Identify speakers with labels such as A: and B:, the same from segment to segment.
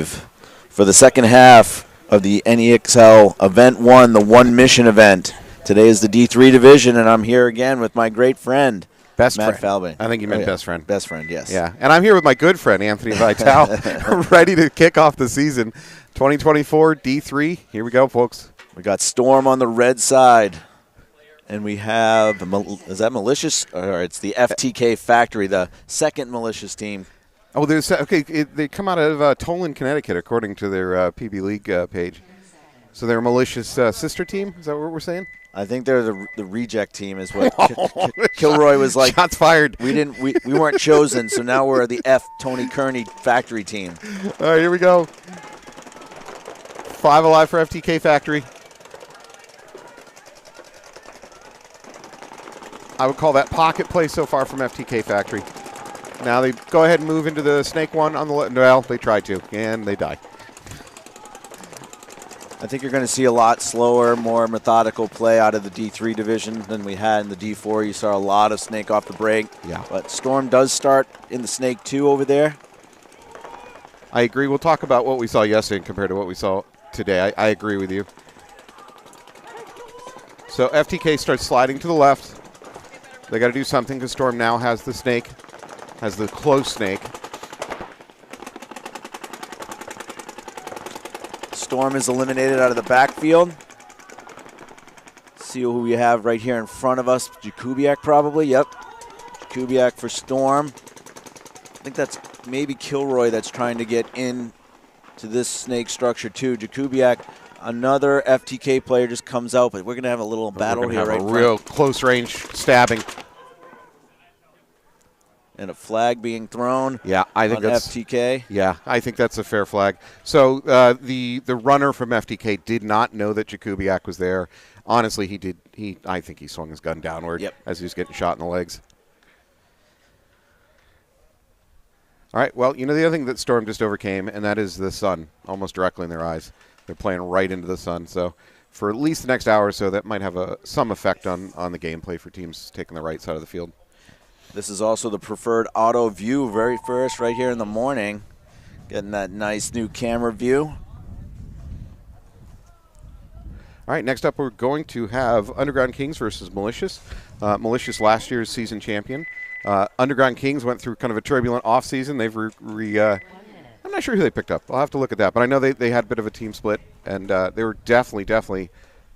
A: For the second half of the NEXL Event 1, the One Mission event. Today is the D3 division, and I'm here again with my great friend, Matt Falvey.
B: I think you meant best friend.
A: Best friend, yes.
B: Yeah, and I'm here with my good friend, Anthony Vitale, ready to kick off the season. 2024 D3. Here we go, folks.
A: We got Storm on the red side, and we have, is that Malicious? Or it's the FTK Factory, the second Malicious team.
B: Oh, they come out of Tolan, Connecticut, according to their PB League page. So they're a Malicious sister team? Is that what we're saying?
A: I think they're the reject team is what Kilroy was like.
B: Shots fired.
A: We weren't chosen, so now we're the F. Tony Kearney Factory team.
B: All right, here we go. 5 alive for FTK Factory. I would call that pocket play so far from FTK Factory. Now they go ahead and move into the snake one on the left. Well, they tried to, and they die.
A: I think you're going to see a lot slower, more methodical play out of the D3 division than we had in the D4. You saw a lot of snake off the break.
B: Yeah.
A: But Storm does start in the snake 2 over there.
B: I agree. We'll talk about what we saw yesterday compared to what we saw today. I agree with you. So FTK starts sliding to the left. They got to do something because Storm now has the snake. Has the close snake.
A: Storm is eliminated out of the backfield. See who we have right here in front of us. Jakubiak probably. Yep. Jakubiak for Storm. I think that's maybe Kilroy that's trying to get in to this snake structure too. Jakubiak, another FTK player, just comes out, but we're going to have a little battle here right now.
B: Real close range stabbing.
A: And a flag being thrown.
B: Yeah, I think that's
A: FTK.
B: Yeah, I think that's a fair flag. So the runner from FTK did not know that Jakubiak was there. Honestly, he did. I think he swung his gun downward as he was getting shot in the legs. All right. Well, you know the other thing that Storm just overcame, and that is the sun, almost directly in their eyes. They're playing right into the sun. So for at least the next hour or so, that might have some effect on the gameplay for teams taking the right side of the field.
A: This is also the preferred auto view, very first right here in the morning. Getting that nice new camera view.
B: All right, next up we're going to have Underground Kings versus Malicious. Malicious last year's season champion. Underground Kings went through kind of a turbulent offseason. They've I'm not sure who they picked up. I'll have to look at that. But I know they had a bit of a team split, and they were definitely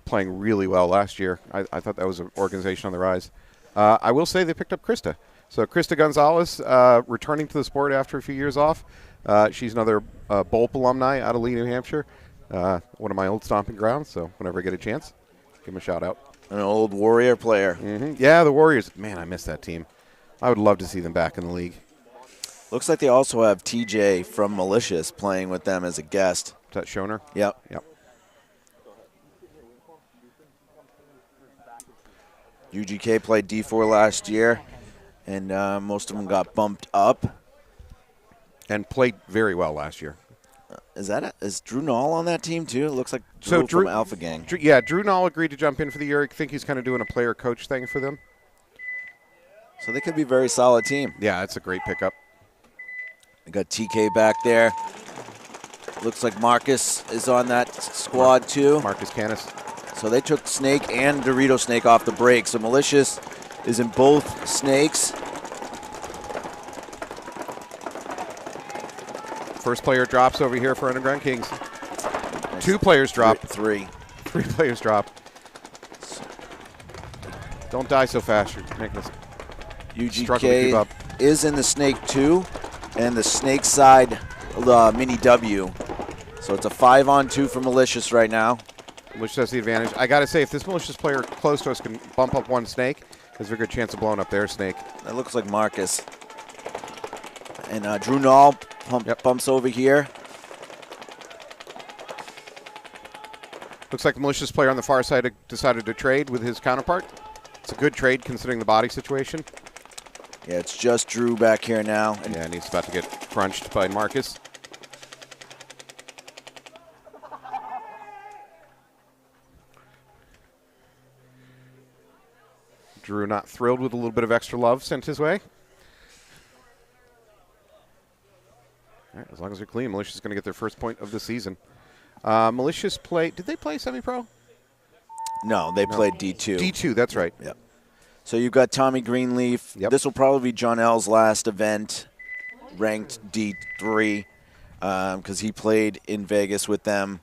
B: playing really well last year. I thought that was an organization on the rise. I will say they picked up Krista. So Krista Gonzalez returning to the sport after a few years off. She's another Bolp alumni out of Lee, New Hampshire. One of my old stomping grounds, so whenever I get a chance, give them a shout out.
A: An old Warrior player.
B: Mm-hmm. Yeah, the Warriors. Man, I miss that team. I would love to see them back in the league.
A: Looks like they also have TJ from Malicious playing with them as a guest.
B: Is that Schoner?
A: Yep. UGK played D4 last year, and most of them got bumped up.
B: And played very well last year.
A: Is Drew Nall on that team too? It looks like Drew from Alpha Gang.
B: Drew Nall agreed to jump in for the year. I think he's kind of doing a player-coach thing for them.
A: So they could be a very solid team.
B: Yeah, it's a great pickup.
A: They got TK back there. Looks like Marcus is on that squad too.
B: Marcus Canis.
A: So they took Snake and Dorito Snake off the break. So Malicious is in both snakes.
B: First player drops over here for Underground Kings. Nice. 2 players drop.
A: 3
B: players drop. Don't die so fast. You're making us struggle to keep up.
A: UGK is in the snake 2 and the snake side mini W. So it's a 5-on-2 for Malicious right now.
B: Malicious has the advantage. I got to say, if this Malicious player close to us can bump up one snake, there's a good chance of blowing up their snake.
A: That looks like Marcus. And Drew Nall bumps over here.
B: Looks like the Malicious player on the far side decided to trade with his counterpart. It's a good trade considering the body situation.
A: Yeah, it's just Drew back here now.
B: And he's about to get crunched by Marcus. Drew not thrilled with a little bit of extra love sent his way. All right, there's long as they're clean, Malicious is going to get their first point of the season. Malicious did they play semi-pro?
A: No, they played D2.
B: D2, that's right.
A: Yep. So you've got Tommy Greenleaf.
B: Yep.
A: This will probably be John L's last event, ranked D3, because he played in Vegas with them.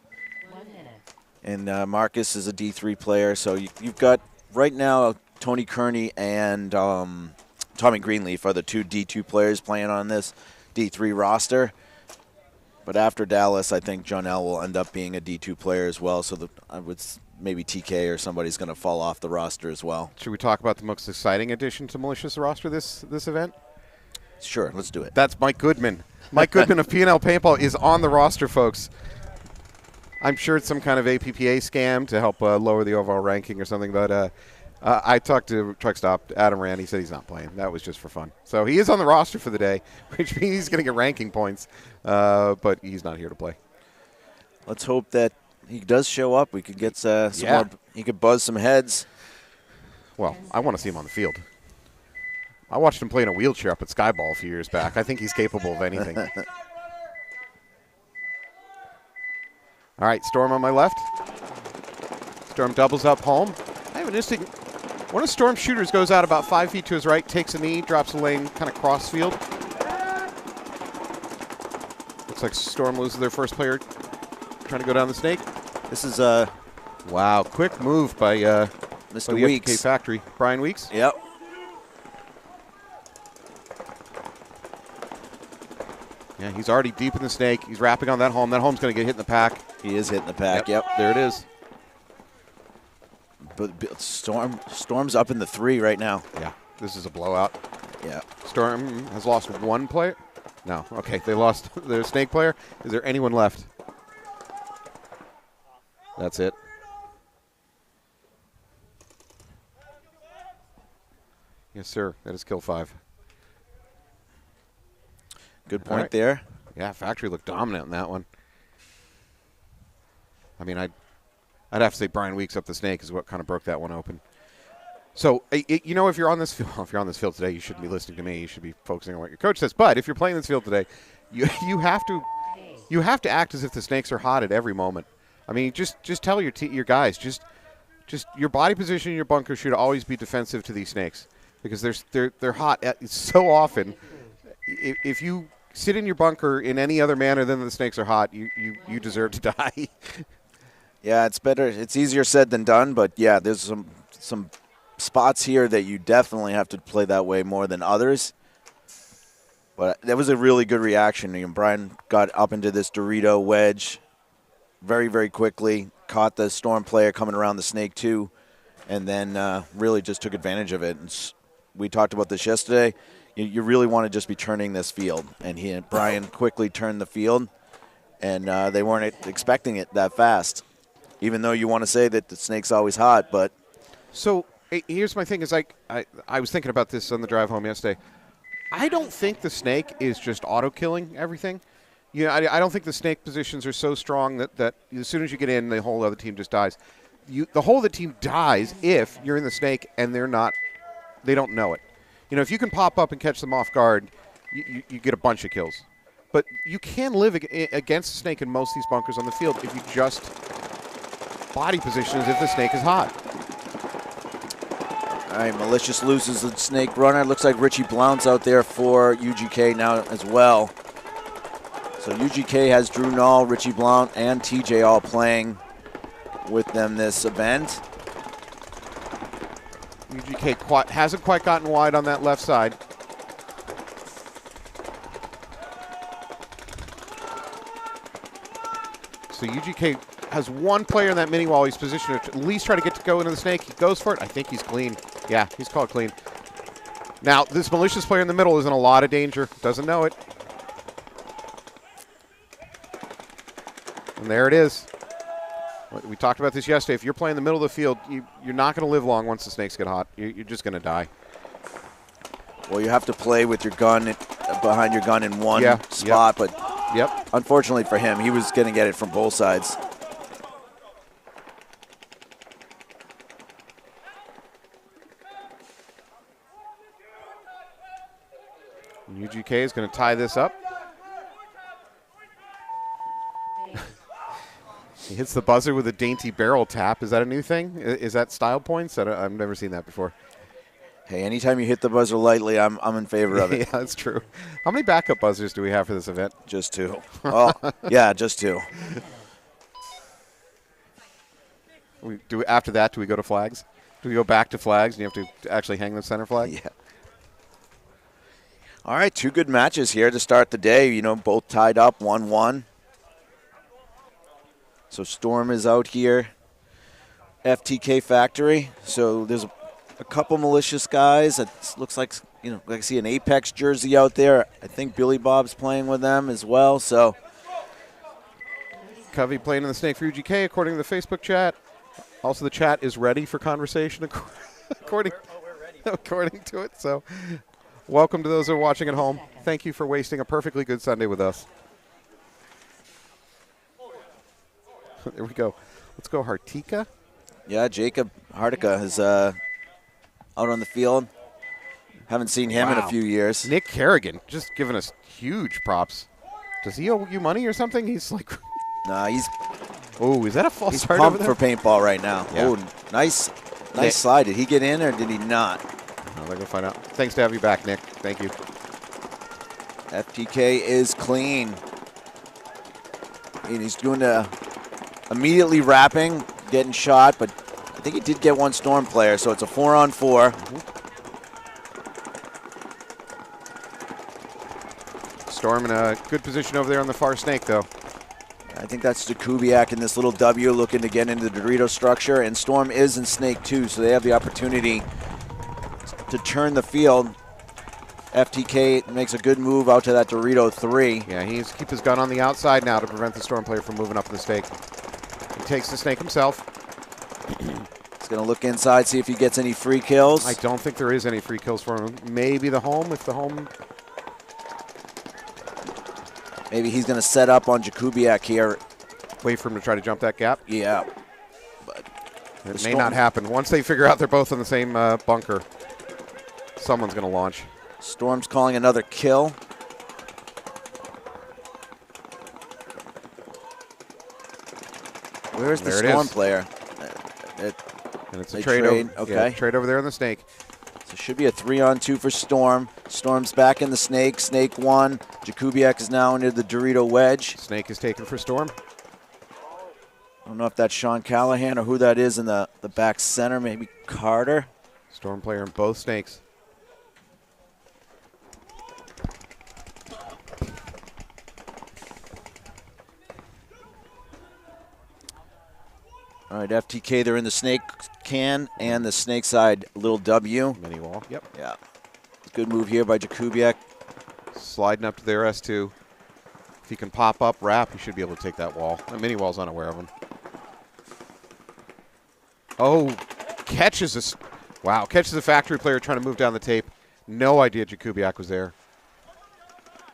A: And Marcus is a D3 player. So you've got, right now, Tony Kearney and Tommy Greenleaf are the 2 D2 players playing on this D3 roster. But after Dallas, I think John L will end up being a D2 player as well. So maybe TK or somebody's going to fall off the roster as well.
B: Should we talk about the most exciting addition to Malicious roster this event?
A: Sure, let's do it.
B: That's Mike Goodman. Mike Goodman of P&L Paintball is on the roster, folks. I'm sure it's some kind of APPA scam to help lower the overall ranking or something, but I talked to Truck Stop, Adam Rand. He said he's not playing. That was just for fun. So he is on the roster for the day, which means he's going to get ranking points, but he's not here to play.
A: Let's hope that he does show up. We could get some more, he could buzz some heads.
B: Well, I want to see him on the field. I watched him play in a wheelchair up at Skyball a few years back. I think he's capable of anything. All right, Storm on my left. Storm doubles up home. I have an interesting. One of Storm's shooters goes out about 5 feet to his right, takes a knee, drops a lane, kind of cross field. Looks like Storm loses their first player trying to go down the snake.
A: This is
B: wow, quick move by
A: Mr. Weeks.
B: FK Factory. Brian Weeks?
A: Yep.
B: Yeah, he's already deep in the snake. He's wrapping on that home. That home's going to get hit in the pack.
A: He is hitting the pack, yep.
B: There it is.
A: But Storm's up in the 3 right now.
B: Yeah, this is a blowout.
A: Yeah.
B: Storm has lost 1 player. No, okay, they lost their snake player. Is there anyone left? That's it. Yes, sir. That is kill 5.
A: Good point there.
B: Yeah, Factory looked dominant in that one. I mean, I'd have to say Brian Weeks up the snake is what kind of broke that one open. So, you know, if you're on this field today, you shouldn't be listening to me. You should be focusing on what your coach says. But if you're playing this field today, you have to act as if the snakes are hot at every moment. I mean, just tell your guys, just your body position in your bunker should always be defensive to these snakes because they're hot so often. If you sit in your bunker in any other manner than the snakes are hot, you deserve to die.
A: Yeah, it's better. It's easier said than done, but yeah, there's some spots here that you definitely have to play that way more than others. But that was a really good reaction. You know, Brian got up into this Dorito wedge very, very quickly, caught the Storm player coming around the snake too, and then really just took advantage of it. And we talked about this yesterday. You really want to just be turning this field. And Brian quickly turned the field, and they weren't expecting it that fast. Even though you want to say that the snake's always hot, but.
B: So here's my thing is I was thinking about this on the drive home yesterday. I don't think the snake is just auto-killing everything. You know, I don't think the snake positions are so strong that as soon as you get in, the whole other team just dies. The whole other team dies if you're in the snake and they don't know it. You know, if you can pop up and catch them off guard, you get a bunch of kills. But you can live against the snake in most of these bunkers on the field if you just body position as if the snake is hot.
A: All right, Malicious loses the snake runner. Looks like Richie Blount's out there for UGK now as well. So UGK has Drew Nall, Richie Blount, and TJ all playing with them this event.
B: UGK hasn't quite gotten wide on that left side. So UGK has 1 player in that mini wall. He's positioned to at least try to get to go into the snake. He goes for it. I think he's clean. Yeah, he's called clean. Now, this Malicious player in the middle is in a lot of danger. Doesn't know it. And there it is. We talked about this yesterday. If you're playing in the middle of the field, you're not going to live long once the snakes get hot. You're just going to die.
A: Well, you have to play with your gun, behind your gun in one spot, but unfortunately for him, he was going to get it from both sides.
B: And UGK is going to tie this up. He hits the buzzer with a dainty barrel tap. Is that a new thing? Is that style points? I've never seen that before.
A: Hey, anytime you hit the buzzer lightly, I'm in favor of it.
B: Yeah, that's true. How many backup buzzers do we have for this event?
A: Just 2. Oh, yeah, just 2.
B: After that, do we go to flags? Do we go back to flags and you have to actually hang the center flag?
A: Yeah. All right, 2 good matches here to start the day. You know, both tied up, 1-1. So Storm is out here. FTK Factory. So there's a couple Malicious guys. It looks like, you know, I see an Apex jersey out there. I think Billy Bob's playing with them as well. So
B: Covey playing in the Snake for UGK, according to the Facebook chat. Also, the chat is ready for conversation, according to it. So welcome to those who are watching at home. Thank you for wasting a perfectly good Sunday with us. There we go. Let's go Hartika.
A: Yeah, Jacob Hartika is out on the field. Haven't seen him in a few years.
B: Nick Kerrigan just giving us huge props. Does he owe you money or something? He's like,
A: nah, he's.
B: Oh, is that a false
A: He's
B: start
A: pumped
B: over
A: for paintball right now.
B: Yeah.
A: Oh, nice slide. Did he get in or did he not?
B: Oh, they're gonna find out. Thanks to have you back, Nick. Thank you.
A: FTK is clean. And he's doing immediately wrapping, getting shot, but I think he did get one Storm player, so it's a 4-on-4.
B: Storm in a good position over there on the far snake, though.
A: I think that's Jakubiak in this little W looking to get into the Dorito structure, and Storm is in Snake too, so they have the opportunity to turn the field. FTK makes a good move out to that Dorito 3.
B: Yeah, he needs to keep his gun on the outside now to prevent the Storm player from moving up the stake. He takes the snake himself.
A: He's going to look inside, see if he gets any free kills.
B: I don't think there is any free kills for him. Maybe the home, if the home...
A: Maybe he's going to set up on Jakubiak here.
B: Wait for him to try to jump that gap?
A: Yeah. But
B: it may not happen. Once they figure out they're both in the same bunker, someone's going to launch.
A: Storm's calling another kill. Where's the Storm player?
B: And it's a trade.
A: Okay.
B: Yeah, trade over there on the snake.
A: So it should be a 3-on-2 for Storm. Storm's back in the snake. Snake 1. Jakubiak is now into the Dorito wedge.
B: Snake is taken for Storm.
A: I don't know if that's Sean Callahan or who that is in the back center. Maybe Carter.
B: Storm player in both snakes.
A: All right, FTK, they're in the snake can and the snake side little W.
B: Mini wall. Yep.
A: Yeah. Good move here by Jakubiak.
B: Sliding up to their S2. If he can pop up, wrap, he should be able to take that wall. The mini wall's unaware of him. Oh, catches this. Wow, catches a factory player trying to move down the tape. No idea Jakubiak was there.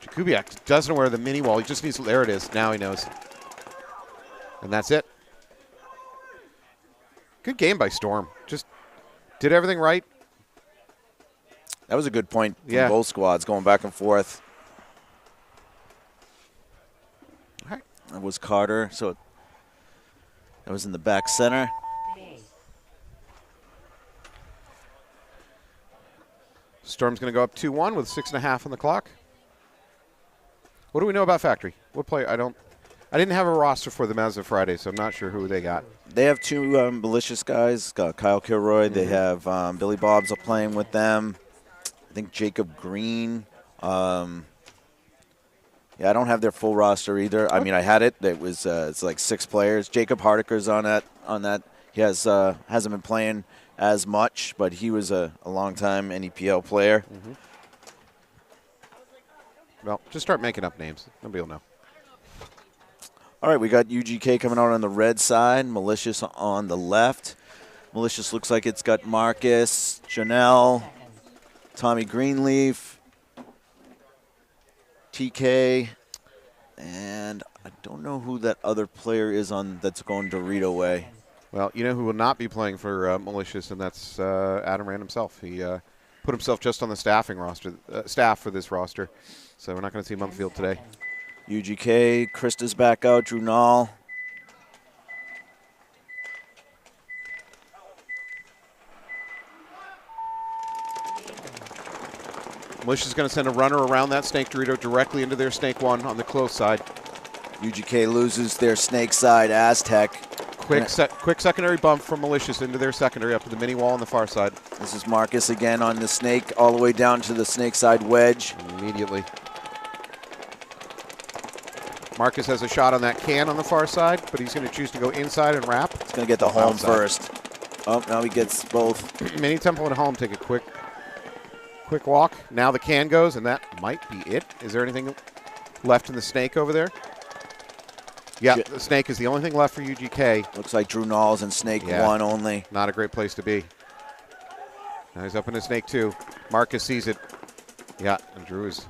B: Jakubiak doesn't know where the mini wall. He just needs, there it is. Now he knows. And that's it. Good game by Storm. Just did everything right.
A: That was a good point from both squads going back and forth.
B: All right.
A: That was Carter, so that was in the back center.
B: Storm's going to go up 2-1 with 6.5 on the clock. What do we know about Factory? What player? I didn't have a roster for them as of Friday, so I'm not sure who they got.
A: They have 2 Malicious guys. Got Kyle Kilroy. They have Billy Bob's playing with them. I think Jacob Green. Yeah, I don't have their full roster either. I mean, I had it. It was it's like 6 players. Jacob Hardiker's on that. He hasn't been playing as much, but he was a long-time NEPL player.
B: Well, just start making up names. Nobody will know.
A: All right, we got UGK coming out on the red side, Malicious on the left. Malicious looks like it's got Marcus, Janelle, Tommy Greenleaf, TK, and I don't know who that other player is on that's going Dorito way.
B: Well, you know who will not be playing for Malicious, and that's Adam Rand himself. He put himself just on the staff for this roster, so we're not going to see him on the field today.
A: UGK, Krista's back out, Drew Nall.
B: Malicious is going to send a runner around that Snake Dorito directly into their Snake 1 on the close side.
A: UGK loses their Snake side Aztec.
B: Quick secondary bump from Malicious into their secondary up to the mini wall on the far side.
A: This is Marcus again on the Snake, all the way down to the Snake side wedge.
B: Immediately. Marcus has a shot on that can on the far side, but he's going to choose to go inside and wrap.
A: He's going to get the home first. Oh, now he gets both.
B: Mini tempo and home take a quick walk. Now the can goes, and that might be it. Is there anything left in the Snake over there? Yeah, the Snake is the only thing left for UGK.
A: Looks like Drew Nall's in Snake 1 only.
B: Not a great place to be. Now he's up into Snake 2. Marcus sees it. Yeah, and Drew is...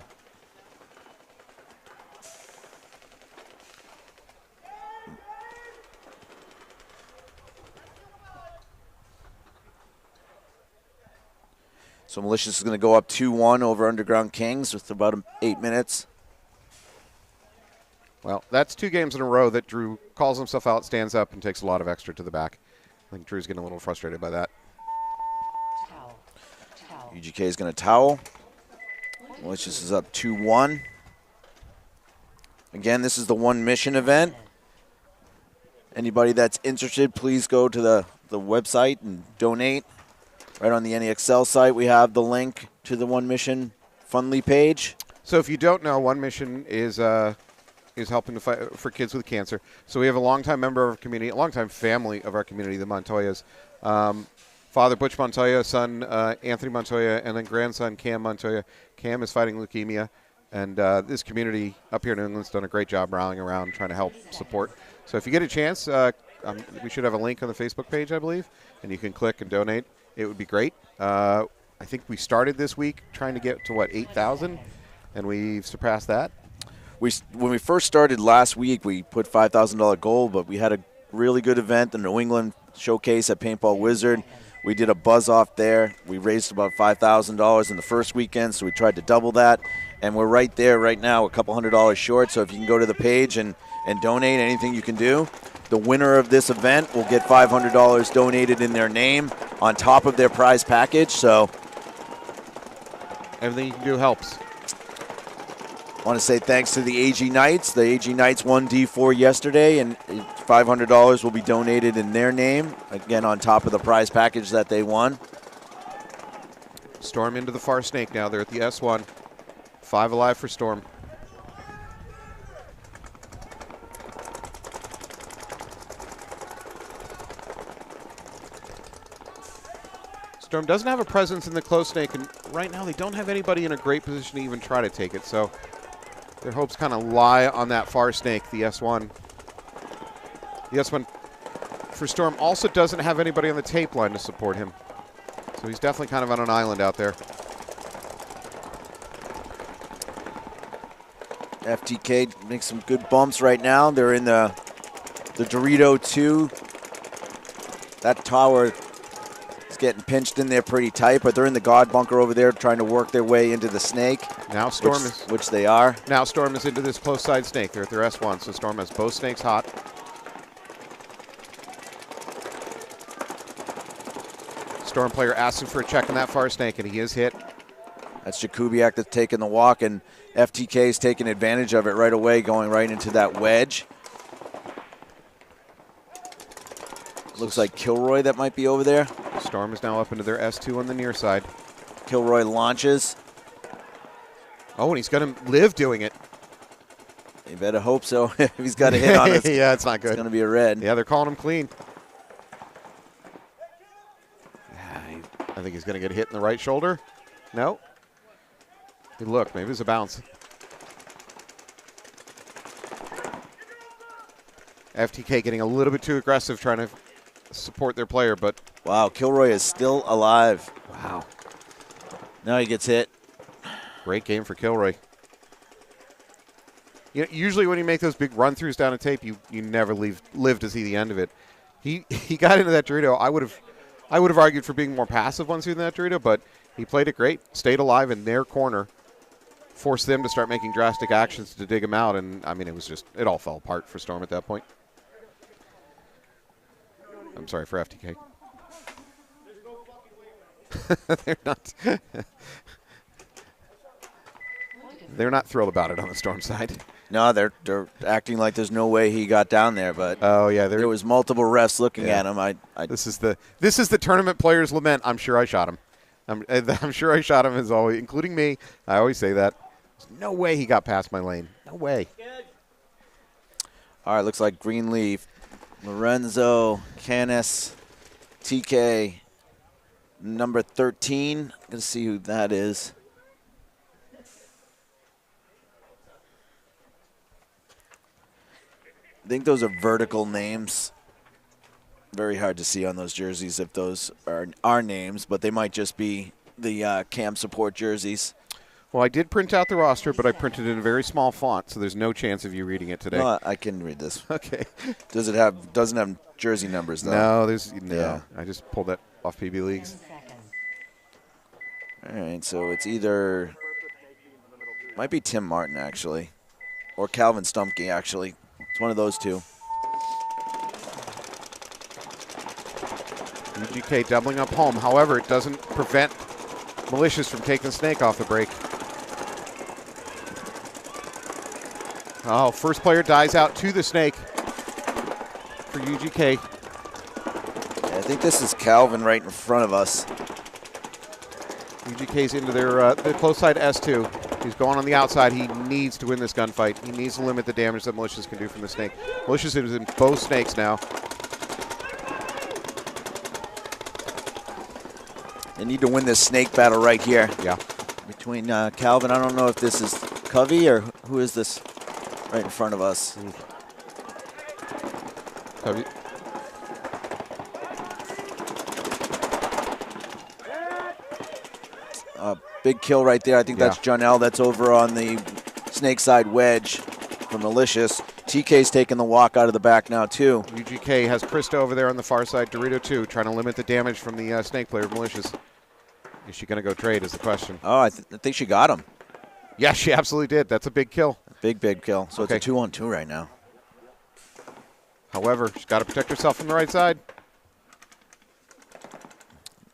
A: So Malicious is going to go up 2-1 over Underground Kings with about 8 minutes.
B: Well, that's 2 games in a row that Drew calls himself out, stands up, and takes a lot of extra to the back. I think Drew's getting a little frustrated by that.
A: UGK is going to towel. Malicious is up 2-1. Again, this is the one mission event. Anybody that's interested, please go to the website and donate. Right on the NEXL site, we have the link to the One Mission Fundly page.
B: So if you don't know, One Mission is helping to fight for kids with cancer. So we have a longtime member of our community, a longtime family of our community, the Montoyas. Father Butch Montoya, son Anthony Montoya, and then grandson Cam Montoya. Cam is fighting leukemia, and this community up here in New England's done a great job rallying around, trying to help support. So if you get a chance, we should have a link on the Facebook page, I believe, and you can click and donate. It would be great. I think we started this week trying to get to, 8,000, and we've surpassed that.
A: When we first started last week, we put $5,000 goal, but we had a really good event, the New England Showcase at Paintball Wizard. We did a buzz-off there. We raised about $5,000 in the first weekend, so we tried to double that. And we're right there right now, a couple $100 short, so if you can go to the page and donate anything you can do. The winner of this event will get $500 donated in their name on top of their prize package. So
B: everything you can do helps.
A: I want to say thanks to the AG Knights. The AG Knights won D4 yesterday, and $500 will be donated in their name, again on top of the prize package that they won.
B: Storm into the far Snake now. They're at the S1. 5 alive for Storm. Storm doesn't have a presence in the close Snake, and right now they don't have anybody in a great position to even try to take it, so their hopes kind of lie on that far Snake, the S1. The S1 for Storm also doesn't have anybody on the tape line to support him, so he's definitely kind of on an island out there.
A: FTK makes some good bumps right now. They're in the Dorito 2. That tower is getting pinched in there pretty tight, but they're in the God bunker over there trying to work their way into the Snake.
B: Now Storm
A: which they are.
B: Now Storm is into this close side Snake. They're at their S1, so Storm has both Snakes hot. Storm player asking for a check on that far Snake, and he is hit.
A: That's Jakubiak that's taking the walk, and FTK is taking advantage of it right away, going right into that wedge. Looks like Kilroy that might be over there.
B: Storm is now up into their S2 on the near side.
A: Kilroy launches.
B: Oh, and he's going to live doing it.
A: You better hope so. If he's got a hit on us,
B: yeah, it's not good.
A: It's going to be a red.
B: Yeah, they're calling him clean. I think he's going to get hit in the right shoulder. No. Hey, look, maybe it's a bounce. FTK getting a little bit too aggressive trying to support their player, but...
A: Wow, Kilroy is still alive.
B: Wow.
A: Now he gets hit.
B: Great game for Kilroy. You know, usually when you make those big run-throughs down a tape, you never live to see the end of it. He got into that Dorito. I would have argued for being more passive once he was in that Dorito, but he played it great, stayed alive in their corner. force them to start making drastic actions to dig him out. And, I mean, it all fell apart for Storm at that point. I'm sorry, for FTK. They're not. They're not thrilled about it on the Storm side.
A: No, they're acting like there's no way he got down there, but
B: oh yeah,
A: there was multiple refs looking at him.
B: This is the tournament players' lament. I'm sure I shot him. I'm sure I shot him, as always, including me. I always say that. There's no way he got past my lane. No way.
A: All right, looks like Greenleaf, Lorenzo, Canis, TK, number 13. Let's see who that is. I think those are vertical names. Very hard to see on those jerseys if those are our names, but they might just be the cam support jerseys.
B: Well, I did print out the roster, but I printed it in a very small font, so there's no chance of you reading it today.
A: No, I can read this.
B: Okay.
A: Doesn't have jersey numbers though?
B: No,
A: Yeah.
B: I just pulled that off PB Leagues.
A: All right, so it's either might be Tim Martin actually, or Calvin Stumpke actually. It's one of those two.
B: UGK doubling up home. However, it doesn't prevent Malicious from taking the snake off the break. Oh, first player dies out to the snake for UGK.
A: Yeah, I think this is Calvin right in front of us.
B: UGK's into their close side S2. He's going on the outside. He needs to win this gunfight. He needs to limit the damage that Malicious can do from the snake. Malicious is in both snakes now.
A: They need to win this snake battle right here.
B: Yeah.
A: Between Calvin, I don't know if this is Covey or who is this right in front of us.
B: Covey.
A: Big kill right there. I think that's Jonelle. That's over on the snake side wedge from Malicious. TK's taking the walk out of the back now, too.
B: UGK has Krista over there on the far side. Dorito, too, trying to limit the damage from the snake player, Malicious. Is she going to go trade is the question.
A: Oh, I think she got him.
B: Yeah, she absolutely did. That's a big kill.
A: Big kill. So it's a 2-on-2 right now.
B: However, she's got to protect herself from the right side.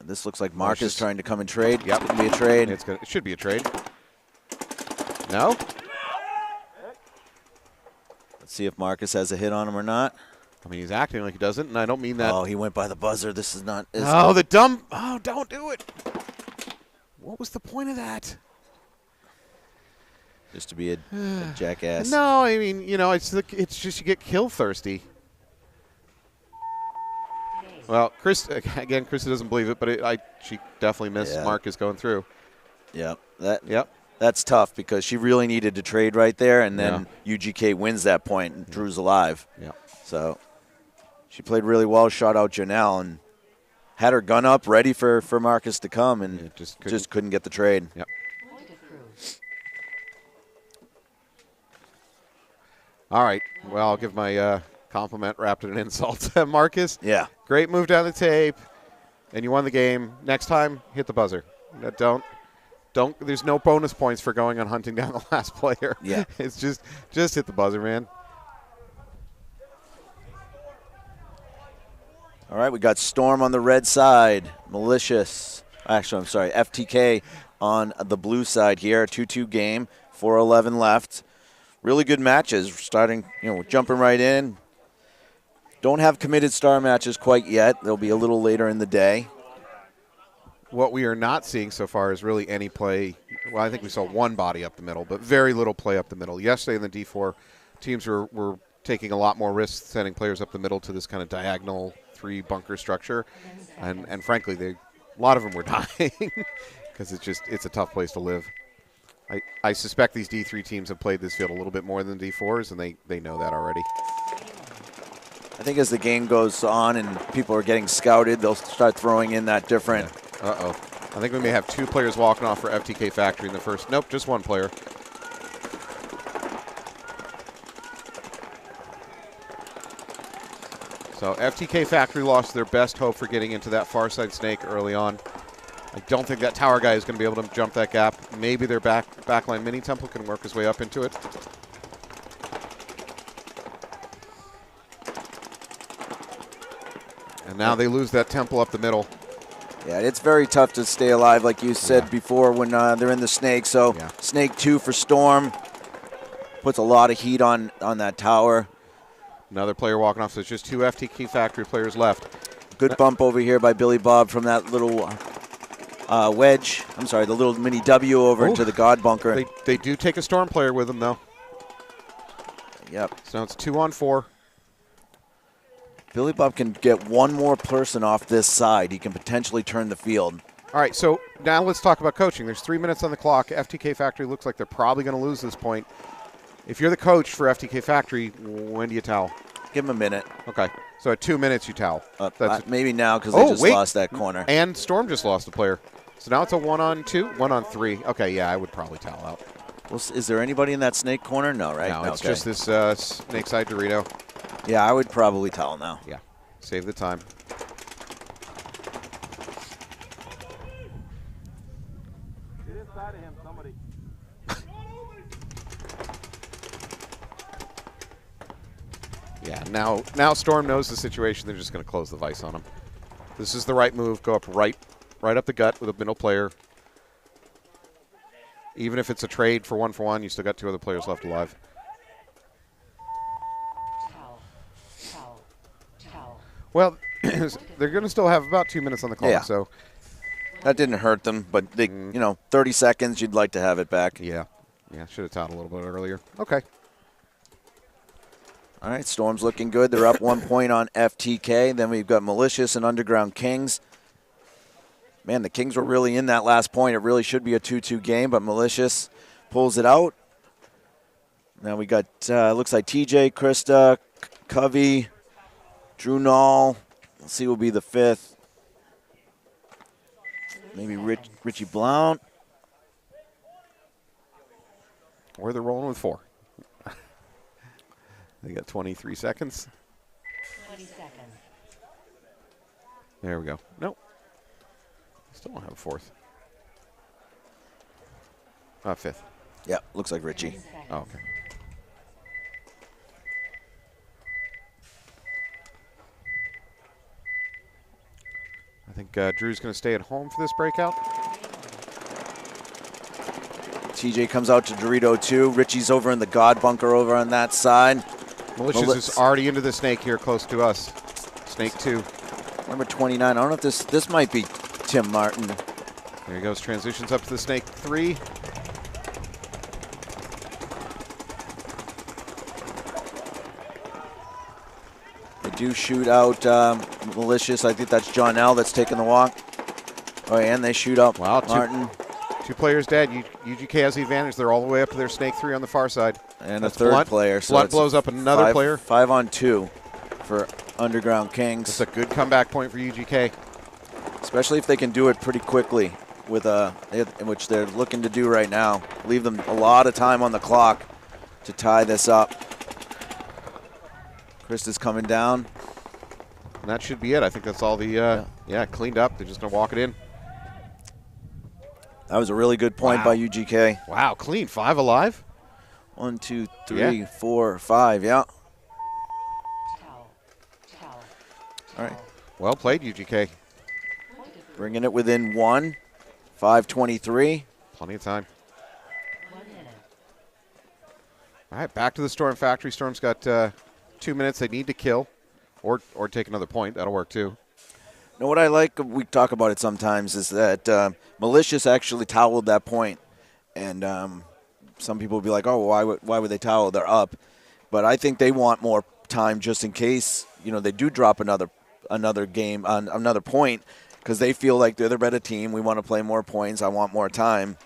A: This looks like Marcus trying to come and trade. Yep. It's going to be a trade.
B: It should be a trade. No?
A: Let's see if Marcus has a hit on him or not.
B: I mean, he's acting like he doesn't, and I don't mean that.
A: Oh, he went by the buzzer. This is not.
B: Oh, the dumb. Oh, don't do it. What was the point of that?
A: Just to be a jackass.
B: No, I mean, it's just you get kill thirsty. Well, Krista doesn't believe it, but she definitely missed Marcus going through.
A: Yep. That's tough because she really needed to trade right there, and then UGK wins that point and Drew's alive.
B: Yeah.
A: So she played really well, shot out Jonelle, and had her gun up ready for Marcus to come, and just couldn't get the trade.
B: Yep. All right. Well, I'll give my compliment wrapped in an insult. Marcus.
A: Yeah.
B: Great move down the tape, and you won the game. Next time, hit the buzzer. Don't. There's no bonus points for going on hunting down the last player.
A: Yeah.
B: It's just hit the buzzer, man.
A: All right, we got Storm on the red side. Malicious. Actually, I'm sorry, FTK on the blue side here. 2-2 game, 4:11 left. Really good matches. Starting, jumping right in. Don't have committed star matches quite yet. They'll be a little later in the day.
B: What we are not seeing so far is really any play. Well, I think we saw one body up the middle, but very little play up the middle. Yesterday in the D4, teams were taking a lot more risks sending players up the middle to this kind of diagonal 3-bunker structure. And frankly, a lot of them were dying because it's a tough place to live. I suspect these D3 teams have played this field a little bit more than D4s, and they know that already.
A: I think as the game goes on and people are getting scouted, they'll start throwing in that different.
B: Yeah. Uh-oh. I think we may have 2 players walking off for FTK Factory in the first. Nope, just 1 player. So FTK Factory lost their best hope for getting into that far side snake early on. I don't think that tower guy is going to be able to jump that gap. Maybe their backline mini temple can work his way up into it. And now they lose that temple up the middle.
A: Yeah, it's very tough to stay alive, like you said before, when they're in the snake. So snake 2 for Storm puts a lot of heat on that tower.
B: Another player walking off, so it's just 2 FTK Factory players left.
A: Good bump over here by Billy Bob from that little wedge. I'm sorry, the little mini W over into the God bunker.
B: They do take a Storm player with them, though.
A: Yep.
B: So now it's 2-on-4.
A: Billy Bob can get one more person off this side. He can potentially turn the field.
B: All right, so now let's talk about coaching. There's 3 minutes on the clock. FTK Factory looks like they're probably going to lose this point. If you're the coach for FTK Factory, when do you towel?
A: Give him a minute.
B: Okay, so at 2 minutes you towel.
A: Maybe now because they just lost that corner.
B: And Storm just lost a player. So now it's a 1-on-2, 1-on-3. Okay, yeah, I would probably towel out.
A: Well, is there anybody in that snake corner? No, right?
B: No, it's just this snake side Dorito.
A: Yeah, I would probably towel now.
B: Yeah, save the time.
C: Get inside of him, somebody.
B: Yeah, now Storm knows the situation. They're just going to close the vice on him. This is the right move. Go up right up the gut with a middle player. Even if it's a trade for 1-for-1, you still got 2 other players left alive. Well, they're going to still have about 2 minutes on the clock, so
A: that didn't hurt them. But they, 30 seconds, you'd like to have it back.
B: Yeah, should have taught a little bit earlier. Okay.
A: All right, Storm's looking good. They're up 1 point on FTK. Then we've got Malicious and Underground Kings. Man, the Kings were really in that last point. It really should be a 2-2 game, but Malicious pulls it out. Now we got, looks like TJ, Krista, Covey, Drew Nall. Let's see who will be the 5th. Maybe Richie Blount.
B: Or they're rolling with 4. They got 23 seconds.
D: 20 seconds.
B: There we go. Nope. Still don't have a 4th. 5th.
A: Yeah, looks like Richie.
B: Oh, okay. I think Drew's going to stay at home for this breakout.
A: TJ comes out to Dorito 2. Richie's over in the God bunker over on that side.
B: Malicious is already into the snake here close to us. Snake 2.
A: Number 29. I don't know if this might be Tim Martin.
B: There he goes. Transitions up to the snake 3.
A: They do shoot out Malicious. I think that's John L. that's taking the walk. Oh, and they shoot up Martin.
B: 2 players dead. UGK has the advantage. They're all the way up to their snake 3 on the far side.
A: And that's a 3rd player.
B: So Blunt blows up another player.
A: 5-on-2 for Underground Kings.
B: It's a good comeback point for UGK.
A: Especially if they can do it pretty quickly, with which they're looking to do right now. Leave them a lot of time on the clock to tie this up. Krista's coming down.
B: And that should be it. I think that's all the, cleaned up. They're just going to walk it in.
A: That was a really good point by UGK.
B: Wow, clean. 5 alive?
A: 1, 2, 3, 4, 5, yeah. All right.
B: Well played, UGK.
A: Bringing it within 1. 5:23.
B: Plenty of time. All right, back to the Storm Factory. Storm's got 2 minutes. They need to kill or take another point. That'll work too.
A: Now, what I like, we talk about it sometimes, is that Malicious actually toweled that point. And some people will be like, oh, why would they towel? They're up. But I think they want more time just in case, they do drop another game, another point, because they feel like they're the better team. We want to play more points. I want more time.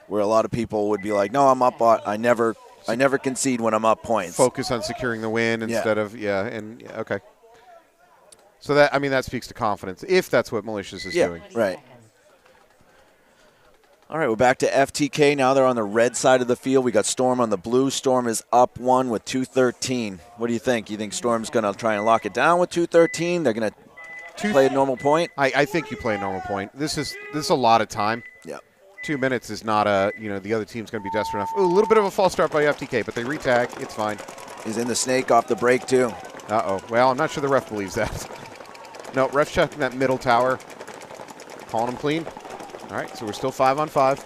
A: Where a lot of people would be like, no, I'm up. I never concede when I'm up points.
B: Focus on securing the win instead of, okay. So that speaks to confidence, if that's what Malicious is doing.
A: Right. All right, we're back to FTK now. They're on the red side of the field. We got Storm on the blue. Storm is up 1 with 2:13. What do you think? You think Storm's going to try and lock it down with 2:13? They're going to play a normal point?
B: I think you play a normal point. This is a lot of time.
A: Yeah.
B: 2 minutes is not the other team's going to be desperate enough. Ooh, a little bit of a false start by FTK, but they retag. It's fine.
A: He's in the snake off the break, too.
B: Uh-oh. Well, I'm not sure the ref believes that. No, ref's checking that middle tower. Calling him clean. All right, so we're still 5 on 5.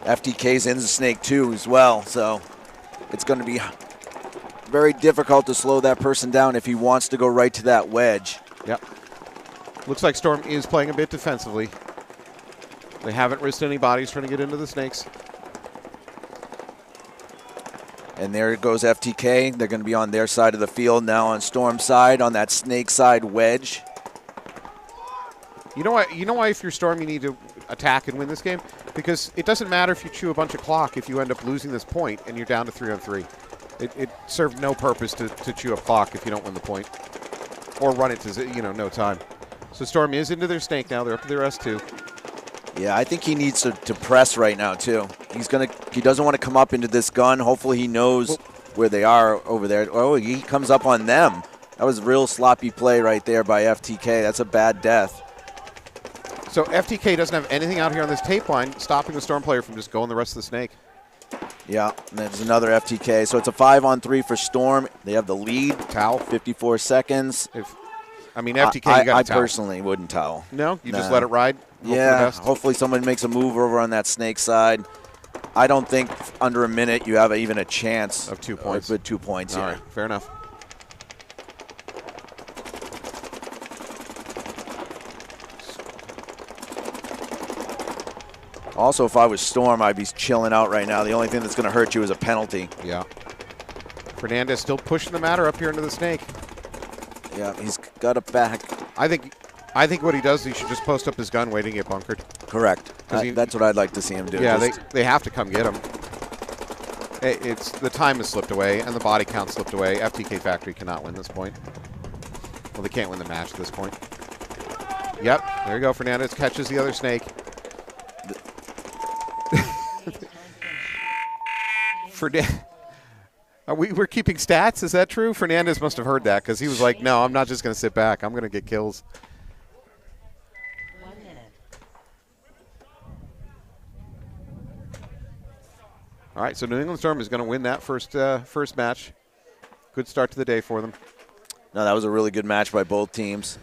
A: FTK's in the snake, too, as well. So it's going to be very difficult to slow that person down if he wants to go right to that wedge.
B: Yep. Looks like Storm is playing a bit defensively. They haven't risked any bodies trying to get into the snakes.
A: And there goes FTK. They're going to be on their side of the field now on Storm's side on that snake side wedge.
B: You know why if you're Storm you need to attack and win this game? Because it doesn't matter if you chew a bunch of clock if you end up losing this point and you're down to 3 on 3. It served no purpose to chew up clock if you don't win the point. Or run it to no time. So Storm is into their snake now. They're up to their S2.
A: Yeah, I think he needs to press right now, too. He doesn't want to come up into this gun. Hopefully he knows where they are over there. Oh, he comes up on them. That was real sloppy play right there by FTK. That's a bad death.
B: So FTK doesn't have anything out here on this tape line stopping the Storm player from just going the rest of the snake.
A: Yeah, and there's another FTK. So it's a 5 on 3 for Storm. They have the lead.
B: Towel.
A: 54 seconds.
B: FTK, you got
A: I
B: to towel.
A: Personally wouldn't towel.
B: No? You just let it ride?
A: Yeah, hopefully someone makes a move over on that snake side. I don't think under a minute you have even a chance.
B: Of 2 points.
A: With 2 points,
B: All
A: yeah.
B: right, fair enough.
A: Also, if I was Storm, I'd be chilling out right now. The only thing that's going to hurt you is a penalty.
B: Yeah. Fernandez still pushing the matter up here into the snake.
A: Yeah, he's got it back.
B: I think what he does, he should just post up his gun waiting to get bunkered.
A: Correct. That's what I'd like to see him do.
B: Yeah, they have to come get him. It's the time has slipped away and the body count slipped away. FTK Factory cannot win this point. Well, they can't win the match at this point. Yep, there you go. Fernandez catches the other snake. We're keeping stats? Is that true? Fernandez must have heard that because he was like, no, I'm not just going to sit back. I'm going to get kills.
D: 1 minute.
B: All right, so New England Storm is going to win that first match. Good start to the day for them.
A: No, that was a really good match by both teams.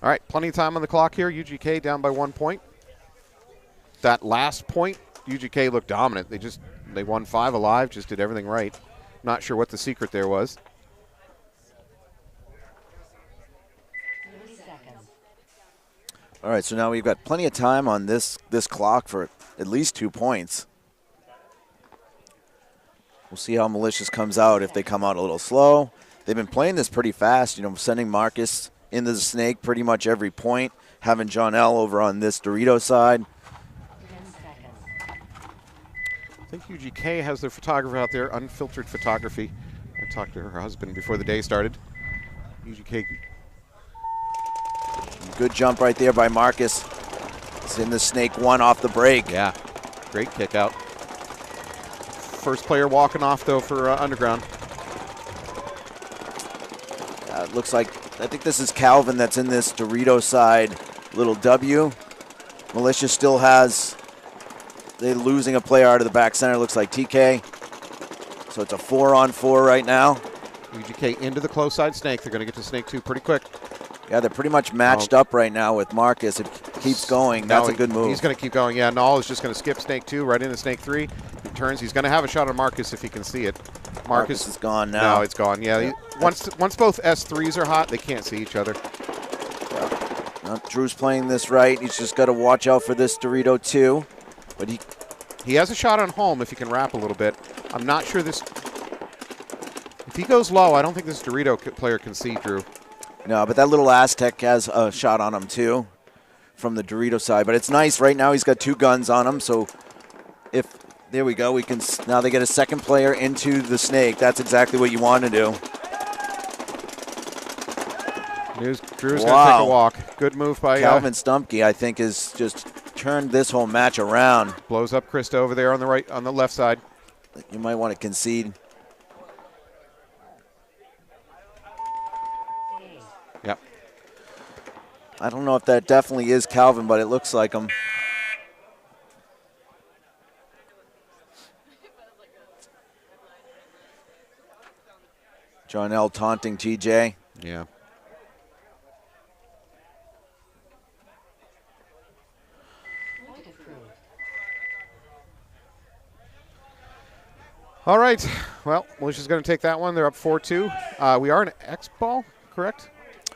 B: All right, plenty of time on the clock here. UGK down by 1 point. That last point, UGK looked dominant. They won 5 alive, just did everything right. Not sure what the secret there was.
D: 30 seconds.
A: All right, so now we've got plenty of time on this clock for at least 2 points. We'll see how Malicious comes out if they come out a little slow. They've been playing this pretty fast, sending Marcus into the snake pretty much every point, having John L. over on this Dorito side.
D: 10 seconds.
B: I think UGK has their photographer out there, unfiltered photography. I talked to her husband before the day started. UGK.
A: Good jump right there by Marcus. It's in the snake 1 off the break.
B: Yeah, great kick out. First player walking off, though, for Underground.
A: It looks like, I think this is Calvin that's in this Dorito side, little W. Malicious still has, they're losing a player out of the back center, looks like TK. So it's a 4 on 4 right now.
B: UGK into the close side snake. They're going to get to snake 2 pretty quick.
A: Yeah, they're pretty much matched up right now with Marcus. It keeps going. That's a good move.
B: He's going to keep going. Yeah, Null is just going to skip snake 2 right into snake 3. He turns. He's going to have a shot on Marcus if he can see it.
A: Marcus is gone now.
B: No, it's gone. Yeah, once both S3s are hot, they can't see each other.
A: Now, Drew's playing this right. He's just got to watch out for this Dorito too. But
B: he has a shot on home if he can wrap a little bit. I'm not sure this. If he goes low, I don't think this Dorito player can see Drew.
A: No, but that little Aztec has a shot on him too from the Dorito side. But it's nice. Right now he's got 2 guns on him. So there we go. Now they get a second player into the snake. That's exactly what you want to do.
B: Drew's going to take a walk. Good move by
A: Calvin Stumpke, I think, has just turned this whole match around.
B: Blows up Krista over there on the left side.
A: You might want to concede. I don't know if that definitely is Calvin, but it looks like him. John L. taunting TJ.
B: Yeah.
D: Point approved.
B: All right. Well, Malicious going to take that one. They're up 4-2. We are in X ball, correct?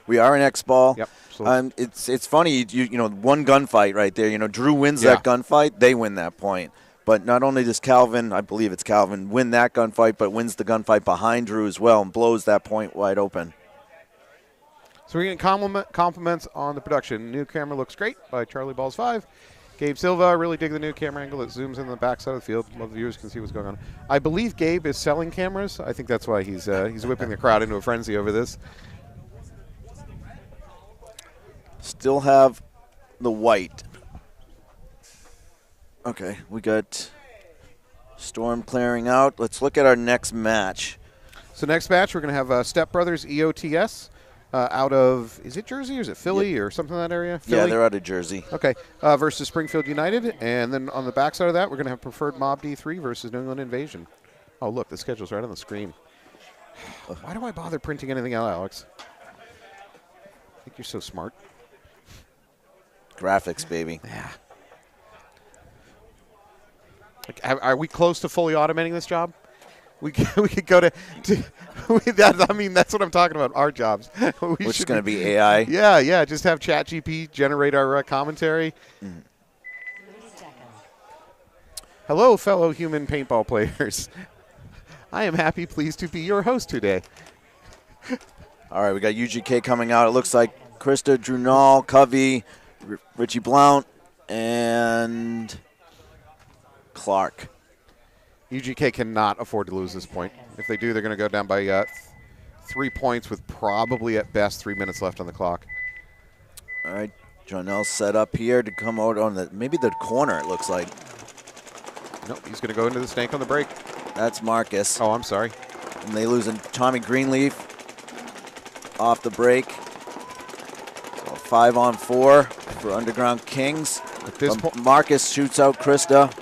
A: We are in X ball.
B: Yep. So
A: It's funny, you know, one gunfight right there. You know, Drew wins
B: Yeah.
A: that gunfight, they win that point. But not only does Calvin, I believe it's Calvin, win that gunfight, but wins the gunfight behind Drew as well and blows that point wide open.
B: we're getting compliments on the production. New camera looks great by Charlie Balls 5. Gabe Silva, really dig the new camera angle. It zooms in the backside of the field. Love the viewers can see what's going on. I believe Gabe is selling cameras. I think that's why he's whipping the crowd into a frenzy over this.
A: Still have the white. Okay, we got Storm clearing out. Let's look at our next match.
B: So next match, we're going to have Step Brothers EOTS out of, is it Jersey or is it Philly or something in that area? Philly?
A: Yeah, they're out of Jersey.
B: Okay, versus Springfield United. And then on the backside of that, we're going to have Preferred Pmob D3 versus New England Invasion. Oh, look, the schedule's right on the screen. Why do I bother printing anything out, Alex? I think you're so smart.
A: Graphics, baby.
B: Yeah. Like, are we close to fully automating this job? We could go to I mean, that's what I'm talking about, our jobs.
A: Which is going to be AI.
B: Yeah, just have ChatGPT generate our commentary.
D: 30 seconds.
B: Hello, fellow human paintball players. I am happy, pleased to be your host today.
A: All right, we got UGK coming out. It looks like Krista, Drunal, Covey, Richie Blount, and Clark.
B: UGK cannot afford to lose this point. If they do, they're going to go down by 3 points with probably at best 3 minutes left on the clock.
A: All right, Jonel's set up here to come out on maybe the corner, it looks like.
B: Nope, he's going to go into the snake on the break.
A: That's Marcus.
B: Oh, I'm sorry.
A: And they lose Tommy Greenleaf off the break. So 5-on-4 for Underground Kings.
B: At this point,
A: Marcus shoots out Krista.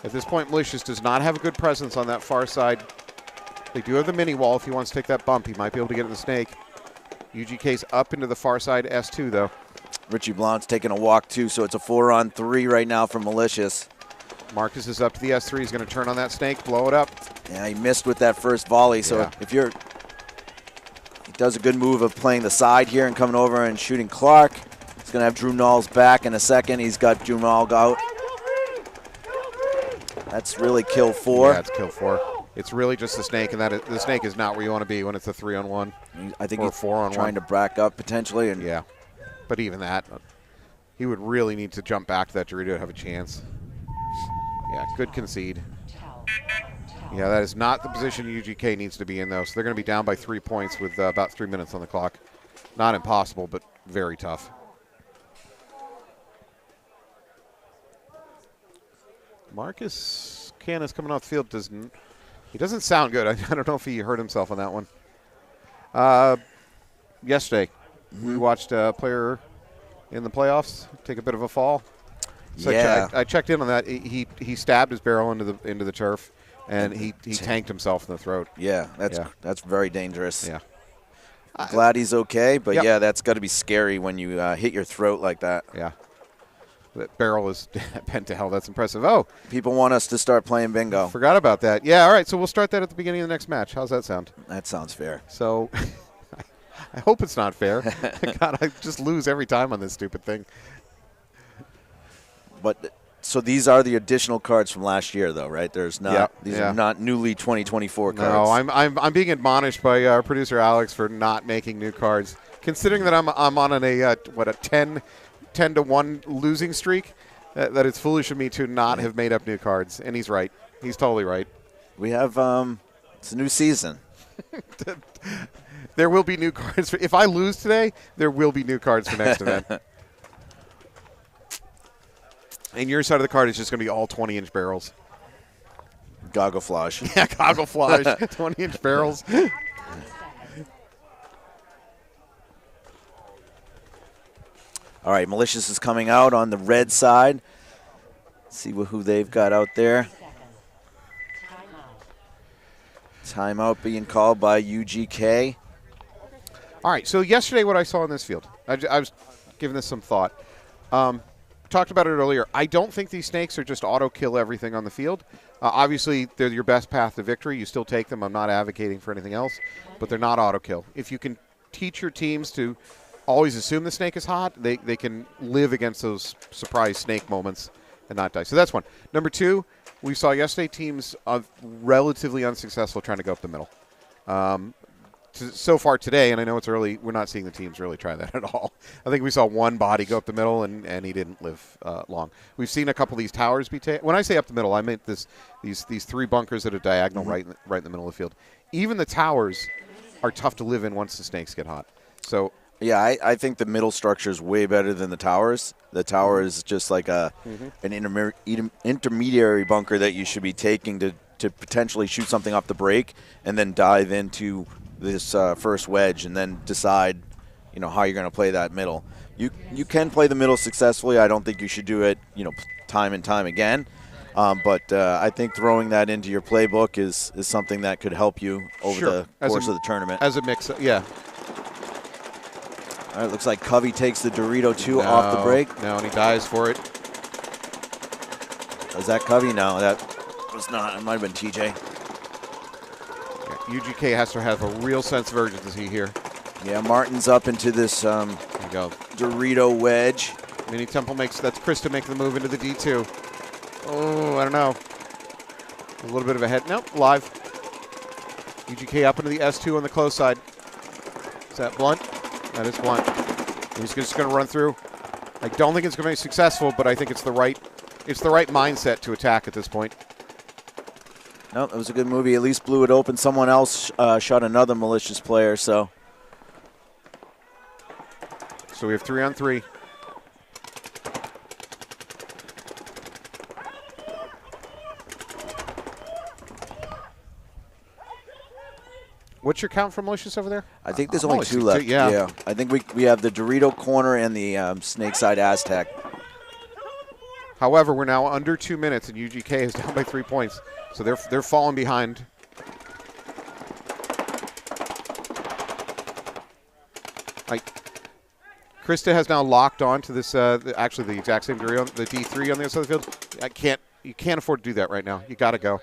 B: At this point, Malicious does not have a good presence on that far side. They do have the mini wall. If he wants to take that bump, he might be able to get in the snake. UGK's up into the far side S2, though.
A: Richie Blount's taking a walk, too, so it's a 4-on-3 right now for Malicious.
B: Marcus is up to the S3. He's going to turn on that snake, blow it up.
A: Yeah, he missed with that first volley, so
B: Yeah.
A: if you're... He does a good move of playing the side here and coming over and shooting Clark. He's going to have Drew Nall's back in a second. He's got Drew Nall out. That's really kill 4.
B: Yeah, it's kill 4. It's really just the snake, and the snake is not where you want to be when it's a 3-on-1.
A: I think
B: or
A: he's
B: 4-on-1.
A: trying to back up potentially. And
B: Yeah, but even that, he would really need to jump back to that Dorito to have a chance. Yeah, good concede.
D: Towel.
B: Yeah, that is not the position UGK needs to be in, though. So they're going to be down by 3 points with about 3 minutes on the clock. Not impossible, but very tough. Marcus Canis coming off the field he doesn't sound good. I don't know if he hurt himself on that one. Yesterday, we watched a player in the playoffs take a bit of a fall. So
A: Yeah.
B: I checked in on that. He stabbed his barrel into the turf, and he tanked himself in the throat.
A: Yeah, that's very dangerous.
B: Yeah.
A: Glad he's okay, but
B: Yep.
A: yeah, that's got to be scary when you hit your throat like that.
B: Yeah. That barrel is bent to hell. That's impressive. Oh,
A: People want us to start playing bingo.
B: forgot about that. Yeah, all right. So we'll start that at the beginning of the next match. How's that sound?
A: That sounds fair.
B: So I hope it's not fair. God, I just lose every time on this stupid thing.
A: But so these are the additional cards from last year, though, right? There's not.
B: Yeah,
A: These
B: yeah.
A: are not newly 2024 cards.
B: No, I'm being admonished by our producer Alex for not making new cards. Considering that I'm on a 10-1 losing streak, that it's foolish of me to not have made up new cards. And he's right. He's totally right.
A: We have it's a new season.
B: There will be new cards. If I lose today, there will be new cards for next event. And your side of the card is just going to be all 20-inch barrels.
A: Goggle flash.
B: Yeah, goggle flash, 20-inch barrels.
A: All right, Malicious is coming out on the red side. Let's see who they've got out there.
D: 30 seconds.
A: Timeout being called by UGK.
B: All right, so yesterday what I saw in this field, I was giving this some thought. Talked about it earlier. I don't think these snakes are just auto-kill everything on the field. Obviously, they're your best path to victory. You still take them. I'm not advocating for anything else, but they're not auto-kill. If you can teach your teams to always assume the snake is hot, they can live against those surprise snake moments and not die. So that's one. Number two, we saw yesterday teams of relatively unsuccessful trying to go up the middle. So far today, and I know it's early, we're not seeing the teams really try that at all. I think we saw one body go up the middle, and he didn't live long. We've seen a couple of these towers be taken. When I say up the middle, I meant these three bunkers that are diagonal right in the middle of the field. Even the towers are tough to live in once the snakes get hot. So
A: Yeah, I think the middle structure is way better than the towers. The tower is just like an intermediary bunker that you should be taking to potentially shoot something off the break and then dive into this first wedge and then decide, how you're going to play that middle. You can play the middle successfully. I don't think you should do it, time and time again. But I think throwing that into your playbook is something that could help you over the course of the tournament.
B: As a mix, yeah.
A: All right, looks like Covey takes the Dorito 2 off the break.
B: No, and he dies for it.
A: Was that Covey? No, that was not. It might have been TJ.
B: Yeah, UGK has to have a real sense of urgency here.
A: Yeah, Martin's up into this
B: There you go.
A: Dorito wedge.
B: Mini Temple that's Krista making the move into the D2. Oh, I don't know. A little bit of a head. Nope, live. UGK up into the S2 on the close side. Is that Blunt? That is Blunt. He's just going to run through. I don't think it's going to be successful, but I think it's the right mindset to attack at this point.
A: No, it was a good move. He at least blew it open. Someone else shot another Malicious player, so.
B: So we have 3-on-3. What's your count for Malicious over there?
A: I think there's only two left.
B: Yeah.
A: I think we have the Dorito corner and the Snakeside Aztec.
B: However, we're now under 2 minutes, and UGK is down by 3 points. So they're falling behind. Krista has now locked on to this, actually the exact same Dorito, the D3 on the other side of the field. You can't afford to do that right now. You got to go.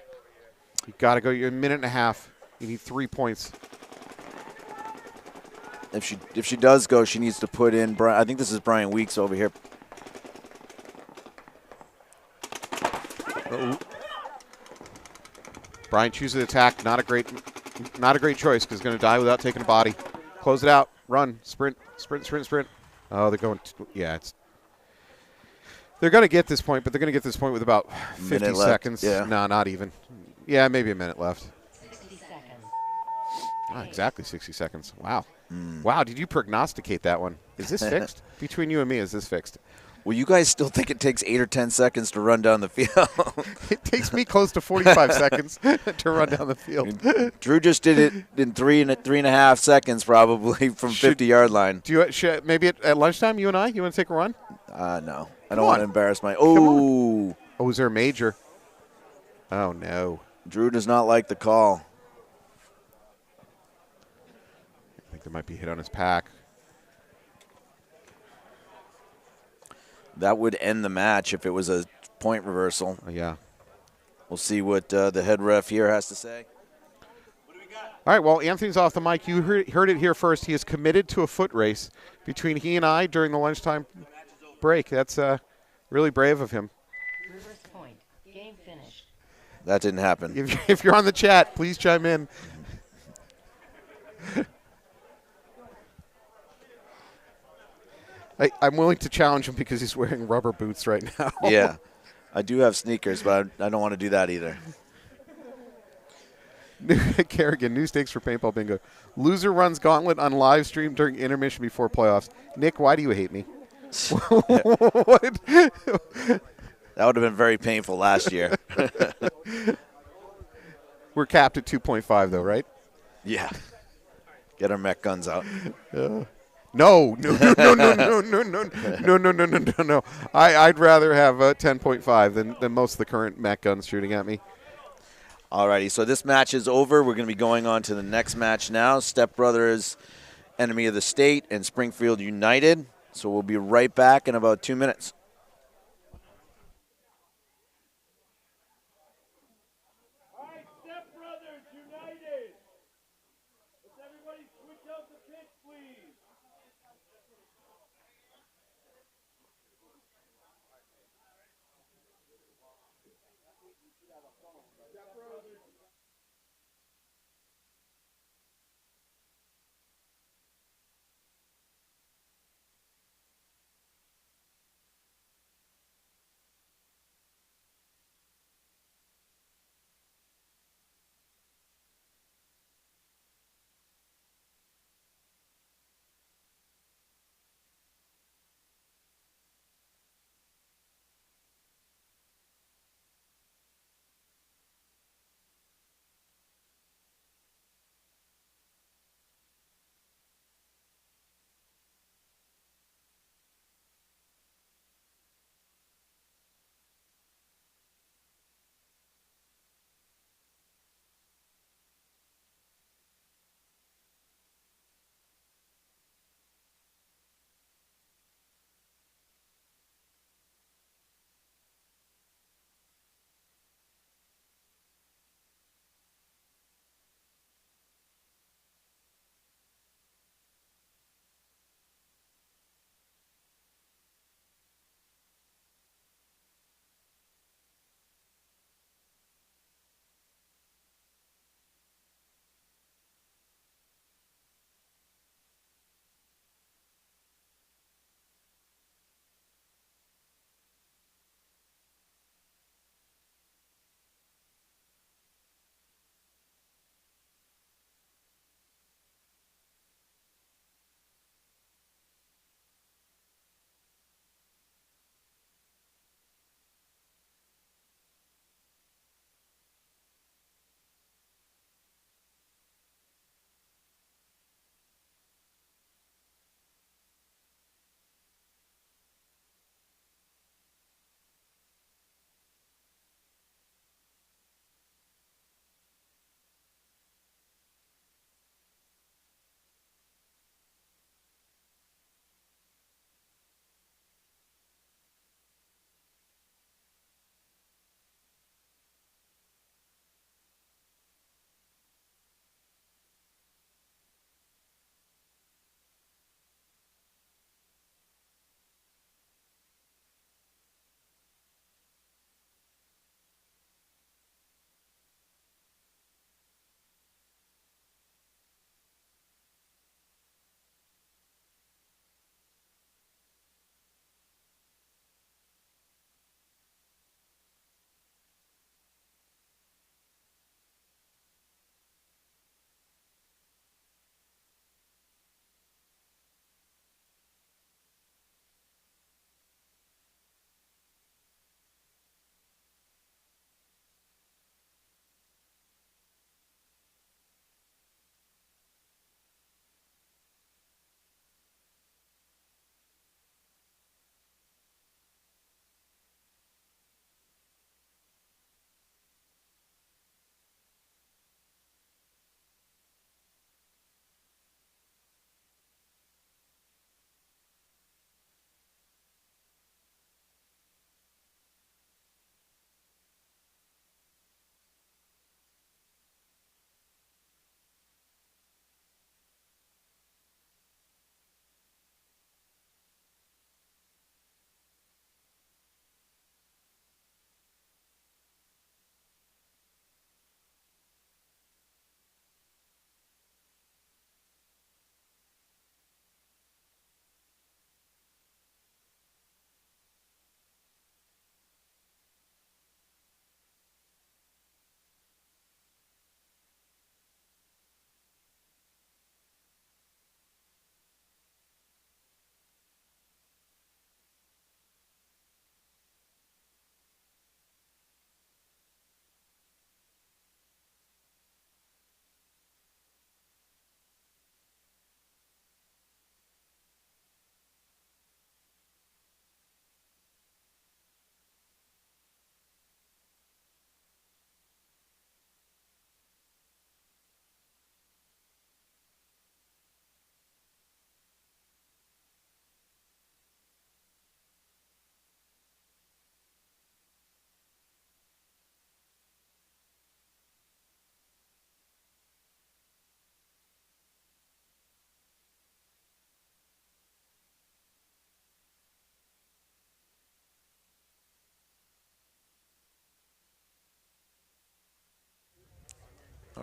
B: You got to go. You're a minute and a half. You need 3 points.
A: If she does go, she needs to put in. I think this is Brian Weeks over here.
B: Uh-oh. Brian chooses attack. Not a great choice because he's going to die without taking a body. Close it out. Run. Sprint. Oh, they're going. They're going to get this point, but they're going to get this point with about 50 seconds.
A: Yeah.
B: No, not even. Yeah, maybe a minute left.
D: 60 seconds.
B: Oh, exactly 60 seconds. Wow. Wow, did you prognosticate that one? Is this fixed? Between you and me, is this fixed?
A: Well, you guys still think it takes 8 or 10 seconds to run down the field.
B: It takes me close to 45 seconds to run down the field.
A: Drew just did it in 3.5 seconds probably from 50-yard line.
B: Do you maybe at lunchtime, you and I? You want to take a run?
A: No. I don't want to embarrass my – oh.
B: Oh, is there a major? Oh, no.
A: Drew does not like the call.
B: I think there might be a hit on his pack.
A: That would end the match if it was a point reversal.
B: Oh, yeah.
A: We'll see what the head ref here has to say.
B: All right, well, Anthony's off the mic. You heard it here first. He is committed to a foot race between he and I during the lunchtime break. That's really brave of him.
D: Reverse point. Game finished.
A: That didn't happen.
B: If you're on the chat, please chime in. I'm willing to challenge him because he's wearing rubber boots right now.
A: Yeah. I do have sneakers, but I don't want to do that either.
B: Kerrigan, new stakes for Paintball Bingo. Loser runs gauntlet on live stream during intermission before playoffs. Nick, why do you hate me? What?
A: That would have been very painful last year.
B: We're capped at 2.5, though, right?
A: Yeah. Get our mech guns out.
B: No, no, no, no, no, no, no, no, no, no, no, no, no, no. I'd rather have 10.5 than most of the current Mac guns shooting at me.
A: Alrighty, so this match is over. We're going to be going on to the next match now. Step Brothers, Enemy of the State, and Springfield United. So we'll be right back in about 2 minutes.
C: All right, Step Brothers United. Let's everybody switch out the pitch, please.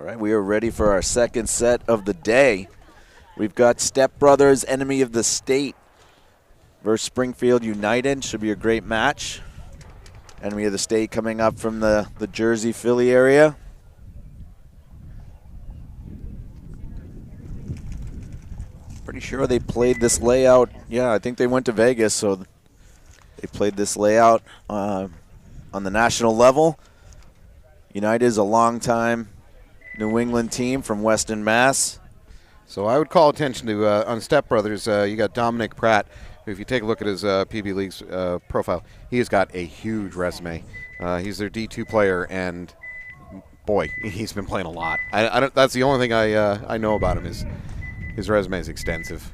A: right, we are ready for our second set of the day. We've got Step Brothers, Enemy of the State, versus Springfield United. Should be a great match. Enemy of the State coming up from the Jersey, Philly area. Pretty sure they played this layout. Yeah, I think they went to Vegas, so they played this layout on the national level. United is a long-time New England team from Weston, Mass.
B: So I would call attention to, on Step Brothers, you got Dominic Pratt. If you take a look at his PB League's profile, he has got a huge resume. He's their D2 player, and boy, he's been playing a lot. I don't, that's the only thing I know about him is his resume is extensive.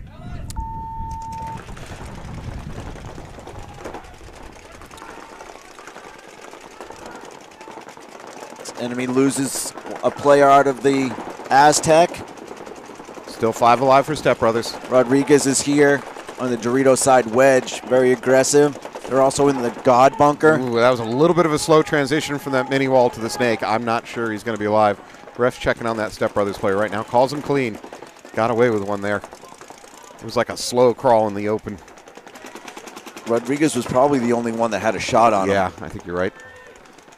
A: Enemy loses a player out of the Aztec.
B: Still 5 alive for Step Brothers.
A: Rodriguez is here on the Dorito side wedge, very aggressive. They're also in the God bunker.
B: Ooh, that was a little bit of a slow transition from that mini wall to the snake. I'm not sure he's going to be alive. Ref's checking on that Step Brothers player right now. Calls him clean. Got away with one there. It was like a slow crawl in the open.
A: Rodriguez was probably the only one that had a shot on him.
B: Yeah, I think you're right.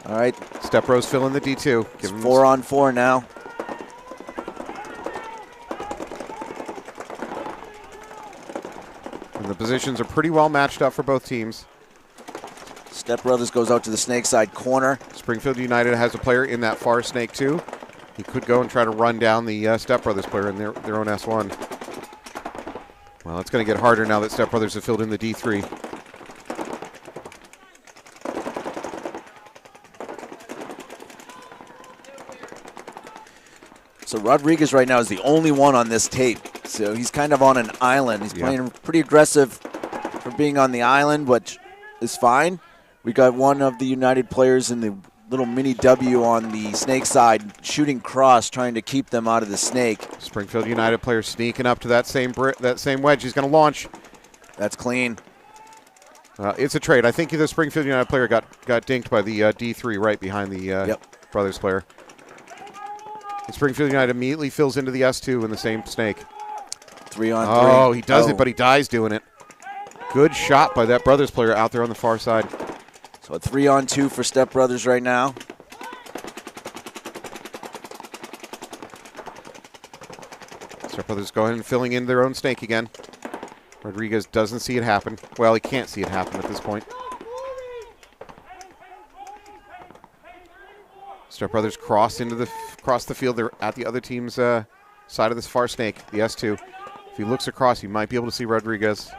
A: All right.
B: Step Bros filling the D2.
A: It's 4-on-4 now.
B: And the positions are pretty well matched up for both teams.
A: Step Brothers goes out to the snake side corner.
B: Springfield United has a player in that far snake too. He could go and try to run down the Step Brothers player in their own S1. Well, it's going to get harder now that Step Brothers have filled in the D3.
A: So Rodriguez right now is the only one on this tape. So he's kind of on an island. He's playing pretty aggressive for being on the island, which is fine. We got one of the United players in the little mini W on the snake side shooting cross, trying to keep them out of the snake.
B: Springfield United player sneaking up to that same wedge. He's going to launch.
A: That's clean.
B: It's a trade. I think the Springfield United player got dinked by the D3 right behind the Brothers player. And Springfield United immediately fills into the S2 in the same snake.
A: 3-on-3.
B: Oh, he does it, but he dies doing it. Good shot by that Brothers player out there on the far side.
A: So a 3-on-2 for Step Brothers right now.
B: Step Brothers going and filling in their own snake again. Rodriguez doesn't see it happen. Well, he can't see it happen at this point. Step Brothers cross the field. They're at the other team's side of this far snake, the S2. If he looks across, he might be able to see Rodriguez.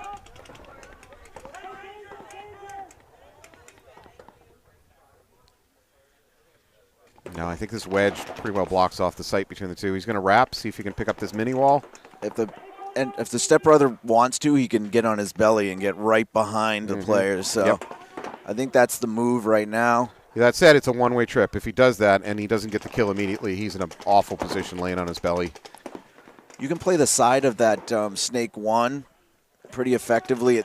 B: No, I think this wedge pretty well blocks off the sight between the two. He's going to wrap, see if he can pick up this mini wall.
A: If the Step Brother wants to, he can get on his belly and get right behind the players. So I think that's the move right now.
B: That said, it's a one-way trip. If he does that and he doesn't get the kill immediately, he's in an awful position laying on his belly.
A: You can play the side of that Snake 1 pretty effectively.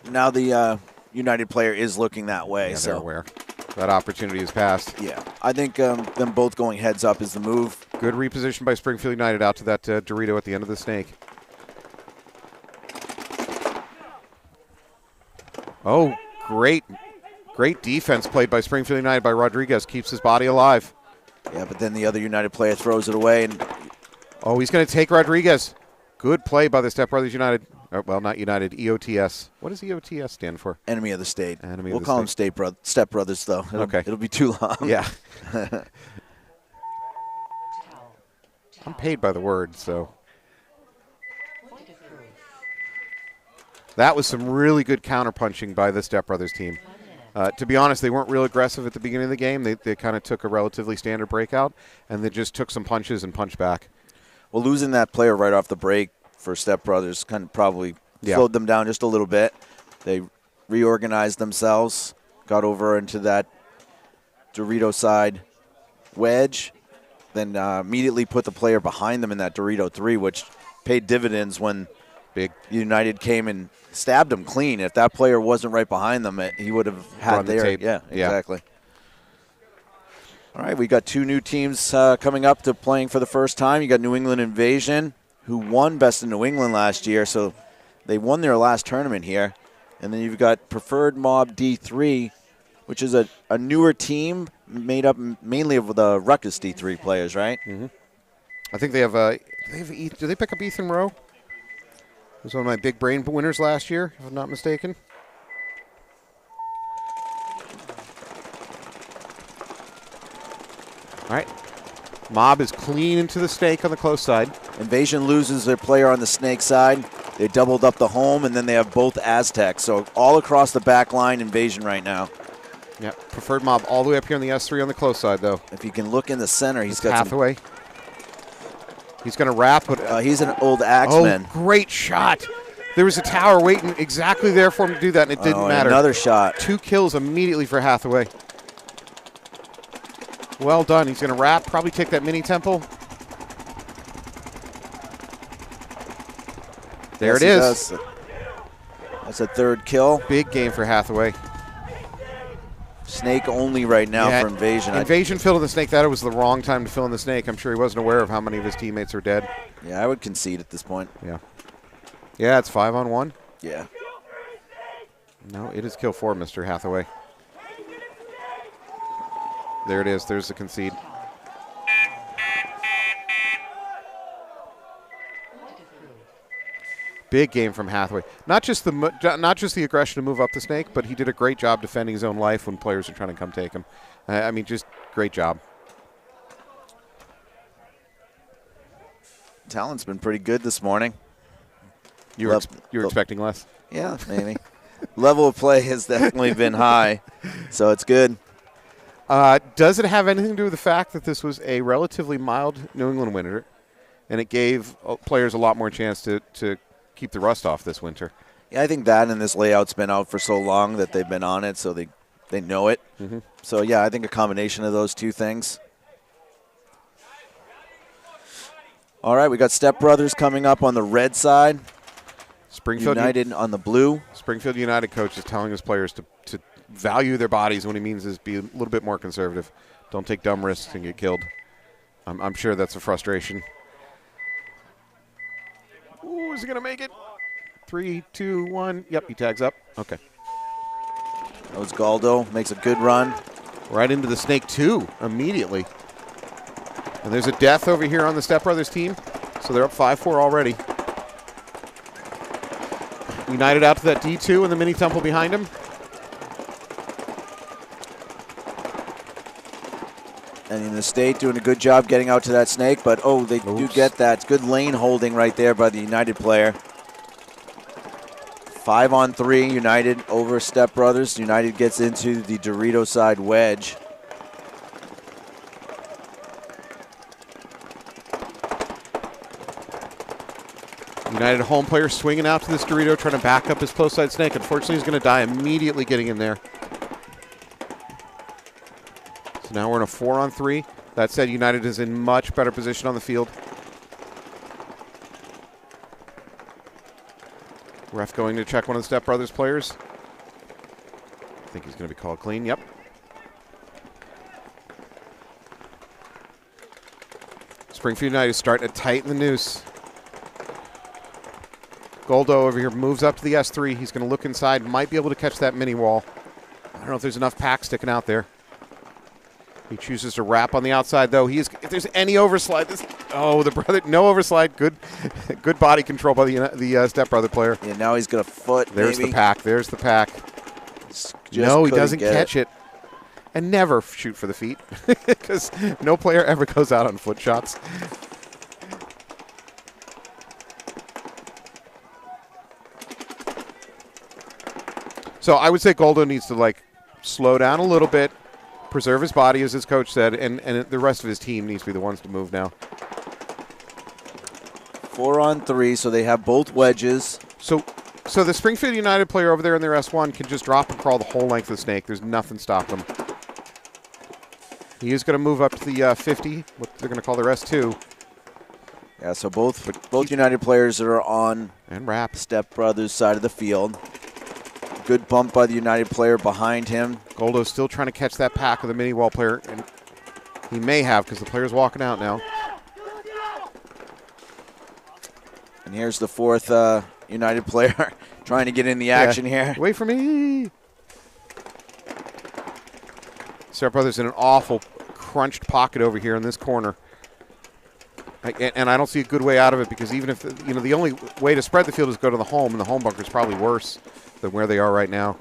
A: Now the United player is looking that way.
B: Yeah,
A: so
B: they're aware. That opportunity has passed.
A: Yeah, I think them both going heads up is the move.
B: Good reposition by Springfield United out to that Dorito at the end of the snake. Oh, great defense played by Springfield United by Rodriguez. Keeps his body alive.
A: Yeah, but then the other United player throws it away. And
B: oh, he's going to take Rodriguez. Good play by the Step Brothers United. Well, not United, EOTS. What does EOTS stand for?
A: Enemy of the State.
B: Enemy
A: we'll
B: of the
A: call
B: State.
A: them Step Brothers, though. It'll be too long.
B: Yeah. I'm paid by the word, so. That was some really good counterpunching by the Step Brothers team. To be honest, they weren't real aggressive at the beginning of the game. They kind of took a relatively standard breakout, and they just took some punches and punched back.
A: Well, losing that player right off the break for Step Brothers kind of probably slowed them down just a little bit. They reorganized themselves, got over into that Dorito side wedge, then immediately put the player behind them in that Dorito 3, which paid dividends when
B: Big
A: United came and stabbed him clean. If that player wasn't right behind them, he would have had
B: the tape.
A: Yeah, exactly. All right, we got 2 new teams coming up to playing for the first time. You got New England Invasion, who won Best in New England last year, so they won their last tournament here. And then you've got Preferred Mob D3, which is a newer team made up mainly of the Ruckus D3 players, right?
B: I think they have do they pick up Ethan Rowe? It was one of my big brain winners last year, if I'm not mistaken. All right. Mob is clean into the snake on the close side.
A: Invasion loses their player on the snake side. They doubled up the home, and then they have both Aztecs. So all across the back line, Invasion right now.
B: Yeah, Preferred Mob all the way up here on the S3 on the close side, though.
A: If you can look in the center, he's got
B: Hathaway. He's going to wrap. But,
A: he's an old Axeman.
B: Oh, great shot. There was a tower waiting exactly there for him to do that, and it didn't matter.
A: Another shot.
B: 2 kills immediately for Hathaway. Well done. He's going to wrap, probably take that mini temple. There it is.
A: That's a 3rd kill.
B: Big game for Hathaway.
A: Snake only right now for Invasion.
B: Invasion filling the snake. That was the wrong time to fill in the snake. I'm sure he wasn't aware of how many of his teammates are dead.
A: Yeah, I would concede at this point.
B: Yeah. Yeah, it's 5-on-1.
A: Yeah.
B: No, it is kill 4, Mr. Hathaway. There it is. There's the concede. Big game from Hathaway. Not just the aggression to move up the snake, but he did a great job defending his own life when players are trying to come take him. I mean, just great job.
A: Talent's been pretty good this morning.
B: You were expecting less?
A: Yeah, maybe. Level of play has definitely been high, so it's good.
B: Does it have anything to do with the fact that this was a relatively mild New England winter, and it gave players a lot more chance to keep the rust off this winter?
A: Yeah, I think that and this layout's been out for so long that they've been on it, so they know it. So, yeah, I think a combination of those 2 things. All right, we got Step Brothers coming up on the red side.
B: Springfield
A: United on the blue.
B: Springfield United coach is telling his players to value their bodies. What he means is be a little bit more conservative. Don't take dumb risks and get killed. I'm sure that's a frustration. Ooh, is he going to make it? 3, 2, 1. Yep, he tags up. Okay.
A: That was Galdo. Makes a good run.
B: Right into the snake, too, immediately. And there's a death over here on the Step Brothers team. So they're up 5-4 already. United out to that D2 and the mini temple behind him.
A: And in the state doing a good job getting out to that snake, but they do get that. It's good lane holding right there by the United player. 5-on-3 United over Step Brothers. United gets into the Dorito side wedge.
B: United home player swinging out to this Dorito, trying to back up his close side snake. Unfortunately, he's going to die immediately getting in there. So now we're in a 4-on-3. That said, United is in much better position on the field. Ref going to check one of the Step Brothers players. I think he's going to be called clean. Yep. Springfield United is starting to tighten the noose. Goldo over here moves up to the S3. He's going to look inside. Might be able to catch that mini wall. I don't know if there's enough pack sticking out there. He chooses to wrap on the outside, though. If there's any overslide, the brother, no overslide. Good body control by the Step Brother player.
A: Yeah, now he's got a foot.
B: There's
A: maybe.
B: the pack. There's the pack. No, he doesn't catch it. And never shoot for the feet, because no player ever goes out on foot shots. So I would say Goldo needs to slow down a little bit, preserve his body, as his coach said, and the rest of his team needs to be the ones to move now.
A: 4-on-3, so they have both wedges.
B: So the Springfield United player over there in their S1 can just drop and crawl the whole length of the snake. There's nothing stopping him. He is going to move up to the 50, what they're going to call their S2.
A: Yeah, so both United players are on
B: and wrap
A: Step Brothers side of the field. Good bump by the United player behind him.
B: Goldo's still trying to catch that pack of the mini wall player. And He may have because the player's walking out now.
A: And here's the fourth United player trying to get in the action here.
B: Wait for me. Step Brothers in an awful crunched pocket over here in this corner. And I don't see a good way out of it because even if, the only way to spread the field is go to the home, and the home bunker is probably worse than where they are right now.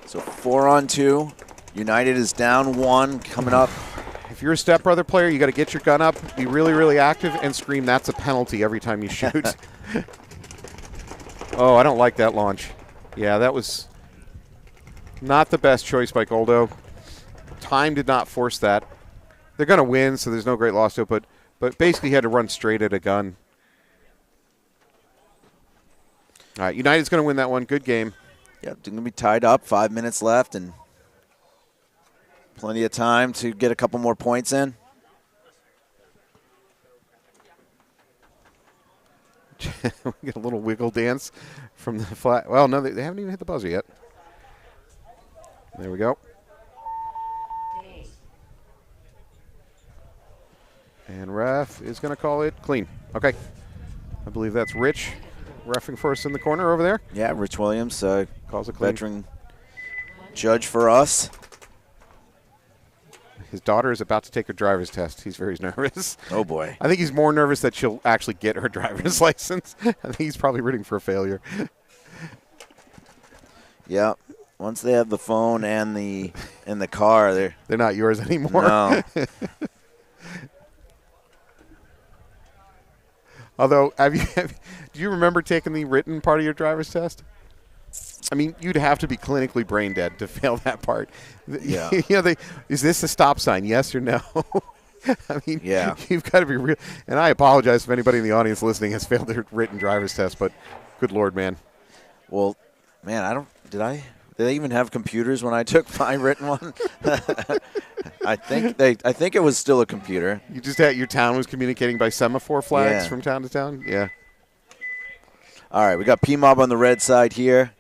A: So 4-on-2. United is down 1 coming up.
B: If you're a Step Brother player, you got to get your gun up, be really, really active, and scream, "That's a penalty" every time you shoot. Oh, I don't like that launch. Yeah, that was not the best choice by Goldo. Time did not force that. They're going to win, so there's no great loss to it, but basically he had to run straight at a gun. All right, United's going to win that one. Good game.
A: Yeah, they're going to be tied up. 5 minutes left and plenty of time to get a couple more points in.
B: We get a little wiggle dance from the flat. Well, no, they haven't even hit the buzzer yet. There we go. And ref is going to call it clean. Okay. I believe that's Rich reffing for us in the corner over there.
A: Yeah, Rich Williams,
B: calls it clean.
A: Veteran judge for us.
B: His daughter is about to take her driver's test. He's very nervous.
A: Oh, boy.
B: I think he's more nervous that she'll actually get her driver's license. I think he's probably rooting for a failure.
A: Yeah. Once they have the phone and the car, they're
B: not yours anymore.
A: No.
B: Although, do you remember taking the written part of your driver's test? I mean, you'd have to be clinically brain dead to fail that part.
A: Yeah.
B: Is this a stop sign, yes or no? I mean,
A: yeah.
B: You've got to be real. And I apologize if anybody in the audience listening has failed their written driver's test, but good Lord, man.
A: Well, man, did they even have computers when I took my written one? I think it was still a computer.
B: You just had your town was communicating by semaphore flags from town to town? Yeah.
A: All right, we got Pmob on the red side here.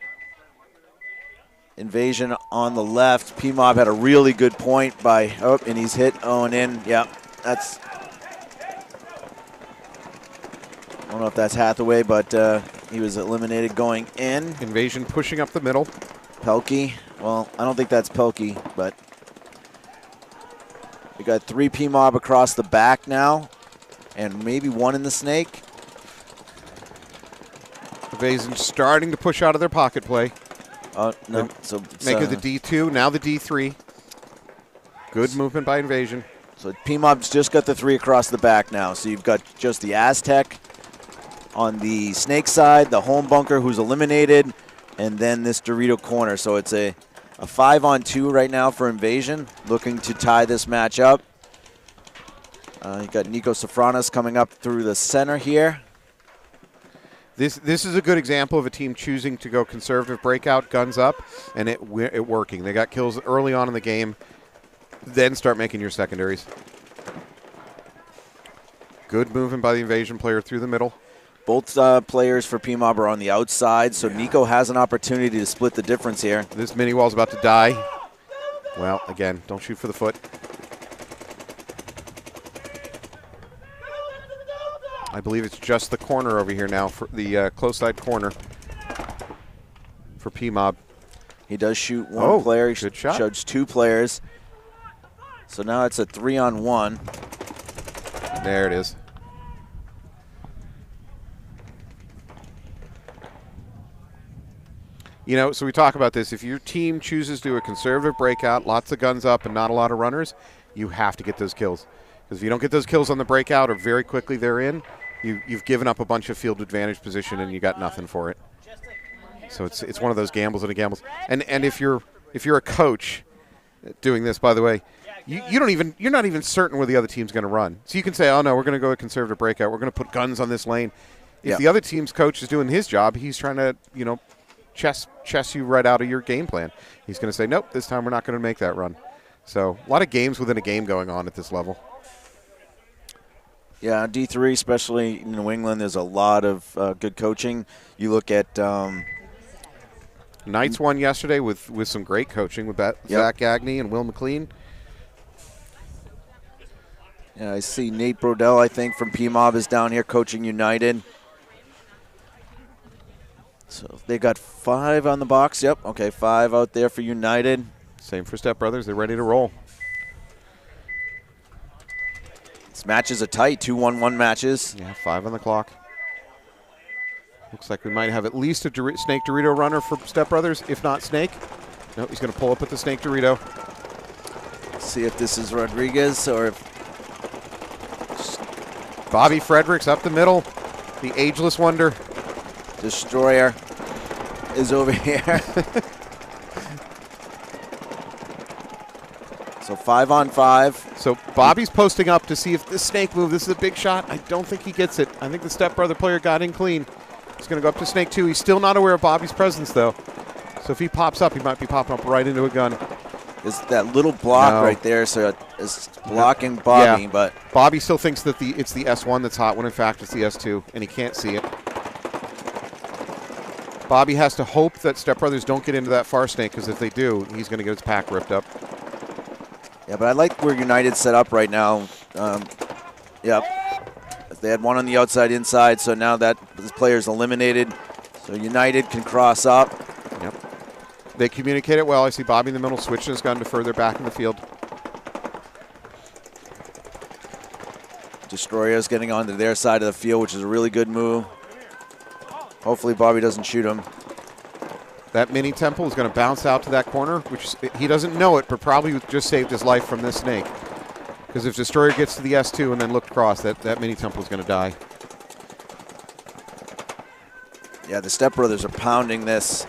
A: Invasion on the left. Pmob had a really good point and he's hit and in. Yeah, that's. I don't know if that's Hathaway, but he was eliminated going in.
B: Invasion pushing up the middle.
A: Pelkey. Well, I don't think that's Pelkey, but we got 3 Pmob across the back now, and maybe 1 in the snake.
B: Invasion starting to push out of their pocket play.
A: No. So
B: make it the D2, now the D3. Good movement by Invasion.
A: So Pmob's just got the 3 across the back now. So you've got just the Aztec on the snake side, the home bunker who's eliminated, and then this Dorito corner. So it's a 5-on-2 right now for Invasion, looking to tie this match up. You got Nico Safranos coming up through the center here.
B: This is a good example of a team choosing to go conservative breakout, guns up, and it working. They got kills early on in the game, then start making your secondaries. Good movement by the Invasion player through the middle.
A: Both players for Pmob are on the outside, so Nico has an opportunity to split the difference here.
B: This mini wall's about to die. Well, again, don't shoot for the foot. I believe it's just the corner over here now, for the close side corner for Pmob.
A: He does shoot one player. He
B: good shot.
A: Shows 2 players. So now it's a 3-on-1.
B: There it is. So we talk about this. If your team chooses to do a conservative breakout, lots of guns up and not a lot of runners, you have to get those kills. Because if you don't get those kills on the breakout or very quickly they're in, you've given up a bunch of field advantage position and you got nothing for it. So it's one of those gambles and a gambles. And if you're a coach doing this, by the way, you're not even certain where the other team's going to run. So you can say, oh no, we're going to go a conservative breakout. We're going to put guns on this lane. If the other team's coach is doing his job, he's trying to chess you right out of your game plan. He's going to say, nope, this time we're not going to make that run. So a lot of games within a game going on at this level.
A: Yeah, D3, especially in New England, there's a lot of good coaching. You look at
B: Knights won yesterday with some great coaching with Zach Gagney and Will McLean.
A: Yeah, I see Nate Brodell, I think, from Pmob is down here coaching United. So they got 5 on the box. Yep, okay, 5 out there for United.
B: Same for Step Brothers. They're ready to roll.
A: These matches are tight, 2-1-1 matches.
B: Yeah, 5 on the clock. Looks like we might have at least a Snake Dorito runner for Step Brothers, if not Snake. No, he's going to pull up with the Snake Dorito.
A: See if this is Rodriguez or if
B: Bobby Fredericks up the middle, the ageless wonder.
A: Destroyer is over here. So 5 on 5.
B: So Bobby's posting up to see if this Snake move, this is a big shot. I don't think he gets it. I think the Step Brother player got in clean. He's going to go up to Snake 2. He's still not aware of Bobby's presence, though. So if he pops up, he might be popping up right into a gun.
A: It's that little block right there, so it's blocking Bobby.
B: Yeah.
A: But
B: Bobby still thinks that it's the S1 that's hot, when in fact it's the S2, and he can't see it. Bobby has to hope that Step Brothers don't get into that far Snake, because if they do, he's going to get his pack ripped up.
A: yeah, but I like where United's set up right now. Yep. They had one on the outside inside, so now that this player's eliminated, so United can cross up.
B: Yep. They communicate it well. I see Bobby in the middle switching his gun to further back in the field.
A: Destroyer's getting onto their side of the field, which is a really good move. Hopefully Bobby doesn't shoot him.
B: That mini temple is going to bounce out to that corner, which he doesn't know it, but probably just saved his life from this Snake. Because if Destroyer gets to the S2 and then looked across, that mini temple is going to die.
A: Yeah, the Step Brothers are pounding this.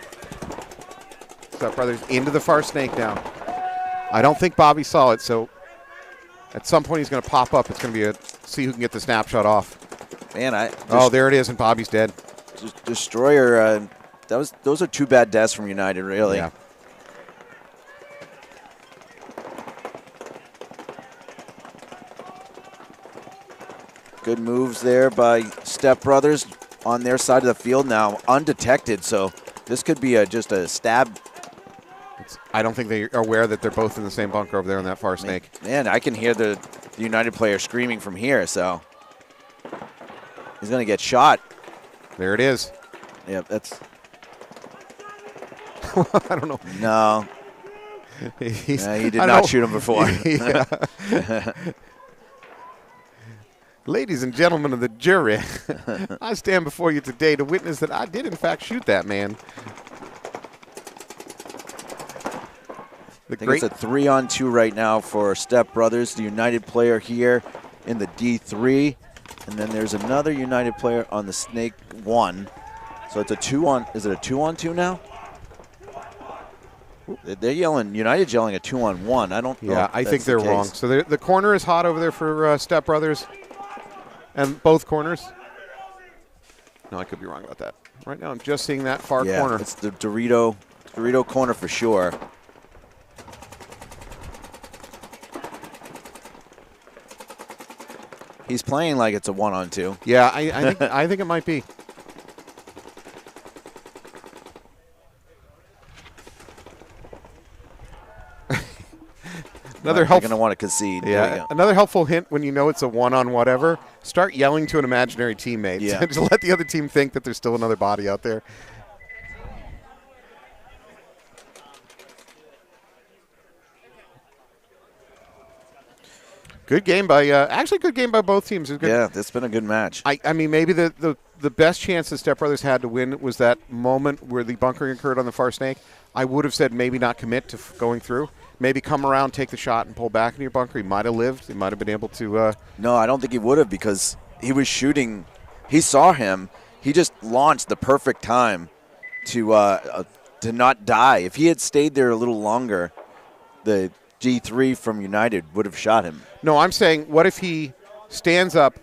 B: Step Brothers into the far Snake now. I don't think Bobby saw it, so at some point he's going to pop up. It's going to be see who can get the snapshot off.
A: Man,
B: oh, there it is, and Bobby's dead.
A: Destroyer, those are 2 bad deaths from United, really.
B: Yeah.
A: Good moves there by Step Brothers on their side of the field now, undetected. So this could be just a stab.
B: I don't think they are aware that they're both in the same bunker over there on that far Snake.
A: Man, I can hear the United player screaming from here, so he's going to get shot.
B: There it is.
A: Yeah, that's...
B: I don't know.
A: No. He did not shoot him before.
B: Ladies and gentlemen of the jury, I stand before you today to witness that I did in fact shoot that man.
A: I think it's a 3-on-2 right now for Step Brothers, the United player here in the D3. And then there's another United player on the Snake 1. So it's a 2-on, is it a 2-on-2 now? They're yelling, United's yelling a 2-on-1. I don't know.
B: Yeah, I think they're wrong. So the corner is hot over there for Step Brothers. And both corners. No, I could be wrong about that. Right now I'm just seeing that far corner.
A: It's the Dorito corner for sure. He's playing like it's a 1-on-2.
B: Yeah, I think it might be.
A: Another helpful. Going to want to concede.
B: Yeah, another helpful hint when you know it's a 1-on-whatever. Start yelling to an imaginary teammate.
A: Yeah.
B: To let the other team think that there's still another body out there. Good game by actually good game by both teams.
A: Yeah, it's been a good match.
B: I mean, maybe the best chance the Step Brothers had to win was that moment where the bunkering occurred on the far Snake. I would have said maybe not commit to going through. Maybe come around, take the shot, and pull back in your bunker. He might have lived. He might have been able to.
A: No, I don't think he would have because he was shooting. He saw him. He just launched the perfect time to not die. If he had stayed there a little longer, the G3 from United would have shot him.
B: No, I'm saying, what if he stands up,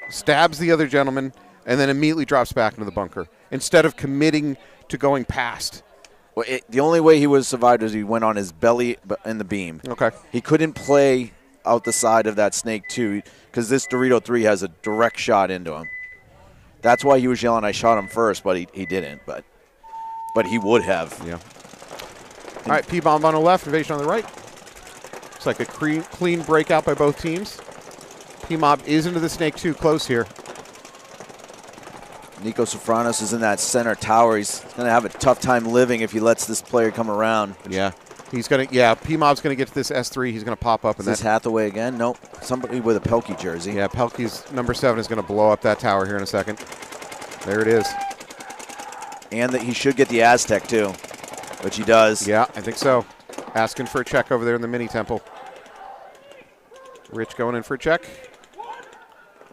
B: stabs the other gentleman, and then immediately drops back into the bunker instead of committing to going past?
A: Well, the only way he would have survived is he went on his belly in the beam.
B: Okay.
A: He couldn't play out the side of that Snake 2 because this Dorito 3 has a direct shot into him. That's why he was yelling, I shot him first, but he didn't. But he would have.
B: Yeah. All right, Pmob on the left, Invasion on the right. Looks like a clean breakout by both teams. Pmob is into the snake too close here.
A: Nico Sofranos is in that center tower. He's going to have a tough time living if he lets this player come around.
B: Yeah. He's going to, Pmob's going to get to this S3. He's going to pop up.
A: Is this Hathaway again? Nope. Somebody with a Pelkey jersey.
B: Yeah, Pelkey's number 7 is going to blow up that tower here in a second. There it is.
A: And that he should get the Aztec too, which he does.
B: Yeah, I think so. Asking for a check over there in the mini temple. Rich going in for a check.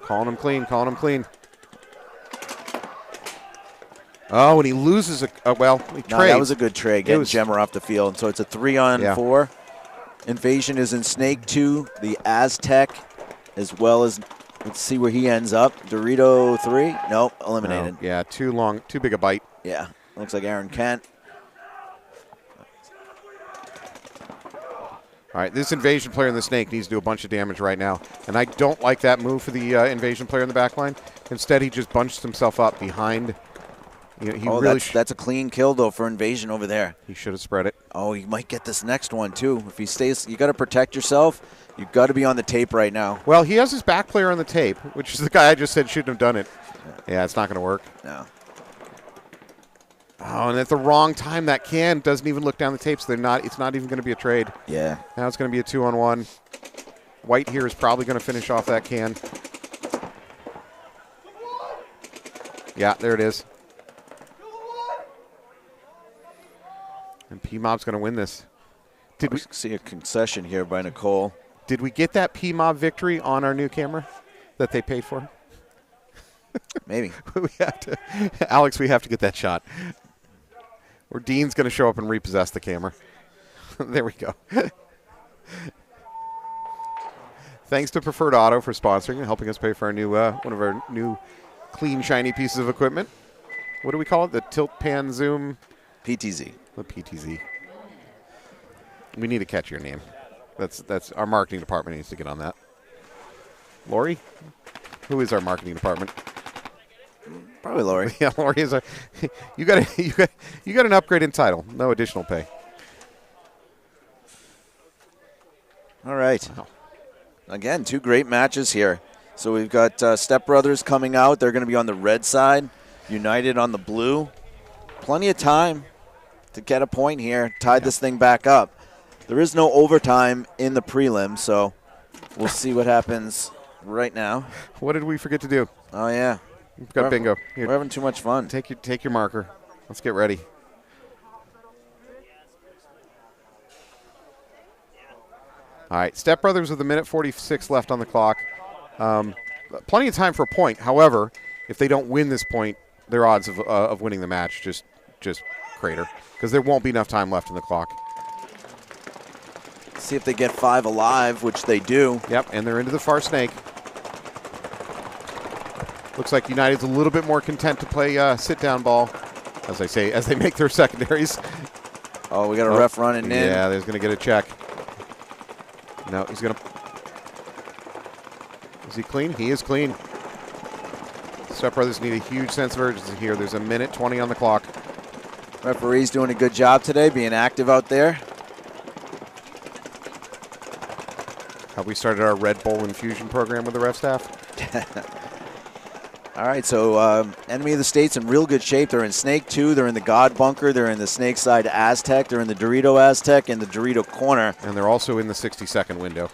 B: Calling him clean, calling him clean. Oh, and he loses he trades.
A: No, that was a good trade, getting Gemmer off the field. So it's a 3-on-4. Invasion is in Snake 2, the Aztec, as well as, let's see where he ends up. Dorito 3? Nope, eliminated.
B: No, yeah, too long, too big a bite.
A: Yeah, looks like Aaron Kent.
B: All right, this Invasion player in the Snake needs to do a bunch of damage right now. And I don't like that move for the Invasion player in the back line. Instead, he just bunched himself up behind.
A: That's a clean kill, though, for Invasion over there.
B: He should have spread it.
A: Oh, he might get this next one, too. If he stays, you got to protect yourself. You've got to be on the tape right now.
B: Well, he has his back player on the tape, which is the guy I just said shouldn't have done it. Yeah, it's not going to work.
A: No.
B: Oh, and at the wrong time, that can doesn't even look down the tape, so it's not even going to be a trade.
A: Yeah.
B: Now it's going to be a 2-on-1. White here is probably going to finish off that can. Yeah, there it is. And Pmob's going to win this.
A: Did we see a concession here by Nicole?
B: Did we get that Pmob victory on our new camera that they paid for?
A: Maybe.
B: Alex, we have to get that shot. Or Dean's going to show up and repossess the camera. There we go. Thanks to Preferred Auto for sponsoring and helping us pay for our new one of our new clean, shiny pieces of equipment. What do we call it? The Tilt Pan Zoom?
A: PTZ.
B: The PTZ. We need to catch your name. That's our marketing department needs to get on that. Lori? Who is our marketing department?
A: Probably Lori.
B: Yeah, Lori is you got an upgrade in title. No additional pay.
A: All right. Wow. Again, 2 great matches here. So we've got Step Brothers coming out. They're going to be on the red side. United on the blue. Plenty of time to get a point here. Tied this thing back up. There is no overtime in the prelim, so we'll see what happens right now.
B: What did we forget to do?
A: Oh, yeah.
B: We've got bingo. Here,
A: we're having too much fun.
B: Take your marker. Let's get ready. All right, Step Brothers with 1:46 left on the clock. Plenty of time for a point. However, if they don't win this point, their odds of winning the match just crater because there won't be enough time left in the clock.
A: See if they get 5 alive, which they do.
B: Yep, and they're into the far snake. Looks like United's a little bit more content to play sit-down ball, as I say, as they make their secondaries.
A: Oh, we got a ref running in.
B: Yeah, they're going to get a check. No, he's going to... Is he clean? He is clean. Step Brothers need a huge sense of urgency here. There's 1:20 on the clock.
A: Referee's doing a good job today, being active out there.
B: Have we started our Red Bull infusion program with the ref staff?
A: All right, so Enemy of the State's in real good shape. They're in Snake 2. They're in the God Bunker. They're in the Snake Side Aztec. They're in the Dorito Aztec and the Dorito Corner.
B: And they're also in the 60-second window.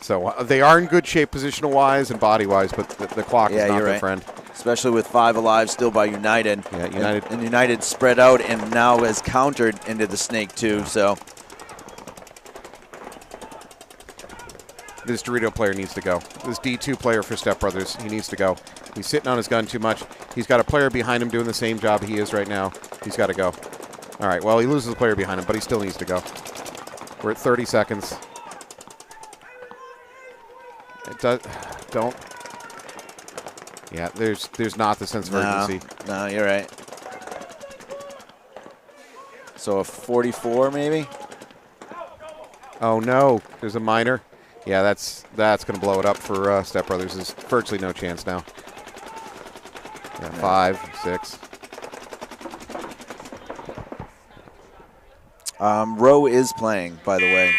B: So they are in good shape positional-wise and body-wise, but the clock is not their friend.
A: Especially with 5 alive still by United.
B: Yeah, United.
A: And United spread out and now has countered into the Snake 2, so...
B: This Dorito player needs to go. This D2 player for Step Brothers, he needs to go. He's sitting on his gun too much. He's got a player behind him doing the same job he is right now. He's got to go. All right, well, he loses the player behind him, but he still needs to go. We're at 30 seconds. It does, don't. Yeah, there's not the sense of urgency.
A: No, you're right. So a 44 maybe?
B: Oh, no, there's a minor. Yeah, that's going to blow it up for Step Brothers. There's virtually no chance now. Yeah, 5, 6.
A: Rowe is playing, by the way,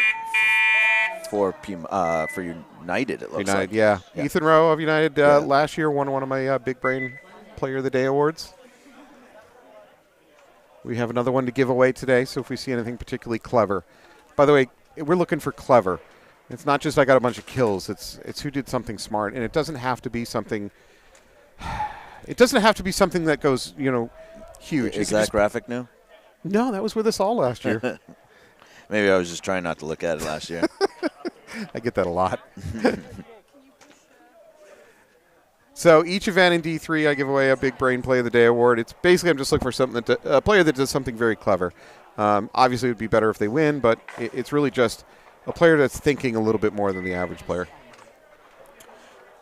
A: for United, it looks
B: United,
A: like.
B: yeah. Ethan Rowe of United
A: Yeah.
B: last year won one of my Big Brain Player of the Day awards. We have another one to give away today, so if we see anything particularly clever. By the way, we're looking for clever. It's not just I got a bunch of kills. It's who did something smart, and it doesn't have to be something. It doesn't have to be something that goes, huge.
A: Is that graphic new?
B: No, that was with us all last year.
A: Maybe I was just trying not to look at it last year.
B: I get that a lot. So each event in D3, I give away a Big Brain Play of the Day award. It's basically I'm just looking for something a player that does something very clever. Obviously, it would be better if they win, but it's really just a player that's thinking a little bit more than the average player.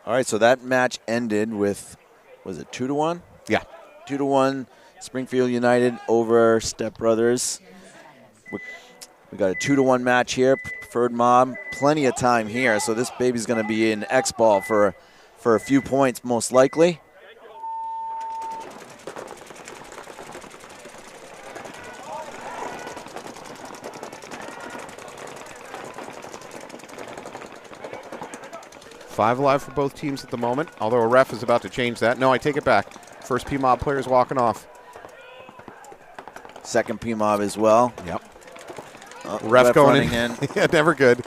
A: All right, so that match ended with, was it 2-1?
B: Yeah.
A: 2-1, Springfield United over Step Brothers. We got a 2-1 match here, preferred Mob. Plenty of time here, so this baby's going to be in X-Ball for a few points, most likely.
B: Five alive for both teams at the moment, although a ref is about to change that. No, I take it back. First Pmob player is walking off.
A: Second Pmob as well.
B: Yep. Ref going in. Yeah, never good.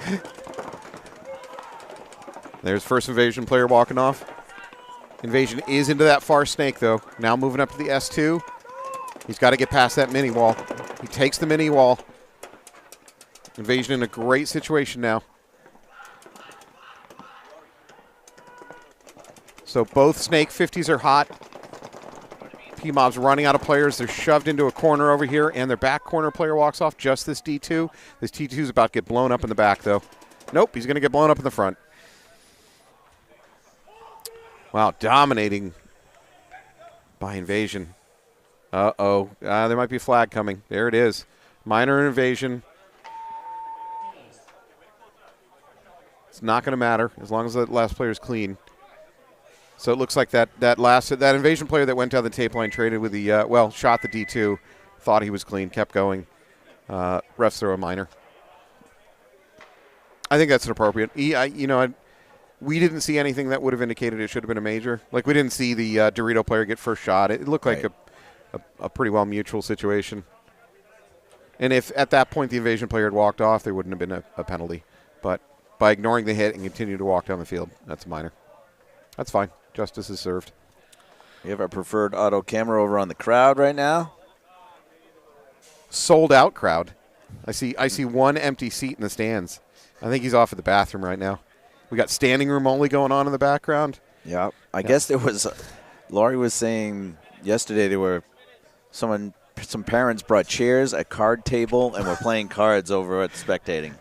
B: There's first Invasion player walking off. Invasion is into that far snake, though. Now moving up to the S2. He's got to get past that mini wall. He takes the mini wall. Invasion in a great situation now. So both snake 50s are hot. Pmob's running out of players. They're shoved into a corner over here, and their back corner player walks off just this D2. This T2 is about to get blown up in the back, though. Nope, he's going to get blown up in the front. Wow, dominating by Invasion. Uh-oh. There might be a flag coming. There it is. Minor Invasion. It's not going to matter as long as the last player is clean. So it looks like that Invasion player that went down the tape line traded with the, shot the D2, thought he was clean, kept going. Refs throw a minor. I think that's inappropriate. We didn't see anything that would have indicated it should have been a major. Like, we didn't see the Dorito player get first shot. It looked like a pretty well mutual situation. And if at that point the Invasion player had walked off, there wouldn't have been a penalty. But by ignoring the hit and continuing to walk down the field, that's a minor. That's fine. Justice is served.
A: We have our preferred auto camera over on the crowd right now.
B: Sold out crowd. I see one empty seat in the stands. I think he's off at the bathroom right now. We got standing room only going on in the background.
A: Yeah. I guess there was, Laurie was saying yesterday there were some parents brought chairs, a card table, and were playing cards over at spectating.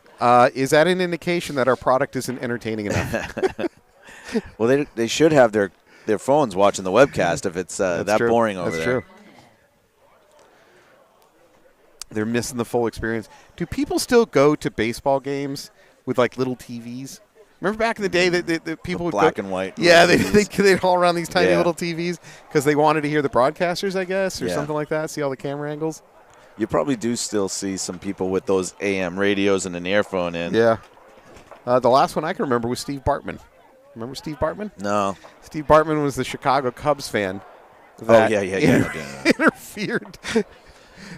B: Is that an indication that our product isn't entertaining enough?
A: Well, they should have their phones watching the webcast if it's that
B: true.
A: boring over there.
B: That's true. They're missing the full experience. Do people still go to baseball games with, like, little TVs? Remember back in the day that the people would
A: black
B: go,
A: and white.
B: Yeah, they'd haul around these tiny
A: Yeah.
B: little TVs because they wanted to hear the broadcasters, I guess, or
A: Yeah.
B: something like that, see all the camera angles.
A: You probably do still see some people with those AM radios and an earphone in.
B: Yeah. The last one I can remember was Steve Bartman. Remember Steve Bartman?
A: No.
B: Steve Bartman was the Chicago Cubs fan.
A: Oh, yeah.
B: Interfered. And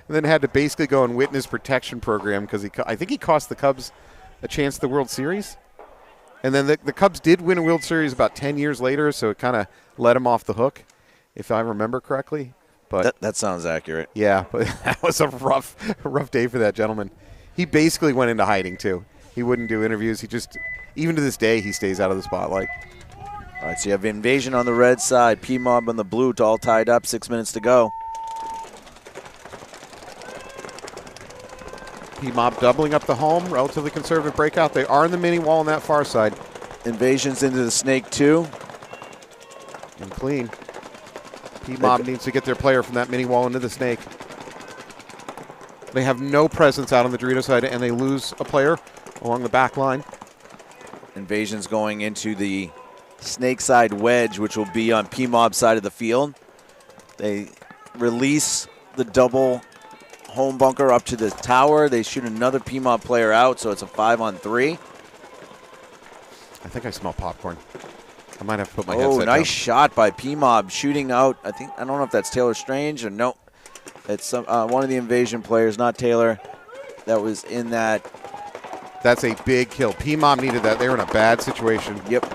B: then had to basically go on witness protection program because I think he cost the Cubs a chance at the World Series. And then the Cubs did win a World Series about 10 years later, so it kind of let him off the hook, if I remember correctly. But
A: that sounds accurate.
B: yeah, but that was a rough day for that gentleman. He basically went into hiding, too. He wouldn't do interviews. He just, even to this day, he stays out of the spotlight.
A: All right, so you have Invasion on the red side, Pmob on the blue, all tied up, 6 minutes to go.
B: Pmob doubling up the home, relatively conservative breakout. They are in the mini wall on that far side.
A: Invasion's into the snake, too.
B: And clean. Pmob needs to get their player from that mini wall into the snake. They have no presence out on the Dorito side, and they lose a player along the back line.
A: Invasion's going into the snake side wedge, which will be on Pmob's side of the field. They release the double home bunker up to the tower. They shoot another Pmob player out, so it's a 5-on-3.
B: I think I smell popcorn. I might have to put my headset
A: Oh, nice
B: down.
A: shot by Pmob, shooting out. I don't know if that's Taylor Strange or no. It's one of the Invasion players, not Taylor, that was in that.
B: That's a big kill. Pmob needed that. They were in a bad situation.
A: Yep.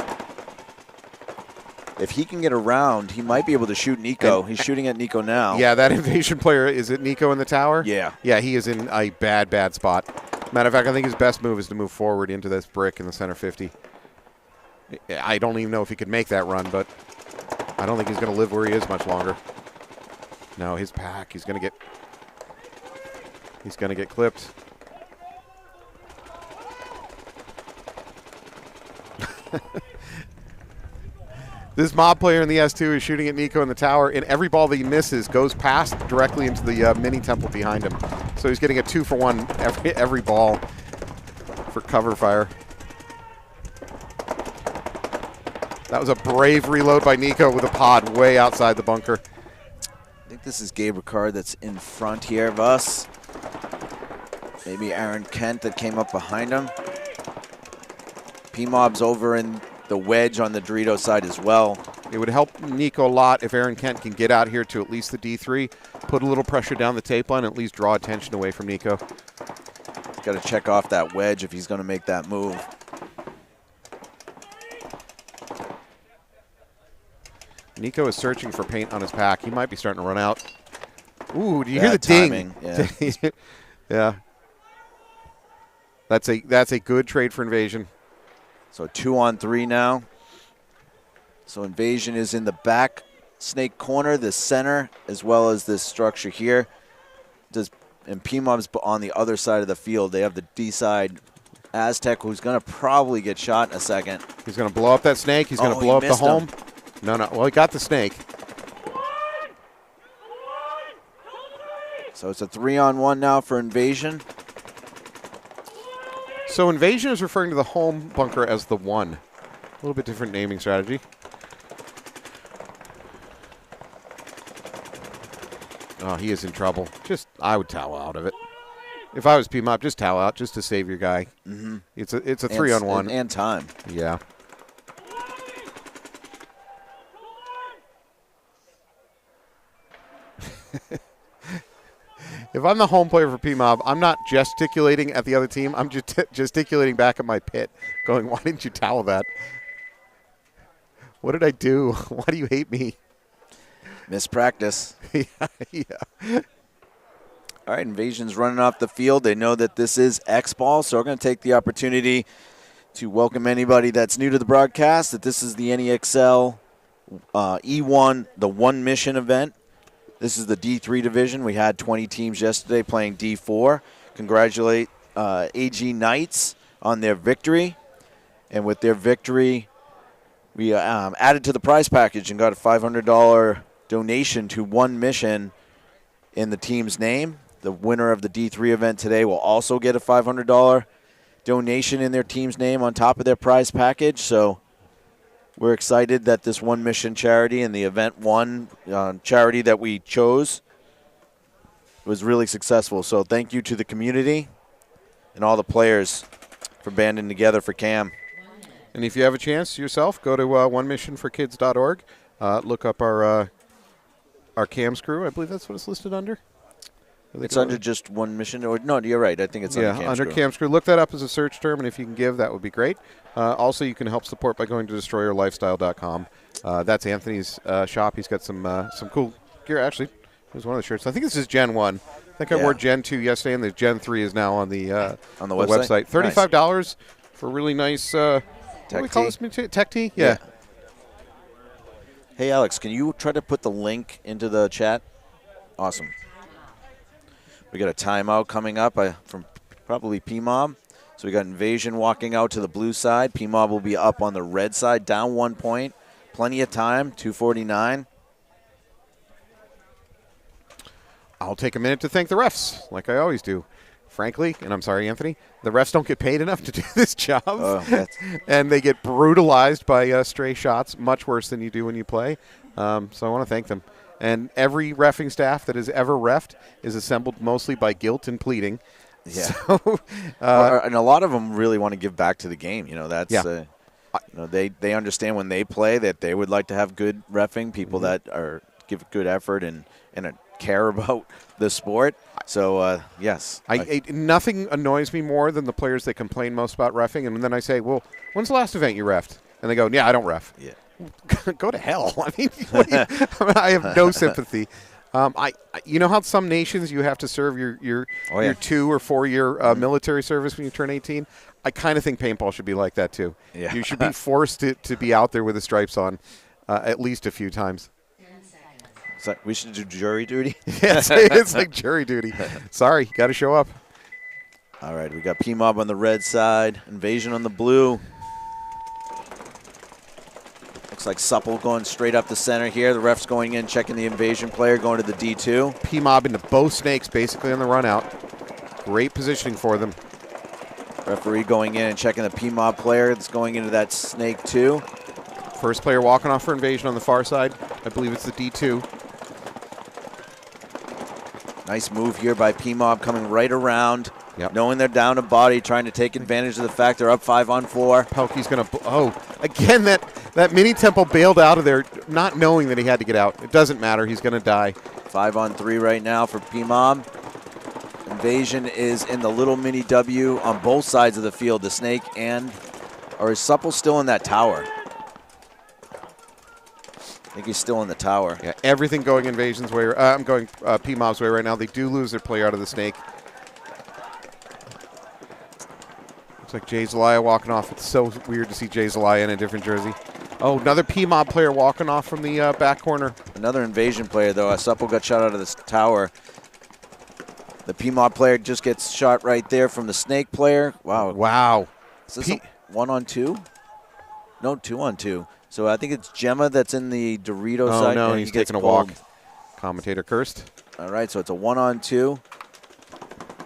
A: If he can get around, he might be able to shoot Nico. He's shooting at Nico now.
B: Yeah, that Invasion player, is it Nico in the tower?
A: Yeah.
B: Yeah, he is in a bad, bad spot. Matter of fact, I think his best move is to move forward into this brick in the center 50. I don't even know if he could make that run, but I don't think he's going to live where he is much longer. No, his pack, he's going to get clipped. This mob player in the S2 is shooting at Nico in the tower, and every ball that he misses goes past directly into the mini temple behind him. So he's getting a 2-for-1 every ball for cover fire. That was a brave reload by Nico with a pod way outside the bunker.
A: I think this is Gabe Ricard that's in front here of us. Maybe Aaron Kent that came up behind him. Pmob's over in the wedge on the Dorito side as well.
B: It would help Nico a lot if Aaron Kent can get out here to at least the D3, put a little pressure down the tape line, and at least draw attention away from Nico.
A: Got to check off that wedge if he's going to make that move.
B: Nico is searching for paint on his pack. He might be starting to run out. Ooh, do you
A: Bad
B: hear the
A: timing,
B: ding?
A: yeah.
B: Yeah. That's a good trade for Invasion.
A: So 2-on-3 now. So Invasion is in the back snake corner, the center, as well as this structure here. And Pmob's on the other side of the field. They have the D side Aztec, who's going to probably get shot in a second.
B: He's going to blow up that snake. He's going to blow up the home. No. Well, he got the snake.
A: So it's a 3-on-1 now for Invasion.
B: So Invasion is referring to the home bunker as the 1. A little bit different naming strategy. Oh, he is in trouble. I would towel out of it. If I was Pmob, just towel out just to save your guy. Mm-hmm. It's a 3-on-1.
A: And time.
B: Yeah. If I'm the home player for Pmob, I'm not gesticulating at the other team. I'm just gesticulating back at my pit, going, why didn't you towel that? What did I do? Why do you hate me?
A: Mispractice.
B: Yeah.
A: All right, Invasion's running off the field. They know that this is X-Ball, so we're going to take the opportunity to welcome anybody that's new to the broadcast, that this is the NEXL E1, the one mission event. This is the D3 division. We had 20 teams yesterday playing D4. Congratulate AG Knights on their victory. And with their victory, we added to the prize package and got a $500 donation to one mission in the team's name. The winner of the D3 event today will also get a $500 donation in their team's name on top of their prize package. So we're excited that this one mission charity and the event one charity that we chose was really successful. So thank you to the community and all the players for banding together for Cam.
B: And if you have a chance yourself, go to onemissionforkids.org. Look up our Cam's crew. I believe that's what it's listed under.
A: It's under just one mission? Or no, you're right. I think it's under Cam's
B: under
A: crew.
B: Cam's crew. Look that up as a search term, and if you can give, that would be great. Also, you can help support by going to destroyerlifestyle.com. That's Anthony's shop. He's got some cool gear. Actually, there's one of the shirts. I think this is Gen 1. I think I wore Gen 2 yesterday, and the Gen 3 is now on the website. $35 for really nice what do we call this? Tech tee? Yeah.
A: Hey, Alex, can you try to put the link into the chat? Awesome. We got a timeout coming up from probably Pmob. So we got Invasion walking out to the blue side. Pmob will be up on the red side, down 1 point. Plenty of time, 2:49.
B: I'll take a minute to thank the refs, like I always do. Frankly, and I'm sorry, Anthony, the refs don't get paid enough to do this job. And they get brutalized by stray shots, much worse than you do when you play. So I want to thank them. And every reffing staff that has ever reffed is assembled mostly by guilt and pleading.
A: Yeah.
B: So,
A: and a lot of them really want to give back to the game. You know, that's They understand when they play that they would like to have good reffing, people that give good effort and care about the sport. So, yes.
B: Nothing annoys me more than the players that complain most about reffing, and then I say, well, when's the last event you reffed? And they go, yeah, I don't ref.
A: Yeah.
B: Go to hell. I mean, I have no sympathy. You know how some nations you have to serve your 2 or 4 year military service when you turn 18? I kind of think paintball should be like that too.
A: Yeah.
B: You should be forced to be out there with the stripes on at least a few times.
A: So we should do jury duty?
B: Yes, it's like jury duty. Sorry, got to show up.
A: All right, we got Pmob on the red side, Invasion on the blue. Looks like Supple going straight up the center here. The ref's going in, checking the Invasion player, going to the D2.
B: Pmob into both snakes, basically on the run out. Great positioning for them.
A: Referee going in and checking the Pmob player that's going into that snake 2.
B: First player walking off for Invasion on the far side. I believe it's the D2.
A: Nice move here by Pmob, coming right around,
B: knowing
A: they're down a body, trying to take advantage of the fact they're up 5-on-4.
B: Pelkey's going to, again, that mini temple bailed out of there, not knowing that he had to get out. It doesn't matter. He's going to die.
A: 5-on-3 right now for Pmob. Invasion is in the little mini W on both sides of the field, the snake or is Supple still in that tower? I think he's still in the tower.
B: Yeah, everything going Invasion's way. I'm going Pmob's way right now. They do lose their player out of the snake. Looks like Jay Zelaya walking off. It's so weird to see Jay Zelaya in a different jersey. Oh, another Pmob player walking off from the back corner.
A: Another Invasion player, though. Supple got shot out of this tower. The Pmob player just gets shot right there from the snake player. Wow.
B: Wow.
A: Is this a 1-on-2? No, 2-on-2. So I think it's Gemma that's in the Dorito side.
B: Oh, no,
A: and
B: he's taking a walk. Commentator cursed.
A: All right, so it's a 1-on-2.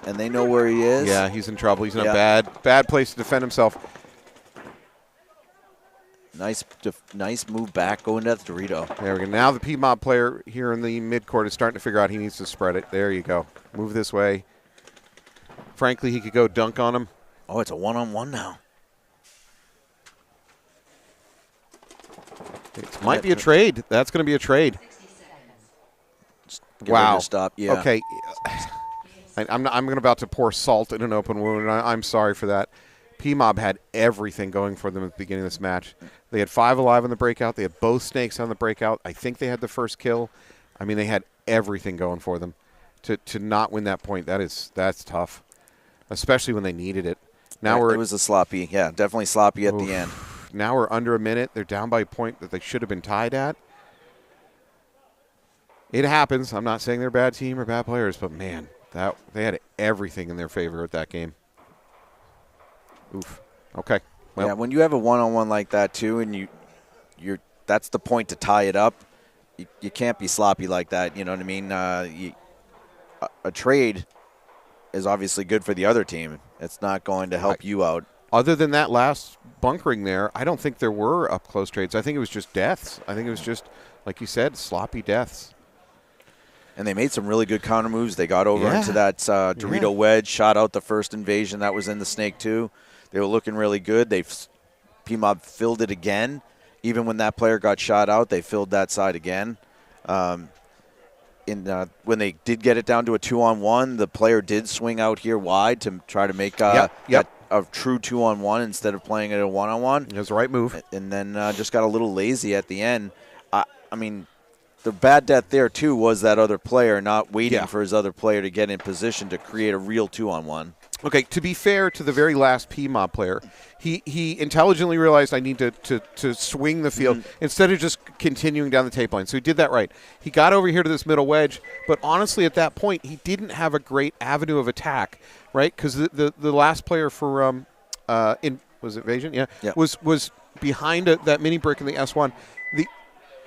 A: And they know where he is.
B: Yeah, he's in trouble. He's in a bad place to defend himself.
A: Nice move back going to the Dorito.
B: There we go. Now the Pmob player here in the midcourt is starting to figure out he needs to spread it. There you go. Move this way. Frankly, he could go dunk on him.
A: Oh, it's a 1-on-1 now.
B: It might be a trade. That's going to be a trade. Wow.
A: Stop. Yeah.
B: Okay. I'm about to pour salt in an open wound, and I'm sorry for that. Pmob had everything going for them at the beginning of this match. They had 5 alive on the breakout. They had both snakes on the breakout. I think they had the first kill. I mean, they had everything going for them. To not win that point, that's tough, especially when they needed it. Now
A: it was a sloppy, definitely sloppy at the end.
B: Now we're under a minute. They're down by a point that they should have been tied at. It happens. I'm not saying they're a bad team or bad players, but man, they had everything in their favor at that game. Oof. Okay. Well,
A: yeah, when you have a 1-on-1 like that too, and that's the point to tie it up. You can't be sloppy like that. You know what I mean? A trade is obviously good for the other team. It's not going to help you out.
B: Other than that last bunkering there, I don't think there were up-close trades. I think it was just deaths. I think it was just, like you said, sloppy deaths.
A: And they made some really good counter moves. They got over into that Dorito wedge, shot out the first Invasion that was in the snake too. They were looking really good. Pmob filled it again. Even when that player got shot out, they filled that side again. When they did get it down to a 2-on-1, the player did swing out here wide to try to make a true 2-on-1 instead of playing it a 1-on-1.
B: It was the right move.
A: And then just got a little lazy at the end. I mean, the bad death there, too, was that other player not waiting for his other player to get in position to create a real 2-on-1.
B: Okay, to be fair to the very last Pmob player, he intelligently realized I need to swing the field instead of just continuing down the tape line. So he did that right. He got over here to this middle wedge, but honestly at that point he didn't have a great avenue of attack, right? Because the last player for was it Invasion? Yeah. Was behind that mini brick in the S1.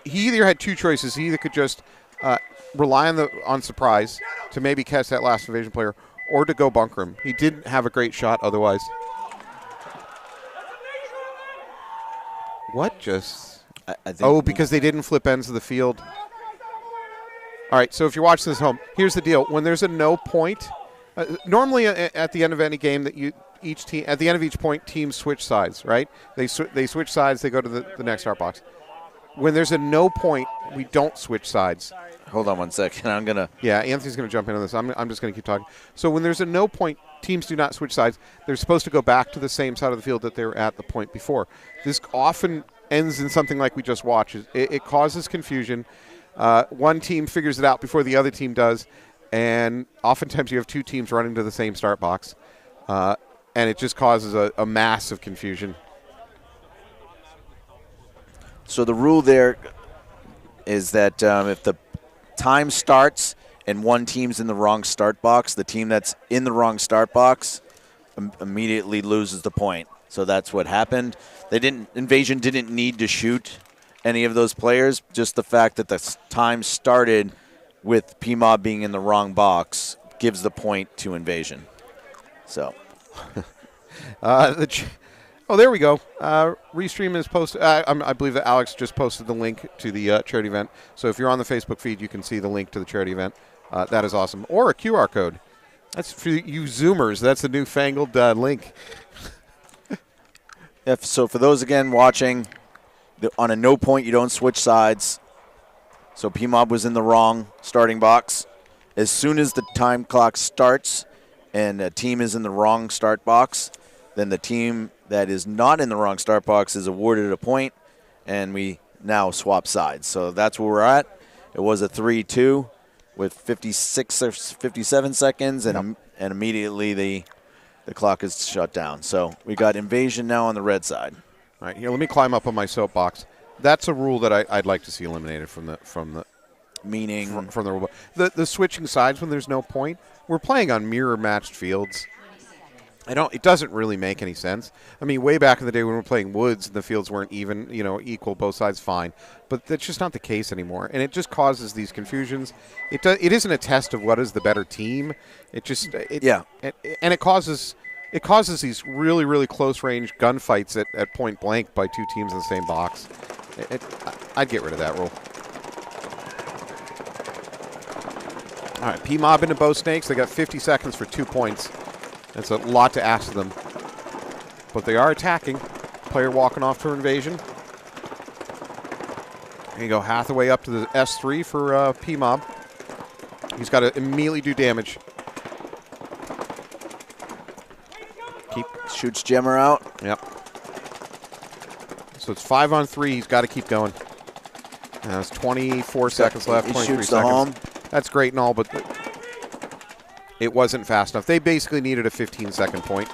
B: He either had two choices. He either could just rely on surprise to maybe catch that last Invasion player, or to go bunker him. He didn't have a great shot otherwise. What just?
A: I think
B: because they didn't flip ends of the field. All right, so if you're watching this at home, here's the deal. When there's a no point, normally at the end of any game that each team at the end of each point, teams switch sides. Right? They switch sides. They go to the next start box. When there's a no point, we don't switch sides.
A: Hold on one second. I'm gonna.
B: Yeah, Anthony's going to jump into this. I'm just going to keep talking. So when there's a no point, teams do not switch sides. They're supposed to go back to the same side of the field that they were at the point before. This often ends in something like we just watched. It causes confusion. One team figures it out before the other team does, and oftentimes you have two teams running to the same start box, and it just causes a massive confusion.
A: So the rule there is that if the time starts and one team's in the wrong start box, the team that's in the wrong start box immediately loses the point. So that's what happened. Invasion didn't need to shoot any of those players. Just the fact that the time started with Pmob being in the wrong box gives the point to Invasion. So.
B: There we go. Restream is posted. I believe that Alex just posted the link to the charity event. So if you're on the Facebook feed, you can see the link to the charity event. That is awesome. Or a QR code. That's for you Zoomers. That's the newfangled link.
A: So for those, again, watching, on a no point, you don't switch sides. So Pmob was in the wrong starting box. As soon as the time clock starts and a team is in the wrong start box, then the team that is not in the wrong start box is awarded a point, and we now swap sides. So that's where we're at. It was a 3-2 with 56 or 57 seconds, and immediately the clock is shut down. So we got Invasion now on the red side.
B: All right, here, let me climb up on my soapbox. That's a rule that I'd like to see eliminated from the rule book. The switching sides when there's no point. We're playing on mirror matched fields. It doesn't really make any sense. I mean, way back in the day when we were playing woods and the fields weren't even, equal, both sides fine. But that's just not the case anymore. And it just causes these confusions. It isn't a test of what is the better team. And it causes these really, really close range gunfights at point blank by two teams in the same box. I'd get rid of that rule. All right, Pmob into Bow Snakes. They got 50 seconds for 2 points. That's a lot to ask of them. But they are attacking. Player walking off to Invasion. There you go. Hathaway up to the S3 for Pmob. He's got to immediately do damage.
A: Shoots Gemmer out.
B: Yep. So it's 5-on-3. He's got to keep going. There's 24 seconds left.
A: He
B: 23
A: shoots
B: seconds.
A: the home.
B: That's great and all, but it wasn't fast enough. They basically needed a 15-second point.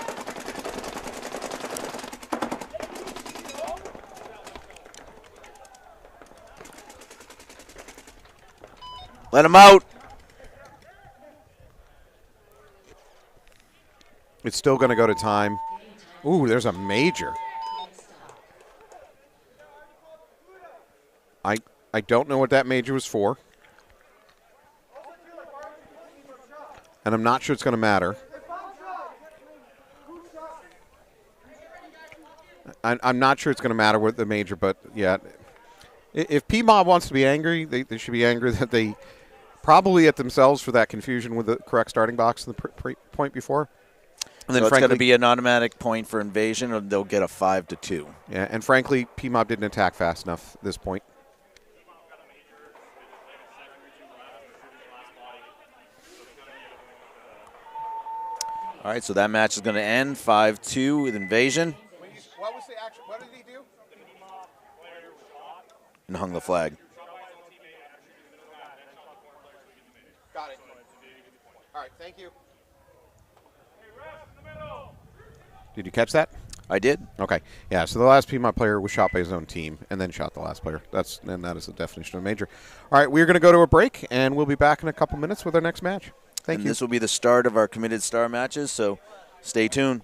A: Let him out.
B: It's still going to go to time. Ooh, there's a major. I don't know what that major was for. And I'm not sure it's going to matter. I'm not sure it's going to matter with the major, but yeah. If Pmob wants to be angry, they should be angry that they probably at themselves for that confusion with the correct starting box in the point before.
A: And then it's going to be an automatic point for Invasion, or they'll get a 5-2.
B: Yeah, and frankly, Pmob didn't attack fast enough at this point.
A: All right, so that match is going to end 5-2 with Invasion.
B: What was the action? What did he do?
A: And hung the flag.
B: Got it. All right, thank you. Did you catch that?
A: I did.
B: Okay. Yeah, so the last Pmob player was shot by his own team and then shot the last player. That is the definition of a major. All right, we're going to go to a break, and we'll be back in a couple minutes with our next match. Thank you.
A: This will be the start of our committed star matches, so stay tuned.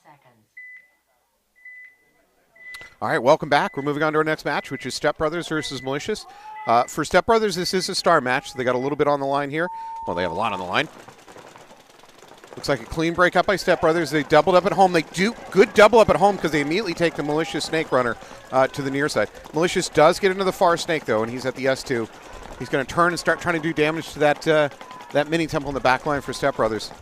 D: seconds.
B: All right, welcome back. We're moving on to our next match, which is Step Brothers versus Malicious. For Step Brothers, this is a star match, so they got a little bit on the line here. Well, they have a lot on the line. Looks like a clean break up by Step Brothers. They doubled up at home. They do good double up at home because they immediately take the Malicious Snake Runner to the near side. Malicious does get into the far snake, though, and he's at the S2. He's going to turn and start trying to do damage to that mini temple in the back line for Step Brothers.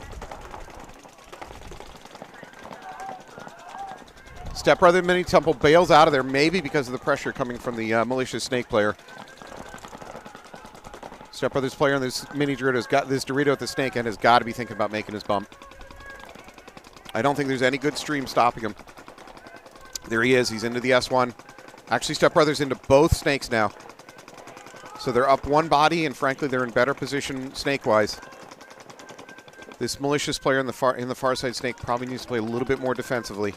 B: Step Brother mini temple bails out of there, maybe because of the pressure coming from the Malicious Snake player. Step Brothers player on this mini Dorito's got this Dorito at the snake and has got to be thinking about making his bump. I don't think there's any good stream stopping him. There he is. He's into the S1. Actually, Step Brothers into both snakes now. So they're up one body, and frankly, they're in better position snake-wise. This Malicious player in the far side snake probably needs to play a little bit more defensively.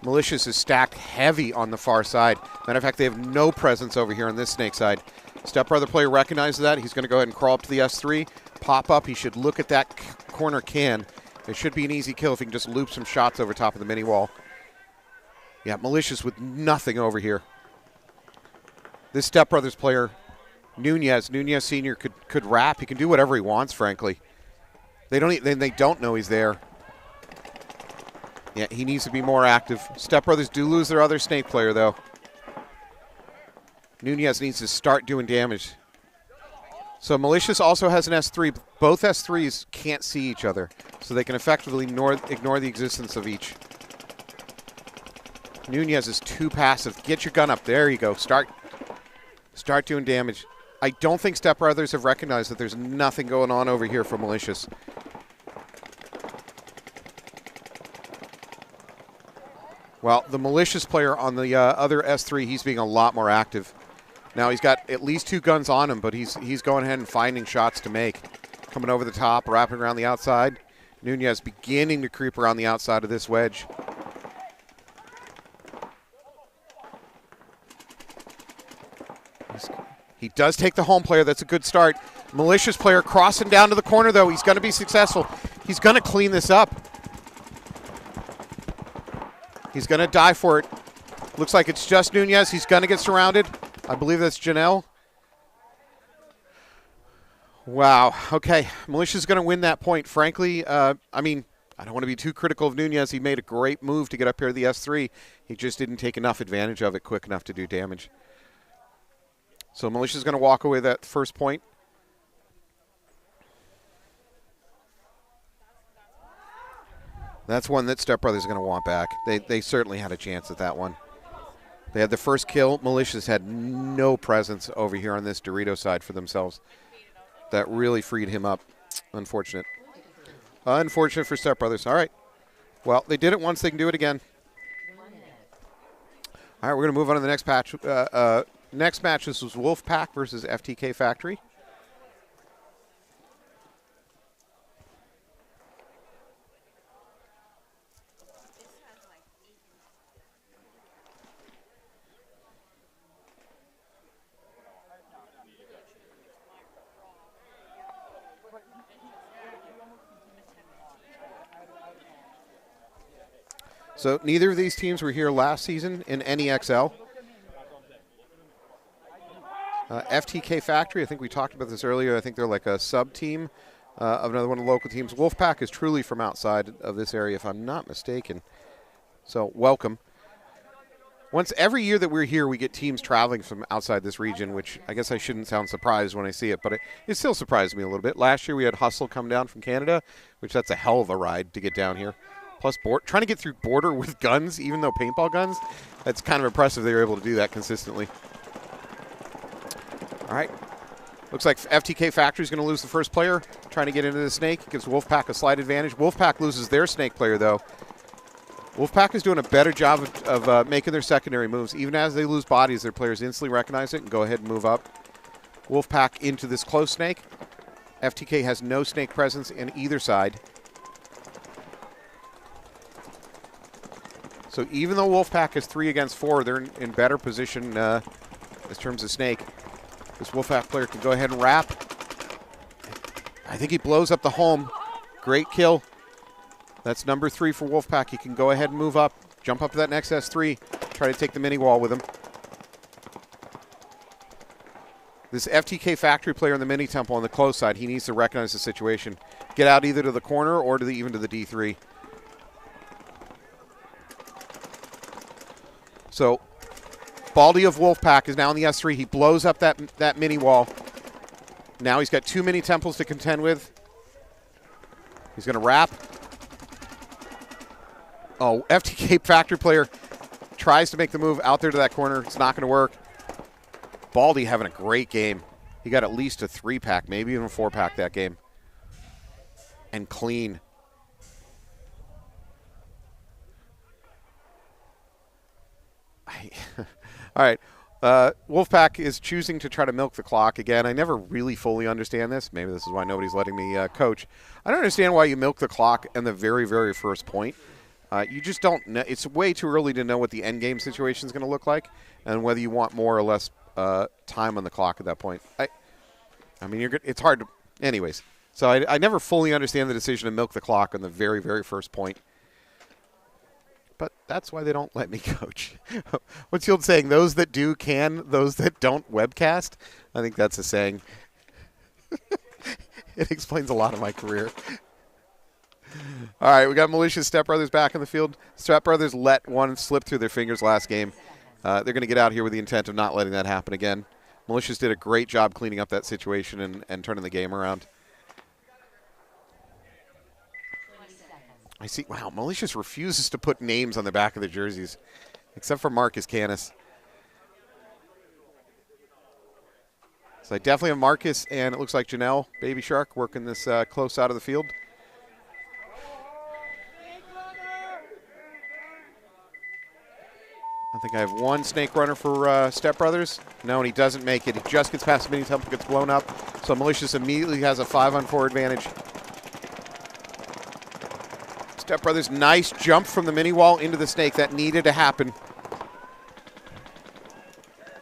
B: Malicious is stacked heavy on the far side. Matter of fact, they have no presence over here on this snake side. Step Brother player recognizes that. He's going to go ahead and crawl up to the S3, pop up. He should look at that corner can. It should be an easy kill if he can just loop some shots over top of the mini wall. Yeah, Malicious with nothing over here. This Step Brothers player, Nunez Sr. could rap. He can do whatever he wants, frankly. They don't know he's there. Yeah, he needs to be more active. Step Brothers do lose their other snake player, though. Nunez needs to start doing damage. So Malicious also has an S3. Both S3s can't see each other, so they can effectively ignore the existence of each. Nunez is too passive. Get your gun up. There you go. Start doing damage. I don't think Step Brothers have recognized that there's nothing going on over here for Malicious. Well, the Malicious player on the other S3, he's being a lot more active. Now he's got at least 2 guns on him, but he's going ahead and finding shots to make. Coming over the top, wrapping around the outside. Nunez beginning to creep around the outside of this wedge. He does take the home player. That's a good start. Malicious player crossing down to the corner, though. He's going to be successful. He's going to clean this up. He's going to die for it. Looks like it's just Nunez. He's going to get surrounded. I believe that's Janelle. Wow. Okay. Malicious is going to win that point. Frankly, I mean, I don't want to be too critical of Nunez. He made a great move to get up here to the S3. He just didn't take enough advantage of it quick enough to do damage. So Malicious is going to walk away that first point. That's one that Step Brothers are going to want back. They certainly had a chance at that one. They had the first kill. Malicious had no presence over here on this Dorito side for themselves. That really freed him up. Unfortunate. Unfortunate for Step Brothers. All right. Well, they did it once. They can do it again. All right, we're going to move on to the next patch. Next match, this was Wolfpack versus FTK Factory. So neither of these teams were here last season in NEXL. FTK Factory, I think we talked about this earlier. I think they're like a sub-team of another one of the local teams. Wolfpack is truly from outside of this area, if I'm not mistaken. So welcome. Every year that we're here, we get teams traveling from outside this region, which I guess I shouldn't sound surprised when I see it, but it still surprised me a little bit. Last year we had Hustle come down from Canada, which that's a hell of a ride to get down here. Plus, trying to get through border with guns, even though paintball guns, that's kind of impressive they were able to do that consistently. All right. Looks like FTK Factory is going to lose the first player, trying to get into the snake. Gives Wolfpack a slight advantage. Wolfpack loses their snake player, though. Wolfpack is doing a better job of making their secondary moves. Even as they lose bodies, their players instantly recognize it and go ahead and move up. Wolfpack into this close snake. FTK has no snake presence in either side. So even though Wolfpack is 3 against 4, they're in better position in terms of snake. This Wolfpack player can go ahead and wrap. I think he blows up the home. Great kill. That's number 3 for Wolfpack. He can go ahead and move up, jump up to that next S3, try to take the mini wall with him. This FTK factory player in the mini temple on the close side, he needs to recognize the situation. Get out either to the corner or to even to the D3. So, Baldy of Wolfpack is now in the S3. He blows up that mini wall. Now he's got 2 mini temples to contend with. He's going to wrap. Oh, FTK factory player tries to make the move out there to that corner. It's not going to work. Baldy having a great game. He got at least a 3-pack, maybe even a 4-pack that game. And clean. All right. Wolfpack is choosing to try to milk the clock again. I never really fully understand this. Maybe this is why nobody's letting me coach. I don't understand why you milk the clock in the very, very first point. You just don't know. It's way too early to know what the end game situation is going to look like and whether you want more or less time on the clock at that point. I mean, it's hard to – anyways. So I never fully understand the decision to milk the clock on the very, very first point. But that's why they don't let me coach. What's the old saying? Those that do can, those that don't webcast. I think that's a saying. It explains a lot of my career. All right, we got Malicious Step Brothers back in the field. Step Brothers let one slip through their fingers last game. They're going to get out here with the intent of not letting that happen again. Malicious did a great job cleaning up that situation and turning the game around. I see. Wow, Malicious refuses to put names on the back of the jerseys, except for Marcus Canis. So I definitely have Marcus, and it looks like Janelle, Baby Shark, working this close out of the field. I think I have one Snake Runner for Step Brothers. No, and he doesn't make it. He just gets past the mini temple, gets blown up. So Malicious immediately has a 5-on-4 advantage. Step Brothers, nice jump from the mini wall into the snake. That needed to happen.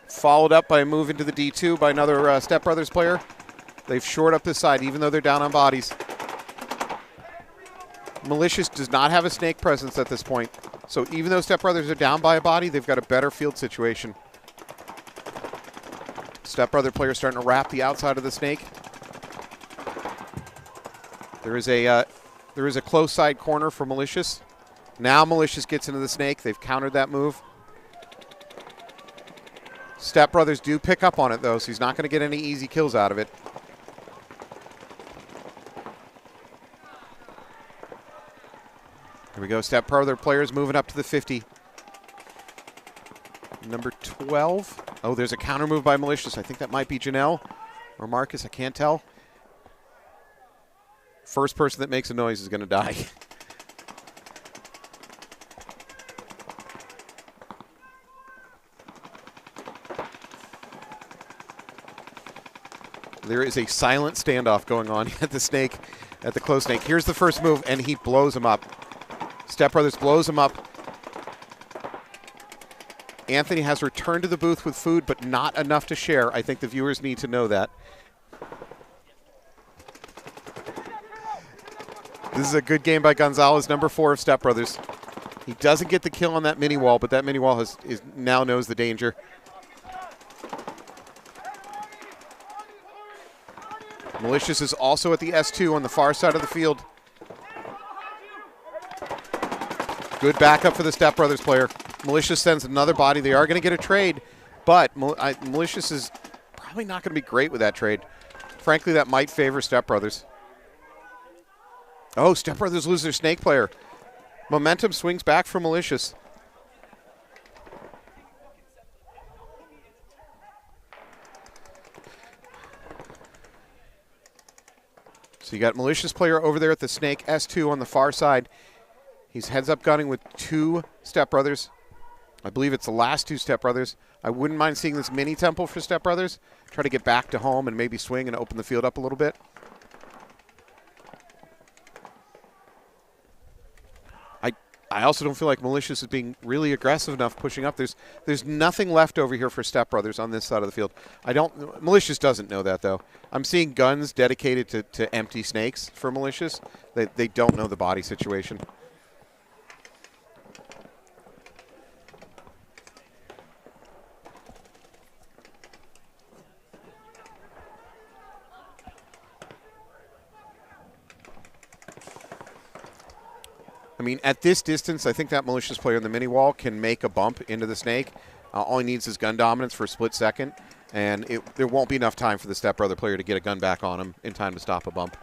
B: Followed up by a move into the D2 by another Step Brothers player. They've shored up this side, even though they're down on bodies. Malicious does not have a snake presence at this point. So even though Step Brothers are down by a body, they've got a better field situation. Step Brother player starting to wrap the outside of the snake. There is a close side corner for Malicious. Now Malicious gets into the snake. They've countered that move. Step Brothers do pick up on it, though, so he's not going to get any easy kills out of it. Here we go. Step Brother players moving up to the 50. Number 12. Oh, there's a counter move by Malicious. I think that might be Janelle or Marcus. I can't tell. First person that makes a noise is going to die. There is a silent standoff going on at the snake, at the close snake. Here's the first move, and he blows him up. Step Brothers blows him up. Anthony has returned to the booth with food, but not enough to share. I think the viewers need to know that. This is a good game by Gonzalez, number 4 of Step Brothers. He doesn't get the kill on that mini wall, but that mini wall now knows the danger. Malicious is also at the S2 on the far side of the field. Good backup for the Step Brothers player. Malicious sends another body. They are going to get a trade, but Malicious is probably not going to be great with that trade. Frankly, that might favor Step Brothers. Oh, Step Brothers lose their snake player. Momentum swings back for Malicious. So you got Malicious player over there at the snake, S2 on the far side. He's heads up gunning with 2 Step Brothers. I believe it's the last 2 Step Brothers. I wouldn't mind seeing this mini temple for Step Brothers. Try to get back to home and maybe swing and open the field up a little bit. I also don't feel like Malicious is being really aggressive enough pushing up. There's nothing left over here for Step Brothers on this side of the field. Malicious doesn't know that, though. I'm seeing guns dedicated to empty snakes for Malicious. They don't know the body situation. I mean, at this distance, I think that Malicious player in the mini wall can make a bump into the snake. All he needs is gun dominance for a split second, and there won't be enough time for the Step Brother player to get a gun back on him in time to stop a bump.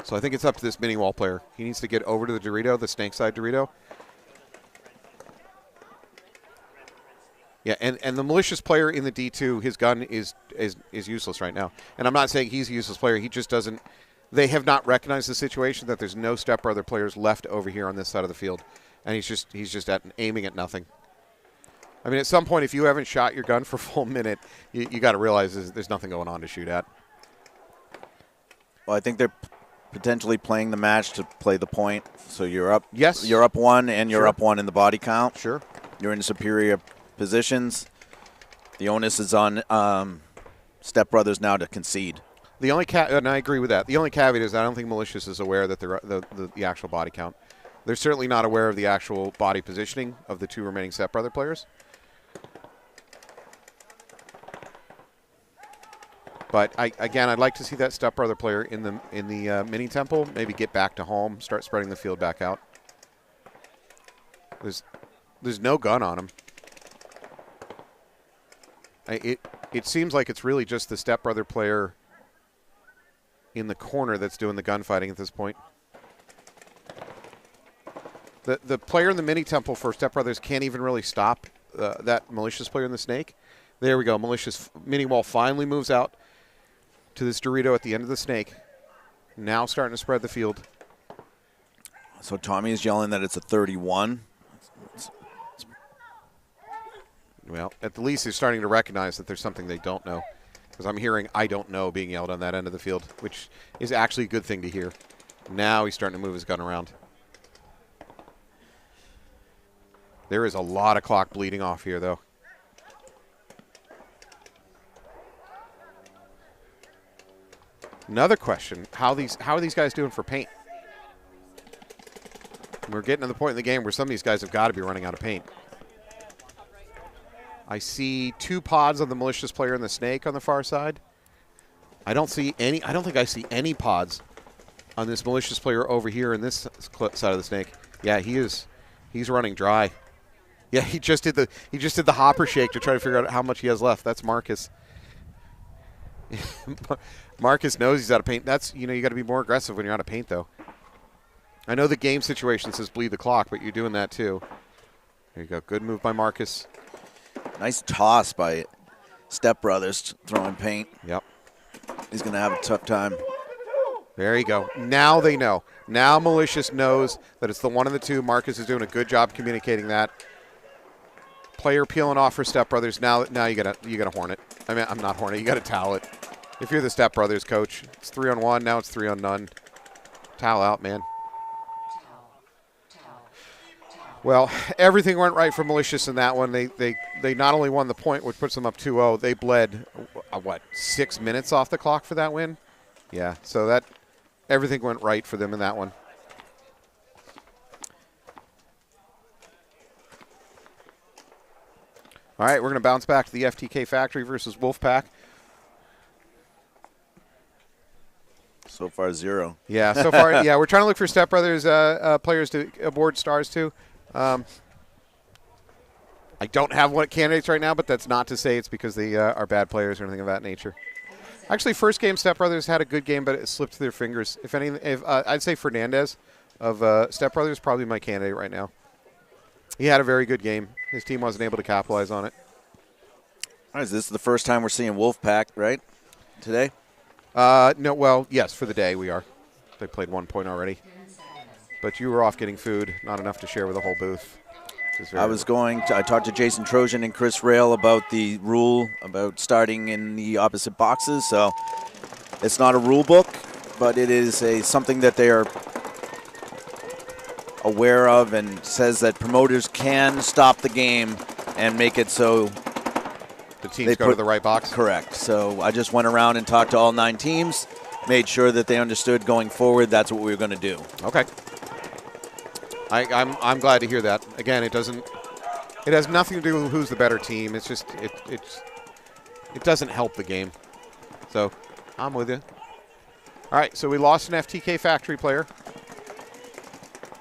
B: So I think it's up to this mini wall player. He needs to get over to the Dorito, the snake side Dorito. Yeah, and the Malicious player in the D2, his gun is useless right now. And I'm not saying he's a useless player. He just doesn't. They have not recognized the situation that there's no Step Brother players left over here on this side of the field, and he's just aiming at nothing. I mean, at some point, if you haven't shot your gun for a full minute, you got to realize there's nothing going on to shoot at.
A: Well, I think they're potentially playing the match to play the point. So you're up.
B: Yes.
A: You're up 1, and you're
B: Sure.
A: up 1 in the body count.
B: Sure.
A: You're in superior positions. The onus is on Step Brothers now to concede.
B: The only and I agree with that. The only caveat is I don't think Malicious is aware that the actual body count. They're certainly not aware of the actual body positioning of the 2 remaining Step Brother players. But I'd like to see that Step Brother player in the mini temple maybe get back to home, start spreading the field back out. There's no gun on him. It seems like it's really just the Step Brother player in the corner that's doing the gunfighting at this point. The player in the mini temple for Step Brothers can't even really stop that Malicious player in the snake. There we go. Malicious mini wall finally moves out to this Dorito at the end of the snake. Now starting to spread the field.
A: So Tommy is yelling that it's a 31.
B: Well, at the least they're starting to recognize that there's something they don't know. Because I'm hearing "I don't know" being yelled on that end of the field, which is actually a good thing to hear. Now he's starting to move his gun around. There is a lot of clock bleeding off here, though. Another question: how are these guys doing for paint? We're getting to the point in the game where some of these guys have got to be running out of paint. I see 2 pods on the Malicious player and the snake on the far side. I don't think I see any pods on this Malicious player over here in this side of the snake. Yeah, he's running dry. Yeah, he just did the hopper shake to try to figure out how much he has left. That's Marcus. Marcus knows he's out of paint. That's, you got to be more aggressive when you're out of paint, though. I know the game situation says bleed the clock, but you're doing that too. There you go. Good move by Marcus.
A: Nice toss by Step Brothers throwing paint.
B: Yep.
A: He's going to have a tough time.
B: There you go. Now they know. Now Malicious knows that it's the 1 and the 2. Marcus is doing a good job communicating that. Player peeling off for Step Brothers. Now you gotta horn it. I mean, I'm not horn it. You gotta towel it. If you're the Step Brothers coach, it's 3-on-1. Now it's 3-on-none. Towel out, man. Well, everything went right for Malicious in that one. They not only won the point, which puts them up 2-0, they bled, 6 minutes off the clock for that win? Yeah, so that everything went right for them in that one. All right, we're going to bounce back to the FTK Factory versus Wolfpack.
A: So far, 0.
B: Yeah, so far, yeah, we're trying to look for Step Brothers players to award stars to. I don't have one candidates right now, but that's not to say it's because they are bad players or anything of that nature. Actually, first game, Step Brothers had a good game, but it slipped through their fingers. If I'd say Fernandez of Step Brothers probably my candidate right now. He had a very good game. His team wasn't able to capitalize on it.
A: All right, this is the first time we're seeing Wolfpack, right, today?
B: No, well, yes, for the day we are. They played 1 point already. But you were off getting food, not enough to share with the whole booth.
A: I talked to Jason Trojan and Chris Rail about the rule about starting in the opposite boxes. So it's not a rule book, but it is something that they are aware of and says that promoters can stop the game and make it so
B: The teams go to the right box?
A: Correct. So I just went around and talked to all 9 teams, made sure that they understood going forward that's what we were going to do.
B: Okay. I'm glad to hear that. Again, it has nothing to do with who's the better team. It's just it doesn't help the game. So I'm with you. All right, so we lost an FTK Factory player.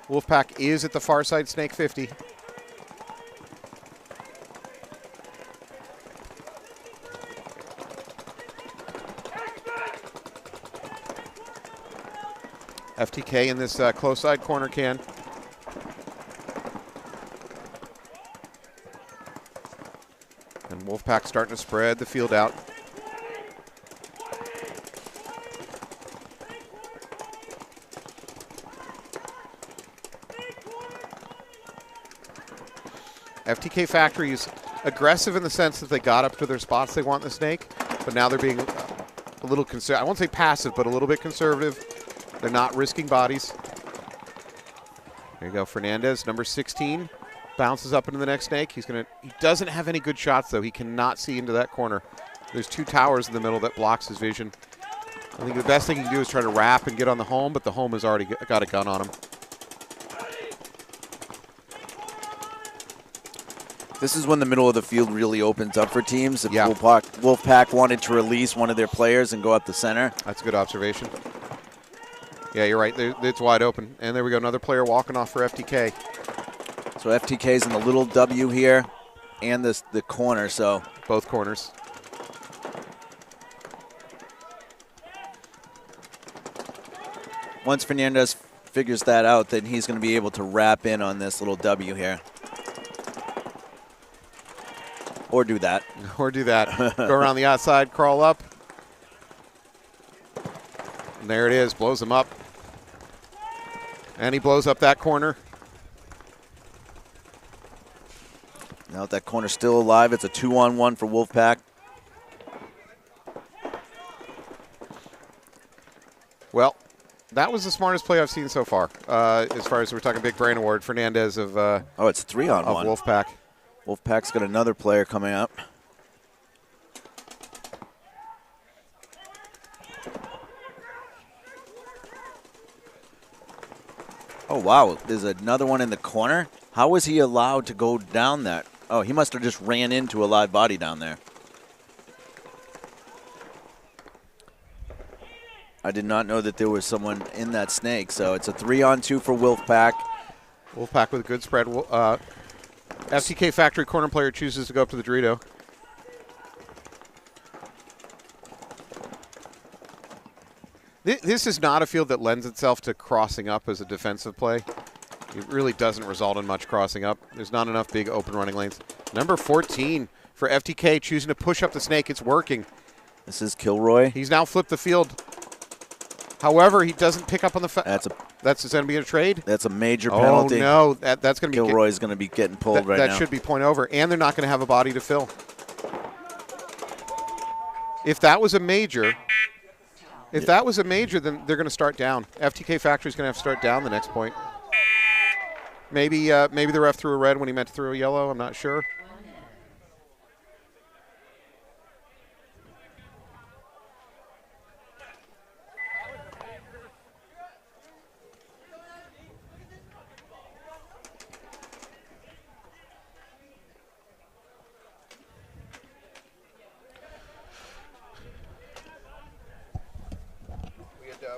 B: Wolfpack is at the far side, Snake 50. FTK in this close side corner can. And Wolfpack starting to spread the field out. FTK Factory is aggressive in the sense that they got up to their spots they want in the snake, but now they're being a little I won't say passive, but a little bit conservative. They're not risking bodies. There you go, Fernandez, number 16, bounces up into the next snake. He doesn't have any good shots though. He cannot see into that corner. There's 2 towers in the middle that blocks his vision. I think the best thing he can do is try to wrap and get on the home, but the home has already got a gun on him.
A: This is when the middle of the field really opens up for teams. If
B: Yeah.
A: Wolfpack wanted to release one of their players and go up the center.
B: That's a good observation. Yeah, you're right. It's wide open. And there we go, another player walking off for FTK.
A: So FTK's in the little W here and the corner, so.
B: Both corners.
A: Once Fernandez figures that out, then he's going to be able to wrap in on this little W here. Or do that.
B: Or do that. Go around the outside, crawl up. And there it is, blows him up. And he blows up that corner.
A: Now that corner's still alive, it's a 2-on-1 for Wolfpack.
B: Well, that was the smartest play I've seen so far. As far as we're talking big brain award, Fernandez of
A: it's 3-on-1.
B: Wolfpack.
A: Wolfpack's got another player coming up. Oh, wow. There's another one in the corner. How was he allowed to go down that? Oh, he must have just ran into a live body down there. I did not know that there was someone in that snake, so it's a 3-on-2 for Wolfpack.
B: Wolfpack with a good spread. FTK Factory corner player chooses to go up to the Dorito. This is not a field that lends itself to crossing up as a defensive play. It really doesn't result in much crossing up. There's not enough big open running lanes. Number 14 for FTK choosing to push up the snake. It's working.
A: This is Kilroy.
B: He's now flipped the field. However, he doesn't pick up on the that's going to be a trade.
A: That's a major penalty.
B: Oh, no. That's going to be
A: Kilroy's going to be getting pulled right now.
B: That should be point over, and they're not going to have a body to fill. If that was a major, then they're going to start down. FTK Factory's going to have to start down the next point. Maybe the ref threw a red when he meant to throw a yellow. I'm not sure.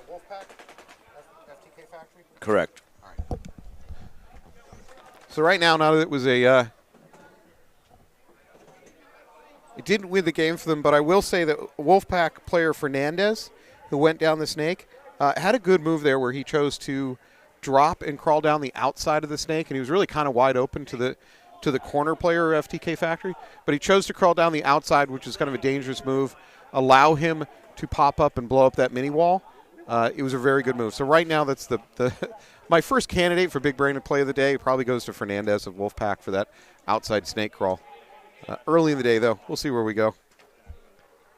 B: Wolfpack, FTK Factory?
A: Correct.
B: All right. So right now that it was it didn't win the game for them, but I will say that Wolfpack player Fernandez, who went down the snake, had a good move there where he chose to drop and crawl down the outside of the snake, and he was really kind of wide open to the corner player of FTK Factory, but he chose to crawl down the outside, which is kind of a dangerous move, allow him to pop up and blow up that mini wall. It was a very good move. So right now, that's the my first candidate for big brain play of the day probably goes to Fernandez of Wolfpack for that outside snake crawl. Early in the day, though, we'll see where we go.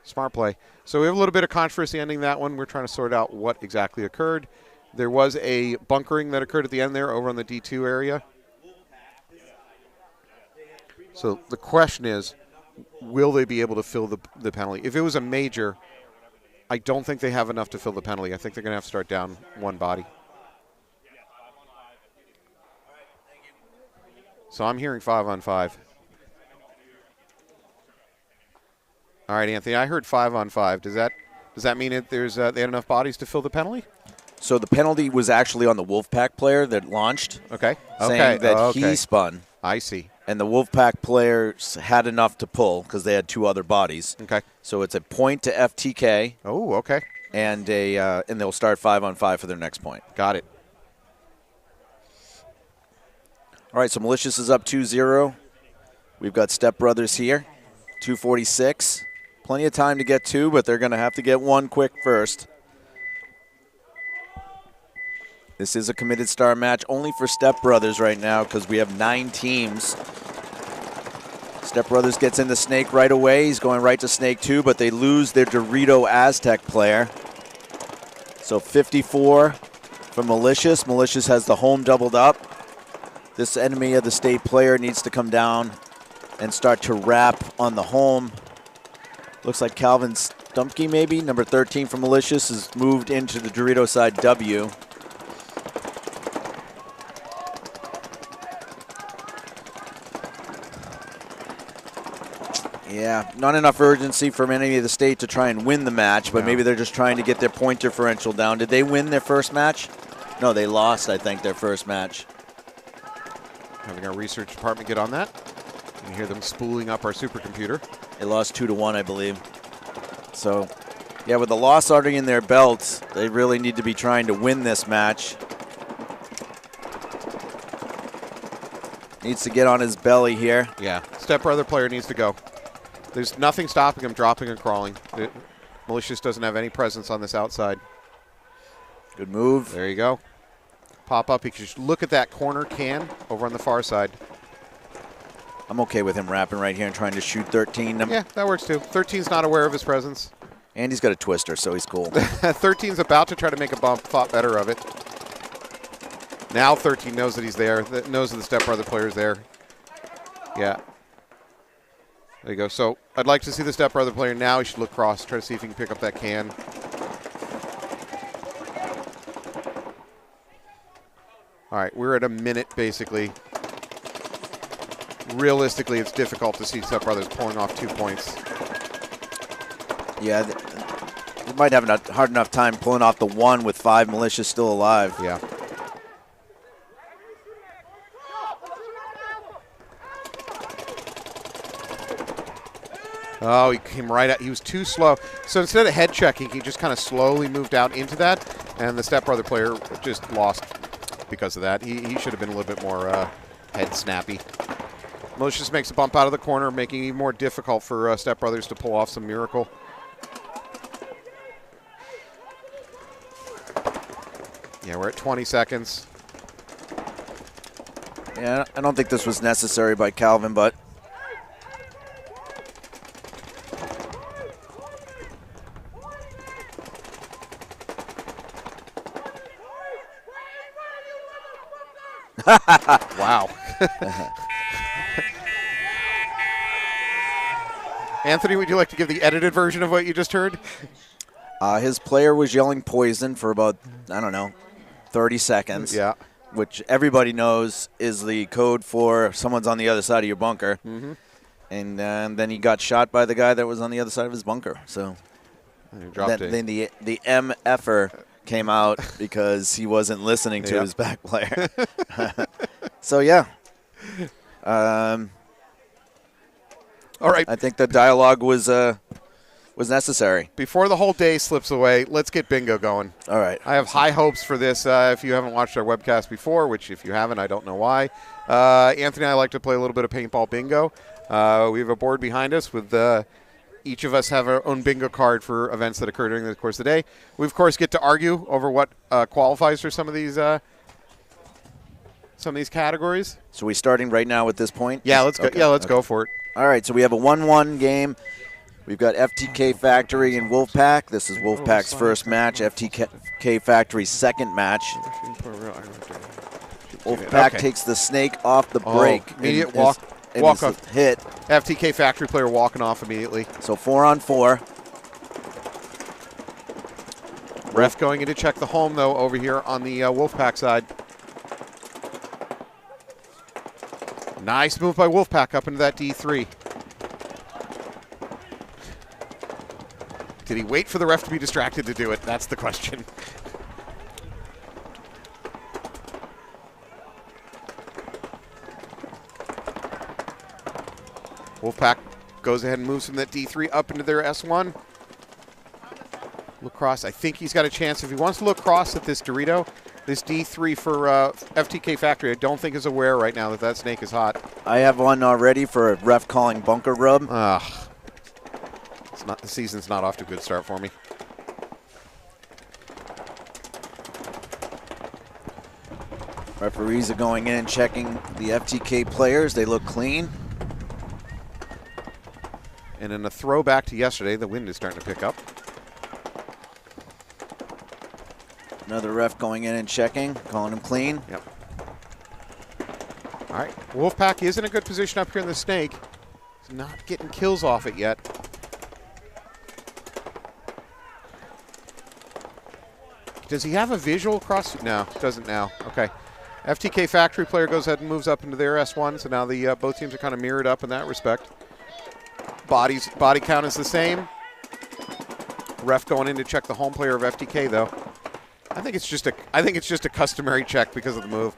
B: Smart play. So we have a little bit of controversy ending that one. We're trying to sort out what exactly occurred. There was a bunkering that occurred at the end there over on the D2 area. So the question is, will they be able to fill the penalty? If it was a major, I don't think they have enough to fill the penalty. I think they're going to have to start down one body. So I'm hearing 5-on-5. All right, Anthony, I heard 5-on-5. Does that mean they had enough bodies to fill the penalty?
A: So the penalty was actually on the Wolfpack player that launched.
B: Okay.
A: Saying that he spun.
B: I see.
A: And the Wolfpack players had enough to pull because they had 2 other bodies.
B: Okay.
A: So it's a point to FTK.
B: Oh, okay.
A: And they'll start 5-on-5 for their next point.
B: Got it.
A: All right, so Malicious is up 2-0. We've got Step Brothers here, 2:46. Plenty of time to get 2, but they're going to have to get 1 quick first. This is a committed star match only for Step Brothers right now because we have 9 teams. Step Brothers gets into Snake right away. He's going right to Snake 2, but they lose their Dorito Aztec player. So 54 for Malicious. Malicious has the home doubled up. This enemy of the state player needs to come down and start to wrap on the home. Looks like Calvin Stumpke, maybe, number 13 for Malicious, has moved into the Dorito side W. Yeah, not enough urgency from any of the state to try and win the match, but maybe they're just trying to get their point differential down. Did they win their first match? No, they lost, I think, their first match.
B: Having our research department get on that. You can hear them spooling up our supercomputer.
A: They lost 2-1, I believe. So, yeah, with the loss already in their belts, they really need to be trying to win this match. Needs to get on his belly here.
B: Yeah, Step Brother player needs to go. There's nothing stopping him dropping and crawling. Malicious doesn't have any presence on this outside.
A: Good move.
B: There you go. Pop up. You can just look at that corner can over on the far side.
A: I'm okay with him wrapping right here and trying to shoot 13.
B: Yeah, that works too. 13's not aware of his presence.
A: And he's got a twister, so he's cool.
B: 13's about to try to make a bump, thought better of it. Now 13 knows that he's there, knows that the Step Brother player is there. Yeah. There you go. So I'd like to see the Step Brother player now. He should look cross, try to see if he can pick up that can. All right, we're at a minute, basically. Realistically, it's difficult to see Step Brothers pulling off 2 points.
A: Yeah, they might have a hard enough time pulling off the 1 with 5 Malicious still alive.
B: Yeah. Oh, he came right out. He was too slow. So instead of head checking, he just kind of slowly moved out into that, and the Step Brother player just lost because of that. He should have been a little bit more head snappy. Malicious makes a bump out of the corner, making it even more difficult for Step Brothers to pull off some miracle. Yeah, we're at 20 seconds.
A: Yeah, I don't think this was necessary by Calvin, but
B: wow. Anthony, would you like to give the edited version of what you just heard?
A: His player was yelling poison for about, I don't know, 30 seconds.
B: Yeah.
A: Which everybody knows is the code for someone's on the other side of your bunker.
B: Mm-hmm.
A: And then he got shot by the guy that was on the other side of his bunker. So then the MFer came out because he wasn't listening to his back player. So, yeah.
B: All right.
A: I think the dialogue was necessary.
B: Before the whole day slips away, let's get bingo going.
A: All right.
B: I have high hopes for this. If you haven't watched our webcast before, which if you haven't, I don't know why. Anthony and I like to play a little bit of paintball bingo. We have a board behind us with each of us have our own bingo card for events that occur during the course of the day. We, of course, get to argue over what qualifies for some of these categories.
A: So we starting right now at this point?
B: Yeah, let's go.
A: Okay.
B: Yeah, let's go for it.
A: All right, so we have a 1-1 game. We've got FTK Factory and Wolfpack. This is Wolfpack's first match, FTK Factory's second match. Wolfpack takes the snake off the break.
B: Immediate
A: walk
B: off.
A: Hit.
B: FTK Factory player walking off immediately.
A: So 4-on-4.
B: Ref going in to check the home, though, over here on the Wolfpack side. Nice move by Wolfpack up into that D3. Did he wait for the ref to be distracted to do it? That's the question. Wolfpack goes ahead and moves from that D3 up into their S1. Look cross. I think he's got a chance. If he wants to look cross at this Dorito, this D3 for FTK Factory, I don't think is aware right now that that snake is hot.
A: I have one already for a ref calling bunker rub.
B: The season's not off to a good start for me.
A: Referees are going in and checking the FTK players. They look clean.
B: And in a throwback to yesterday, the wind is starting to pick up.
A: Another ref going in and checking, calling him clean.
B: Yep. All right, Wolfpack is in a good position up here in the snake. He's not getting kills off it yet. Does he have a visual across? No, doesn't now. Okay. FTK Factory player goes ahead and moves up into their S1, so now the both teams are kind of mirrored up in that respect. Body count is the same. Ref going in to check the home player of FTK though. I think it's just a customary check because of the move.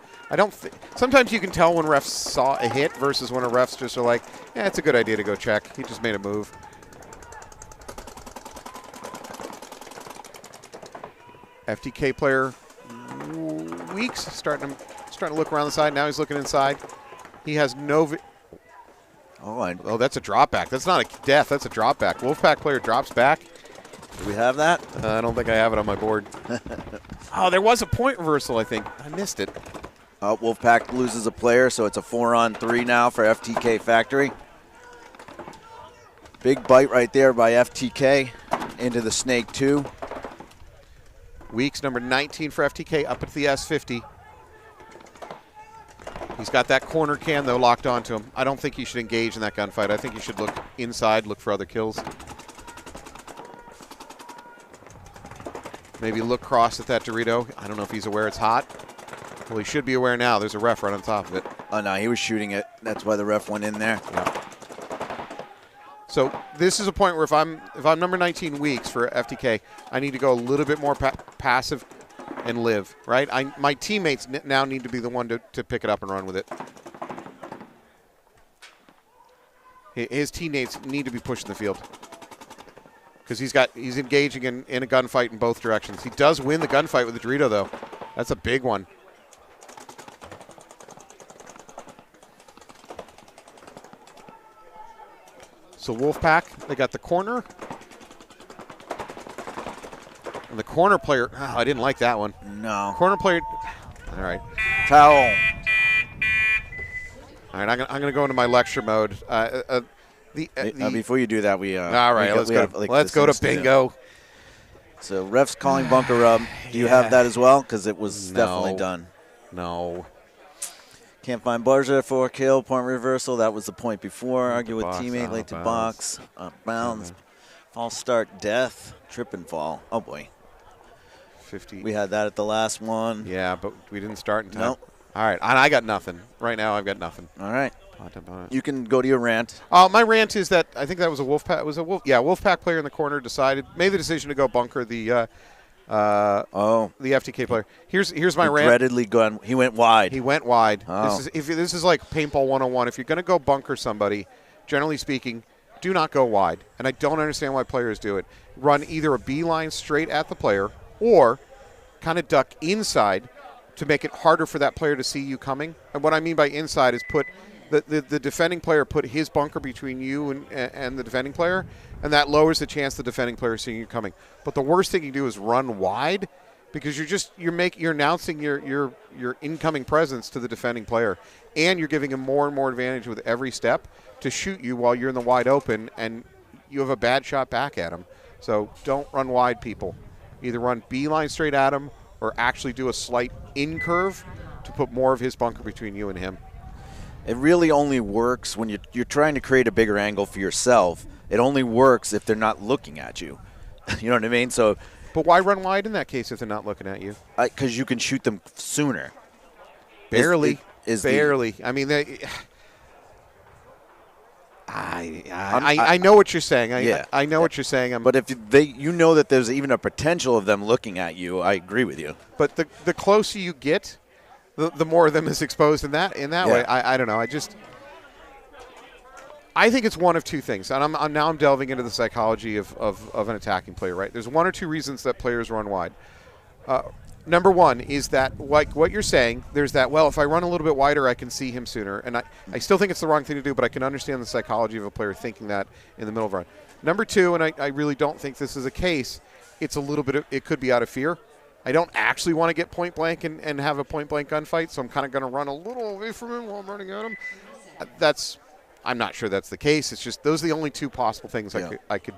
B: Sometimes you can tell when refs saw a hit versus when a refs just are like, yeah, it's a good idea to go check. He just made a move. FTK player Weeks starting to look around the side. Now he's looking inside. He has no. Oh, that's a drop back. That's not a death. That's a drop back. Wolfpack player drops back.
A: Do we have that?
B: I don't think I have it on my board. Oh, there was a point reversal, I think. I missed it.
A: Wolfpack loses a player, so it's a 4-on-3 now for FTK Factory. Big bite right there by FTK into the snake 2.
B: Weeks, number 19 for FTK, up into the S50. He's got that corner can, though, locked onto him. I don't think he should engage in that gunfight. I think he should look inside, look for other kills. Maybe look cross at that Dorito. I don't know if he's aware it's hot. Well, he should be aware now. There's a ref right on top of it.
A: Oh, no, he was shooting it. That's why the ref went in there.
B: Yeah. So this is a point where if I'm number 19 Weeks for FTK, I need to go a little bit more passive and live, right? My teammates now need to be the one to pick it up and run with it. His teammates need to be pushing the field because he's engaging in a gunfight in both directions. He does win the gunfight with the Dorito, though. That's a big one. So Wolfpack, they got the corner. And the corner player, I didn't like that one.
A: No.
B: Corner player, all right.
A: Towel.
B: All right, I'm going to go into my lecture mode.
A: Before you do that,
B: all right, let's go to bingo.
A: So refs calling bunker rub. Do you have that as well? Because it was definitely done.
B: No.
A: Can't find Barja for a kill. Point reversal. That was the point before. Argue with teammate. Late to box. Bounds. False start. Death. Trip and fall. Oh, boy.
B: 50.
A: We had that at the last one.
B: Yeah, but we didn't start in time.
A: Nope.
B: All right, and I got nothing. Right now, I've got nothing.
A: All right. You can go to your rant.
B: My rant is that I think that was a Wolfpack. Wolfpack player in the corner made the decision to go bunker the FTK player. Here's my rant.
A: Regrettably he went wide.
B: He went wide.
A: Oh.
B: This is like Paintball 101. If you're going to go bunker somebody, generally speaking, do not go wide. And I don't understand why players do it. Run either a beeline straight at the player or kind of duck inside to make it harder for that player to see you coming. And what I mean by inside is put the defending player put his bunker between you and the defending player, and that lowers the chance the defending player is seeing you coming. But the worst thing you do is run wide, because you're announcing your incoming presence to the defending player, and you're giving him more and more advantage with every step to shoot you while you're in the wide open, and you have a bad shot back at him. So don't run wide, people. Either run beeline straight at him or actually do a slight in curve to put more of his bunker between you and him.
A: It really only works when you're trying to create a bigger angle for yourself. It only works if they're not looking at you. You know what I mean? So,
B: but why run wide in that case if they're not looking at you?
A: Because you can shoot them sooner.
B: Barely. Barely. I mean, I know what you're saying. I know what you're saying.
A: But if you know that there's even a potential of them looking at you, I agree with you.
B: But the closer you get, the more of them is exposed in that way. I don't know. I think it's one of two things, and I'm delving into the psychology of an attacking player. Right? There's one or two reasons that players run wide. Number one is that, like what you're saying, there's that, well, if I run a little bit wider, I can see him sooner. And I still think it's the wrong thing to do, but I can understand the psychology of a player thinking that in the middle of a run. Number two, and I really don't think this is a case, it's a little bit it could be out of fear. I don't actually want to get point blank and have a point blank gunfight, so I'm kind of going to run a little away from him while I'm running at him. I'm not sure that's the case. It's just those are the only two possible things I could.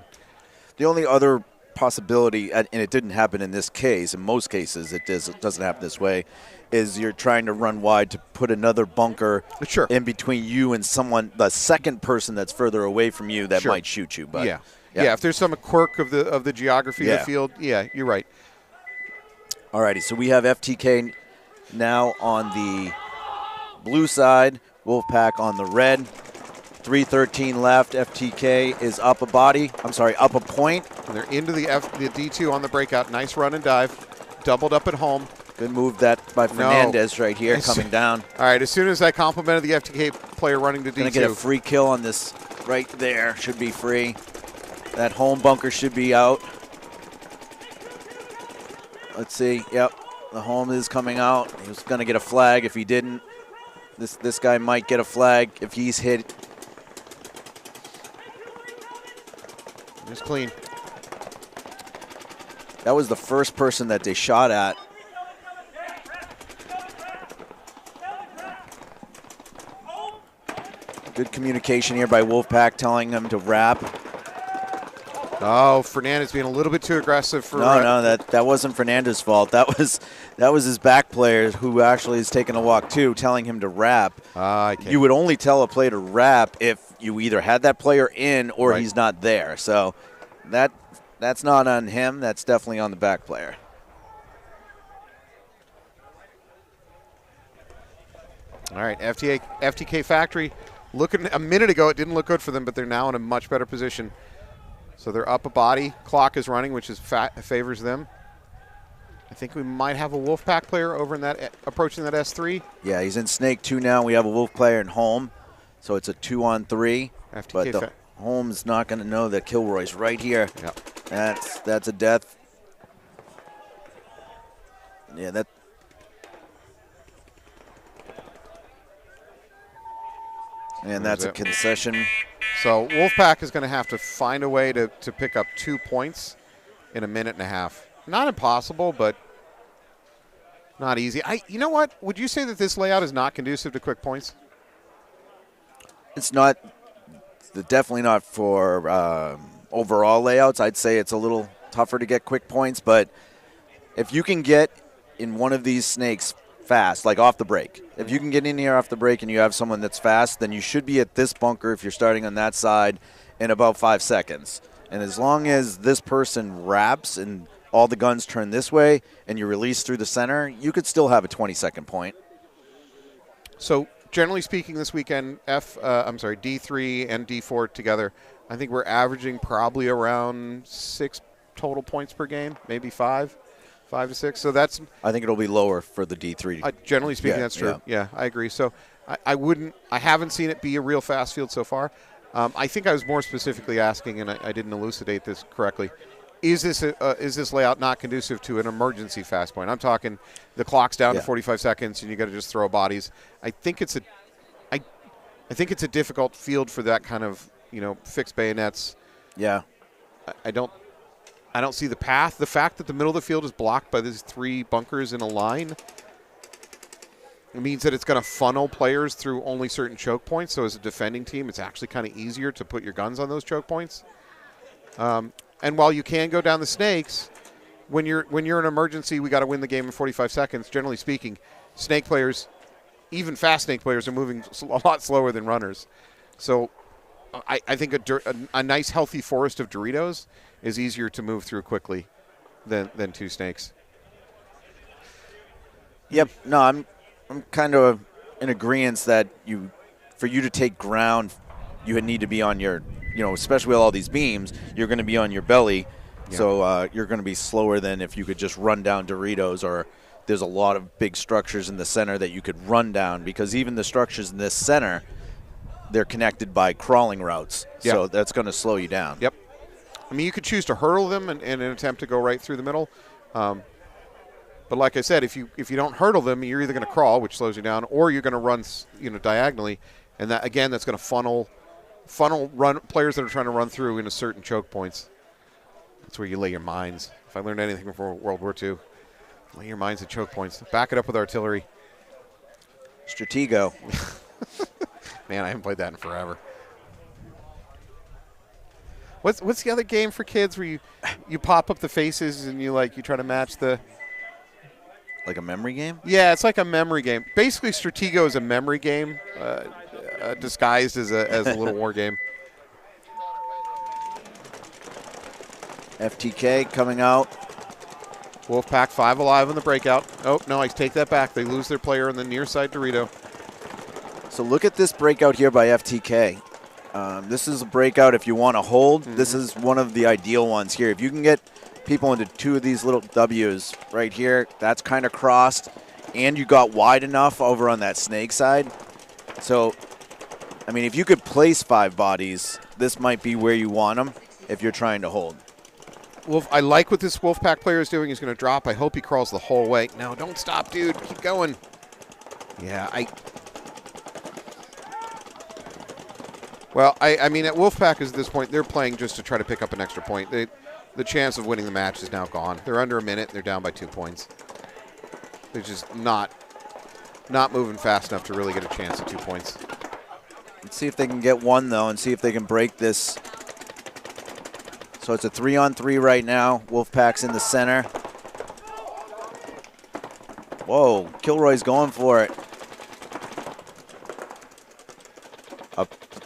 A: The only other possibility, and it didn't happen in this case, in most cases it doesn't happen this way, is you're trying to run wide to put another bunker in between you and the second person that's further away from you that might shoot you. But
B: yeah, if there's some quirk of the geography of the field, you're right.
A: Alrighty, so we have FTK now on the blue side, Wolfpack on the red. 3:13 left. FTK is up a point.
B: And they're into the D2 on the breakout. Nice run and dive. Doubled up at home.
A: Good move by Fernandez right here, coming down.
B: All right, as soon as I complimented the FTK player running to D2.
A: Going to get a free kill on this right there. Should be free. That home bunker should be out. Let's see. Yep, the home is coming out. He was going to get a flag if he didn't. This guy might get a flag if he's hit.
B: It's clean.
A: That was the first person that they shot at. Good communication here by Wolfpack telling them to wrap.
B: Oh, Fernandez being a little bit too aggressive.
A: No, that wasn't Fernandez's fault. That was his back player who actually is taking a walk too, telling him to wrap.
B: Okay.
A: You would only tell a player to wrap if you either had that player in or he's not there. So that's not on him. That's definitely on the back player.
B: All right, FTK Factory. Looking a minute ago, it didn't look good for them, but they're now in a much better position. So they're up a body. Clock is running, which favors them. I think we might have a Wolfpack player over in that approaching that S3.
A: Yeah, he's in Snake 2 now. We have a Wolf player in home, so it's a 2-on-3. But the home's not going to know that Kilroy's right here.
B: Yep.
A: That's a death. Yeah, that. And that's a concession.
B: So Wolfpack is going to have to find a way to pick up 2 points in a minute and a half. Not impossible, but not easy. You know what? Would you say that this layout is not conducive to quick points?
A: It's not. Definitely not for overall layouts. I'd say it's a little tougher to get quick points, but if you can get in one of these snakes fast, like off the break, if you can get in here off the break and you have someone that's fast, then you should be at this bunker if you're starting on that side in about 5 seconds. And as long as this person wraps and all the guns turn this way and you release through the center, you could still have a 20-second point.
B: So generally speaking, this weekend, D3 and D4 together, I think we're averaging probably around 6 total points per game, maybe 5 to 6. So that's.
A: I think it'll be lower for the D3.
B: Generally speaking, that's true. Yeah, I agree. So I haven't seen it be a real fast field so far. I think I was more specifically asking, and I didn't elucidate this correctly. Is this layout not conducive to an emergency fast point? I'm talking the clock's down to 45 seconds and you got to just throw bodies. I think it's a difficult field for that kind of fixed bayonets.
A: Yeah,
B: I don't see the path. The fact that the middle of the field is blocked by these 3 bunkers in a line, it means that it's going to funnel players through only certain choke points. So as a defending team, it's actually kind of easier to put your guns on those choke points. And while you can go down the snakes, when you're in an emergency, we got to win the game in 45 seconds. Generally speaking, snake players, even fast snake players, are moving a lot slower than runners. So I think a nice healthy forest of Doritos is easier to move through quickly than two snakes.
A: Yep. No, I'm kind of in agreement that for you to take ground, you would need to be on your, especially with all these beams, you're going to be on your belly. Yeah. So you're going to be slower than if you could just run down Doritos, or there's a lot of big structures in the center that you could run down, because even the structures in this center, they're connected by crawling routes. Yep. So that's going to slow you down.
B: Yep. I mean, you could choose to hurdle them in an attempt to go right through the middle. But like I said, if you don't hurdle them, you're either going to crawl, which slows you down, or you're going to run diagonally, and that's going to funnel run players that are trying to run through into certain choke points. That's where you lay your mines. If I learned anything from World War II, lay your mines at choke points. Back it up with artillery.
A: Stratego.
B: Man, I haven't played that in forever. What's the other game for kids where you pop up the faces and you try to match the...
A: Like a memory game?
B: Yeah, it's like a memory game. Basically, Stratego is a memory game disguised as a little war game.
A: FTK coming out.
B: Wolfpack 5 alive on the breakout. Oh, no, I take that back. They lose their player on the near side Dorito.
A: So look at this breakout here by FTK. This is a breakout if you want to hold. Mm-hmm. This is one of the ideal ones here. If you can get people into two of these little W's right here, that's kind of crossed, and you got wide enough over on that snake side. So, I mean, if you could place 5 bodies, this might be where you want them if you're trying to hold.
B: Wolf, I like what this Wolfpack player is doing. He's going to drop. I hope he crawls the whole way. No, don't stop, dude. Keep going. Yeah, Well, I mean, at Wolfpack is at this point, they're playing just to try to pick up an extra point. The chance of winning the match is now gone. They're under a minute. They're down by 2 points. They're just not moving fast enough to really get a chance at 2 points.
A: Let's see if they can get one, though, and see if they can break this. So it's a 3-on-3 right now. Wolfpack's in the center. Whoa, Kilroy's going for it.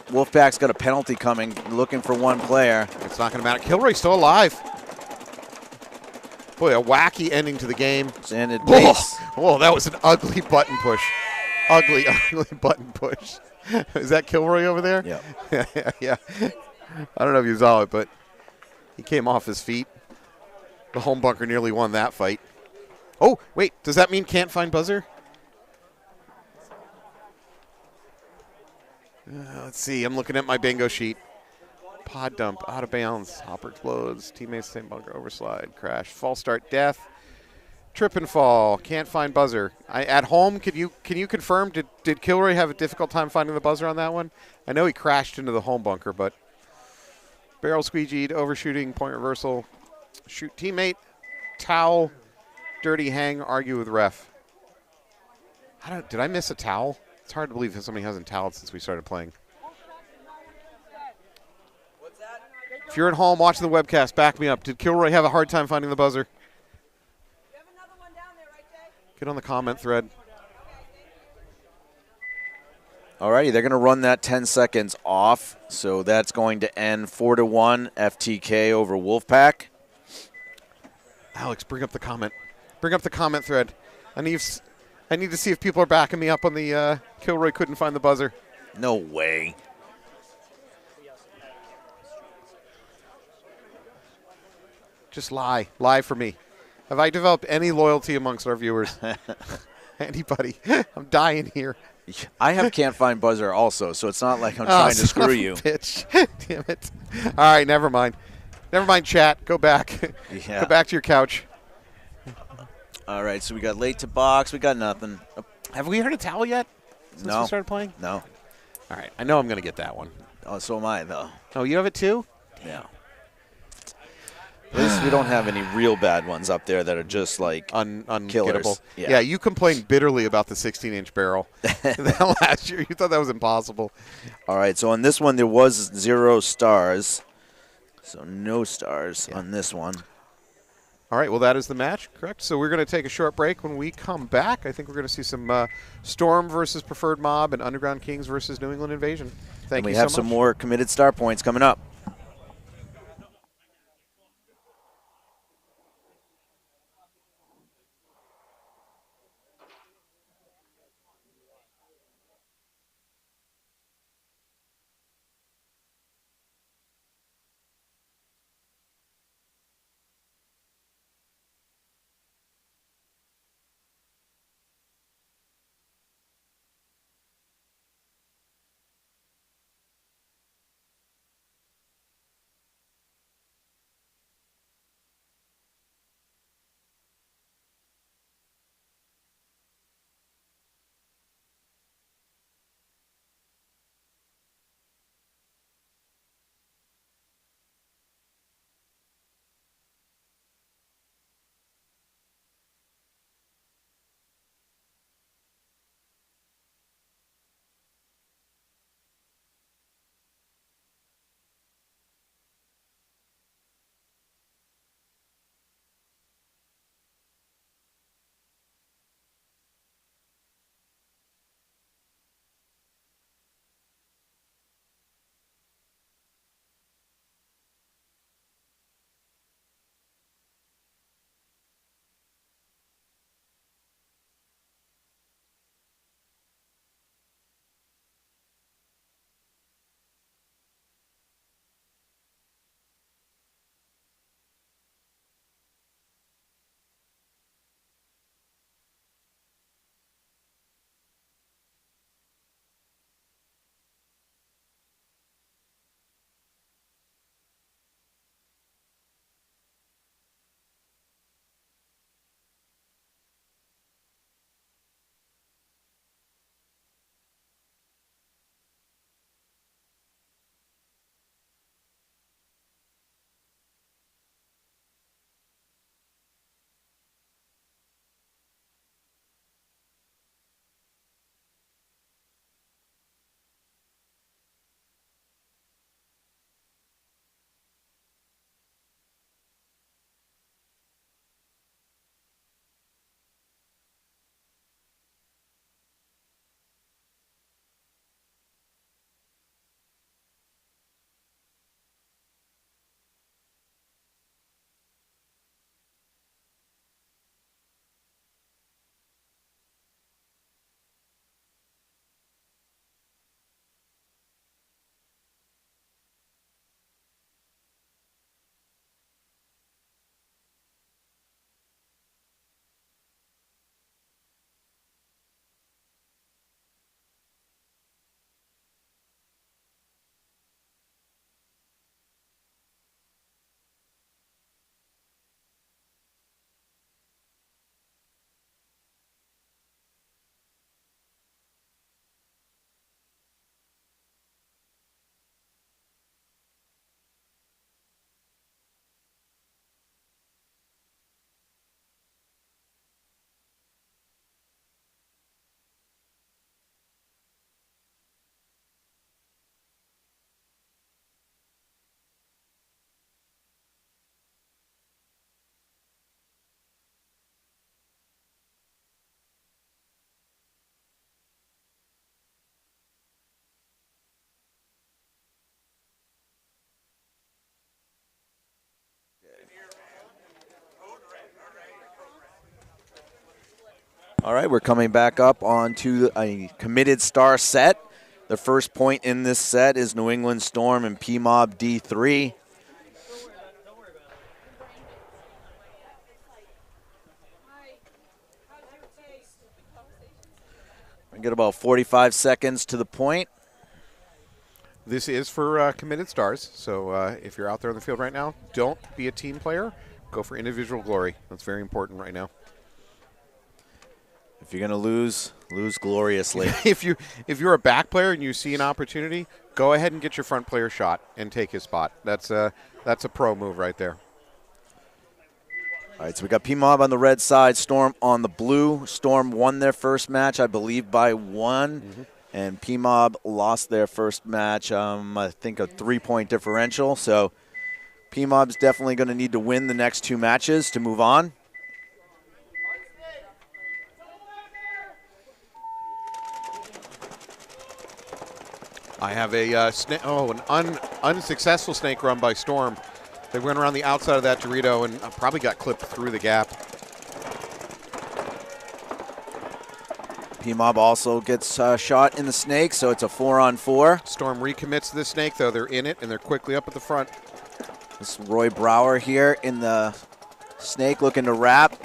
A: Wolfpack's got a penalty coming, looking for one player.
B: It's not going to matter. Kilroy's still alive. Boy, a wacky ending to the game.
A: Sanded base.
B: Whoa, that was an ugly button push. Ugly button push. Is that Kilroy over there?
A: Yeah.
B: Yeah. I don't know if you saw it, but he came off his feet. The home bunker nearly won that fight. Oh, wait, does that mean can't find buzzer? Let's see. I'm looking at my bingo sheet. Pod dump, out of bounds, hopper explodes, teammates same bunker, overslide, crash, false start, death, trip and fall, can't find buzzer. At home, can you confirm? Did Kilroy have a difficult time finding the buzzer on that one? I know he crashed into the home bunker, but barrel squeegeed, overshooting, point reversal, shoot teammate, towel, dirty hang, argue with ref. Did I miss a towel? It's hard to believe that somebody hasn't toweled since we started playing. If you're at home watching the webcast, back me up. Did Kilroy have a hard time finding the buzzer? Get on the comment thread.
A: Alrighty, they're going to run that 10 seconds off, so that's going to end 4-1 FTK over Wolfpack.
B: Alex, bring up the comment. Bring up the comment thread. I need to see if people are backing me up on the Kilroy couldn't find the buzzer.
A: No way.
B: Just lie. Lie for me. Have I developed any loyalty amongst our viewers? Anybody? I'm dying here.
A: I have can't find buzzer also, so it's not like I'm trying to screw you.
B: Bitch. Damn it. All right, never mind. Never mind, chat. Go back.
A: Yeah.
B: Go back to your couch.
A: All right, so we got late to box. We got nothing.
B: Have we heard a towel yet since we started playing?
A: No.
B: All right, I know I'm going to get that one.
A: Oh, so am I, though.
B: Oh, you have it too?
A: Yeah. At least we don't have any real bad ones up there that are just like
B: ungettable.
A: Yeah,
B: you complained bitterly about the 16-inch barrel last year. You thought that was impossible.
A: All right, so on this one there was 0 stars. So no stars on this one.
B: All right, well, that is the match, correct? So we're going to take a short break. When we come back, I think we're going to see some Storm versus Preferred Mob and Underground Kings versus New England Invasion. Thank
A: And
B: you
A: we
B: so
A: have
B: much.
A: some more committed star points coming up. All right, we're coming back up onto a committed star set. The first point in this set is New England Storm and Pmob D3. We get about 45 seconds to the point.
B: This is for committed stars, so if you're out there on the field right now, don't be a team player. Go for individual glory. That's very important right now.
A: If you're going to lose, lose gloriously.
B: if you're a back player and you see an opportunity, go ahead and get your front player shot and take his spot. That's a pro move right there.
A: All right, so we got Pmob on the red side, Storm on the blue. Storm won their first match, I believe, by 1. And Pmob lost their first match, I think a 3-point differential. So Pmob's definitely going to need to win the next 2 matches to move on.
B: I have a an unsuccessful snake run by Storm. They went around the outside of that Dorito and probably got clipped through the gap.
A: Pmob also gets shot in the snake, so it's a 4-on-4.
B: Storm recommits to the snake, though. They're in it, and they're quickly up at the front.
A: This is Roy Brower here in the snake looking to wrap.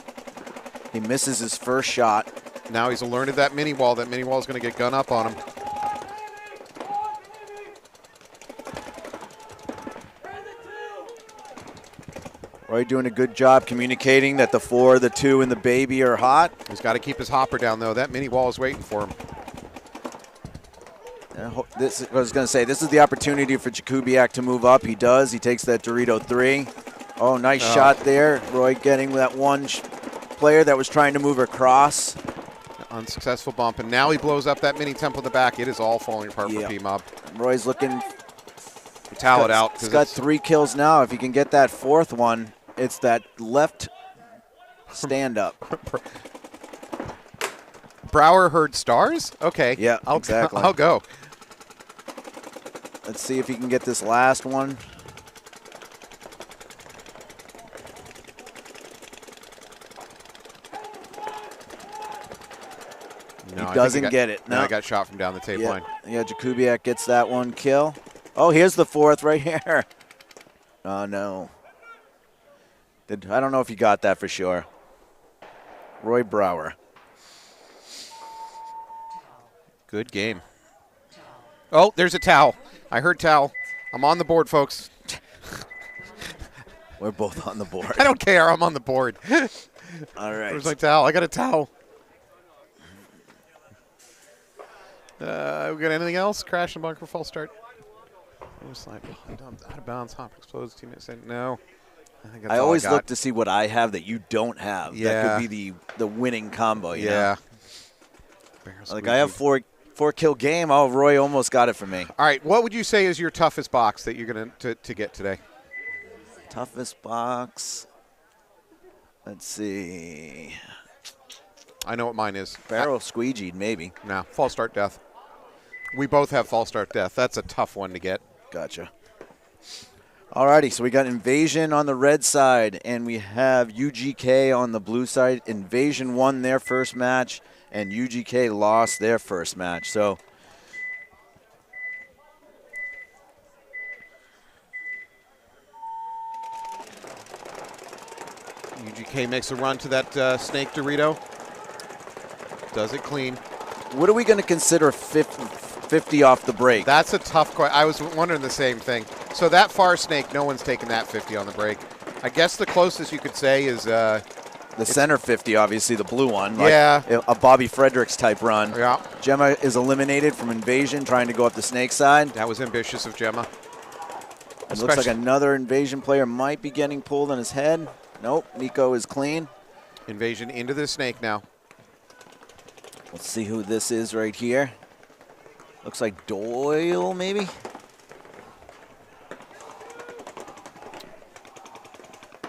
A: He misses his first shot.
B: Now he's alerted that mini wall. That mini wall is going to get gun up on him.
A: Roy doing a good job communicating that the 4, the 2, and the baby are hot.
B: He's got to keep his hopper down, though. That mini wall is waiting for him.
A: I was going to say, this is the opportunity for Jakubiak to move up. He does. He takes that Dorito 3. Oh, nice shot there. Roy getting that one player that was trying to move across.
B: Unsuccessful bump, and now he blows up that mini temple in the back. It is all falling apart for Pmob.
A: Roy's looking.
B: Towel it out.
A: He's got 3 kills now. If he can get that 4th one, it's that left stand-up.
B: Brower heard stars? Okay.
A: Yeah, exactly.
B: I'll go.
A: Let's see if he can get this last one.
B: No,
A: he doesn't get it.
B: No, I got shot from down the tape line.
A: Yeah, Jakubiak gets that one kill. Oh, here's the 4th right here. Oh, no. I don't know if he got that for sure. Roy Brower.
B: Good game. Oh, there's a towel. I heard towel. I'm on the board, folks.
A: We're both on the board.
B: I don't care. I'm on the board.
A: All right.
B: Where's my towel? I got a towel. We got anything else? Crash and bunker, false start. Slide behind, out of bounds, hop explodes, teammates said no.
A: I always look to see what I have that you don't have.
B: Yeah.
A: That could be the winning combo, you know? Like I have 4 kill game. Oh, Roy almost got it for me.
B: All right, what would you say is your toughest box that you're going to get today?
A: Toughest box. Let's see.
B: I know what mine is.
A: Barrel squeegeed, maybe.
B: No, false start death. We both have false start death. That's a tough one to get.
A: Gotcha. Alrighty, so we got Invasion on the red side, and we have UGK on the blue side. Invasion won their first match, and UGK lost their first match. So
B: UGK makes a run to that snake Dorito. Does it clean.
A: what are we going to consider 50 off the break?
B: That's a tough question. I was wondering the same thing. So that far snake, no one's taking that 50 on the break. I guess the closest you could say is
A: the center 50, obviously, the blue one. Like
B: yeah.
A: A Bobby Fredericks type run.
B: Yeah.
A: Gemma is eliminated from Invasion, trying to go up the snake side.
B: That was ambitious of Gemma.
A: It looks like another Invasion player might be getting pulled on his head. Nope, Nico is clean.
B: Invasion into the snake now.
A: Let's see who this is right here. Looks like Doyle, maybe?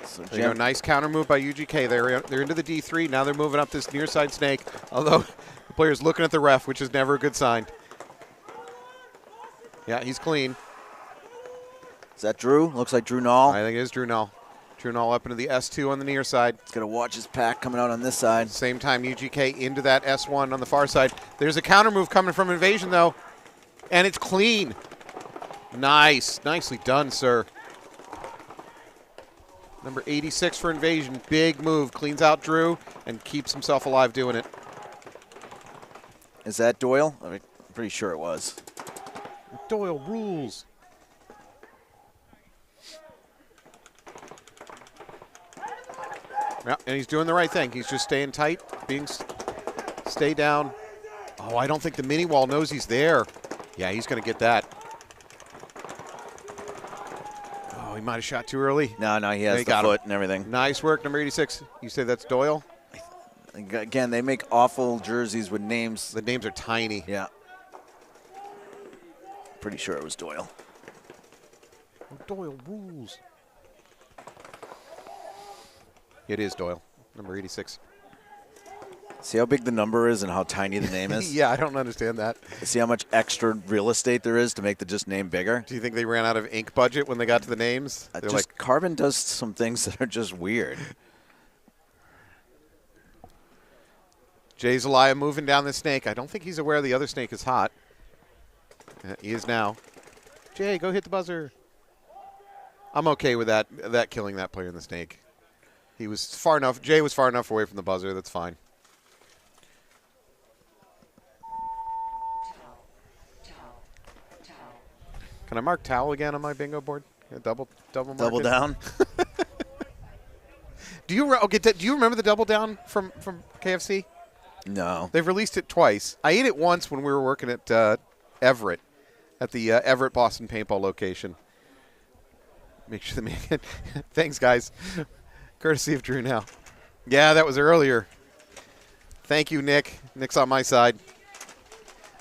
A: So
B: There you go. Nice counter move by UGK. They're into the D3. Now they're moving up this near side snake. Although the player's looking at the ref, which is never a good sign. Yeah, he's clean.
A: Is that Drew? Looks like Drew Nall.
B: I think it is Drew Nall. Drew Nall up into the S2 on the near side.
A: He's going to watch his pack coming out on this side.
B: Same time, UGK into that S1 on the far side. There's a counter move coming from Invasion, though. And it's clean. Nice. Nicely done, sir. Number 86 for Invasion. Big move. Cleans out Drew and keeps himself alive doing it.
A: Is that Doyle? I'm pretty sure it was.
B: Doyle rules. Yeah, and he's doing the right thing. He's just staying tight, stay down. Oh, I don't think the mini wall knows he's there. Yeah, he's going to get that. Oh, he might have shot too early.
A: No, he has the foot and everything.
B: Nice work, number 86. You say that's Doyle?
A: Again, they make awful jerseys with names.
B: The names are tiny.
A: Yeah. Pretty sure it was Doyle.
B: Doyle rules. It is Doyle, number 86.
A: See how big the number is and how tiny the name is?
B: Yeah, I don't understand that.
A: See how much extra real estate there is to make the just name bigger?
B: Do you think they ran out of ink budget when they got to the names? They're
A: Just Carbon does some things that are just weird.
B: Jay Zelaya moving down the snake. I don't think he's aware the other snake is hot. He is now. Jay, go hit the buzzer. I'm okay with that killing that player in the snake. He was far enough. Jay was far enough away from the buzzer. That's fine. Can I mark towel again on my bingo board? Yeah, double mark
A: Double
B: it.
A: down?
B: Do you remember the double down from KFC?
A: No.
B: They've released it twice. I ate it once when we were working at Everett, at the Everett Boston Paintball location. Make sure to make it. Thanks, guys. Courtesy of Drew now. Yeah, that was earlier. Thank you, Nick. Nick's on my side.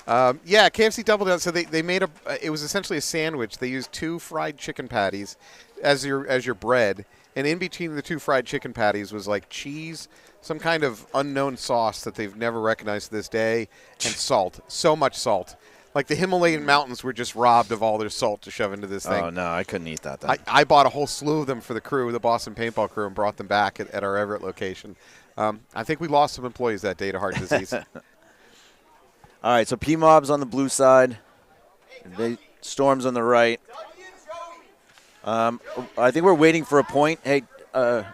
B: Yeah, KFC Double Down. So they made it was essentially a sandwich. They used 2 fried chicken patties as your bread, and in between the 2 fried chicken patties was like cheese, some kind of unknown sauce that they've never recognized to this day, and salt. So much salt. Like the Himalayan mountains were just robbed of all their salt to shove into this thing.
A: Oh, no, I couldn't eat that then.
B: I bought a whole slew of them for the crew, the Boston Paintball crew, and brought them back at our Everett location. I think we lost some employees that day to heart disease.
A: All right, so Pmob's on the blue side. Storm's on the right. I think we're waiting for a point. Hey, all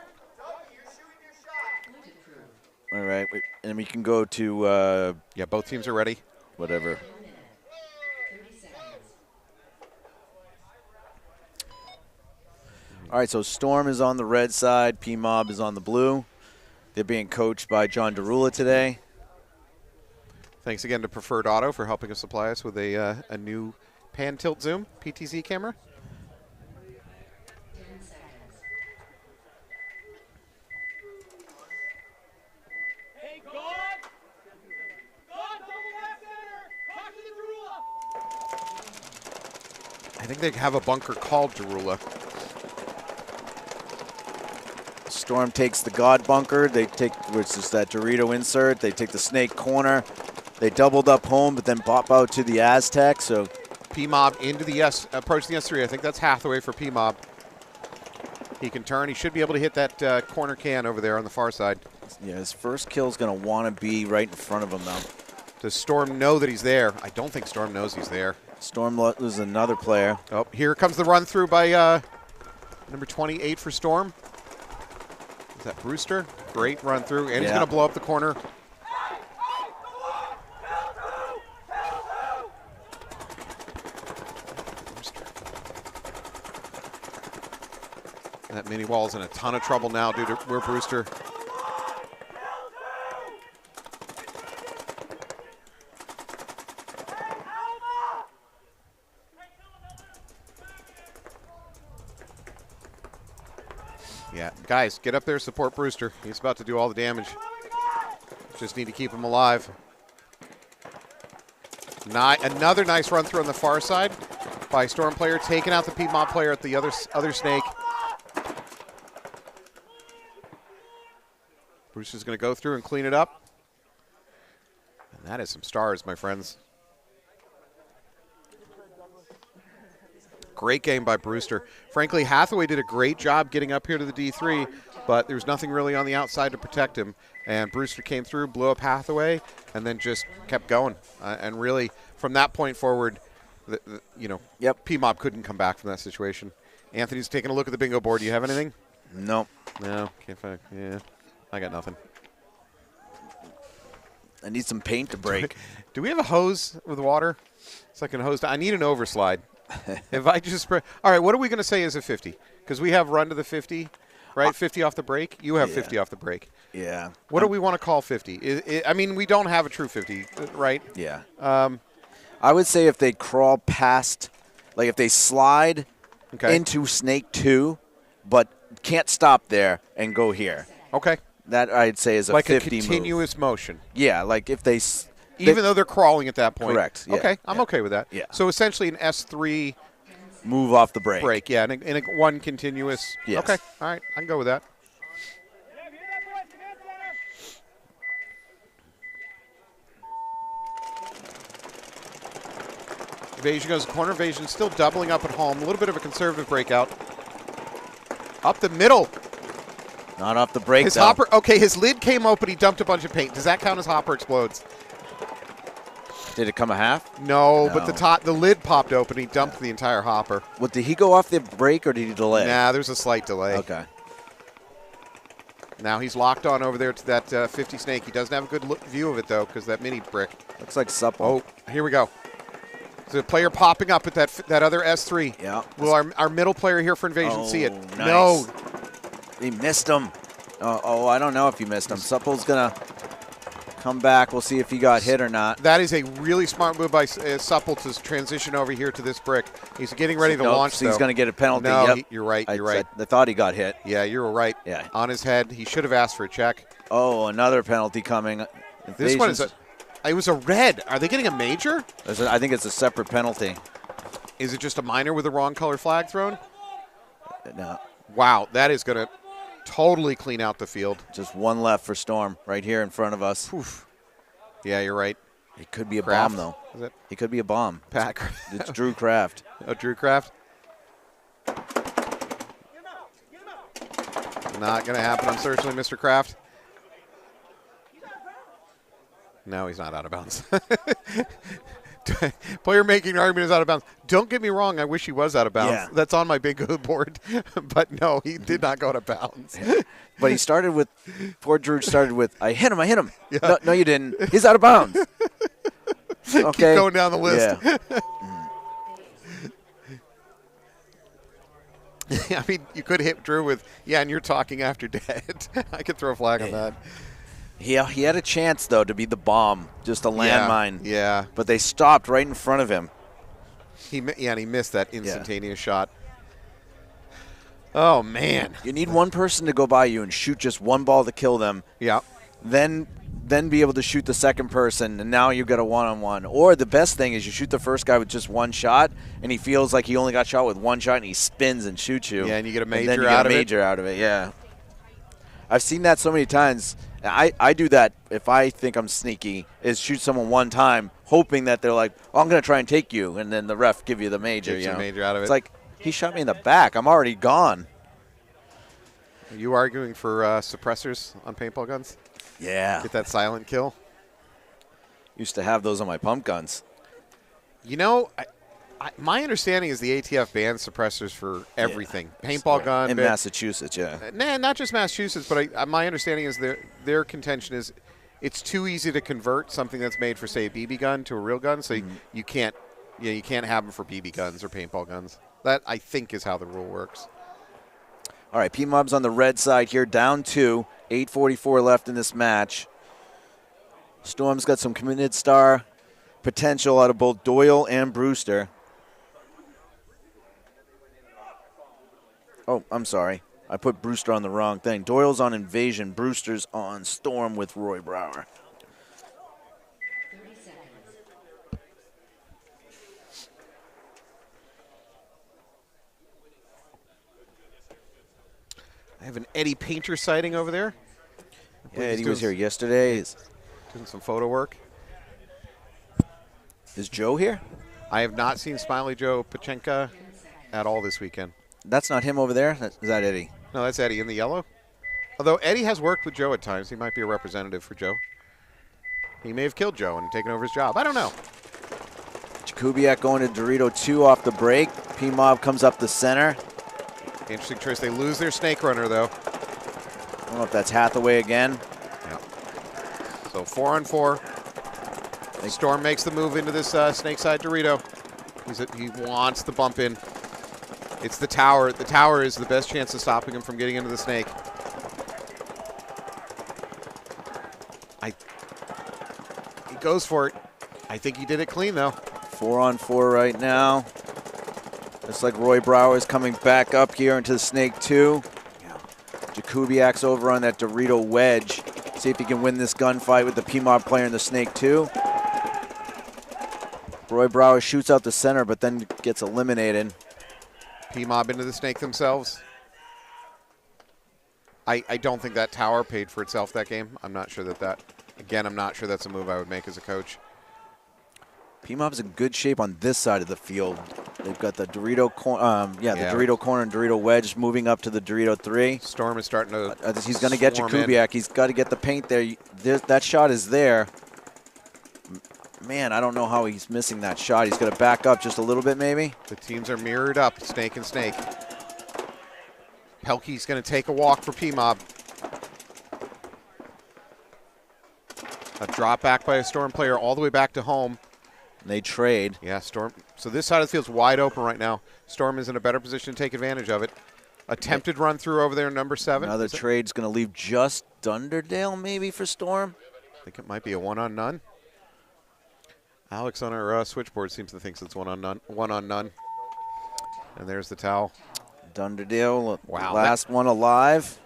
A: right, and we can go to
B: Yeah, both teams are ready.
A: whatever. All right, so Storm is on the red side. Pmob is on the blue. They're being coached by John Derula today.
B: Thanks again to Preferred Auto for helping us supply us with a new pan tilt zoom PTZ camera.
D: 10 seconds.
C: Hey, God! God, double back center! Talk to the Derula!
B: I think they have a bunker called Derula.
A: Storm takes the God bunker. They take, which is that Dorito insert. They take the snake corner. They doubled up home, but then pop out to the Aztec. So
B: Pmob into the approach the S3. I think that's Hathaway for Pmob. He can turn. He should be able to hit that corner can over there on the far side.
A: yeah, his first kill is going to want to be right in front of him now.
B: Does Storm know that he's there? I don't think Storm knows he's there.
A: Storm loses another player.
B: Oh, here comes the run through by number 28 for Storm. Is that Brewster? Great run through, and he's going to blow up the corner. That mini wall's in a ton of trouble now due to where Brewster. Yeah, guys, get up there, support Brewster. He's about to do all the damage. Just need to keep him alive. Another nice run through on the far side by Storm player, taking out the Pmob player at the other snake. Brewster's going to go through and clean it up. And that is some stars, my friends. Great game by Brewster. Frankly, Hathaway did a great job getting up here to the D3, but there was nothing really on the outside to protect him. And Brewster came through, blew up Hathaway, and then just kept going. And really, from that point forward, Pmob couldn't come back from that situation. Anthony's taking a look at the bingo board. Do you have anything?
A: No.
B: No, can't find. Yeah, I got nothing.
A: I need some paint to break.
B: Do we have a hose with water? It's like a hose. I need an overslide. If I just spray. All right, what are we going to say is a 50? Because we have run to the 50, right? 50 off the break. You have 50 off the break.
A: Yeah.
B: What do we want to call 50? I mean, we don't have a true 50, right?
A: Yeah. I would say if they crawl past, like if they slide into Snake 2, but can't stop there and go here.
B: Okay.
A: That I'd say is a
B: like
A: 50
B: a continuous motion.
A: Yeah, like if they
B: even though they're crawling at that point.
A: Correct. Yeah,
B: okay, I'm okay with that.
A: Yeah.
B: So essentially an S3
A: move off the break.
B: Yeah, in a one continuous.
A: Yes.
B: Okay, all right, I can go with that. Invasion goes to corner. Invasion still doubling up at home. A little bit of a conservative breakout. Up the middle.
A: Not off the break,
B: His
A: though.
B: hopper, okay, his lid came open. He dumped a bunch of paint. Does that count as hopper explodes?
A: Did it come a half?
B: No,
A: No.
B: but the lid popped open. He dumped the entire hopper.
A: What, did he go off the break or did he delay?
B: Nah, there's a slight delay.
A: Okay.
B: Now he's locked on over there to that 50 snake. He doesn't have a good view of it, though, because that mini brick.
A: Looks like supple.
B: Oh, here we go. There's a player popping up at that other S3.
A: Yeah.
B: Will our middle player here for Invasion see it?
A: Nice.
B: No.
A: He missed him. Oh, I don't know if he missed him. Supple's going to come back. We'll see if he got hit or not.
B: That is a really smart move by Supple to transition over here to this brick. He's getting ready to launch,
A: so he's going to get a penalty.
B: No,
A: Yep.
B: you're right. You're right.
A: I thought he got hit.
B: Yeah, you're right.
A: Yeah.
B: On his head. He should have asked for a check.
A: Oh, another penalty coming.
B: This one is it was a red. Are they getting a major?
A: I think it's a separate penalty.
B: Is it just a minor with the wrong color flag thrown?
A: No.
B: Wow, that is going to totally clean out the field.
A: Just one left for Storm right here in front of us.
B: Oof. Yeah, you're right.
A: It could be a
B: Kraft.
A: bomb, though.
B: Is it?
A: It could be a bomb.
B: Pat.
A: It's Drew Kraft.
B: Oh, Drew Kraft. Not going to happen, unfortunately, Mr. Kraft. No, he's not out of bounds. Player making an argument is out of bounds. Don't get me wrong. I wish he was out of bounds.
A: Yeah.
B: That's on my big good board. But no, he did not go out of bounds.
A: But he started with, poor Drew started with, I hit him.
B: Yeah.
A: No, you didn't. He's out of bounds. Okay.
B: Keep going down the list.
A: Yeah.
B: I mean, you could hit Drew with, yeah, and you're talking after dead. I could throw a flag on that.
A: He had a chance, though, to be the bomb, just a landmine.
B: Yeah.
A: But they stopped right in front of him.
B: And he missed that instantaneous shot. Oh, man.
A: You need one person to go by you and shoot just one ball to kill them.
B: Yeah.
A: Then be able to shoot the second person, and now you've got a one-on-one. Or the best thing is you shoot the first guy with just one shot, and he feels like he only got shot with one shot, and he spins and shoots you.
B: Yeah, and you get a major
A: and then you
B: out
A: get
B: of
A: a
B: it.
A: major out of it, yeah. I've seen that so many times. I do that if I think I'm sneaky, is shoot someone one time, hoping that they're like, oh, I'm going to try and take you, and then the ref give you the major.
B: Gets you a major out of it.
A: It's like, he shot me in the back. I'm already gone.
B: Are you arguing for suppressors on paintball guns?
A: Yeah.
B: Get that silent kill?
A: Used to have those on my pump guns.
B: You know, my understanding is the ATF bans suppressors for everything. Paintball gun.
A: In Massachusetts, yeah.
B: Nah, not just Massachusetts, but my understanding is their contention is it's too easy to convert something that's made for, say, a BB gun to a real gun, so you can't have them for BB guns or paintball guns. That, I think, is how the rule works.
A: All right, Pmob's on the red side here, down 2. 8:44 left in this match. Storm's got some committed star potential out of both Doyle and Brewster. Oh, I'm sorry. I put Brewster on the wrong thing. Doyle's on Invasion. Brewster's on Storm with Roy Brower.
D: 30 seconds.
B: I have an Eddie Painter sighting over there.
A: Yeah, Eddie was here yesterday.
B: Doing some photo work.
A: Is Joe here?
B: I have not seen Smiley Joe Pachenka at all this weekend.
A: That's not him over there? Is that Eddie?
B: No, that's Eddie in the yellow. Although Eddie has worked with Joe at times. He might be a representative for Joe. He may have killed Joe and taken over his job. I don't know.
A: Jakubiak going to Dorito 2 off the break. Pmob comes up the center.
B: Interesting choice. They lose their snake runner, though.
A: I don't know if that's Hathaway again.
B: Yeah. So 4-on-4. Storm makes the move into this snake side Dorito. He wants the bump in. It's the tower. The tower is the best chance of stopping him from getting into the snake. He goes for it. I think he did it clean, though.
A: 4-on-4 right now. Looks like Roy Brower is coming back up here into the snake 2. Jakubiak's over on that Dorito wedge. See if he can win this gunfight with the Pmob player in the snake 2. Roy Brower shoots out the center, but then gets eliminated.
B: Pmob into the snake themselves. I don't think that tower paid for itself that game. I'm not sure that. Again, I'm not sure that's a move I would make as a coach.
A: Pmob's in good shape on this side of the field. They've got the Dorito corner, the Dorito corner and Dorito wedge moving up to the Dorito 3.
B: Storm is starting to
A: He's going to get Jakubiak. He's got to get the paint there. That shot is there. Man, I don't know how he's missing that shot. He's going to back up just a little bit maybe.
B: The teams are mirrored up, Snake and Snake. Pelkey's going to take a walk for Pmob. A drop back by a Storm player all the way back to home.
A: And they trade.
B: Yeah, Storm. So this side of the field's wide open right now. Storm is in a better position to take advantage of it. Attempted run through over there, number 7.
A: Another trade's going to leave just Dunderdale maybe for Storm.
B: I think it might be a one-on-none. Alex on our switchboard seems to think it's one-on-none. And there's the towel.
A: Dunderdale,
B: wow,
A: last one alive.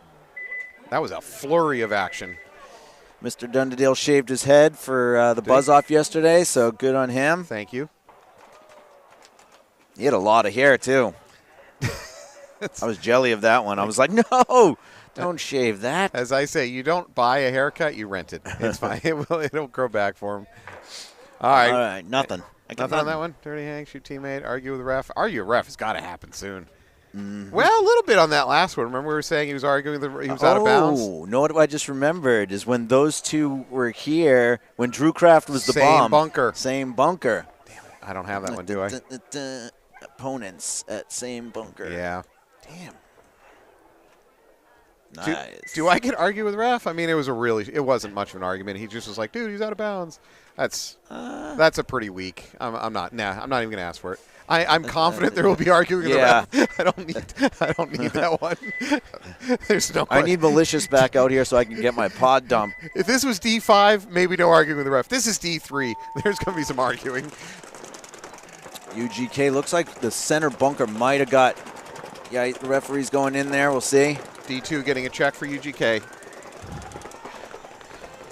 B: That was a flurry of action.
A: Mr. Dunderdale shaved his head for the buzz-off yesterday, so good on him.
B: Thank you.
A: He had a lot of hair, too. I was jelly of that one. I was like, no, don't shave that.
B: As I say, you don't buy a haircut, you rent it. It's fine. It'll grow back for him. All right.
A: Nothing.
B: Nothing on that one? Dirty Hank, shoot teammate, argue with the ref. Argue with the ref has got to happen soon. Well, a little bit on that last one. Remember we were saying he was arguing he was out of bounds?
A: Oh, know what I just remembered is when those two were here, when Drew Kraft was the bomb.
B: Same bunker.
A: Damn it.
B: I don't have that one, do I?
A: Opponents at same bunker.
B: Yeah.
A: Damn. Nice.
B: Do I get argue with ref? I mean, it wasn't much of an argument. He just was like, dude, he's out of bounds. That's a pretty weak. I'm not even going to ask for it. I'm confident there will be arguing with the ref. I don't need that one. There's no question.
A: I need Malicious back out here so I can get my pod dump.
B: If this was D5, maybe no arguing with the ref. This is D3. There's going to be some arguing.
A: UGK looks like the center bunker might have got. Yeah, the referee's going in there. We'll see.
B: D2 getting a check for UGK.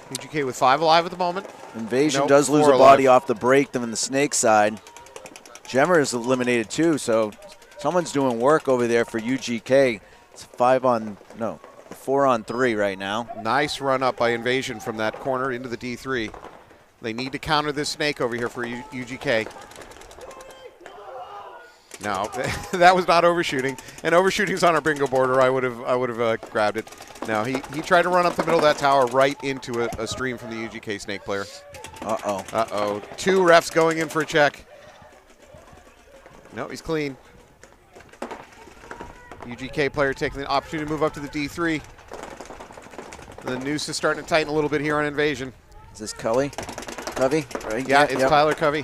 B: UGK with 5 alive at the moment.
A: Invasion does lose a body off the break them in the Snake side. Jemmer is eliminated too, so someone's doing work over there for UGK. It's 4 on 3 right now.
B: Nice run up by Invasion from that corner into the D3. They need to counter this Snake over here for UGK. No, that was not overshooting. And overshooting's on our bingo board, or I would have grabbed it. No, he tried to run up the middle of that tower right into a stream from the UGK Snake player.
A: Uh-oh.
B: Uh-oh. 2 refs going in for a check. No, he's clean. UGK player taking the opportunity to move up to the D3. The noose is starting to tighten a little bit here on Invasion.
A: Is this Covey? Covey? Right?
B: Yeah, it's Tyler Covey.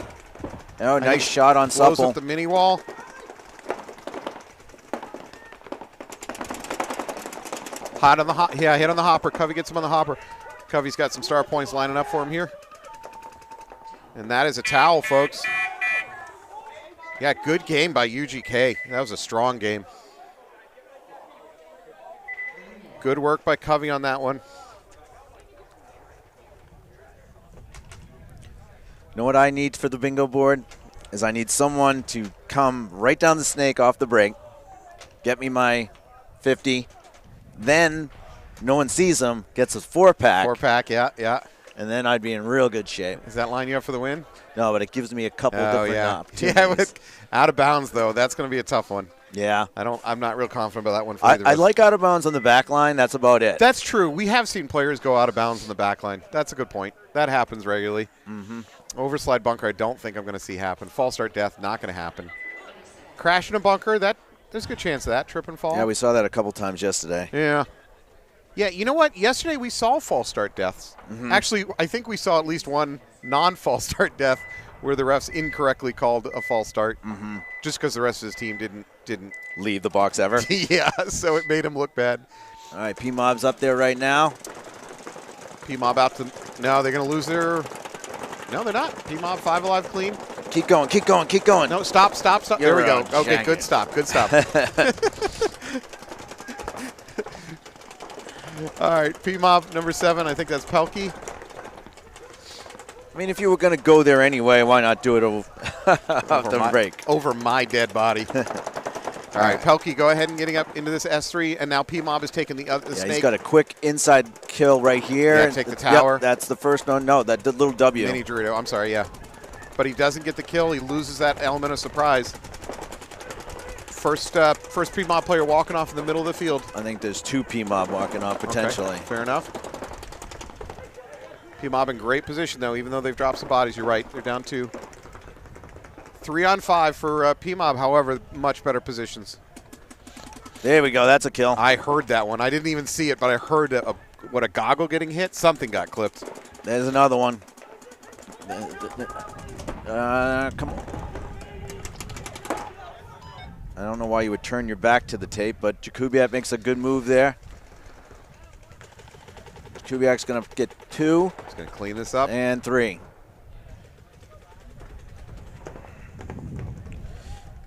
A: Oh, nice shot on
B: Blows
A: Supple.
B: up the mini wall. Hit on the hopper. Covey gets him on the hopper. Covey's got some star points lining up for him here. And that is a towel, folks. Yeah, good game by UGK. That was a strong game. Good work by Covey on that one.
A: You know what I need for the bingo board? Is I need someone to come right down the Snake off the break, get me my 50, then no one sees him, gets a 4-pack.
B: 4-pack, yeah.
A: And then I'd be in real good shape.
B: Does that line you up for the win?
A: No, but it gives me a couple different opportunities.
B: Yeah, out of bounds, though. That's going to be a tough one.
A: Yeah.
B: I'm not real confident about that one for either of us.
A: I like out of bounds on the back line. That's about it.
B: That's true. We have seen players go out of bounds on the back line. That's a good point. That happens regularly.
A: Mm-hmm.
B: Overslide bunker, I don't think I'm going to see happen. False start death, not going to happen. Crash in a bunker, there's a good chance of that. Trip and fall.
A: Yeah, we saw that a couple times yesterday.
B: Yeah. Yeah, you know what? Yesterday we saw false start deaths. Mm-hmm. Actually, I think we saw at least one non-false start death where the refs incorrectly called a false start just because the rest of his team didn't
A: leave the box ever.
B: Yeah, so it made him look bad.
A: All right, Pmob's up there right now.
B: Pmob out to – no, they're going to lose their – no, they're not. Pmob 5 alive clean.
A: Keep going, keep going, keep going.
B: No, stop. There we go. Okay, good stop. All right, Pmob number 7. I think that's Pelkey.
A: I mean, if you were going to go there anyway, why not do it off the break?
B: Over my dead body. All right, Pelkey, go ahead and getting up into this S3, and now Pmob is taking the Snake.
A: He's got a quick inside kill right here.
B: Yeah, take the tower.
A: Yep, that's the first one. No, that little W.
B: Mini Dorito. I'm sorry, yeah. but he doesn't get the kill. He loses that element of surprise. First Pmob player walking off in the middle of the field.
A: I think there's 2 Pmob walking off potentially.
B: Okay, fair enough. Pmob in great position, though, even though they've dropped some bodies. You're right. They're down 2. 3 on 5 for Pmob, however, much better positions.
A: There we go. That's a kill.
B: I heard that one. I didn't even see it, but I heard a goggle getting hit? Something got clipped.
A: There's another one. Come on. I don't know why you would turn your back to the tape, but Jakubiak makes a good move there. Jakubiak's going to get 2.
B: He's going to clean this up.
A: And 3.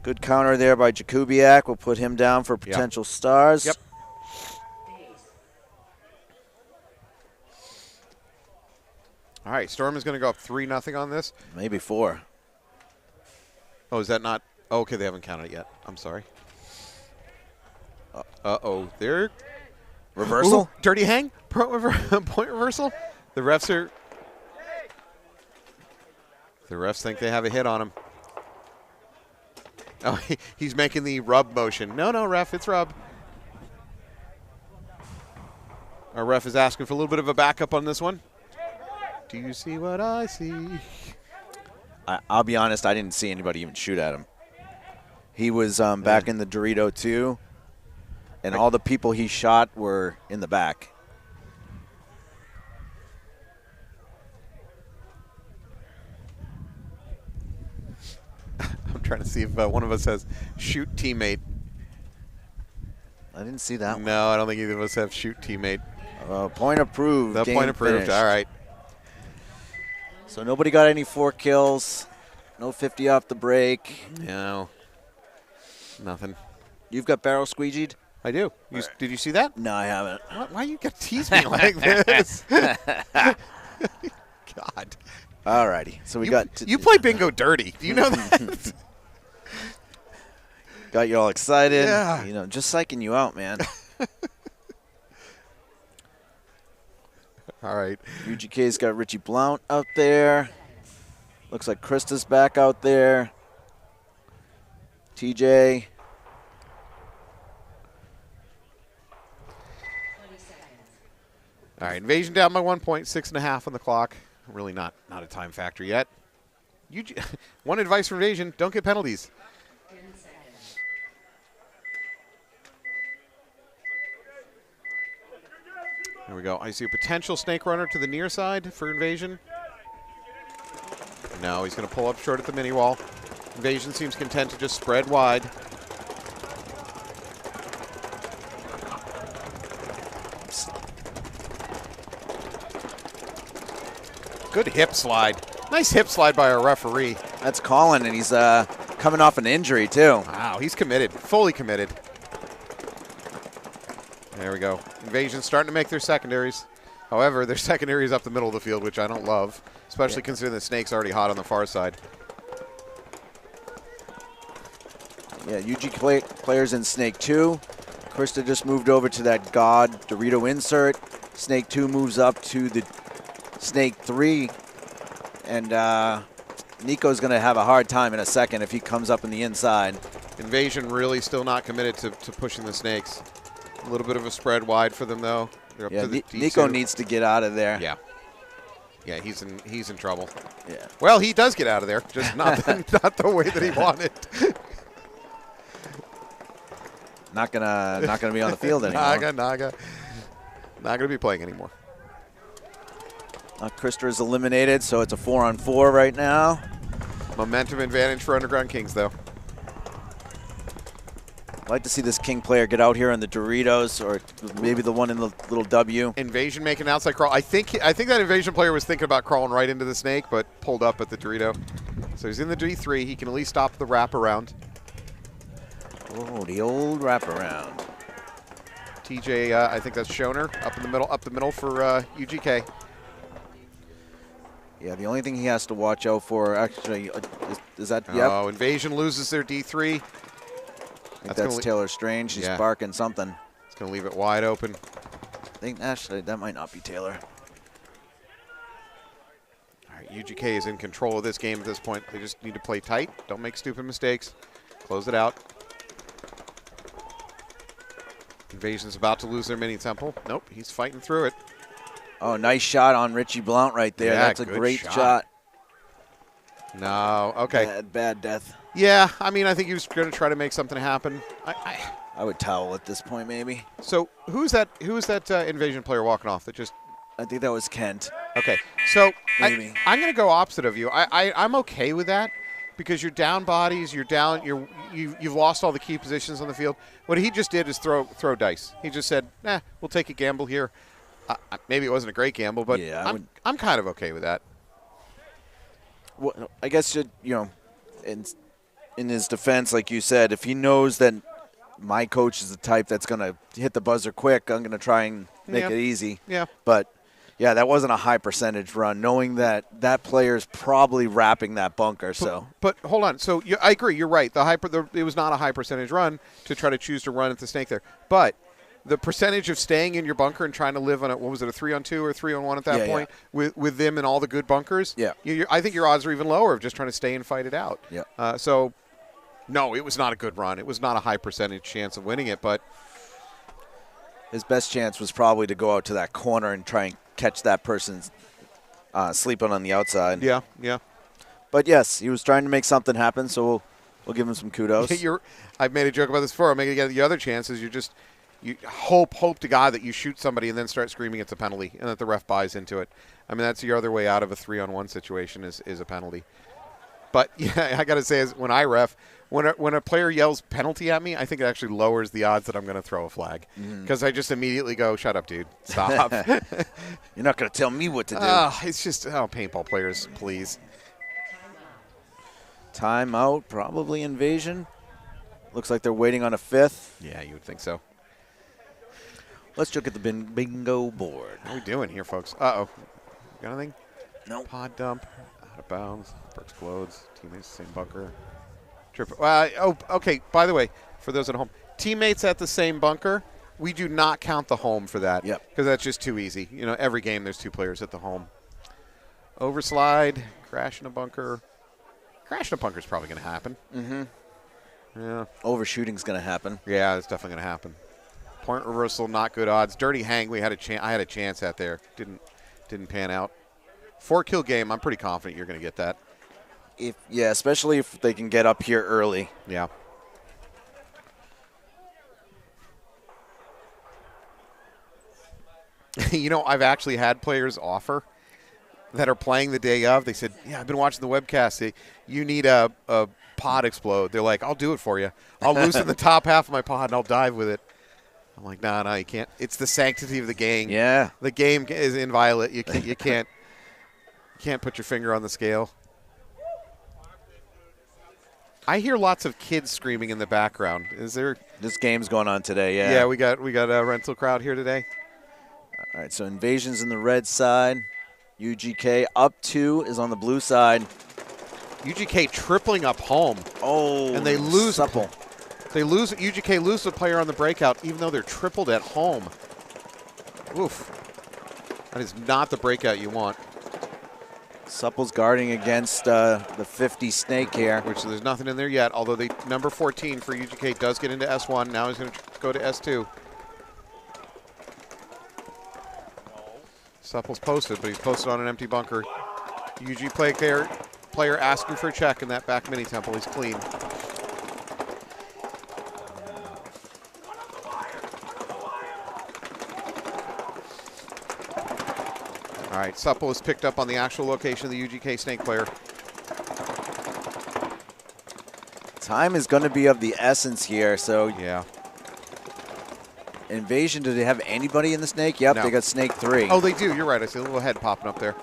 A: Good counter there by Jakubiak. We'll put him down for potential stars.
B: Yep. All right, Storm is going to go up 3-0 on this.
A: Maybe 4.
B: Oh, is that not? Oh, okay, they haven't counted it yet. I'm sorry. Uh-oh. There.
A: Reversal?
B: Ooh, dirty hang? Point reversal? The refs think they have a hit on him. Oh, he's making the rub motion. No, ref, it's rub. Our ref is asking for a little bit of a backup on this one. Do you see what I see?
A: I'll be honest, I didn't see anybody even shoot at him. He was back in the Dorito too, and all the people he shot were in the back.
B: I'm trying to see if one of us has shoot teammate.
A: I didn't see that one.
B: No, I don't think either of us have shoot teammate.
A: Point approved.
B: The point approved.
A: Finished.
B: All right.
A: So nobody got any 4 kills. No 50 off the break.
B: No. Nothing.
A: You've got barrel squeegeed?
B: I do. Did you see that?
A: No, I haven't.
B: Why you got to tease me like this? God.
A: All righty. So we got.
B: You play bingo dirty. Do you know that?
A: Got you all excited.
B: Yeah.
A: You know, just psyching you out, man.
B: All right.
A: UGK's got Richie Blount out there. Looks like Krista's back out there. TJ.
D: 20 seconds.
B: All right. Invasion down by 1 point, 6.5 on the clock. Really not a time factor yet. One advice for Invasion: don't get penalties.
D: 10 seconds.
B: There we go. I see a potential snake runner to the near side for Invasion. No, he's going to pull up short at the mini wall. Invasion seems content to just spread wide. Good hip slide. Nice hip slide by our referee.
A: That's Colin, and he's coming off an injury, too.
B: Wow, he's committed. Fully committed. There we go. Invasion's starting to make their secondaries. However, their secondary is up the middle of the field, which I don't love, especially considering the snake's already hot on the far side.
A: Yeah, UG players in Snake 2. Krista just moved over to that God Dorito insert. Snake 2 moves up to the Snake 3. And Nico's going to have a hard time in a second if he comes up in the inside.
B: Invasion really still not committed to pushing the snakes. A little bit of a spread wide for them, though. They're up
A: Yeah,
B: to the
A: Nico
B: D2.
A: needs to get out of there.
B: Yeah. Yeah, he's in trouble.
A: Yeah.
B: Well, he does get out of there, just not the way that he wanted.
A: Not gonna be on the field anymore.
B: Naga. Not gonna be playing anymore.
A: Krista is eliminated, so it's a 4-on-4 right now.
B: Momentum advantage for Underground Kings, though.
A: I'd like to see this King player get out here on the Doritos, or maybe the one in the little W.
B: Invasion making an outside crawl. I think that Invasion player was thinking about crawling right into the snake, but pulled up at the Dorito. So he's in the D3. He can at least stop the wraparound.
A: Oh, the old wraparound.
B: TJ, I think that's Schoner up the middle for UGK.
A: Yeah, the only thing he has to watch out for, actually, is that, yep.
B: Oh, Invasion loses their D3.
A: I think that's Taylor Strange. He's barking something.
B: It's going to leave it wide open.
A: I think, actually, that might not be Taylor.
B: All right, UGK is in control of this game at this point. They just need to play tight. Don't make stupid mistakes. Close it out. Invasion's about to lose their mini temple. Nope, he's fighting through it.
A: Oh, nice shot on Richie Blount right there.
B: Yeah,
A: That's a
B: good
A: great
B: shot.
A: shot.
B: No, okay.
A: Bad death.
B: Yeah, I mean, I think he was going to try to make something happen.
A: I would towel at this point, maybe.
B: So who's that Invasion player walking off that just...
A: I think that was Kent.
B: Okay, so
A: Maybe.
B: I'm going to go opposite of you. I'm okay with that because you're down bodies, you've lost all the key positions on the field. What he just did is throw dice. He just said, we'll take a gamble here. Maybe it wasn't a great gamble, but
A: Yeah,
B: I'm kind of okay with that.
A: Well, I guess, in his defense, like you said, if he knows that my coach is the type that's going to hit the buzzer quick, I'm going to try and make it easy.
B: Yeah.
A: But, yeah, that wasn't a high percentage run, knowing that that player's probably wrapping that bunker.
B: But hold on. So I agree. You're right. It was not a high percentage run to try to choose to run at the snake there. But the percentage of staying in your bunker and trying to live on it, what was it, a 3-on-2 or 3-on-1 at that point with them and all the good bunkers?
A: Yeah.
B: I think your odds are even lower of just trying to stay and fight it out.
A: Yeah.
B: So, no, it was not a good run. It was not a high percentage chance of winning it, but
A: his best chance was probably to go out to that corner and try and catch that person sleeping on the outside.
B: Yeah, yeah.
A: But, yes, he was trying to make something happen, so we'll give him some kudos.
B: I've made a joke about this before. I'm making the other chances. You hope to God that you shoot somebody and then start screaming it's a penalty and that the ref buys into it. I mean, that's your other way out of a 3-on-1 situation is a penalty. But, yeah, I got to say, when I ref, when a player yells penalty at me, I think it actually lowers the odds that I'm going to throw a flag because I just immediately go, shut up, dude. Stop.
A: You're not going to tell me what to do.
B: It's just, paintball players, please.
A: Timeout, probably Invasion. Looks like they're waiting on a fifth.
B: Yeah, you would think so.
A: Let's look at the bingo board.
B: What are we doing here, folks? Uh-oh. Got anything?
A: No.
B: Pod dump. Out of bounds. Explodes. Teammates, same bunker. Trip. Okay. By the way, for those at home, teammates at the same bunker, we do not count the home for that.
A: Yep.
B: Because that's just too easy. Every game there's two players at the home. Overslide. Crash in a bunker. Crash in a bunker is probably going to happen. Mm-hmm. Yeah.
A: Overshooting's going to happen.
B: Yeah, it's definitely going to happen. Point reversal, not good odds. Dirty hang, I had a chance at there. Didn't pan out. 4-kill game, I'm pretty confident you're going to get that.
A: Especially if they can get up here early.
B: Yeah. I've actually had players offer that are playing the day of. They said, I've been watching the webcast. You need a pod explode. They're like, I'll do it for you. I'll loosen the top half of my pod and I'll dive with it. I'm like, no, you can't. It's the sanctity of the game.
A: Yeah.
B: The game is inviolate. You can't put your finger on the scale. I hear lots of kids screaming in the background. Is there?
A: This game's going on today, yeah.
B: Yeah, we got a rental crowd here today.
A: All right, so Invasion's in the red side. UGK up 2 is on the blue side.
B: UGK tripling up home.
A: Oh,
B: and they lose.
A: supple.
B: UGK lose a player on the breakout, even though they're tripled at home. Oof. That is not the breakout you want.
A: Supple's guarding against the 50 snake here.
B: Which there's nothing in there yet, although the number 14 for UGK does get into S1. Now he's going to go to S2. Supple's posted, but he's posted on an empty bunker. UG player asking for a check in that back mini temple. He's clean. All right, Supple is picked up on the actual location of the UGK snake player.
A: Time is going to be of the essence here, so
B: yeah.
A: Invasion, do they have anybody in the snake? Yep,
B: No.
A: They got snake 3.
B: Oh, they do. You're right. I see a little head popping up there.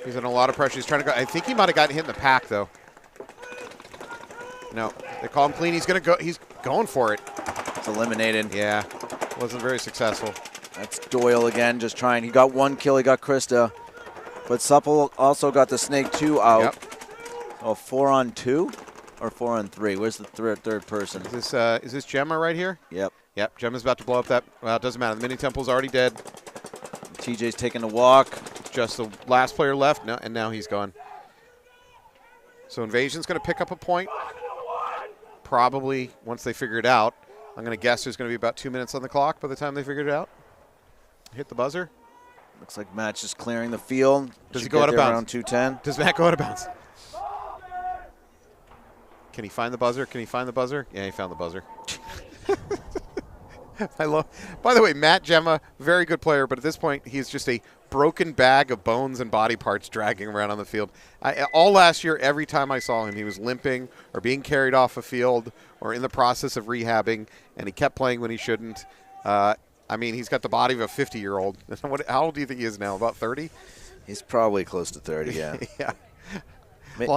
B: He's under a lot of pressure. He's trying to go. I think he might have gotten hit in the pack, though. No, they call him clean. He's going to go. He's going for it.
A: It's eliminated.
B: Yeah, wasn't very successful.
A: That's Doyle again, just trying. He got 1 kill. He got Krista. But Supple also got the snake 2 out.
B: Yep.
A: Oh, 4-on-2 or 4-on-3? Where's the third person?
B: Is this Gemma right here?
A: Yep.
B: Yep, Gemma's about to blow up that. Well, it doesn't matter. The mini temple's already dead.
A: TJ's taking the walk.
B: Just the last player left, no, and now he's gone. So Invasion's going to pick up a point. Probably once they figure it out. I'm going to guess there's going to be about 2 minutes on the clock by the time they figure it out. Hit the buzzer.
A: Looks like Matt's just clearing the field.
B: Does he
A: Should
B: go
A: get
B: out of
A: there
B: bounds?
A: Around 210.
B: Does Matt go out of bounds? Can he find the buzzer? Can he find the buzzer? Yeah, he found the buzzer. By the way, Matt Gemma, very good player, but at this point, he's just a broken bag of bones and body parts dragging around on the field. All last year, every time I saw him, he was limping or being carried off a field or in the process of rehabbing, and he kept playing when he shouldn't. I mean, he's got the body of a 50-year-old. How old do you think he is now? About 30?
A: He's probably close to 30, yeah.
B: Yeah.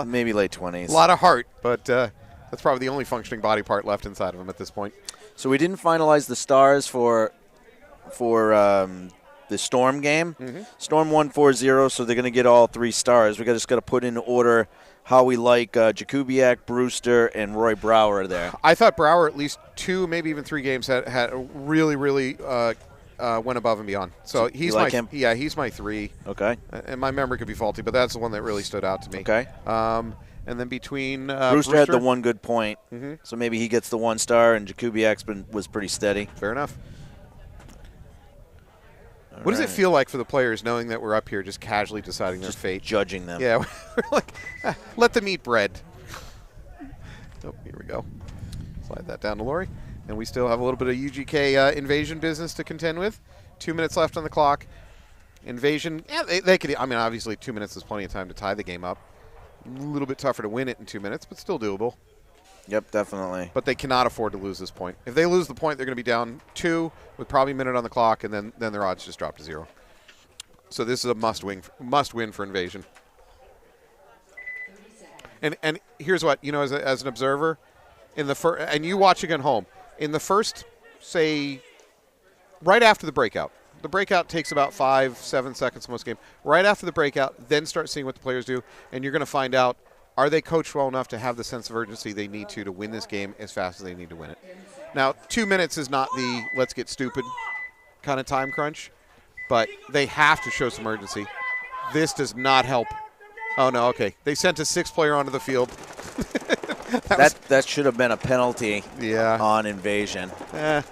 A: Maybe late 20s.
B: A lot of heart, but that's probably the only functioning body part left inside of him at this point.
A: So we didn't finalize the stars for the Storm game.
B: Mm-hmm.
A: Storm won 4-0, so they're going to get all 3 stars. We just got to put in order how we like Jakubiak, Brewster, and Roy Brower there.
B: I thought Brower at least 2, maybe even 3 games had really went above and beyond. So he's
A: like
B: my
A: him?
B: Yeah, he's my 3.
A: Okay.
B: And my memory could be faulty, but that's the one that really stood out to me.
A: Okay.
B: And then between
A: Brewster had the 1 good point,
B: Mm-hmm.
A: so maybe he gets the 1 star, and Jakubiak's was pretty steady.
B: Fair enough. What does it feel like for the players knowing that we're up here just casually deciding their fate?
A: Judging them.
B: Yeah, we're like, let them eat bread. Oh, here we go. Slide that down to Lori. And we still have a little bit of UGK Invasion business to contend with. 2 minutes left on the clock. Invasion, yeah, they could, I mean, obviously 2 minutes is plenty of time to tie the game up. A little bit tougher to win it in 2 minutes, but still doable.
A: Yep, definitely.
B: But they cannot afford to lose this point. If they lose the point, they're going to be down 2 with probably a minute on the clock, and then their odds just drop to 0. So this is a must win for Invasion. And here's what, you know, as an observer, in the and you watching at home, in the first, say, right after the breakout takes about 5-7 seconds in most games. Right after the breakout, then start seeing what the players do, and you're going to find out, are they coached well enough to have the sense of urgency they need to win this game as fast as they need to win it? Now, 2 minutes is not the let's get stupid kind of time crunch, but they have to show some urgency. This does not help. Oh, no, okay. They sent a 6th player onto the field.
A: that should have been a penalty on Invasion.
B: I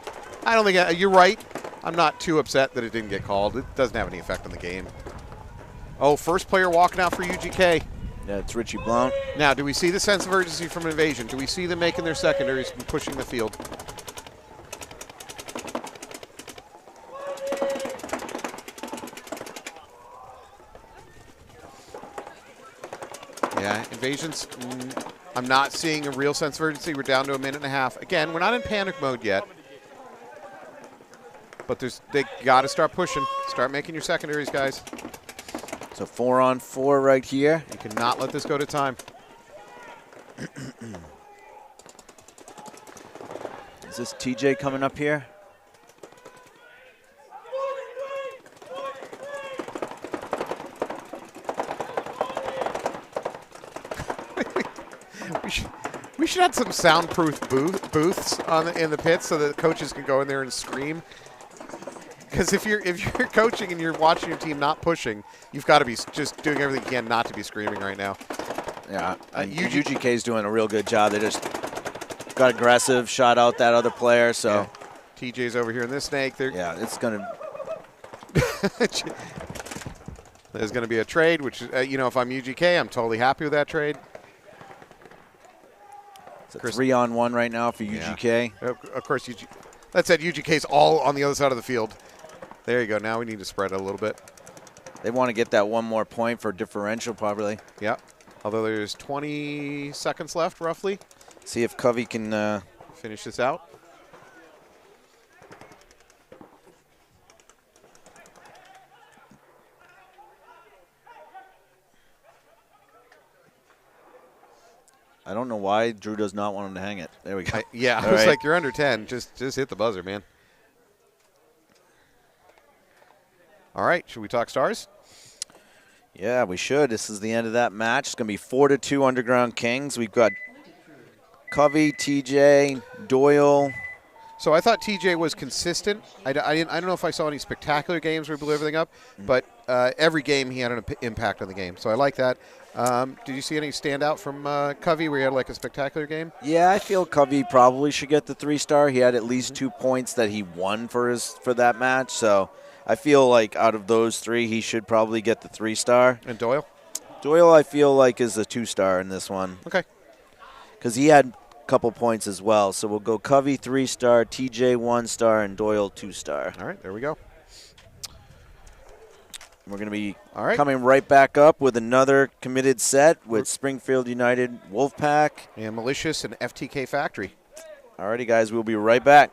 B: don't think you're right. I'm not too upset that it didn't get called. It doesn't have any effect on the game. Oh, first player walking out for UGK.
A: Yeah, it's Richie Blount.
B: Now, do we see the sense of urgency from Invasion? Do we see them making their secondaries and pushing the field? Yeah, Invasion's, I'm not seeing a real sense of urgency. We're down to a minute and a half. Again, we're not in panic mode yet. But they got to start pushing. Start making your secondaries, guys.
A: So 4-on-4 right here.
B: You cannot let this go to time.
A: Is this TJ coming up here?
B: We should have some soundproof booths in the pits so that coaches can go in there and scream. Because if you're coaching and you're watching your team not pushing, you've got to be just doing everything you can not to be screaming right now.
A: Yeah, UGK is doing a real good job. They just got aggressive, shot out that other player. So
B: yeah. TJ's over here in this snake.
A: Yeah, it's gonna.
B: There's going to be a trade, which you know, if I'm UGK, I'm totally happy with that trade.
A: It's a 3-on-1 right now for UGK.
B: Yeah. Of course, that said, UGK's all on the other side of the field. There you go. Now we need to spread it a little bit.
A: They want to get that 1 more point for differential, probably.
B: Yeah. Although there's 20 seconds left, roughly.
A: See if Covey can
B: finish this out.
A: I don't know why Drew does not want him to hang it. There we go.
B: I was like, you're under 10. Just hit the buzzer, man. All right, should we talk stars?
A: Yeah, we should. This is the end of that match. It's going to be 4-2 Underground Kings. We've got Covey, TJ, Doyle,
B: So I thought TJ was consistent. I don't know if I saw any spectacular games where he blew everything up, but every game he had an impact on the game. So I like that. Did you see any standout from Covey where he had like a spectacular game?
A: Yeah, I feel Covey probably should get the 3-star. He had at least 2 points that he won for that match. So I feel like out of those 3, he should probably get the 3-star.
B: And Doyle?
A: Doyle, I feel like, is a 2-star in this one.
B: Okay.
A: Because he had a couple points as well. So we'll go Covey 3-star, TJ 1-star, and Doyle 2-star.
B: All right, there we go.
A: We're going to be
B: All right.
A: coming right back up with another committed set with Springfield United Wolfpack.
B: And Malicious and FTK Factory.
A: Alrighty, guys, we'll be right back.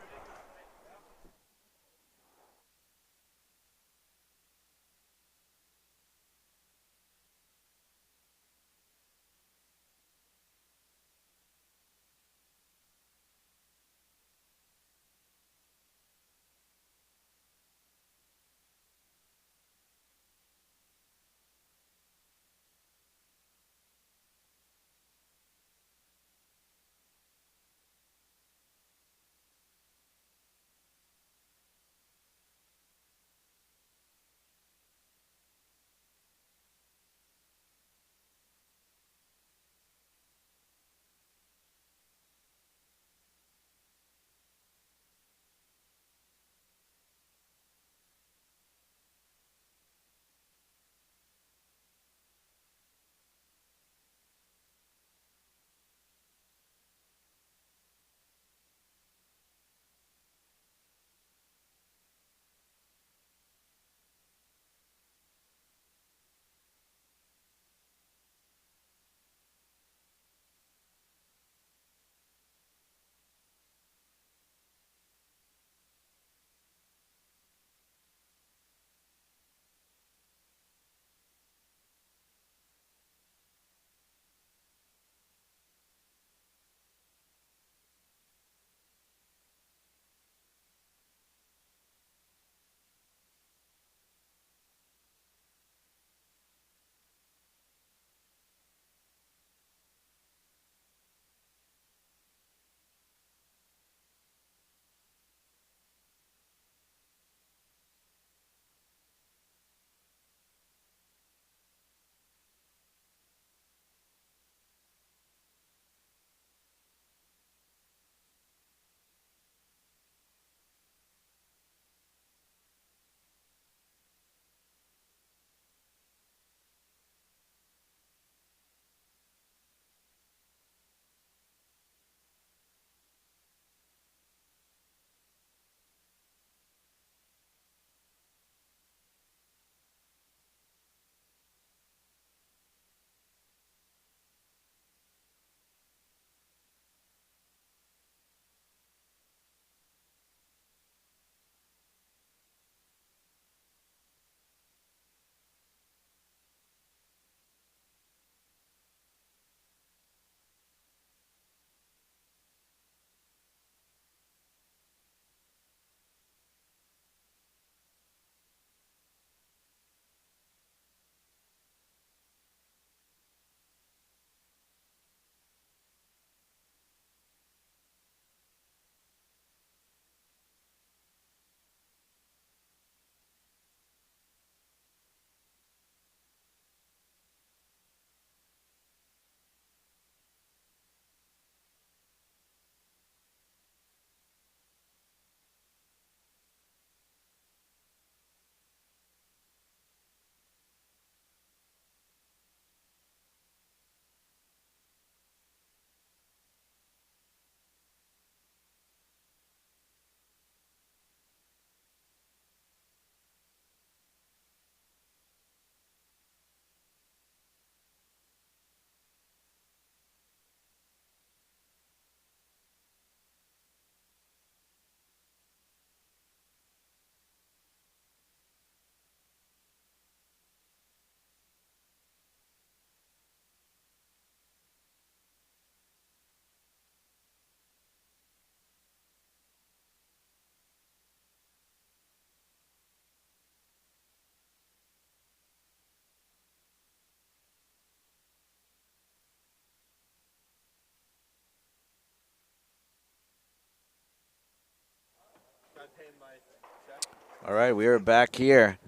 A: All right, we are back here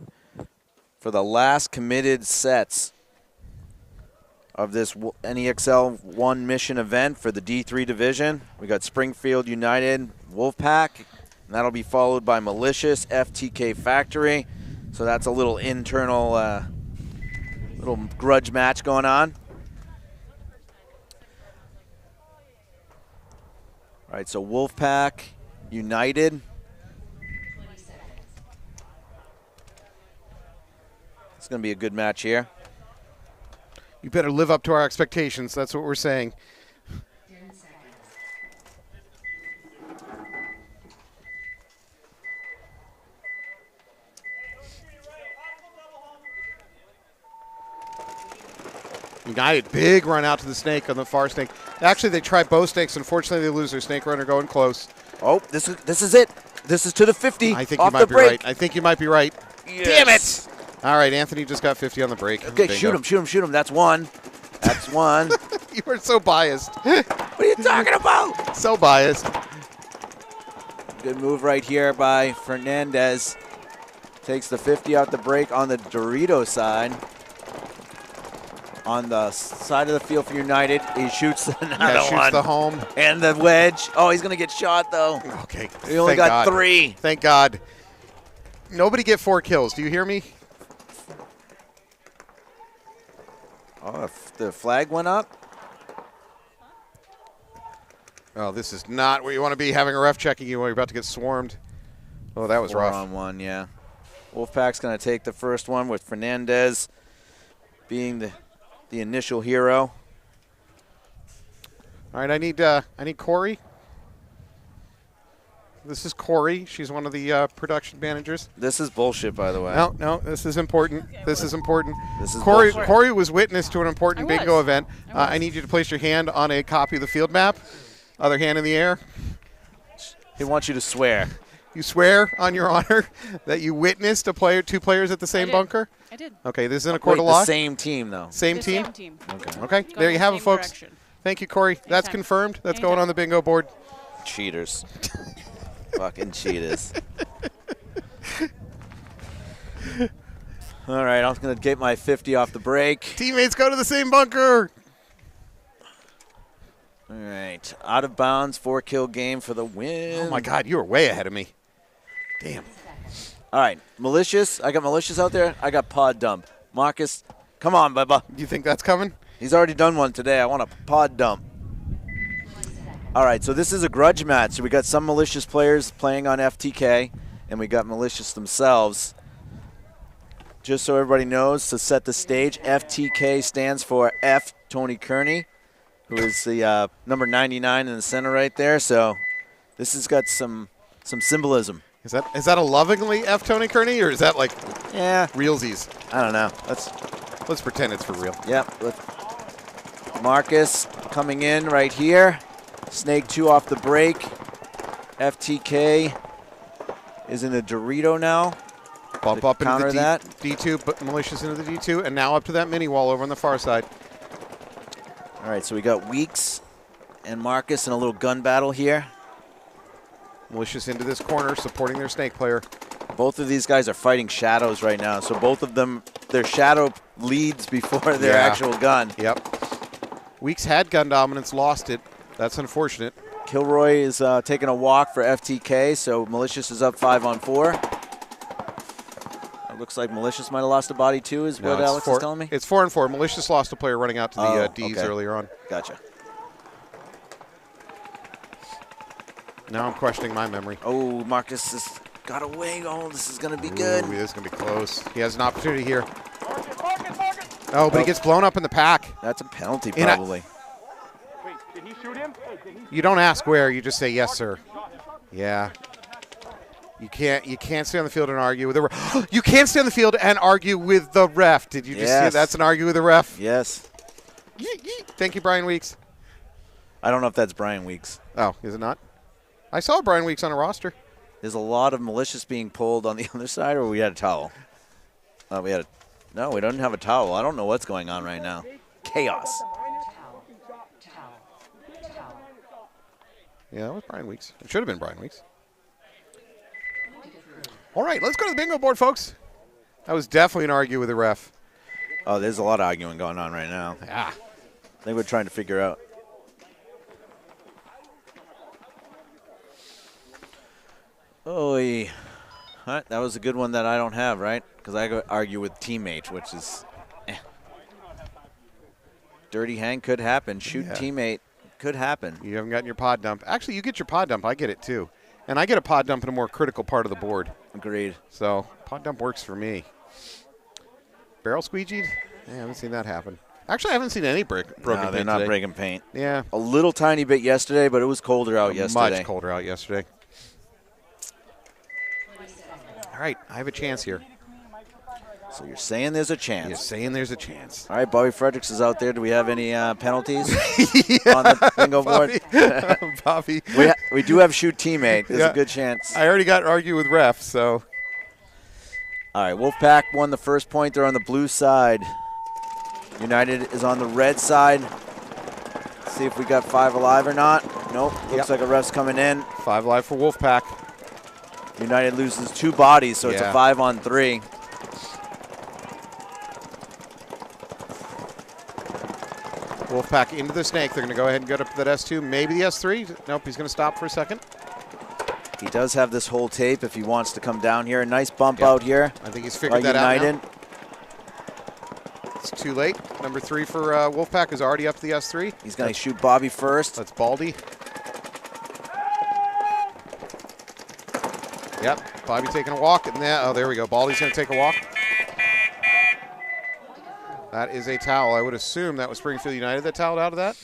A: for the last committed sets of this NEXL 1 mission event for the D3 division. We got Springfield United, Wolfpack, and that'll be followed by Malicious, FTK Factory. So that's a little internal, little grudge match going on. All right, so Wolfpack United. It's going to be a good match here.
B: You better live up to our expectations. That's what we're saying.
D: 10 seconds.
B: United, big run out to the snake on the far snake. Actually, they tried both snakes. Unfortunately, they lose their snake runner going close.
A: Oh, this is it. This is to the 50.
B: I think
A: off
B: you might
A: the
B: be
A: break.
B: right. I think you might be right.
A: Yes.
B: Damn it! All right, Anthony just got 50 on the break.
A: Okay,
B: Bingo.
A: shoot him, shoot him, shoot him. That's one. That's one.
B: You are so biased.
A: What are you talking about?
B: So biased.
A: Good move right here by Fernandez. Takes the 50 out the break on the Dorito side. On the side of the field for United, he shoots another
B: Shoots
A: one.
B: the home.
A: And the wedge. Oh, he's going to get shot, though.
B: Okay.
A: He only
B: Thank
A: got
B: God.
A: 3.
B: Thank God. Nobody get 4 kills. Do you hear me?
A: Oh, the flag went up.
B: Oh, this is not where you want to be, having a ref checking you when you're about to get swarmed. Oh, that was
A: 4
B: rough.
A: on 1, yeah. Wolfpack's going to take the first one with Fernandez being the initial hero.
B: All right, I need Corey. This is Corey. She's one of the production managers.
A: This is bullshit, by the way.
B: No, this is important. This is important.
A: This is
B: Corey.
A: bullshit.
B: Corey was witness to an important
E: I
B: bingo
E: was.
B: event. I need you to place your hand on a copy of the field map. Other hand in the air.
A: He wants you to swear.
B: You swear on your honor that you witnessed two players at the same
E: did.
B: bunker?
E: I did.
B: Okay, this isn't a court
A: Wait,
B: of law.
A: the same team, though.
B: Same
E: The
B: team?
E: Same team.
A: Okay.
B: Okay,
E: Going
B: there you
E: in
B: have
E: the
B: it,
E: same
B: folks.
E: direction.
B: Thank you, Corey. That's
E: Anytime.
B: confirmed. That's going
E: Anytime.
B: on the bingo board.
A: Cheaters. Fucking cheaters. All right, I'm going to get my 50 off the break.
B: Teammates go to the same bunker.
A: All right, out of bounds, 4-kill game for the win.
B: Oh, my God, you were way ahead of me. Damn.
A: All right, Malicious. I got Malicious out there. I got Pod Dump. Marcus, come on, Bubba.
B: You think that's coming?
A: He's already done one today. I want a Pod Dump. All right, so this is a grudge match. So we got some Malicious players playing on FTK, and we got Malicious themselves. Just so everybody knows, to set the stage, FTK stands for F. Tony Kearney, who is the number 99 in the center right there. So this has got some symbolism.
B: Is that a lovingly F Tony Kearney, or is that like
A: Yeah,
B: realsies?
A: I don't know.
B: Let's pretend it's for real.
A: Yep. Marcus coming in right here. Snake 2 off the break. FTK is in the Dorito now.
B: Bump
A: To
B: up into
A: counter
B: the
A: that.
B: D2, but Malicious into the D2, and now up to that mini wall over on the far side.
A: All right, so we got Weeks and Marcus in a little gun battle here.
B: Malicious into this corner, supporting their snake player.
A: Both of these guys are fighting shadows right now, so both of them, their shadow leads before their
B: Yeah.
A: actual gun.
B: Yep. Weeks had gun dominance, lost it. That's unfortunate.
A: Kilroy is taking a walk for FTK, so Malicious is up 5-on-4. It looks like Malicious might have lost a body too, is what
B: it's
A: Alex is telling me.
B: It's 4-on-4. Malicious lost a player running out to the Ds
A: okay.
B: earlier on.
A: Gotcha.
B: Now I'm questioning my memory.
A: Oh, Marcus has got away. Oh, this is going to be good.
B: Ooh, this is going to be close. He has an opportunity here. Oh, but he gets blown up in the pack.
A: That's a penalty,
B: And I-
A: probably.
C: Wait, did he shoot him? Hey, did he
B: You don't ask where. You just say, yes, sir. Yeah. You can't stay on the field and argue with the ref. You can't stay on the field and argue with the ref. Did you just see
A: Yes.
B: that's an argue with the ref?
A: Yes.
B: Thank you, Brian Weeks.
A: I don't know if that's Brian Weeks.
B: Oh, is it not? I saw Brian Weeks on a roster.
A: There's a lot of Malicious being pulled on the other side, or we had a towel? No, we don't have a towel. I don't know what's going on right now. Chaos.
D: Towel.
B: Yeah, it was Brian Weeks. It should have been Brian Weeks. All right, let's go to the bingo board, folks. That was definitely an argue with the ref.
A: Oh, there's a lot of arguing going on right now.
B: Yeah.
A: I think we're trying to figure out. Oh, that was a good one that I don't have, right? Because I go argue with teammate, which is dirty hang could happen. Shoot teammate could happen.
B: You haven't gotten your pod dump. Actually, you get your pod dump. I get it too. And I get a pod dump in a more critical part of the board.
A: Agreed.
B: So pod dump works for me. Barrel squeegeed? I haven't seen that happen. Actually, I haven't seen any broken
A: No,
B: paint
A: they're not
B: today.
A: breaking paint.
B: Yeah.
A: A little tiny bit yesterday, but it was colder out yesterday.
B: Much colder out yesterday. All right, I have a chance here.
A: So you're saying there's a chance.
B: You're saying there's a chance.
A: All right, Bobby Fredericks is out there. Do we have any penalties on the bingo board?
B: Bobby.
A: We do have shoot teammate. There's a good chance.
B: I already got argued with ref, so.
A: All right, Wolfpack won the first point. They're on the blue side. United is on the red side. See if we got 5 alive or not. Nope. Looks like a ref's coming in.
B: 5 alive for Wolfpack.
A: United loses 2 bodies, so it's a 5-on-3.
B: Wolfpack into the snake. They're going to go ahead and get up to that S2. Maybe the S3. Nope, he's going to stop for a second.
A: He does have this whole tape if he wants to come down here. A nice bump out here.
B: I think he's figured that out
A: United.
B: now. It's too late. Number 3 for Wolfpack is already up to the S3.
A: He's going to shoot Bobby first.
B: That's Baldy. Yep, Bobby taking a walk. And there we go. Baldy's going to take a walk. That is a towel. I would assume that was Springfield United that toweled out of that.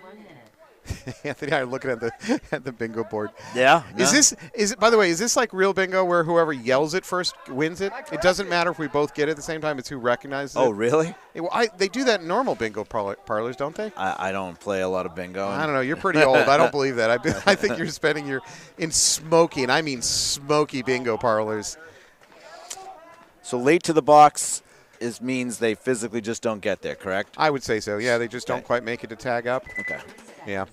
D: 1 minute.
B: Anthony and I are looking at the bingo board.
A: Yeah.
B: Is it? By the way, is this like real bingo where whoever yells it first wins it? It doesn't matter if we both get it at the same time. It's who recognizes it.
A: Oh, really?
B: They do that in normal bingo parlors, don't they?
A: I don't play a lot of bingo.
B: I don't know. You're pretty old. I don't believe that. I think you're spending in smoky, and I mean smoky bingo parlors.
A: So late to the box means they physically just don't get there, correct?
B: I would say so. Yeah, they just don't quite make it to tag up.
A: Okay.
B: Yeah.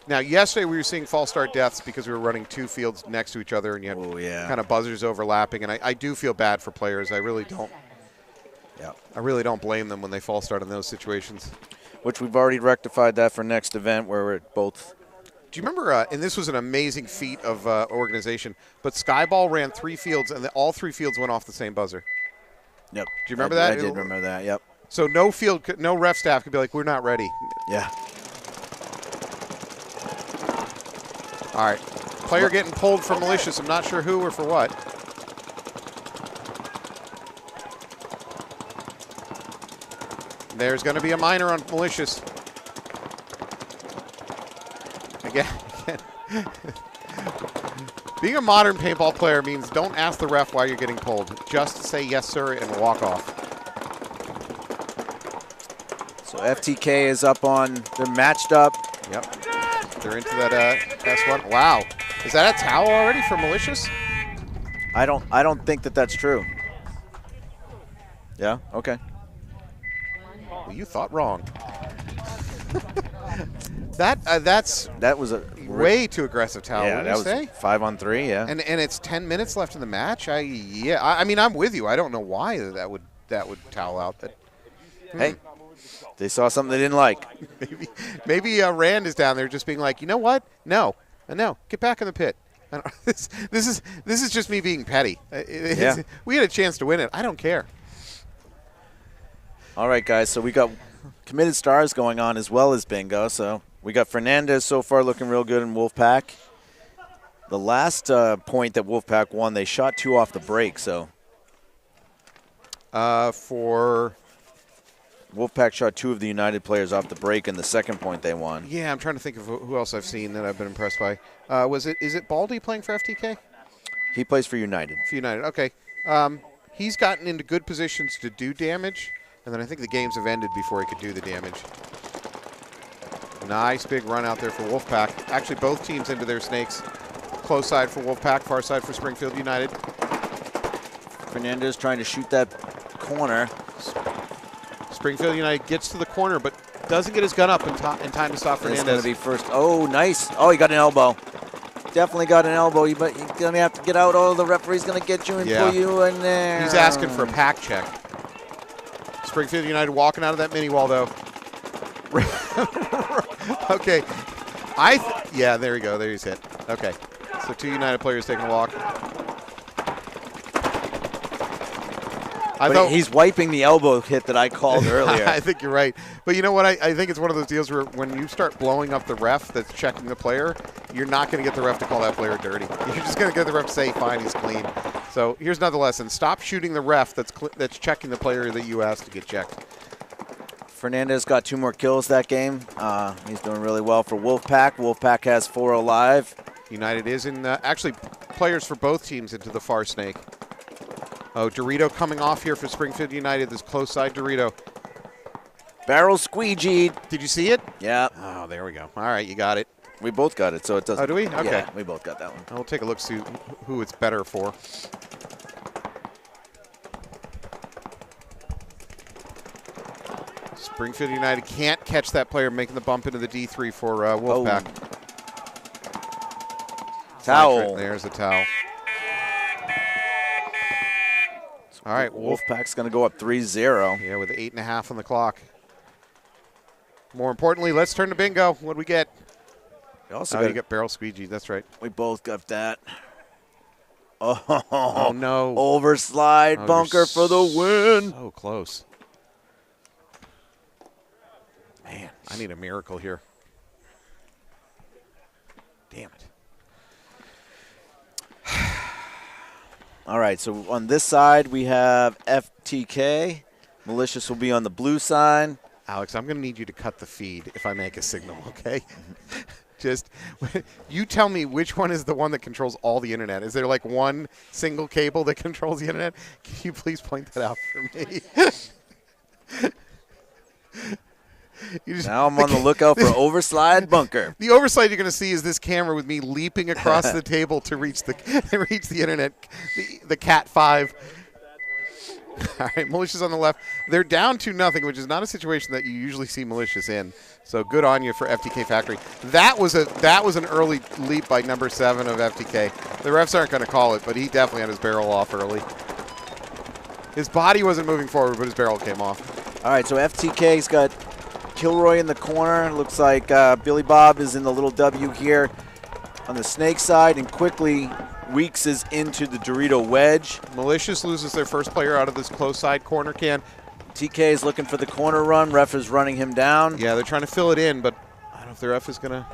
B: Now, yesterday we were seeing false start deaths because we were running 2 fields next to each other, and you had kind of buzzers overlapping. And I do feel bad for players. I really don't.
A: Yeah.
B: I really don't blame them when they false start in those situations.
A: Which we've already rectified that for next event where we're both.
B: Do you remember? And this was an amazing feat of organization. But Skyball ran 3 fields, and all 3 fields went off the same buzzer.
A: Yep.
B: Do you remember that?
A: I did remember that. Yep.
B: So no ref staff could be like, we're not ready.
A: Yeah.
B: All right. Player getting pulled for Malicious. I'm not sure who or for what. There's going to be a minor on Malicious. Again. Being a modern paintball player means don't ask the ref why you're getting pulled. Just say yes, sir, and walk off.
A: So FTK is up on. They're matched up.
B: Yep. They're into that S1. Wow. Is that a towel already for Malicious?
A: I don't think that's true. Yeah. Okay.
B: Well, you thought wrong. That
A: was a
B: way too aggressive towel.
A: Yeah, that was
B: say?
A: 5-on-3. Yeah.
B: And it's 10 minutes left in the match. I mean, I'm with you. I don't know why that would towel out. But
A: hey, they saw something they didn't like.
B: Maybe Rand is down there just being like, you know what? No, get back in the pit. This is just me being petty. We had a chance to win it. I don't care.
A: All right, guys. So we got committed stars going on as well as bingo. So we got Fernandez so far looking real good in Wolfpack. The last point that Wolfpack won, they shot 2 off the break. So
B: for
A: Wolfpack shot 2 of the United players off the break in the second point they won.
B: Yeah, I'm trying to think of who else I've seen that I've been impressed by. Is it Baldy playing for FTK?
A: He plays for United.
B: For United, okay. He's gotten into good positions to do damage, and then I think the games have ended before he could do the damage. Nice big run out there for Wolfpack. Actually, both teams into their snakes. Close side for Wolfpack, far side for Springfield United.
A: Fernandez trying to shoot that corner.
B: Springfield United gets to the corner, but doesn't get his gun up in time to stop Fernandez.
A: It's going to be first. Oh, nice. Oh, he got an elbow. definitely got an elbow, but you're going to have to get out. Oh, the referee's going to get you and pull you in there.
B: He's asking for a pack check. Springfield United walking out of that mini wall, though. Okay. Yeah, there you go. There he's hit. Okay. So 2 United players taking a walk.
A: But he's wiping the elbow hit that I called earlier.
B: I think you're right. But you know what? I think it's one of those deals where when you start blowing up the ref that's checking the player, you're not going to get the ref to call that player dirty. You're just going to get the ref to say, fine, he's clean. So here's another lesson. Stop shooting the ref that's checking the player that you asked to get checked.
A: Fernandez got 2 more kills that game. He's doing really well for Wolfpack. Wolfpack has 4 alive.
B: United is in, actually, players for both teams into the far snake. Oh, Dorito coming off here for Springfield United, this close side Dorito.
A: Barrel squeegeed.
B: Did you see it?
A: Yeah.
B: Oh, there we go. All right, you got it.
A: We both got it, so it doesn't.
B: Oh, do we? Okay.
A: Yeah, we both got that one.
B: We'll take a look, see who it's better for. Springfield United can't catch that player making the bump into the D3 for Wolfpack.
A: Towel.
B: There's a towel. All right,
A: Wolfpack's going to go up 3-0.
B: Yeah, with 8.5 on the clock. More importantly, let's turn to bingo. What do we get? You get barrel squeegee. That's right.
A: We both got that. Oh,
B: no.
A: Overslide bunker for the win.
B: So close. Man, I need a miracle here. Damn it.
A: All right, so on this side we have FTK. Malicious will be on the blue side.
B: Alex, I'm going to need you to cut the feed if I make a signal, okay? Just, you tell me which one is the one that controls all the internet. Is there like one single cable that controls the internet? Can you please point that out for me?
A: Now I'm on the lookout for overslide bunker.
B: The overslide you're going to see is this camera with me leaping across the table to reach the internet, the Cat 5. All right, Malicious on the left. They're down 2-0, which is not a situation that you usually see Malicious in. So good on you for FTK Factory. That was an early leap by number 7 of FTK. The refs aren't going to call it, but he definitely had his barrel off early. His body wasn't moving forward, but his barrel came off.
A: All right, so FTK's got Kilroy in the corner. Looks like Billy Bob is in the little W here on the snake side, and quickly Weeks is into the Dorito wedge.
B: Malicious loses their first player out of this close side corner can.
A: TK is looking for the corner run. Ref is running him down.
B: Yeah, they're trying to fill it in, but I don't know if the ref is going to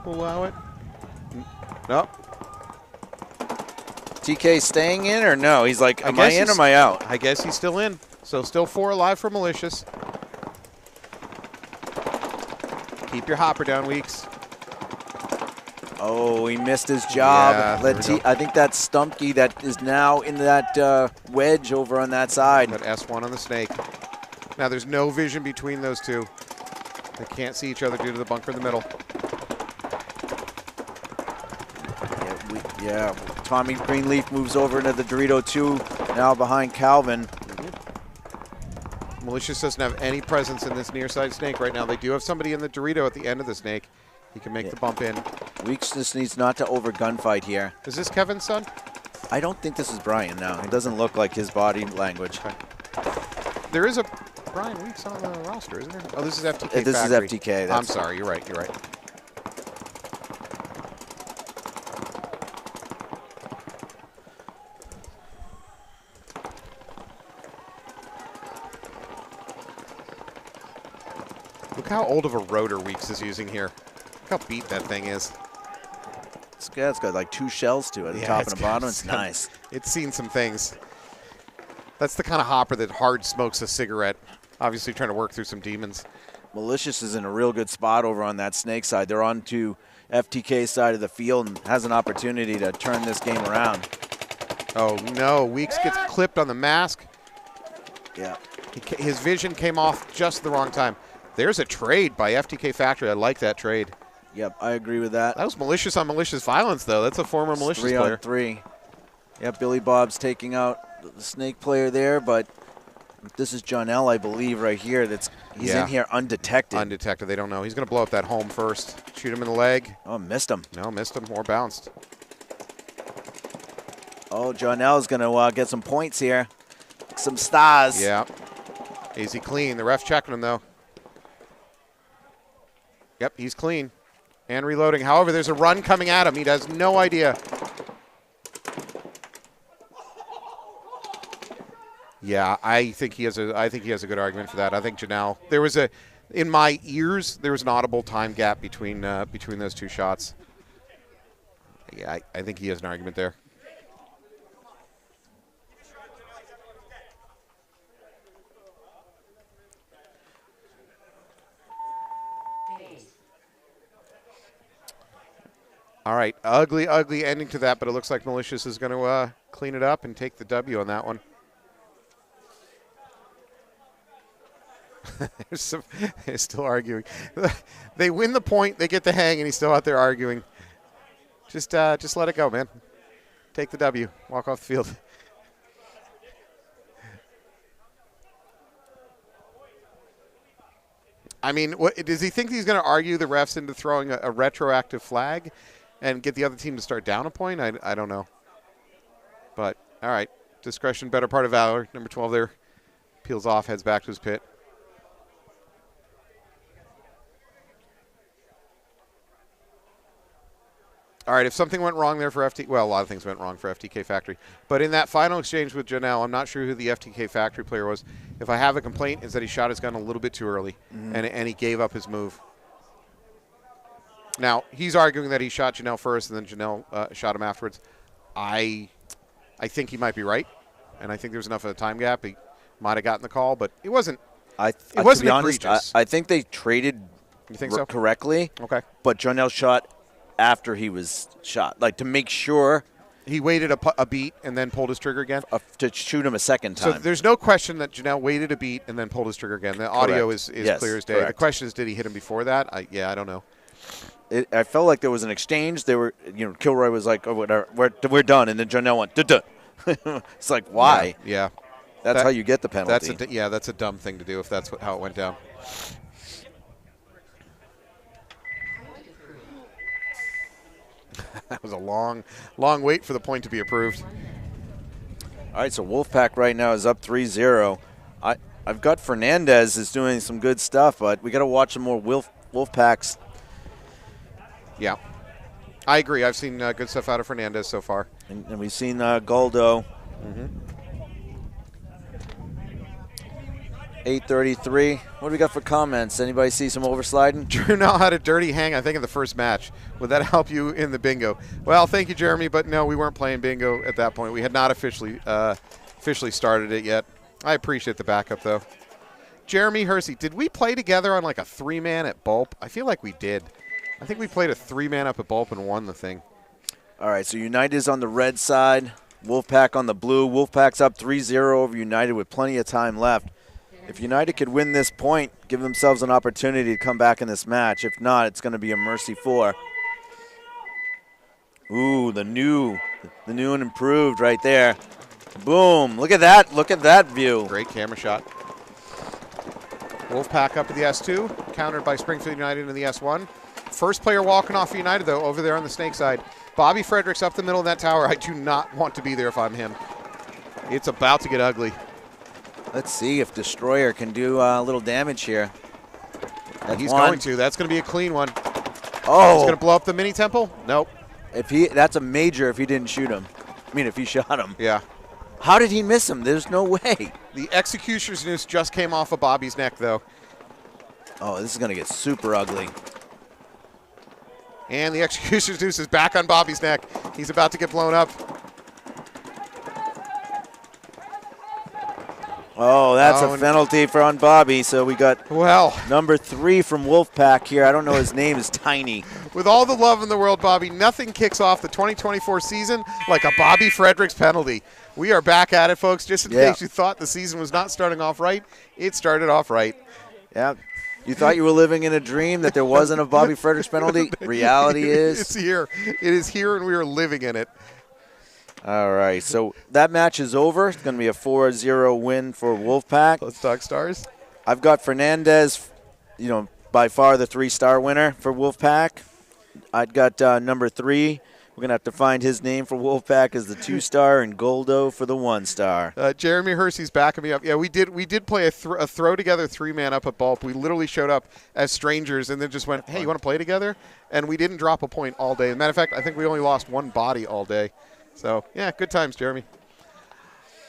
B: allow it. Nope.
A: TK staying in or no? He's like, am I in or am I out?
B: I guess he's still in. So still 4 alive for Malicious. Keep your hopper down, Weeks.
A: Oh, he missed his job.
B: Yeah,
A: I think that's Stumpke that is now in that wedge over on that side.
B: Got S1 on the snake. Now there's no vision between those two. They can't see each other due to the bunker in the middle.
A: Yeah, Tommy Greenleaf moves over into the Dorito 2, now behind Calvin.
B: Malicious doesn't have any presence in this near side snake right now. They do have somebody in the Dorito at the end of the snake. He can make the bump in.
A: Weeks just needs not to over gunfight here.
B: Is this Kevin's son?
A: I don't think this is Brian now. It doesn't look like his body language.
B: Okay. There is a Brian Weeks on the roster, isn't there? Oh, this is FTK
A: This
B: Factory.
A: is FTK.
B: I'm sorry. You're right. You're right. Look how old of a rotor Weeks is using here. Look how beat that thing is.
A: It's got like 2 shells to it, the top and the bottom. It's nice.
B: It's seen some things. That's the kind of hopper that hard smokes a cigarette. Obviously trying to work through some demons.
A: Malicious is in a real good spot over on that snake side. They're on to FTK's side of the field and has an opportunity to turn this game around.
B: Oh, no. Weeks gets clipped on the mask.
A: Yeah.
B: His vision came off just the wrong time. There's a trade by FTK Factory. I like that trade.
A: Yep, I agree with that.
B: That was Malicious on Malicious Violence, though. That's a former Malicious player.
A: 3 on 3. Yep, Billy Bob's taking out the snake player there, but This is Jonell, I believe, right here. He's
B: Yeah.
A: in here undetected.
B: Undetected. They don't know. He's going to blow up that home first. Shoot him in the leg.
A: Oh, missed him.
B: No, missed him or bounced.
A: Oh, Jonell's going to get some points here. Some stars.
B: Yeah. Is he clean? The ref's checking him, though. Yep, he's clean. And reloading. However, there's a run coming at him. He has no idea. Yeah, I think he has a good argument for that. I think Janelle. In my ears, there was an audible time gap between those two shots. Yeah, I think he has an argument there. All right, ugly ending to that, but it looks like Malicious is going to clean it up and take the W on that one. They're still arguing. They win the point, they get the hang, and he's still out there arguing. Just let it go, man. Take the W. Walk off the field. I mean, does he think he's going to argue the refs into throwing a retroactive flag and get the other team to start down a point? I don't know. But, all right. Discretion, better part of valor. Number 12 there. Peels off, heads back to his pit. All right, if something went wrong there for well, a lot of things went wrong for FTK Factory. But in that final exchange with Janelle, I'm not sure who the FTK Factory player was. If I have a complaint, is that he shot his gun a little bit too early, and he gave up his move. Now, he's arguing that he shot Janelle first and then Janelle shot him afterwards. I think he might be right, and I think there's enough of a time gap. He might have gotten the call, but it wasn't. It wasn't
A: to be honest,
B: egregious.
A: I think they traded
B: You think so?
A: correctly.
B: Okay.
A: But Jonell shot after he was shot, like to make sure
B: He waited a beat and then pulled his trigger again.
A: To shoot him a second time.
B: So there's no question that Janelle waited a beat and then pulled his trigger again. The audio is
A: Yes,
B: clear as day.
A: correct.
B: The question is, did he hit him before that? I don't know.
A: I felt like there was an exchange. They were, Kilroy was like, "Oh, whatever, we're done," and then Jonell went, "Duh." It's like, why?
B: Yeah.
A: That's how you get the penalty.
B: That's a dumb thing to do if that's how it went down. That was a long wait for the point to be approved.
A: All right, so Wolfpack right now is up 3-0. I've got Fernandez is doing some good stuff, but we got to watch some more Wolfpacks.
B: Yeah, I agree. I've seen good stuff out of Fernandez so far.
A: And we've seen Goldo. 8:33. What do we got for comments? Anybody see some oversliding?
B: Drew now had a dirty hang, I think, in the first match. Would that help you in the bingo? Well, thank you, Jeremy, but no, we weren't playing bingo at that point. We had not officially started it yet. I appreciate the backup, though. Jeremy Hersey, did we play together on like a 3-man at Bulp? I feel like we did. I think we played a 3-man up at Bulp and won the thing.
A: All right, so United is on the red side. Wolfpack on the blue. Wolfpack's up 3-0 over United with plenty of time left. If United could win this point, give themselves an opportunity to come back in this match. If not, it's going to be a mercy 4. Ooh, the new and improved right there. Boom. Look at that. Look at that view.
B: Great camera shot. Wolfpack up to the S2, countered by Springfield United in the S1. First player walking off for United, though, over there on the snake side. Bobby Fredericks up the middle of that tower. I do not want to be there if I'm him. It's about to get ugly.
A: Let's see if Destroyer can do a little damage here.
B: He's going to. That's going to be a clean one.
A: Oh.
B: He's going to blow up the mini temple? Nope.
A: That's a major if he didn't shoot him. I mean, if he shot him.
B: Yeah.
A: How did he miss him? There's no way.
B: The Executioner's Noose just came off of Bobby's neck, though.
A: Oh, this is going to get super ugly.
B: And the Executioner's Noose is back on Bobby's neck. He's about to get blown up.
A: Oh, that's a penalty on Bobby. So we got number 3 from Wolfpack here. I don't know his name is Tiny.
B: With all the love in the world, Bobby, nothing kicks off the 2024 season like a Bobby Fredericks penalty. We are back at it, folks. Just in case you thought the season was not starting off right, it started off right.
A: Yeah. You thought you were living in a dream that there wasn't a Bobby Fredericks penalty? Reality is.
B: It's here. It is here, and we are living in it.
A: All right, so that match is over. It's going to be a 4-0 win for Wolfpack.
B: Let's talk stars.
A: I've got Fernandez, by far the 3-star winner for Wolfpack. I've got number 3. We're going to have to find his name for Wolfpack as the 2-star, and Goldo for the 1-star.
B: Jeremy Hersey's backing me up. Yeah, we did play a throw together 3-man up at Bulp. We literally showed up as strangers and then just went, hey, you want to play together? And we didn't drop a point all day. As a matter of fact, I think we only lost 1 body all day. So, yeah, good times, Jeremy.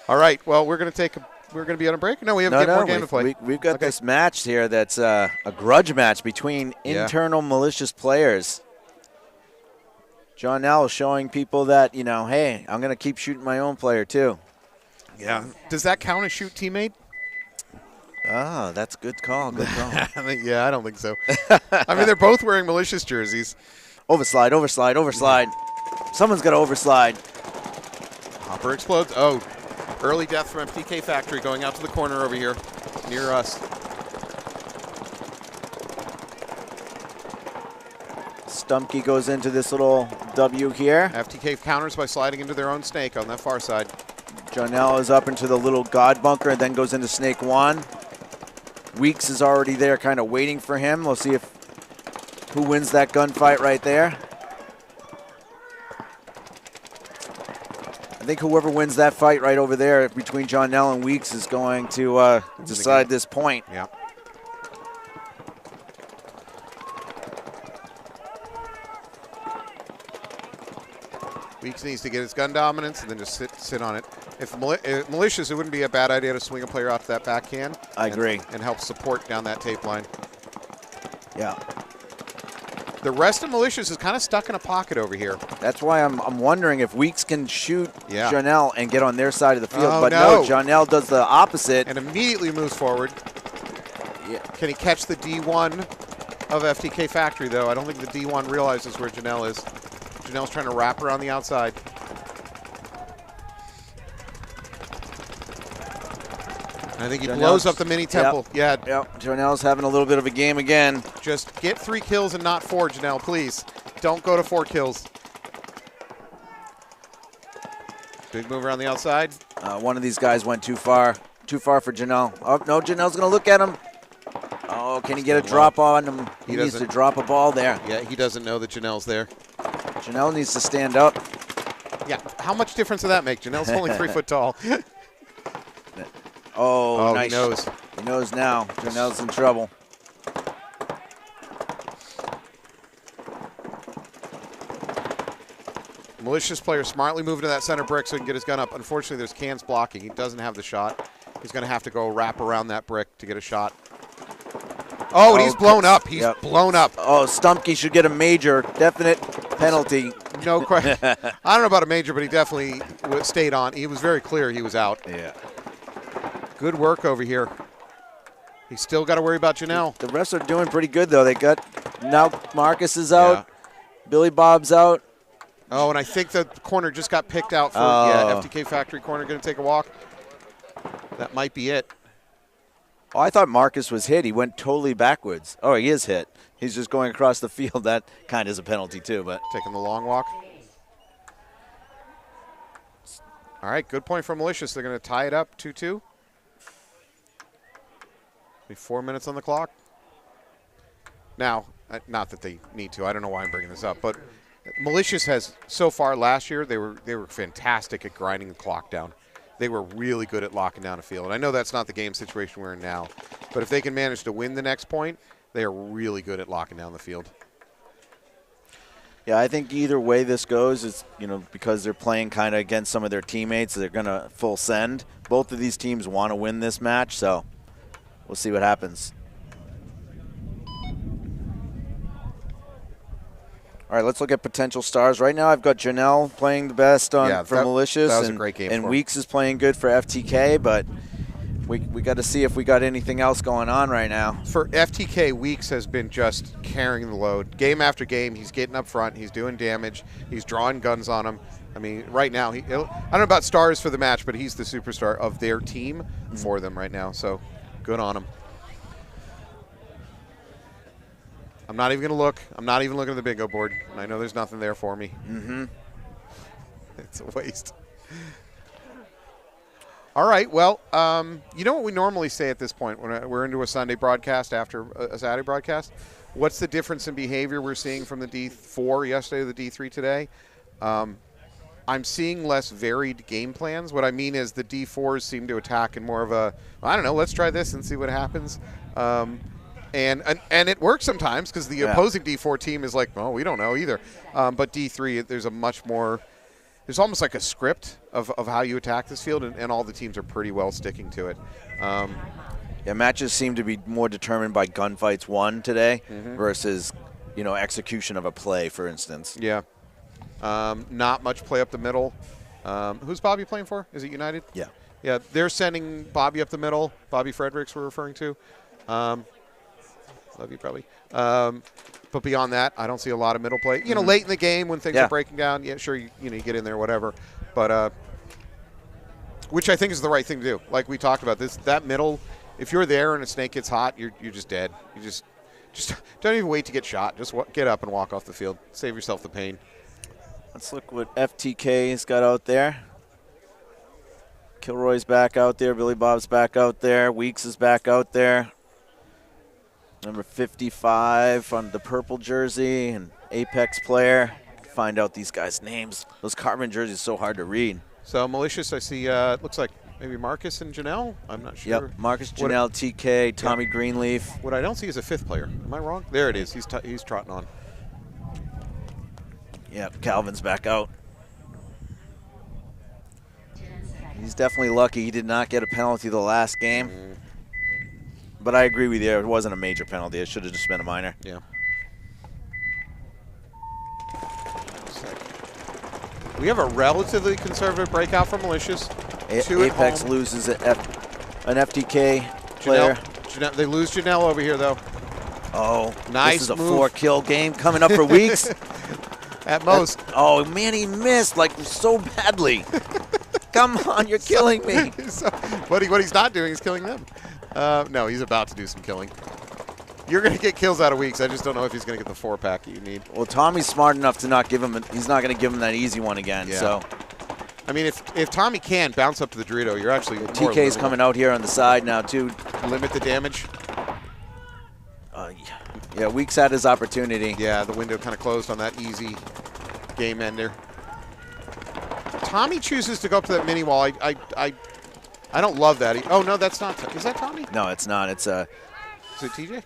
B: All right, well, we're going to be on a break? No, we have more game to play.
A: We've got this match here that's a grudge match between internal malicious players. John L showing people that, hey, I'm going to keep shooting my own player too.
B: Yeah. Does that count as shoot teammate?
A: Ah, that's a good call. Good call.
B: Yeah, I don't think so. I mean, they're both wearing malicious jerseys.
A: Overslide. Someone's got to overslide.
B: Hopper explodes. Oh, early death from FTK Factory going out to the corner over here near us.
A: Stumpke goes into this little W here.
B: FTK counters by sliding into their own snake on that far side.
A: Jonell is up into the little God bunker and then goes into snake 1. Weeks is already there kind of waiting for him. We'll see who wins that gunfight right there. I think whoever wins that fight right over there between Jonell and Weeks is going to decide this point.
B: Yeah. Weeks needs to get his gun dominance and then just sit on it. If Malicious, it wouldn't be a bad idea to swing a player off that backhand.
A: I agree.
B: And help support down that tape line.
A: Yeah.
B: The rest of Malicious is kind of stuck in a pocket over here.
A: That's why I'm wondering if Weeks can shoot Jonell and get on their side of the field.
B: Oh,
A: but no, Jonell does the opposite.
B: And immediately moves forward.
A: Yeah.
B: Can he catch the D1 of FTK Factory, though? I don't think the D1 realizes where Jonell is. Jonell's trying to wrap around the outside. I think he blows up the mini temple.
A: Yep. Jonell's having a little bit of a game again.
B: Just get 3 kills and not 4, Jonell, please. Don't go to 4 kills. Big move around the outside.
A: One of these guys went too far. Too far for Jonell. Oh, no, Jonell's going to look at him. Oh, can he get a drop on him? He needs to drop a ball there.
B: Yeah, he doesn't know that Jonell's there.
A: Jonell needs to stand up.
B: Yeah, how much difference does that make? Jonell's only 3 foot tall.
A: Oh, nice.
B: He knows.
A: He knows now. Jonell's in trouble.
B: Malicious player smartly moving to that center brick so he can get his gun up. Unfortunately, there's cans blocking. He doesn't have the shot. He's going to have to go wrap around that brick to get a shot. Oh, and he's blown up. He's blown up.
A: Oh, Stumpke should get a major, definite penalty.
B: No question. I don't know about a major, but he definitely stayed on. He was very clear he was out.
A: Yeah.
B: Good work over here. He's still got to worry about Jonell.
A: The refs are doing pretty good, though. They got now Marcus is out. Billy Bob's out.
B: Oh, and I think the corner just got picked out for FTK Factory corner. Going to take a walk. That might be it.
A: Oh, I thought Marcus was hit. He went totally backwards. Oh, he is hit. He's just going across the field. That kind of is a penalty, too. But
B: taking the long walk. All right, good point for Malicious. They're going to tie it up 2-2. 4 minutes on the clock. Now, not that they need to. I don't know why I'm bringing this up, but Malicious has so far last year they were fantastic at grinding the clock down. They were really good at locking down a field. And I know that's not the game situation we're in now, but if they can manage to win the next point, they are really good at locking down the field.
A: Yeah, I think either way this goes is, because they're playing kind of against some of their teammates, they're going to full send. Both of these teams want to win this match, so we'll see what happens. All right, let's look at potential stars. Right now I've got Jonell playing the best for Malicious.
B: That was a great game
A: and Weeks is playing good for FTK, but we got to see if we got anything else going on right now.
B: For FTK, Weeks has been just carrying the load. Game after game, he's getting up front. He's doing damage. He's drawing guns on him. I mean, right now, I don't know about stars for the match, but he's the superstar of their team for them right now, so good on him. I'm not even going to look. I'm not even looking at the bingo board. I know there's nothing there for me.
A: Mm-hmm.
B: It's a waste. All right. Well, you know what we normally say at this point when we're into a Sunday broadcast after a Saturday broadcast? What's the difference in behavior we're seeing from the D4 yesterday to the D3 today? I'm seeing less varied game plans. What I mean is the D4s seem to attack in more of a, I don't know, let's try this and see what happens. And it works sometimes because the opposing D4 team is like, well, we don't know either. But D3, there's a much more, there's almost like a script of how you attack this field, and all the teams are pretty well sticking to it.
A: Yeah, matches seem to be more determined by gunfights won today versus, execution of a play, for instance.
B: Yeah. Not much play up the middle. Who's Bobby playing for? Is it United?
A: Yeah.
B: Yeah, they're sending Bobby up the middle. Bobby Fredericks we're referring to. Love you, probably. But beyond that, I don't see a lot of middle play. Late in the game when things are breaking down, yeah, sure, you get in there, whatever. But which I think is the right thing to do. Like we talked about, that middle, if you're there and a snake gets hot, you're just dead. You just don't even wait to get shot. Just get up and walk off the field. Save yourself the pain.
A: Let's look what FTK's got out there. Kilroy's back out there. Billy Bob's back out there. Weeks is back out there. Number 55 on the purple jersey, and Apex player. Find out these guys' names. Those carbon jerseys are so hard to read.
B: So Malicious, I see, it looks like maybe Marcus and Janelle. I'm not sure.
A: Yep, Marcus, Janelle, TK, Tommy Greenleaf.
B: What I don't see is a fifth player. Am I wrong? There it is. He's trotting on.
A: Yeah, Calvin's back out. He's definitely lucky he did not get a penalty the last game. But I agree with you. It wasn't a major penalty. It should have just been a minor.
B: Yeah. We have a relatively conservative breakout from Malicious.
A: Apex loses an FTK player.
B: Janelle, they lose Janelle over here, though.
A: Oh,
B: nice
A: this is a
B: move.
A: 4-kill game coming up for Weeks.
B: At most.
A: Oh, man, he missed like so badly. Come on, you're killing me.
B: What he's not doing is killing them. No, he's about to do some killing. You're going to get kills out of Weeks. I just don't know if he's going to get the 4-pack you need.
A: Well, Tommy's smart enough to not give him. He's not going to give him that easy one again.
B: Yeah.
A: So,
B: I mean, if Tommy can bounce up to the Dorito, you're actually
A: TK's coming out here on the side now too.
B: Limit the damage.
A: Yeah, Weeks had his opportunity.
B: Yeah, the window kind of closed on that easy game ender. Tommy chooses to go up to that mini wall. I don't love that. Oh no, that's not. Is that Tommy?
A: No, it's not. It's
B: Is it TJ?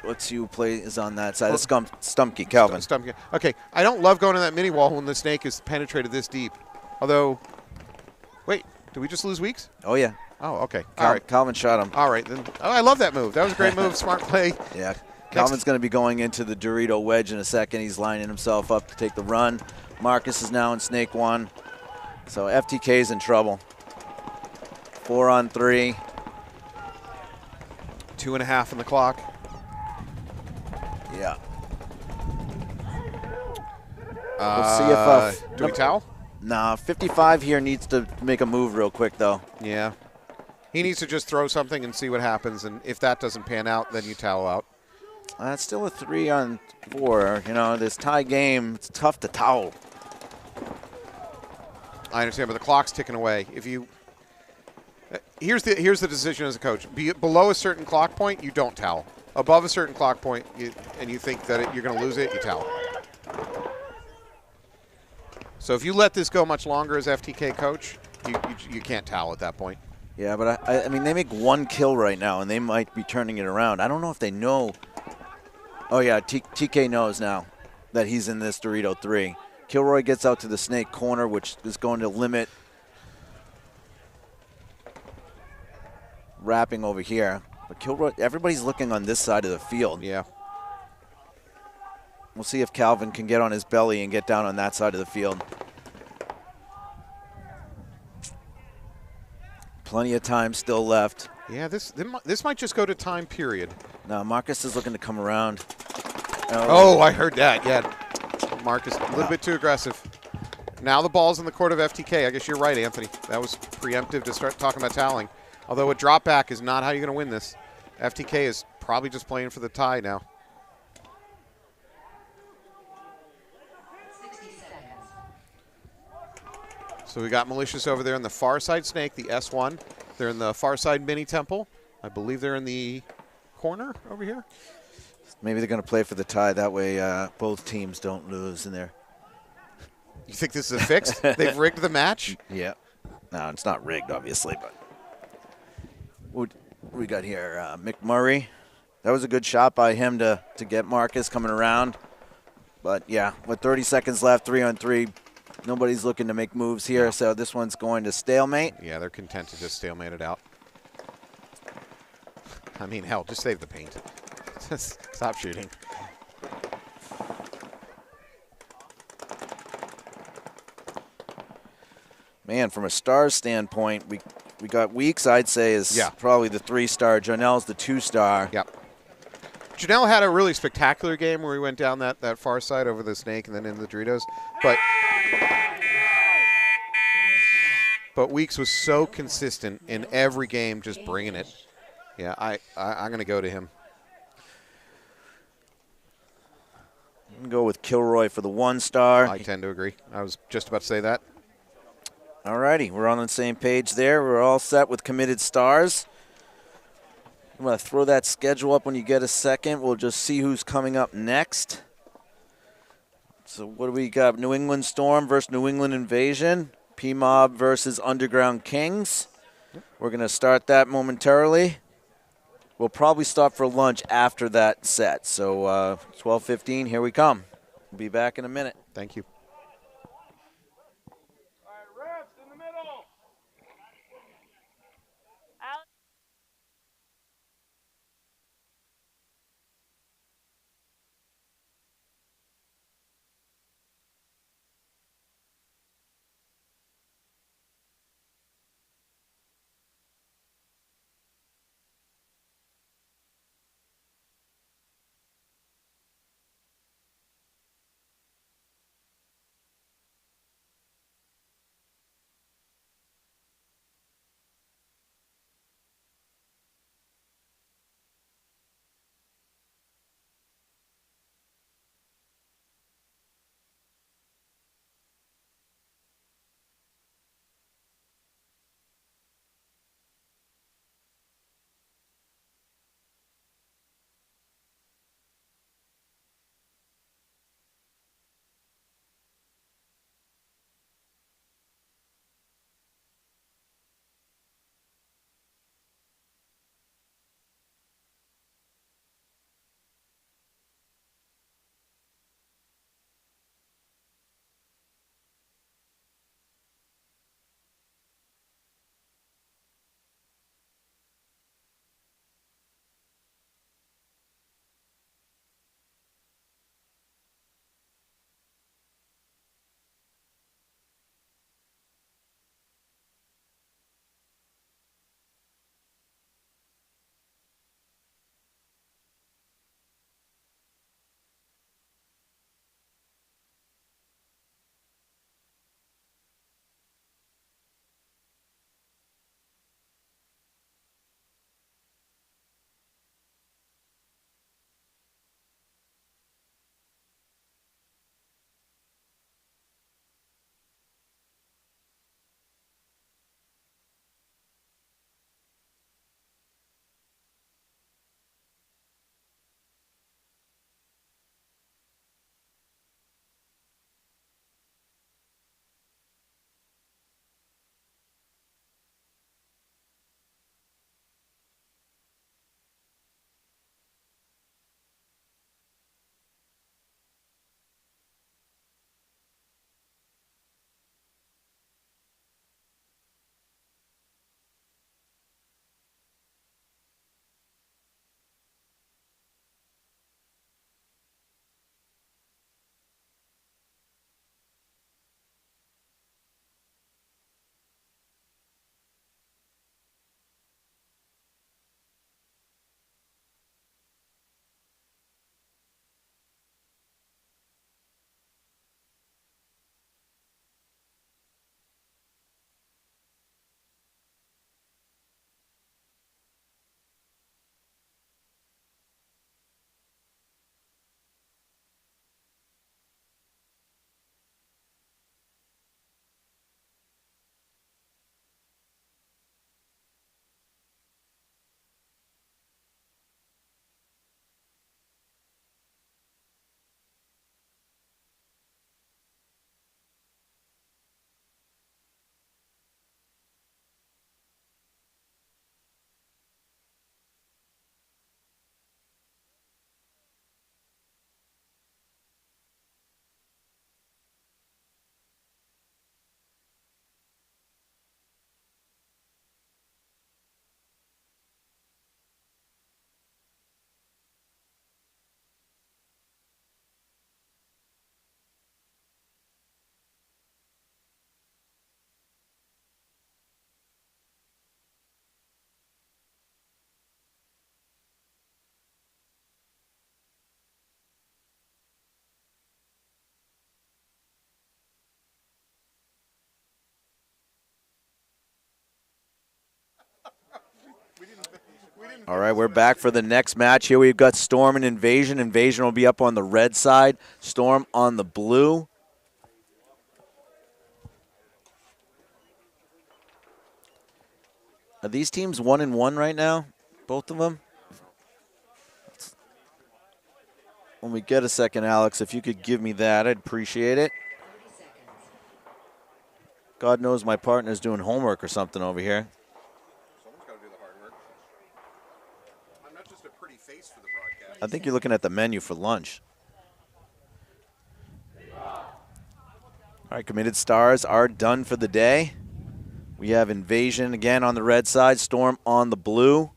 A: Let's see who plays on that side. It's Stumpke, Calvin.
B: Stumpke. Okay, I don't love going to that mini wall when the snake is penetrated this deep. Although, wait, did we just lose Weeks?
A: Oh yeah.
B: Oh, okay. All right.
A: Calvin shot him.
B: All right, then. Oh, I love that move. That was a great move. Smart play.
A: Yeah. Calvin's going to be going into the Dorito wedge in a second. He's lining himself up to take the run. Marcus is now in snake 1. So FTK's in trouble. 4-on-3.
B: 2.5 on the clock.
A: Yeah. We'll see if
B: do we towel?
A: Nah, 55 here needs to make a move real quick though.
B: Yeah. He needs to just throw something and see what happens, and if that doesn't pan out, then you towel out.
A: It's still a 3-on-4. This tie game, it's tough to towel.
B: I understand, but the clock's ticking away. If you here's the decision as a coach: below a certain clock point, you don't towel. Above a certain clock point, and you think that you're going to lose it, you towel. So if you let this go much longer as FTK coach, you can't towel at that point.
A: Yeah, but I mean, they make 1 kill right now, and they might be turning it around. I don't know if they know. Oh, yeah, TK knows now that he's in this Dorito 3. Kilroy gets out to the snake corner, which is going to limit wrapping over here. But Kilroy, everybody's looking on this side of the field.
B: Yeah.
A: We'll see if Calvin can get on his belly and get down on that side of the field. Plenty of time still left.
B: Yeah, this might just go to time period.
A: Now Marcus is looking to come around.
B: Oh, I heard that. Yeah, Marcus, a little bit too aggressive. Now the ball's in the court of FTK. I guess you're right, Anthony. That was preemptive to start talking about toweling. Although a drop back is not how you're going to win this. FTK is probably just playing for the tie now.
D: 60 seconds.
B: So we got Malicious over there in the far side snake, the S1. They're in the far side mini temple. I believe they're in the corner over here.
A: Maybe they're going to play for the tie. That way both teams don't lose in there.
B: You think this is a fix? They've rigged the match?
A: Yeah. No, it's not rigged, obviously, but what we got here? McMurray. That was a good shot by him to get Marcus coming around. But, yeah, with 30 seconds left, 3-on-3, nobody's looking to make moves here, so this one's going to stalemate.
B: Yeah, they're content to just stalemate it out. I mean, hell, just save the paint. Stop shooting.
A: Man, from a Stars standpoint, we got Weeks, I'd say, is
B: Yeah.
A: probably the 3-star. Janelle's the 2-star.
B: Yep. Janelle had a really spectacular game where he went down that far side over the snake and then into the Doritos. But Weeks was so consistent in every game, just bringing it. Yeah, I'm going to go to him.
A: I'm going to go with Kilroy for the 1-star.
B: I tend to agree. I was just about to say that.
A: All righty, we're on the same page there. We're all set with committed stars. I'm going to throw that schedule up when you get a second. We'll just see who's coming up next. So what do we got? New England Storm versus New England Invasion. Pmob versus Underground Kings. We're going to start that momentarily. We'll probably stop for lunch after that set. So 12:15, here we come. We'll be back in a minute.
B: Thank you.
A: All right, we're back for the next match. Here we've got Storm and Invasion. Invasion will be up on the red side, Storm on the blue. Are these teams 1-1 right now? Both of them? When we get a second, Alex, if you could give me that, I'd appreciate it. God knows my partner's doing homework or something over here.
B: Someone's got to do the hard work. I'm not just a pretty face for the broadcast.
A: I think you're looking at the menu for lunch. All right, committed stars are done for the day. We have Invasion again on the red side, Storm on the blue.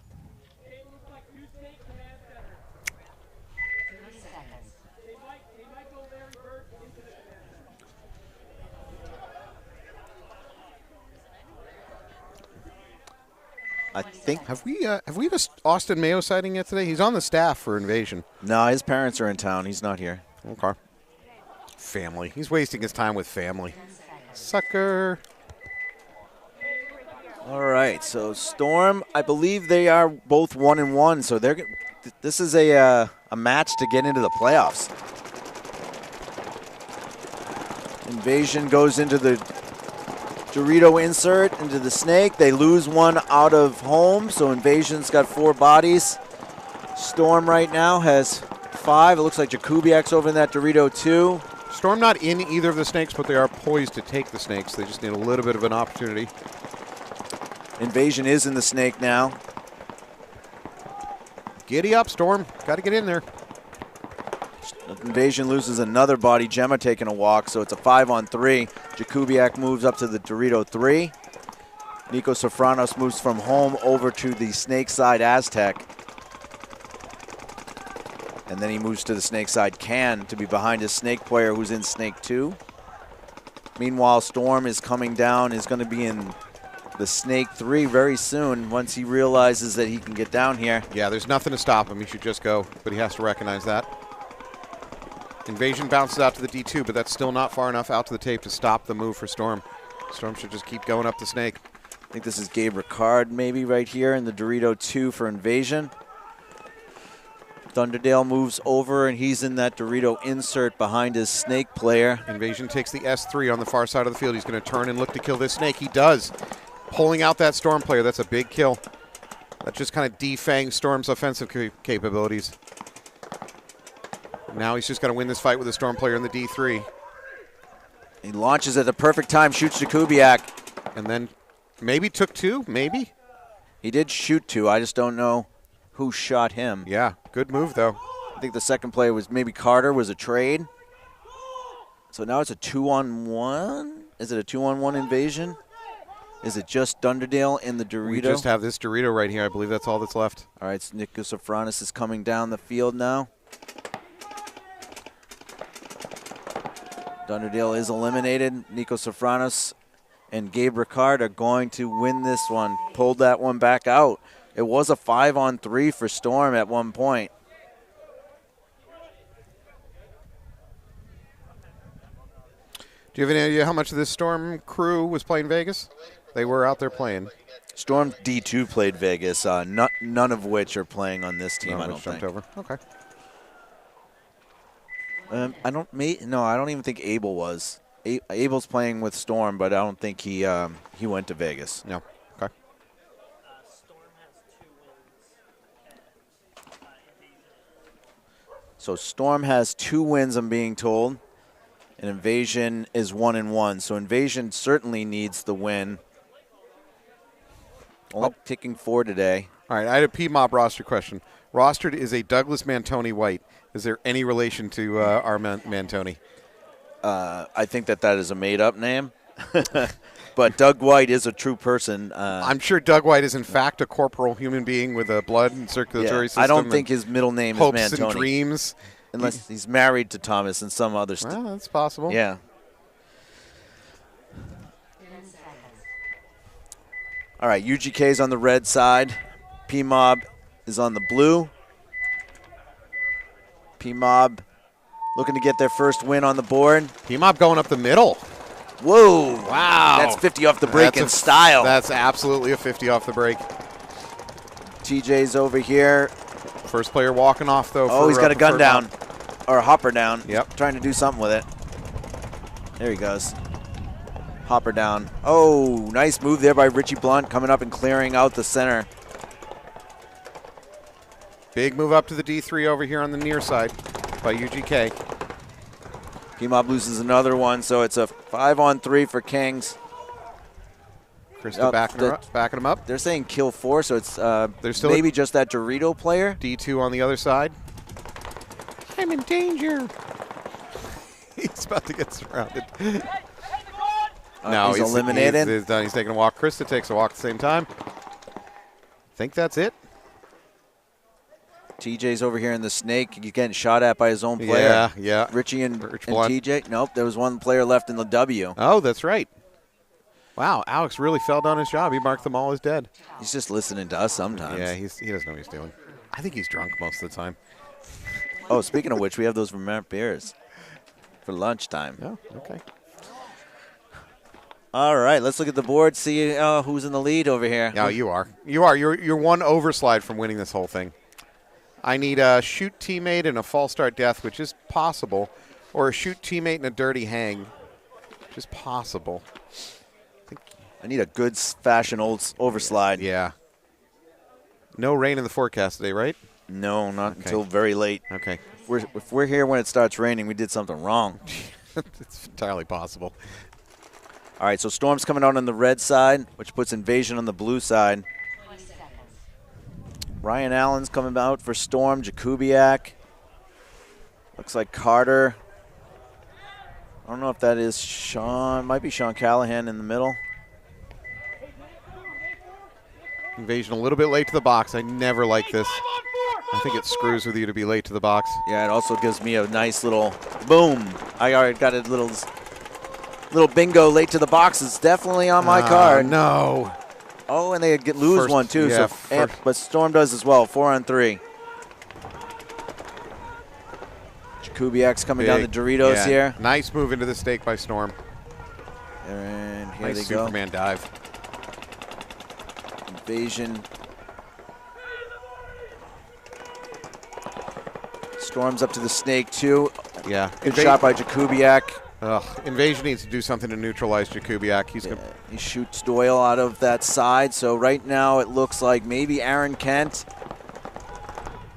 A: I think
B: Have we had a Austin Mayo sighting yet today? He's on the staff for Invasion.
A: no, his parents are in town. He's not here.
B: Okay. Family. He's wasting his time with family. Sucker.
A: All right, so Storm, I believe they are both 1-1, so they're this is a match to get into the playoffs. Invasion goes into the Dorito insert into the snake. They lose one out of home, so Invasion's got 4 bodies. Storm right now has 5. It looks like Jakubiak's over in that Dorito too.
B: Storm not in either of the snakes, but they are poised to take the snakes. They just need a little bit of an opportunity.
A: Invasion is in the snake now.
B: Giddy up, Storm. Got to get in there.
A: Invasion loses another body. Gemma taking a walk, so it's a 5-on-3. Jakubiak moves up to the Dorito 3. Nico Sofranos moves from home over to the snake side Aztec. And then he moves to the snake side Can to be behind his snake player who's in snake 2. Meanwhile, Storm is coming down, is going to be in the snake 3 very soon once he realizes that he can get down here.
B: Yeah, there's nothing to stop him. He should just go, but he has to recognize that. Invasion bounces out to the D2, but that's still not far enough out to the tape to stop the move for Storm. Storm should just keep going up the snake.
A: I think this is Gabe Ricard maybe right here in the Dorito 2 for Invasion. Thunderdale moves over, and he's in that Dorito insert behind his snake player.
B: Invasion takes the S3 on the far side of the field. He's going to turn and look to kill this snake. He does. Pulling out that Storm player. That's a big kill. That just kind of defangs Storm's offensive capabilities. Now he's just got to win this fight with the Storm player in the D3.
A: He launches at the perfect time, shoots Jakubiak.
B: And then maybe took 2, maybe?
A: He did shoot 2. I just don't know who shot him.
B: Yeah, good move, though.
A: I think the second play was maybe Carter, was a trade. So now it's a 2-on-1? Is it a 2-on-1 Invasion? Is it just Thunderdale in the Dorito?
B: We just have this Dorito right here. I believe that's all that's left.
A: All right, so Nico Sofranis is coming down the field now. Thunderdale is eliminated. Nico Sofranis and Gabe Ricard are going to win this one. Pulled that one back out. It was a 5-on-3 for Storm at one point.
B: Do you have any idea how much of this Storm crew was playing Vegas? They were out there playing.
A: Storm D2 played Vegas, none of which are playing on this team, I don't think.
B: Over. Okay.
A: I don't even think Abel was. Abel's playing with Storm, but I don't think he went to Vegas.
B: No. Okay.
A: So Storm has 2 wins, I'm being told, and Invasion is 1-1. So Invasion certainly needs the win. Only picking 4 today.
B: All right, I had a Pmob roster question. Rostered is a Douglas Mantoni White. Is there any relation to our Mantoni?
A: I think that is a made-up name. But Doug White is a true person.
B: I'm sure Doug White is, in fact, a corporal human being with a blood and circulatory system.
A: I don't think his middle name is
B: hopes
A: Mantoni.
B: and dreams.
A: Unless he's married to Thomas and some other stuff.
B: Well, that's possible.
A: Yeah. All right, UGK's on the red side. Pmob is on the blue. Pmob looking to get their first win on the board.
B: Pmob going up the middle.
A: Whoa.
B: Wow.
A: That's 50 off the break in style.
B: That's absolutely a 50 off the break.
A: TJ's over here.
B: First player walking off, though.
A: Oh, he's got a gun down. Or a hopper down.
B: Yep.
A: Trying to do something with it. There he goes. Hopper down. Oh, nice move there by Richie Blunt coming up and clearing out the center.
B: Big move up to the D3 over here on the near side by UGK.
A: Pmob loses another one, so it's a 5-on-3 for Kings.
B: Krista backing him up.
A: They're saying kill 4, so it's
B: There's still
A: maybe just that Dorito player.
B: D2 on the other side. I'm in danger. He's about to get surrounded. No,
A: he's eliminated.
B: He's done. He's taking a walk. Krista takes a walk at the same time. Think that's it.
A: TJ's over here in the snake. He's getting shot at by his own player.
B: Yeah, yeah.
A: Richie and
B: Blunt.
A: TJ. Nope, there was one player left in the W.
B: Oh, that's right. Wow, Alex really fell down his job. He marked them all as dead.
A: He's just listening to us sometimes.
B: Yeah, he doesn't know what he's doing. I think he's drunk most of the time.
A: Oh, speaking of which, we have those Vermont beers for lunchtime.
B: Oh, okay.
A: All right, let's look at the board, see who's in the lead over here.
B: No, you are. You are. You're one overslide from winning this whole thing. I need a shoot teammate and a false start death, which is possible, or a shoot teammate and a dirty hang, which is possible.
A: I need a good fashion old overslide.
B: Yeah. No rain in the forecast today, right?
A: No, not until very late.
B: Okay.
A: If we're here when it starts raining, we did something wrong.
B: It's entirely possible.
A: All right, so Storm's coming out on the red side, which puts Invasion on the blue side.
D: 20 seconds.
A: Ryan Allen's coming out for Storm. Jakubiak. Looks like Carter. I don't know if that is Sean. Might be Sean Callahan in the middle.
B: Invasion a little bit late to the box. I never like this. I think it screws with you to be late to the box.
A: Yeah, it also gives me a nice little boom. I already got a little bingo late to the box. It's definitely on my card.
B: No.
A: Oh, and they lose one too.
B: Yeah,
A: but Storm does as well. 4-on-3. Jakubiak's coming down the Doritos here.
B: Nice move into the stake by Storm.
A: And here
B: Nice
A: they go.
B: Superman dive.
A: Invasion. Storm's up to the snake too.
B: Yeah.
A: Good shot by Jakubiak.
B: Invasion needs to do something to neutralize Jakubiak.
A: He shoots Doyle out of that side. So right now it looks like maybe Aaron Kent.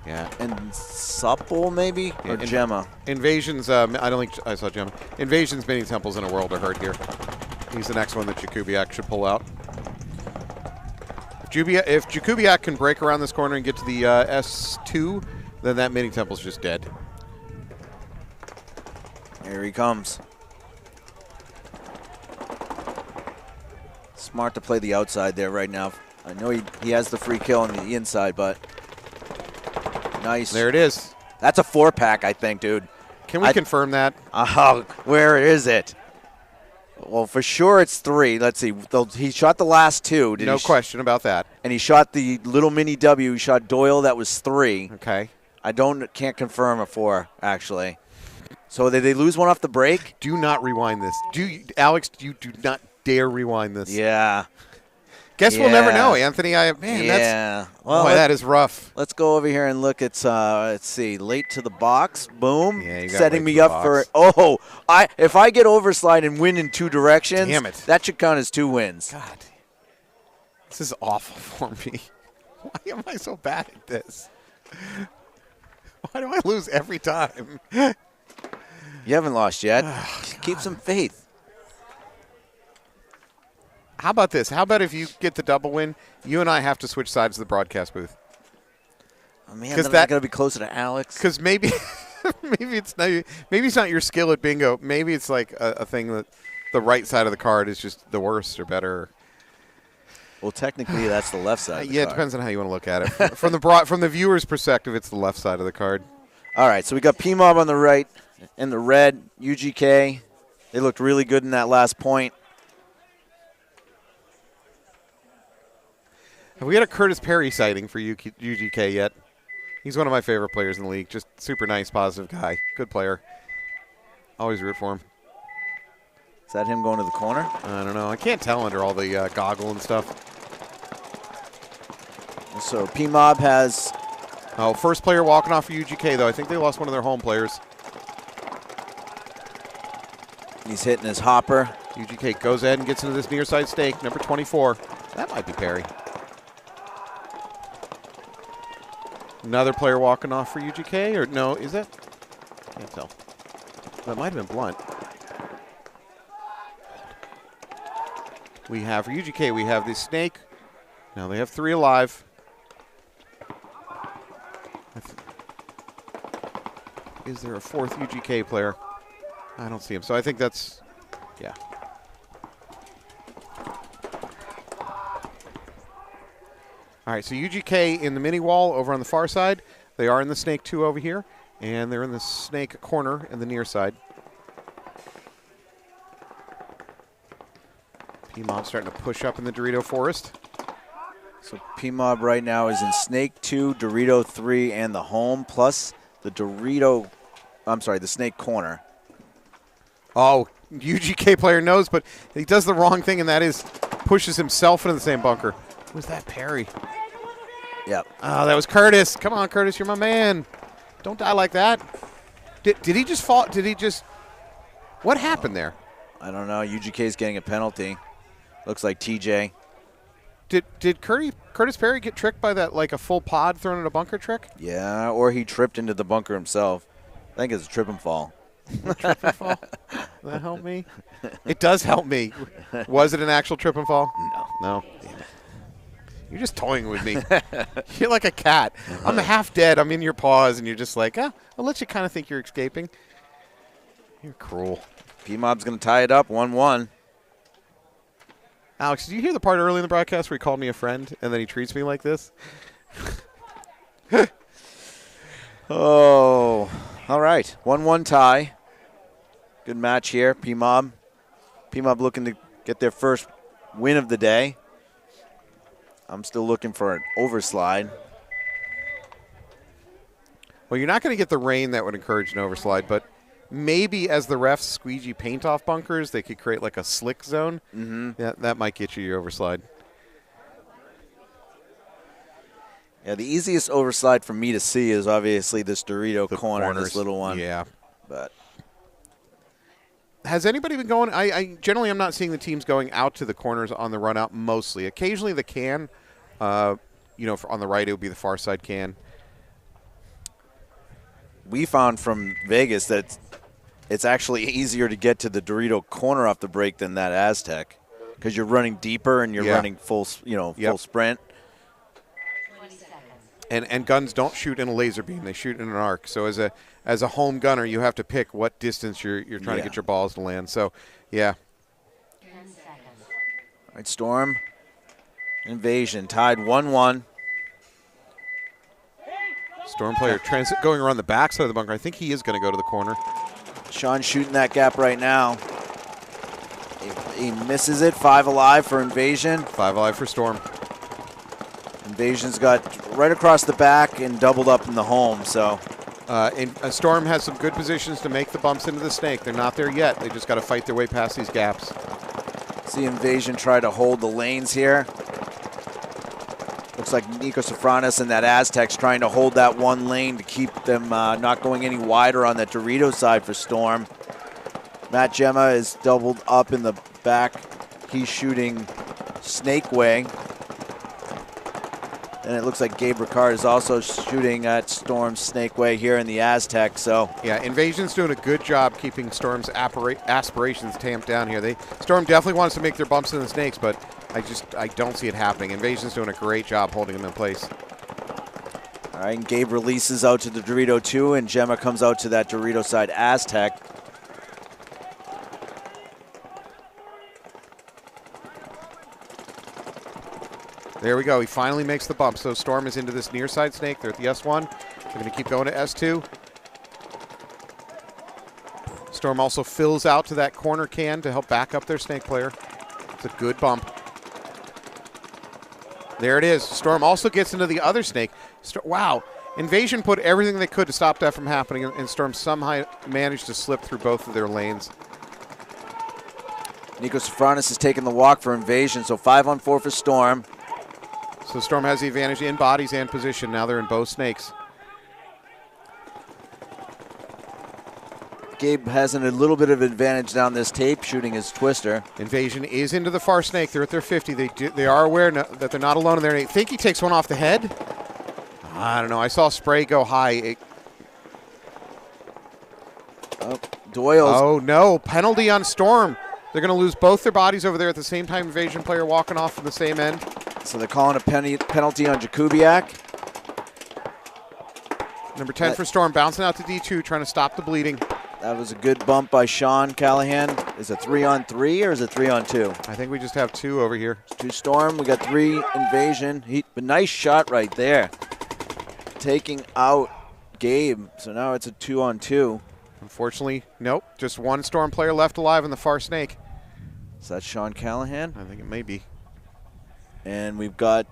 B: Yeah.
A: And Supple maybe? Or Gemma?
B: Invasion's, I don't think I saw Gemma. Invasion's mini temples in a world of hurt here. He's the next one that Jakubiak should pull out. If Jakubiak can break around this corner and get to the S2, then that mini temple's just dead.
A: Here he comes. Smart to play the outside there right now. I know he has the free kill on the inside, but nice.
B: There it is.
A: That's a 4-pack, I think, dude.
B: Can we confirm that?
A: Where is it? Well, for sure it's 3. Let's see. He shot the last 2.
B: No question about that.
A: And he shot the little mini W. He shot Doyle. That was 3.
B: Okay.
A: I can't confirm a 4, actually. So did they lose one off the break?
B: Do not rewind this. Alex, you do not dare rewind this.
A: Yeah.
B: Guess we'll never know, Anthony.
A: Well,
B: that is rough.
A: Let's go over here and look at, let's see, late to the box. Boom.
B: Yeah, you got
A: setting
B: late
A: me
B: to the
A: up for, if I get overslide and win in 2 directions,
B: damn it,
A: that should count as 2 wins.
B: God. This is awful for me. Why am I so bad at this? Why do I lose every time?
A: You haven't lost yet. Keep some faith.
B: How about this? How about if you get the double win, you and I have to switch sides of the broadcast booth?
A: Oh, man, then I'm not going to be closer to Alex.
B: Because maybe it's not your skill at bingo. Maybe it's like a thing that the right side of the card is just the worst or better.
A: Well, technically, that's the left side of the
B: yeah,
A: card.
B: It depends on how you want to look at it. From the viewer's perspective, it's the left side of the card.
A: All right, so we got Pmob on the right in the red, UGK. They looked really good in that last point.
B: Have we had a Curtis Perry sighting for UGK yet? He's one of my favorite players in the league. Just super nice, positive guy. Good player. Always root for him.
A: Is that him going to the corner?
B: I don't know. I can't tell under all the goggle and stuff.
A: So Pmob has
B: Oh, first player walking off for UGK, though. I think they lost one of their home players.
A: He's hitting his hopper.
B: UGK goes ahead and gets into this near side stake, number 24. That might be Perry. Another player walking off for UGK, or no, is that? Can't tell. That might have been Blunt. We have for UGK, we have the snake. Now they have 3 alive. Is there a 4th UGK player? I don't see him, so I think that's, yeah. All right, so UGK in the mini wall over on the far side. They are in the snake 2 over here, and they're in the snake corner in the near side. Pmob starting to push up in the Dorito forest.
A: So Pmob right now is in Snake 2, Dorito 3, and the home, plus the the Snake corner.
B: Oh, UGK player knows, but he does the wrong thing, and that is pushes himself into the same bunker. Was that Perry?
A: Yep.
B: Oh, that was Curtis. Come on, Curtis, you're my man. Don't die like that. Did he just fall? Did he just? What happened there?
A: I don't know. UGK is getting a penalty. Looks like TJ.
B: Did Curtis Perry get tricked by that, like a full pod thrown in a bunker trick?
A: Yeah, or he tripped into the bunker himself. I think it's a trip and fall.
B: Trip and fall? Does that help me? It does help me. Was it an actual trip and fall? No. You're just toying with me. You're like a cat. I'm half dead. I'm in your paws, and you're just like, I'll let you kind of think you're escaping. You're cruel.
A: Pmob's going to tie it up 1-1.
B: Alex, did you hear the part early in the broadcast where he called me a friend, and then he treats me like this?
A: Oh, all right. 1-1 tie. Good match here. Pmob looking to get their first win of the day. I'm still looking for an overslide.
B: Well, you're not going to get the rain that would encourage an overslide, but maybe as the refs squeegee paint off bunkers, they could create like a slick zone.
A: Mm-hmm.
B: Yeah, that might get you your overslide.
A: Yeah, the easiest overslide for me to see is obviously this Dorito corner, this little one.
B: Yeah.
A: But
B: has anybody been going? I generally am not seeing the teams going out to the corners on the run out mostly. Occasionally the can, on the right it would be the far side can.
A: We found from Vegas that it's actually easier to get to the Dorito corner off the break than that Aztec because you're running deeper and you're running full sprint.
B: And guns don't shoot in a laser beam; they shoot in an arc. So as a home gunner, you have to pick what distance you're trying to get your balls to land. So, yeah.
D: 10 seconds.
A: All right, Storm. Invasion tied 1-1.
B: Storm player going around the backside of the bunker. I think he is going to go to the corner.
A: Sean shooting that gap right now. He misses it. 5 alive for Invasion.
B: 5 alive for Storm.
A: Invasion's got right across the back and doubled up in the home. So,
B: Storm has some good positions to make the bumps into the snake. They're not there yet. They just got to fight their way past these gaps.
A: see Invasion try to hold the lanes here. Looks like Nico Safranis and that Aztecs trying to hold that one lane to keep them not going any wider on that Dorito side for Storm. Matt Gemma is doubled up in the back. He's shooting Snake Way. And it looks like Gabe Ricard is also shooting at Storm's Snake Way here in the Aztec. So
B: yeah, Invasion's doing a good job keeping Storm's aspirations tamped down here. Storm definitely wants to make their bumps in the snakes, but I don't see it happening. Invasion's doing a great job holding them in place.
A: All right, and Gabe releases out to the Dorito 2, and Gemma comes out to that Dorito side Aztec.
B: There we go. He finally makes the bump. So Storm is into this near side snake. They're at the S1. They're going to keep going to S2. Storm also fills out to that corner can to help back up their snake player. It's a good bump. There it is. Storm also gets into the other snake. Wow. Invasion put everything they could to stop that from happening, and Storm somehow managed to slip through both of their lanes.
A: Nico Safranis is taking the walk for Invasion, so 5-on-4 for Storm.
B: So Storm has the advantage in bodies and position. Now they're in both snakes.
A: Gabe has a little bit of advantage down this tape, shooting his twister.
B: Invasion is into the far snake. They're at their 50. They are aware that they're not alone in there. I think he takes one off the head. I don't know. I saw spray go high.
A: Doyle's.
B: Oh, no. Penalty on Storm. They're going to lose both their bodies over there at the same time. Invasion player walking off from the same end.
A: So they're calling a penalty on Jakubiak.
B: Number 10 for Storm, bouncing out to D2, trying to stop the bleeding.
A: That was a good bump by Sean Callahan. Is it 3-on-3 or is it 3-on-2?
B: I think we just have 2 over here.
A: 2 Storm. We got 3 Invasion. But nice shot right there. Taking out Gabe. So now it's a 2-on-2.
B: Unfortunately, nope. Just 1 Storm player left alive in the far snake.
A: Is that Sean Callahan?
B: I think it may be.
A: And we've got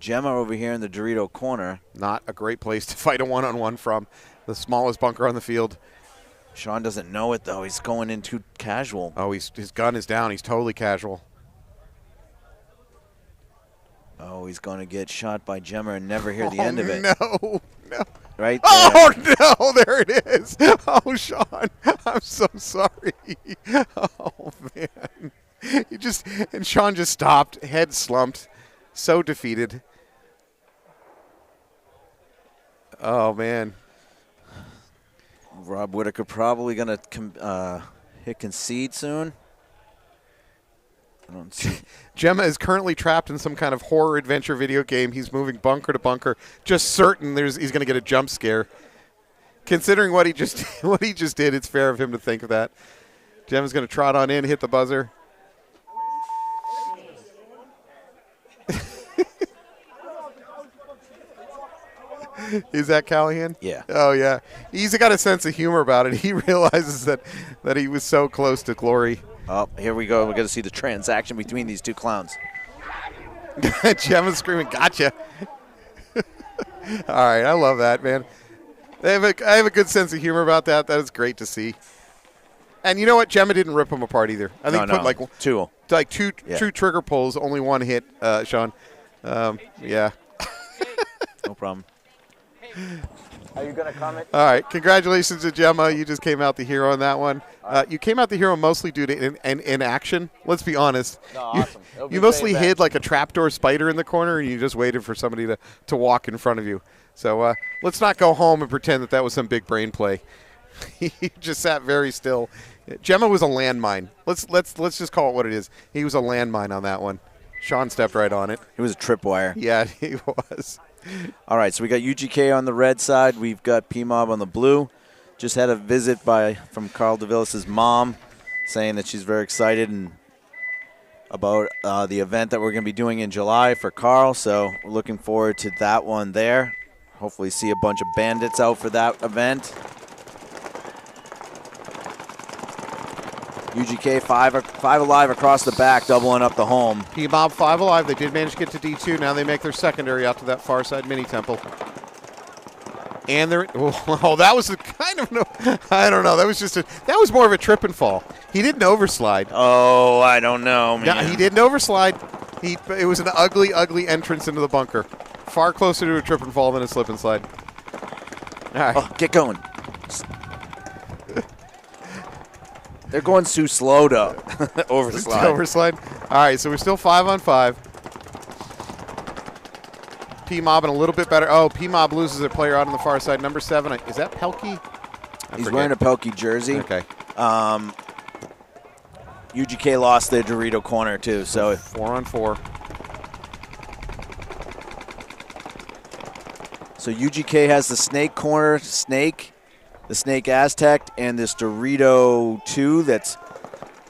A: Gemma over here in the Dorito corner.
B: Not a great place to fight a one-on-one from. The smallest bunker on the field.
A: Sean doesn't know it, though. He's going in too casual.
B: Oh, his gun is down. He's totally casual.
A: Oh, he's going to get shot by Gemma and never hear the end of it.
B: No.
A: Right there.
B: Oh, no, there it is. Oh, Sean, I'm so sorry. Oh, man. And Sean just stopped, head slumped, so defeated. Oh, man.
A: Rob Whitaker probably going to hit concede soon. I don't see.
B: Gemma is currently trapped in some kind of horror adventure video game. He's moving bunker to bunker, just certain he's going to get a jump scare. Considering what he just did, it's fair of him to think of that. Gemma's going to trot on in, hit the buzzer. Is that Callahan?
A: Yeah.
B: Oh, yeah. He's got a sense of humor about it. He realizes that he was so close to glory.
A: Oh, here we go. We're going to see the transaction between these 2 clowns.
B: Gemma's screaming, "Gotcha!" All right, I love that, man. I have a good sense of humor about that. That is great to see. And you know what? Gemma didn't rip him apart either. I think
A: No,
B: put like two trigger pulls, only 1 hit, Sean. Yeah.
A: No problem. Are you going to comment?
B: All right. Congratulations to Gemma. You just came out the hero on that one. You came out the hero mostly due to inaction. Let's be honest.
A: No, awesome.
B: You mostly hid like a trapdoor spider in the corner, and you just waited for somebody to walk in front of you. So let's not go home and pretend that was some big brain play. He just sat very still. Gemma was a landmine. Let's just call it what it is. He was a landmine on that one. Sean stepped right on it.
A: He was a tripwire.
B: Yeah, he was.
A: All right, so we got UGK on the red side. We've got Pmob on the blue. Just had a visit from Carl DeVillis' mom saying that she's very excited about the event that we're going to be doing in July for Carl. So we're looking forward to that one there. Hopefully see a bunch of bandits out for that event. UGK 5 alive across the back, doubling up the home.
B: Pmob 5 alive. They did manage to get to D2. Now they make their secondary out to that far side mini temple. And they're that was a kind of I don't know. That was more of a trip and fall. He didn't overslide.
A: Oh, I don't know, man.
B: No, he didn't overslide. It was an ugly, ugly entrance into the bunker. Far closer to a trip and fall than a slip and slide. All right.
A: Oh, get going. They're going too slow to overslide.
B: Overslide. All right, so we're still 5 on 5. Pmob and a little bit better. Oh, Pmob loses a player out on the far side. Number 7. Is that Pelkey?
A: He's wearing a Pelkey jersey.
B: Okay.
A: UGK lost their Dorito corner, too. So
B: 4 on 4.
A: So UGK has the Snake corner, the Snake Aztec, and this Dorito 2 that's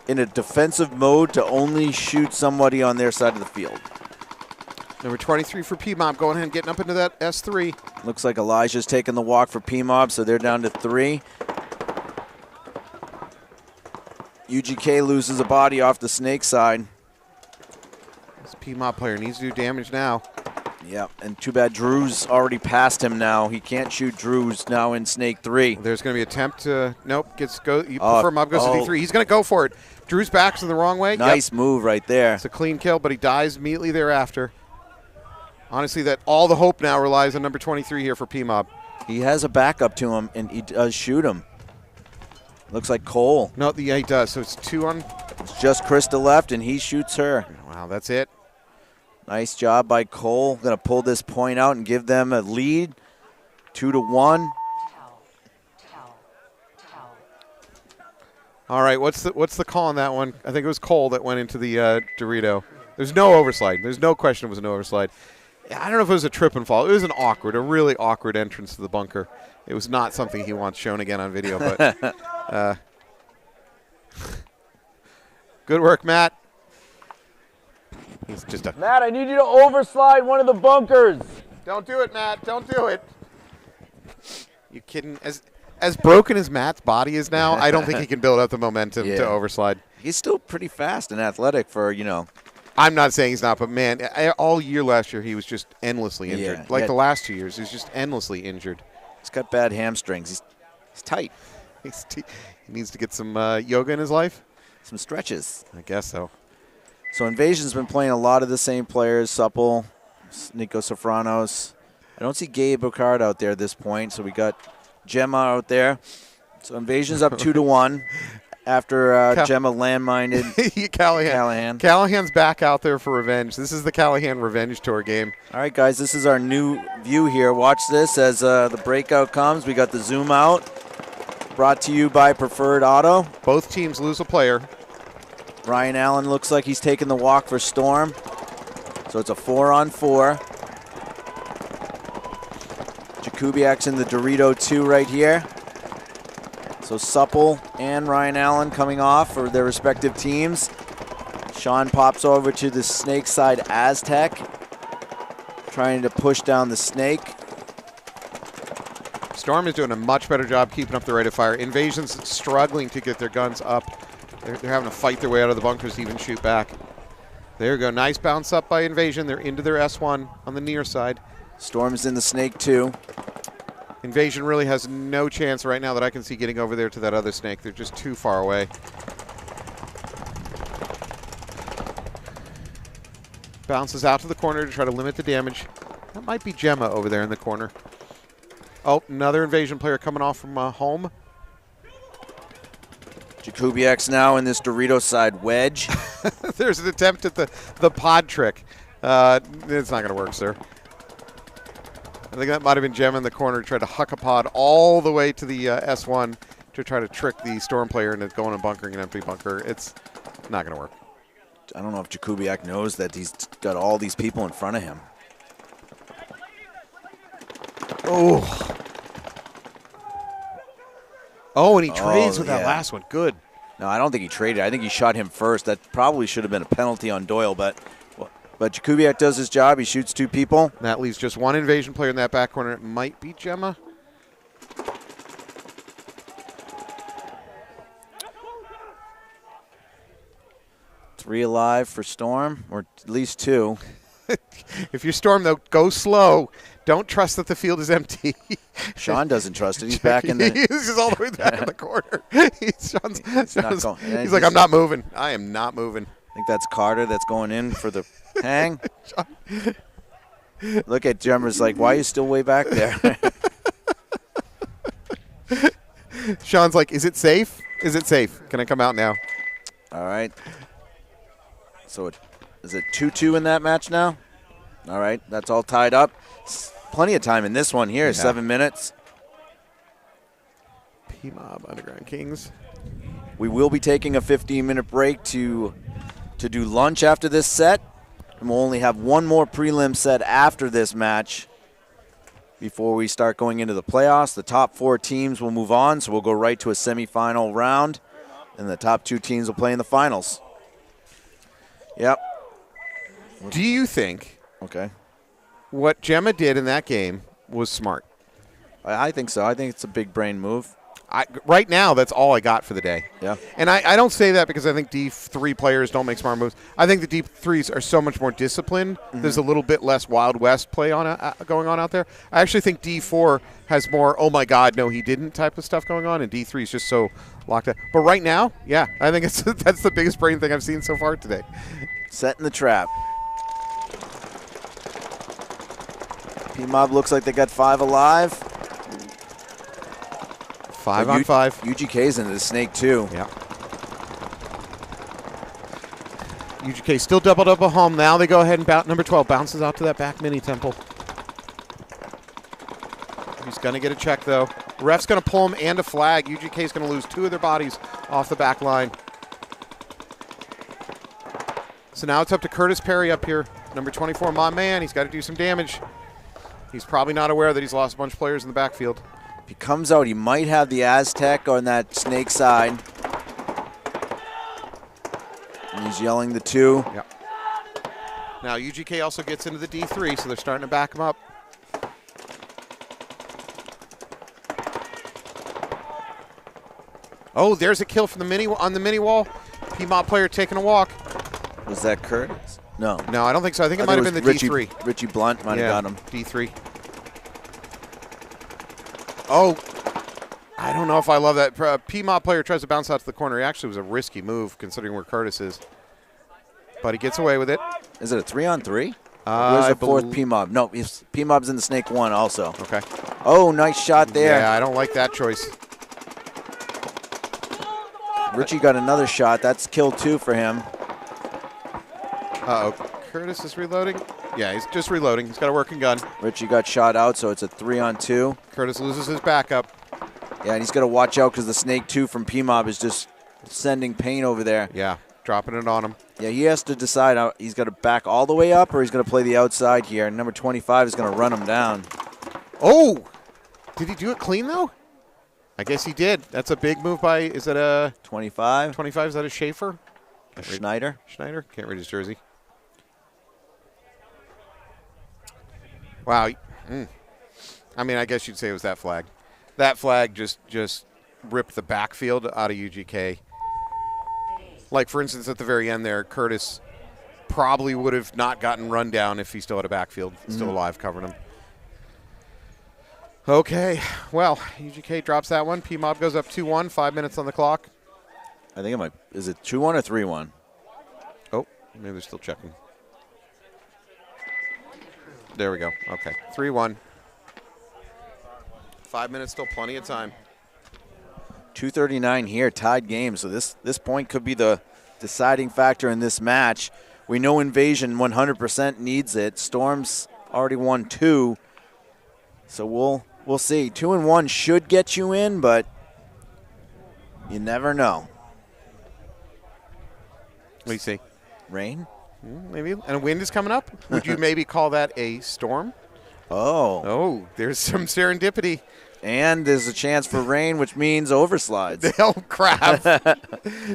A: in a defensive mode to only shoot somebody on their side of the field.
B: Number 23 for Pmob going ahead and getting up into that S3.
A: Looks like Elijah's taking the walk for Pmob, so they're down to 3. UGK loses a body off the Snake side.
B: This Pmob player needs to do damage now.
A: Yeah, and too bad Drew's already passed him now. He can't shoot Drew's now in Snake 3.
B: There's going to be an attempt to, nope, before Mob goes to D3. He's going to go for it. Drew's back's in the wrong way.
A: Nice move right there.
B: It's a clean kill, but he dies immediately thereafter. Honestly, that all the hope now relies on number 23 here for Pmob.
A: He has a backup to him, and he does shoot him. Looks like Cole.
B: No, yeah, he does. So it's 2 on.
A: It's just Krista left, and he shoots her.
B: Wow, that's it.
A: Nice job by Cole. Going to pull this point out and give them a lead, 2-1.
B: All right, what's the call on that one? I think it was Cole that went into the Dorito. There's no overslide. There's no question it was an overslide. I don't know if it was a trip and fall. It was a really awkward entrance to the bunker. It was not something he wants shown again on video, but good work, Matt. He's just a.
C: Matt, I need you to overslide one of the bunkers.
B: Don't do it, Matt. Don't do it. You kidding? As broken as Matt's body is now, I don't think he can build up the momentum to overslide.
A: He's still pretty fast and athletic for,
B: I'm not saying he's not, but man, all year last year he was just endlessly injured. The last 2 years, he's just endlessly injured.
A: He's got bad hamstrings. He's tight.
B: He needs to get some yoga in his life.
A: Some stretches.
B: I guess so.
A: So Invasion's been playing a lot of the same players, Supple, Nico Sofranos. I don't see Gabe Bocard out there at this point, so we got Gemma out there. So Invasion's up 2-1 after Gemma landmined Callahan.
B: Callahan's back out there for revenge. This is the Callahan Revenge Tour game.
A: All right, guys, this is our new view here. Watch this as the breakout comes. We got the zoom out. Brought to you by Preferred Auto.
B: Both teams lose a player.
A: Ryan Allen looks like he's taking the walk for Storm. So it's a 4-on-4. Jakubiak's in the Dorito 2 right here. So Supple and Ryan Allen coming off for their respective teams. Sean pops over to the Snake side Aztec, trying to push down the Snake.
B: Storm is doing a much better job keeping up the rate of fire. Invasion's struggling to get their guns up. They're having to fight their way out of the bunkers to even shoot back. There you go. Nice bounce up by Invasion. They're into their S1 on the near side.
A: Storm's in the Snake 2.
B: Invasion really has no chance right now that I can see getting over there to that other Snake. They're just too far away. Bounces out to the corner to try to limit the damage. That might be Gemma over there in the corner. Oh, another Invasion player coming off from home.
A: Jakubiak's now in this Dorito side wedge.
B: There's an attempt at the pod trick. It's not going to work, sir. I think that might have been Gemma in the corner to try to huck a pod all the way to the S1 to try to trick the Storm player into going and bunkering an empty bunker. It's not going to work.
A: I don't know if Jakubiak knows that he's got all these people in front of him.
B: Oh, and he trades with that last one. Good.
A: No, I don't think he traded. I think he shot him first. That probably should have been a penalty on Doyle, but Jakubiak does his job. He shoots 2 people.
B: That leaves just one Invasion player in that back corner. It might be Gemma.
A: Three alive for Storm, or at least 2.
B: If you're Storm, though, go slow. Don't trust that the field is empty.
A: Sean doesn't trust it. He's back in the...
B: He's just all the way back in the corner. He's like, I'm not moving. I am not moving.
A: I think that's Carter that's going in for the hang. Look at Gemma's like, why are you still way back there?
B: Sean's like, is it safe? Is it safe? Can I come out now?
A: All right. So is it 2-2 in that match now? All right, that's all tied up. Plenty of time in this one here, 7 minutes.
B: Pmob, Underground Kings.
A: We will be taking a 15-minute break to do lunch after this set. And we'll only have one more prelim set after this match before we start going into the playoffs. The top 4 teams will move on, so we'll go right to a semifinal round. And the top 2 teams will play in the finals. Yep.
B: Do you think
A: what
B: Gemma did in that game was smart?
A: I think so. I think it's a big brain move.
B: Right now, that's all I got for the day.
A: Yeah.
B: And I don't say that because I think D3 players don't make smart moves. I think the D3s are so much more disciplined. Mm-hmm. There's a little bit less Wild West play going on out there. I actually think D4 has more, oh my God, no, he didn't type of stuff going on, and D3 is just so locked up. But right now, yeah, I think that's the biggest brain thing I've seen so far today.
A: Setting the trap. Pmob looks like they got 5 alive.
B: 5 on 5.
A: UGK's into the snake too.
B: Yeah. UGK still doubled up a home. Now they go ahead and number 12 bounces out to that back mini temple. He's going to get a check, though. Ref's going to pull him and a flag. UGK's going to lose 2 of their bodies off the back line. So now it's up to Curtis Perry up here. Number 24, my man. He's got to do some damage. He's probably not aware that he's lost a bunch of players in the backfield.
A: If he comes out, he might have the Aztec on that snake side. And he's yelling the 2.
B: Yep. Now UGK also gets into the D3, so they're starting to back him up. Oh, there's a kill from the on the mini wall. Pmob player taking a walk.
A: Was that Curtis? No.
B: No, I don't think so. I think it might have been the D3.
A: Richie Blunt might have got him.
B: D3. Oh, I don't know if I love that. Pmob player tries to bounce out to the corner. It actually was a risky move considering where Curtis is. But he gets away with it.
A: Is it a 3-on-3? Where's the 4th Pmob? No, Pmob's in the snake 1 also.
B: Okay.
A: Oh, nice shot there.
B: Yeah, I don't like that choice.
A: Richie got another shot. That's kill 2 for him.
B: Uh-oh. Curtis is reloading. Yeah, he's just reloading. He's got a working gun.
A: Richie got shot out, so it's a 3-on-2.
B: Curtis loses his backup.
A: Yeah, and he's got to watch out because the snake 2 from Pmob is just sending pain over there.
B: Yeah, dropping it on him.
A: Yeah, he has to decide how he's got to back all the way up or he's going to play the outside here. And number 25 is going to run him down.
B: Oh! Did he do it clean, though? I guess he did. That's a big move by, is that a
A: 25?
B: 25, is that a Schaefer?
A: Schneider.
B: Schneider? Can't read his jersey. Wow. I mean, I guess you'd say it was that flag. That flag just ripped the backfield out of UGK. Like, for instance, at the very end there, Curtis probably would have not gotten run down if he still had a backfield, still alive, covering him. Okay, well, UGK drops that one. Pmob goes up 2-1, 5 minutes on the clock.
A: I think it might. Is it 2-1 or 3-1?
B: Oh, maybe they're still checking. There we go. Okay, 3-1. 5 minutes, still plenty of time.
A: 2:39 here, tied game. So this point could be the deciding factor in this match. We know Invasion 100% needs it. Storm's already won 2. So we'll see. 2-1 should get you in, but you never know.
B: What do you see?
A: Rain?
B: Maybe. And a wind is coming up. Would you maybe call that a storm?
A: Oh.
B: Oh, there's some serendipity.
A: And there's a chance for rain, which means overslides.
B: Oh, crap.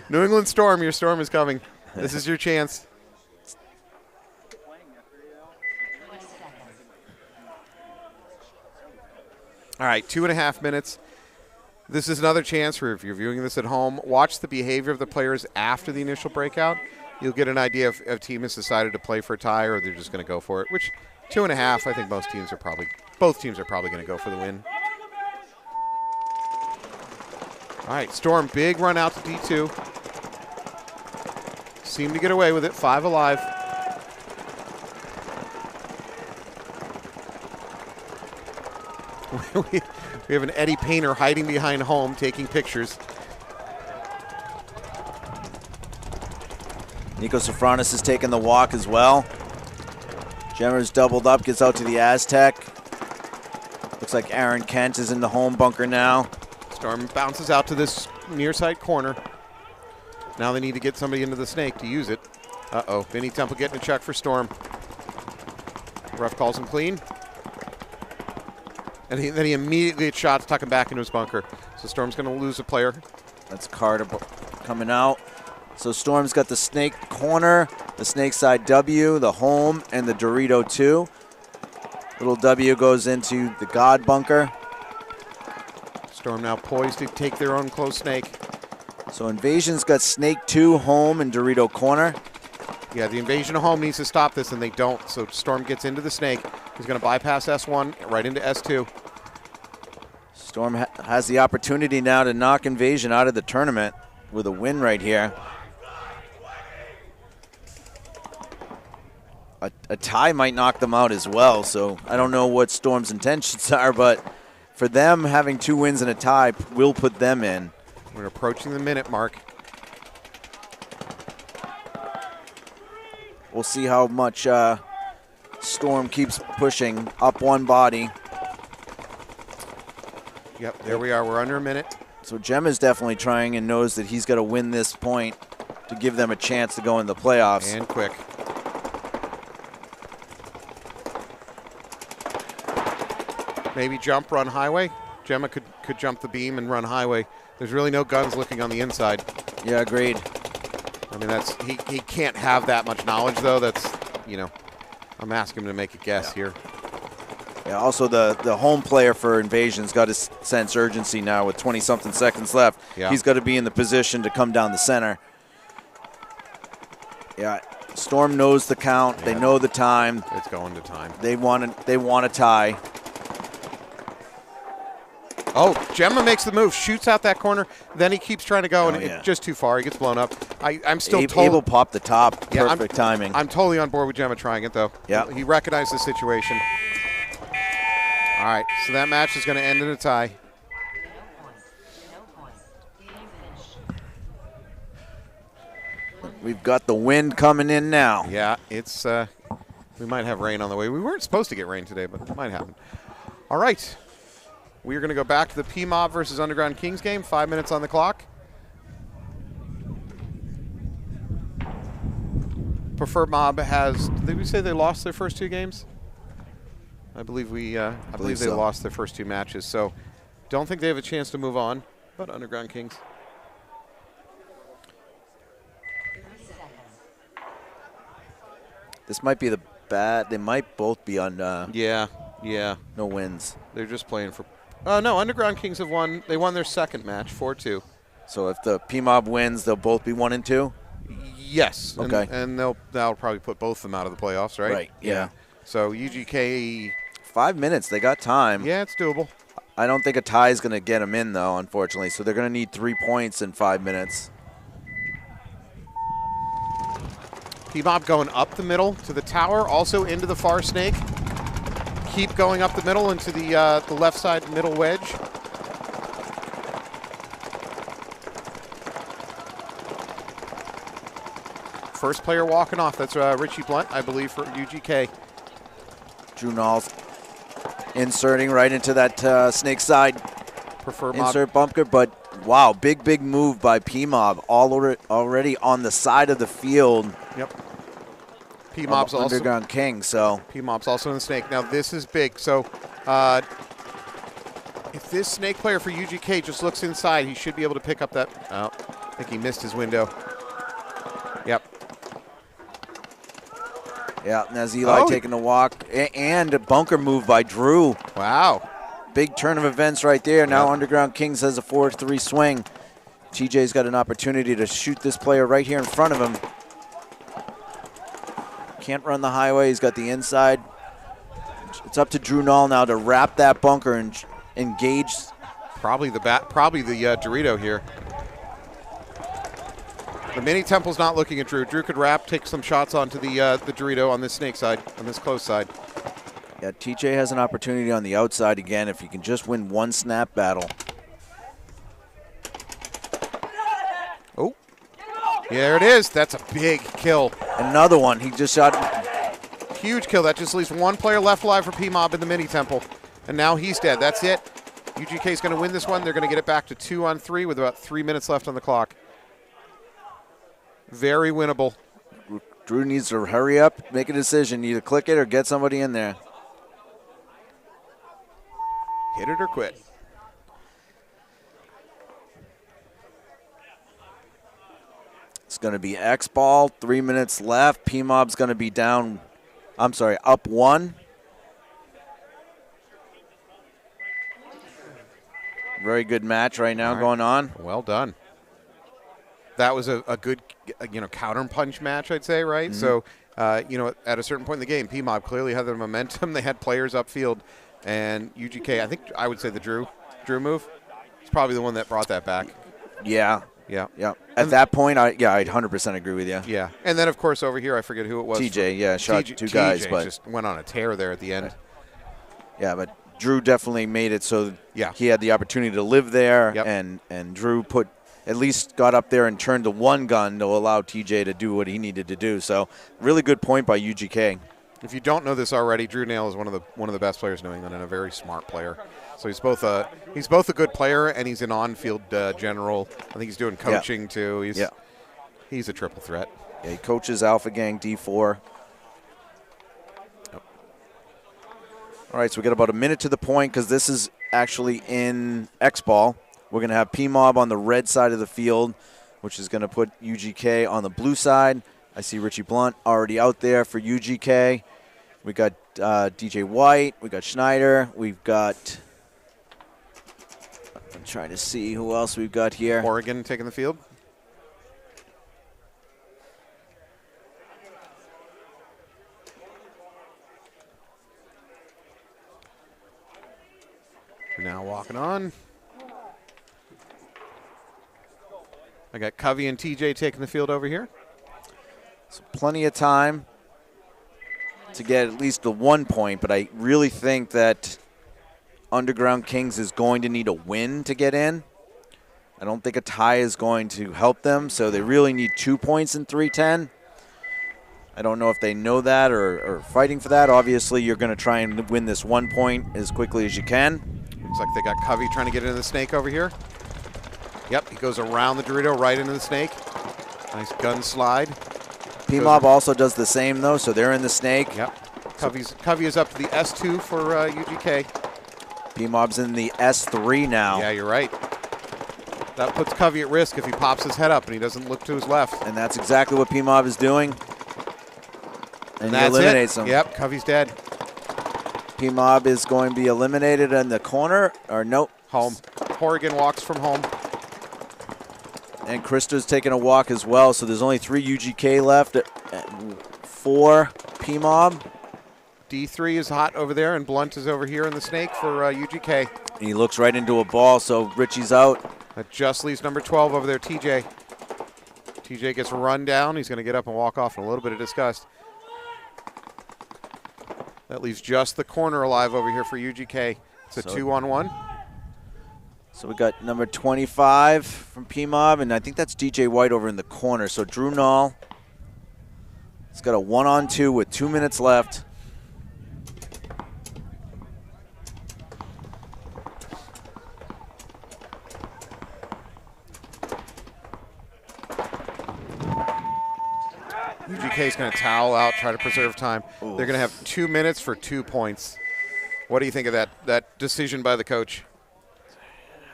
B: New England Storm, your storm is coming. This is your chance. All right, 2.5 minutes. This is another chance for, if you're viewing this at home, watch the behavior of the players after the initial breakout. You'll get an idea if a team has decided to play for a tie or they're just going to go for it, which 2.5, I think both teams are probably going to go for the win. All right, Storm, big run out to D2. Seem to get away with it, 5 alive. We have an Eddie Painter hiding behind home taking pictures.
A: Nico Sofronis is taking the walk as well. Gemmer's doubled up, gets out to the Aztec. Looks like Aaron Kent is in the home bunker now.
B: Storm bounces out to this near side corner. Now they need to get somebody into the snake to use it. Uh-oh, Vinny Temple getting a check for Storm. Ref calls him clean. And then he immediately gets shots, tuck him back into his bunker. So Storm's going to lose a player.
A: That's Carter coming out. So Storm's got the snake corner, the snake side W, the home, and the Dorito 2. Little W goes into the God bunker.
B: Storm now poised to take their own close snake.
A: So Invasion's got snake 2, home, and Dorito corner.
B: Yeah, the Invasion of home needs to stop this, and they don't. So Storm gets into the snake. He's going to bypass S1 right into S2.
A: Storm has the opportunity now to knock Invasion out of the tournament with a win right here. a tie might knock them out as well. So I don't know what Storm's intentions are, but for them, having 2 wins and a tie will put them in.
B: We're approaching the minute mark.
A: We'll see how much Storm keeps pushing up one body.
B: Yep, there we are. We're under a minute.
A: So Jem is definitely trying and knows that he's got to win this point to give them a chance to go in the playoffs.
B: And quick. Maybe jump, run highway. Gemma could jump the beam and run highway. There's really no guns looking on the inside.
A: Yeah, agreed.
B: I mean, that's he can't have that much knowledge, though. That's, you know, I'm asking him to make a guess here.
A: Yeah, also the home player for Invasion's got to sense urgency now with 20-something seconds left.
B: Yeah.
A: He's got to be in the position to come down the center. Yeah, Storm knows the count.
B: Yeah.
A: They know the time.
B: It's going to time.
A: They want a tie.
B: Oh, Gemma makes the move, shoots out that corner, then he keeps trying to go, and
A: yeah.
B: it's just too far. He gets blown up. I'm still
A: Abel popped the top.
B: Yeah,
A: Perfect timing.
B: I'm totally on board with Gemma trying it, though.
A: Yeah.
B: He recognized the situation. All right, so that match is going to end in a tie.
D: No point. Game finished.
A: We've got the wind coming in now.
B: Yeah, it's we might have rain on the way. We weren't supposed to get rain today, but it might happen. All right. We are going to go back to the Pmob versus Underground Kings game. 5 minutes on the clock. Preferred Mob has. Did we say they lost their first 2 games? I believe I believe they
A: so.
B: lost their first 2 matches. So, don't think they have a chance to move on. But Underground Kings.
D: 3 seconds.
A: This might be the bad. They might both be on
B: Yeah.
A: no wins.
B: They're just playing for. No, Underground Kings have won. They won their second match, 4-2.
A: So if the Pmob wins, they'll both be 1 and 2.
B: Yes.
A: Okay.
B: And that'll probably put both of them out of the playoffs, right?
A: Right. Yeah.
B: So UGK.
A: 5 minutes. They got time.
B: Yeah, it's doable.
A: I don't think a tie is going to get them in, though, unfortunately. So they're going to need 3 points in 5 minutes.
B: Pmob going up the middle to the tower, also into the far snake. Keep going up the middle into the left side middle wedge. First player walking off. That's Richie Blunt, I believe, for UGK.
A: Drew Nall's inserting right into that snake side
B: Prefer Mob.
A: insert bunker. But, wow, big move by Pmob already on the side of the field.
B: Yep. Pmob's also
A: Underground King, so.
B: Pmob's also in the snake. Now this is big. So if this snake player for UGK just looks inside, he should be able to pick up that. Oh, I think he missed his window. Yep.
A: Yeah, and as Eli taking a walk. And a bunker move by Drew.
B: Wow.
A: Big turn of events right there. Now
B: Yep.
A: Underground Kings has a 4-3 swing. TJ's got an opportunity to shoot this player right here in front of him. Can't run the highway. He's got the inside. It's up to Drew Nall now to wrap that bunker and engage.
B: Probably the Dorito here. The mini temple's not looking at Drew. Drew could wrap, take some shots onto the Dorito on this snake side, on this close side.
A: Yeah, TJ has an opportunity on the outside again if he can just win 1 snap battle.
B: Oh. Yeah, there it is. That's a big kill.
A: Another one. He just shot.
B: Huge kill. That just leaves 1 player left alive for Pmob in the mini temple. And now he's dead. That's it. UGK is going to win this one. They're going to get it back to 2-on-3 with about 3 minutes left on the clock. Very winnable.
A: Drew needs to hurry up, make a decision. Either click it or get somebody in there.
B: Hit it or quit.
A: It's going to be X ball. 3 minutes left. Pmob's going to be down. I'm sorry, up 1. Very good match right now going on.
B: Well done. That was a good, counter punch match, I'd say, right? So, at a certain point in the game, Pmob clearly had the momentum. They had players upfield, and UGK, I would say the Drew move is probably the one that brought that back.
A: Yeah,
B: Yeah.
A: Yeah. At that point, I'd 100% agree with you.
B: Yeah. And then, of course, over here, I forget who it was.
A: TJ, yeah, shot
B: TJ,
A: two guys,
B: TJ
A: but
B: just went on a tear there at the end.
A: yeah, but Drew definitely made it so
B: Yeah.
A: he had the opportunity to live there,
B: Yep.
A: and Drew at least got up there and turned the one gun to allow TJ to do what he needed to do. So really good point by UGK.
B: If you don't know this already, Drew Nail is one of the best players in New England and a very smart player. So he's both a good player and he's an on-field general. I think he's doing coaching too. He's a triple threat.
A: Yeah, he coaches Alpha Gang D4.
B: Yep.
A: All right, so we got about a minute to the point because this is actually in X-Ball. We're going to have Pmob on the red side of the field, which is going to put UGK on the blue side. I see Richie Blunt already out there for UGK. We got DJ White. We got Schneider. We've got, I'm trying to see who else we've got here.
B: Oregon taking the field. We're now walking on. I got Covey and TJ taking the field over here.
A: So plenty of time to get at least the 1 point, but I really think that Underground Kings is going to need a win to get in. I don't think a tie is going to help them, so they really need 2 points in 310. I don't know if they know that or are fighting for that. Obviously, you're going to try and win this 1 point as quickly as you can.
B: Looks like they got Covey trying to get into the snake over here. Yep, he goes around the Dorito right into the snake. Nice gun slide.
A: Pmob also does the same, though, so they're in the snake.
B: Yep. Covey is up to the S2 for UGK.
A: Pmob's in the S3 now.
B: Yeah, you're right. That puts Covey at risk if he pops his head up and he doesn't look to his left.
A: And that's exactly what Pmob is doing. And he
B: that's
A: eliminates him.
B: Yep, Covey's dead.
A: Pmob is going to be eliminated in the corner, or nope.
B: Home. Horrigan walks from home.
A: And Krista's taking a walk as well, so there's only 3 UGK left, 4 Pmob.
B: D3 is hot over there, and Blunt is over here in the snake for UGK.
A: And he looks right into a ball, so Richie's out.
B: That just leaves number 12 over there, TJ. TJ gets run down. He's going to get up and walk off in a little bit of disgust. That leaves just the corner alive over here for UGK. It's a 2-on-1.
A: So we got number 25 from Pmob, and I think that's DJ White over in the corner. So Drew Nall has got a 1-on-2 with 2 minutes left.
B: UGK is going to towel out, try to preserve time.
A: Oof.
B: They're going to have 2 minutes for 2 points. What do you think of that decision by the coach?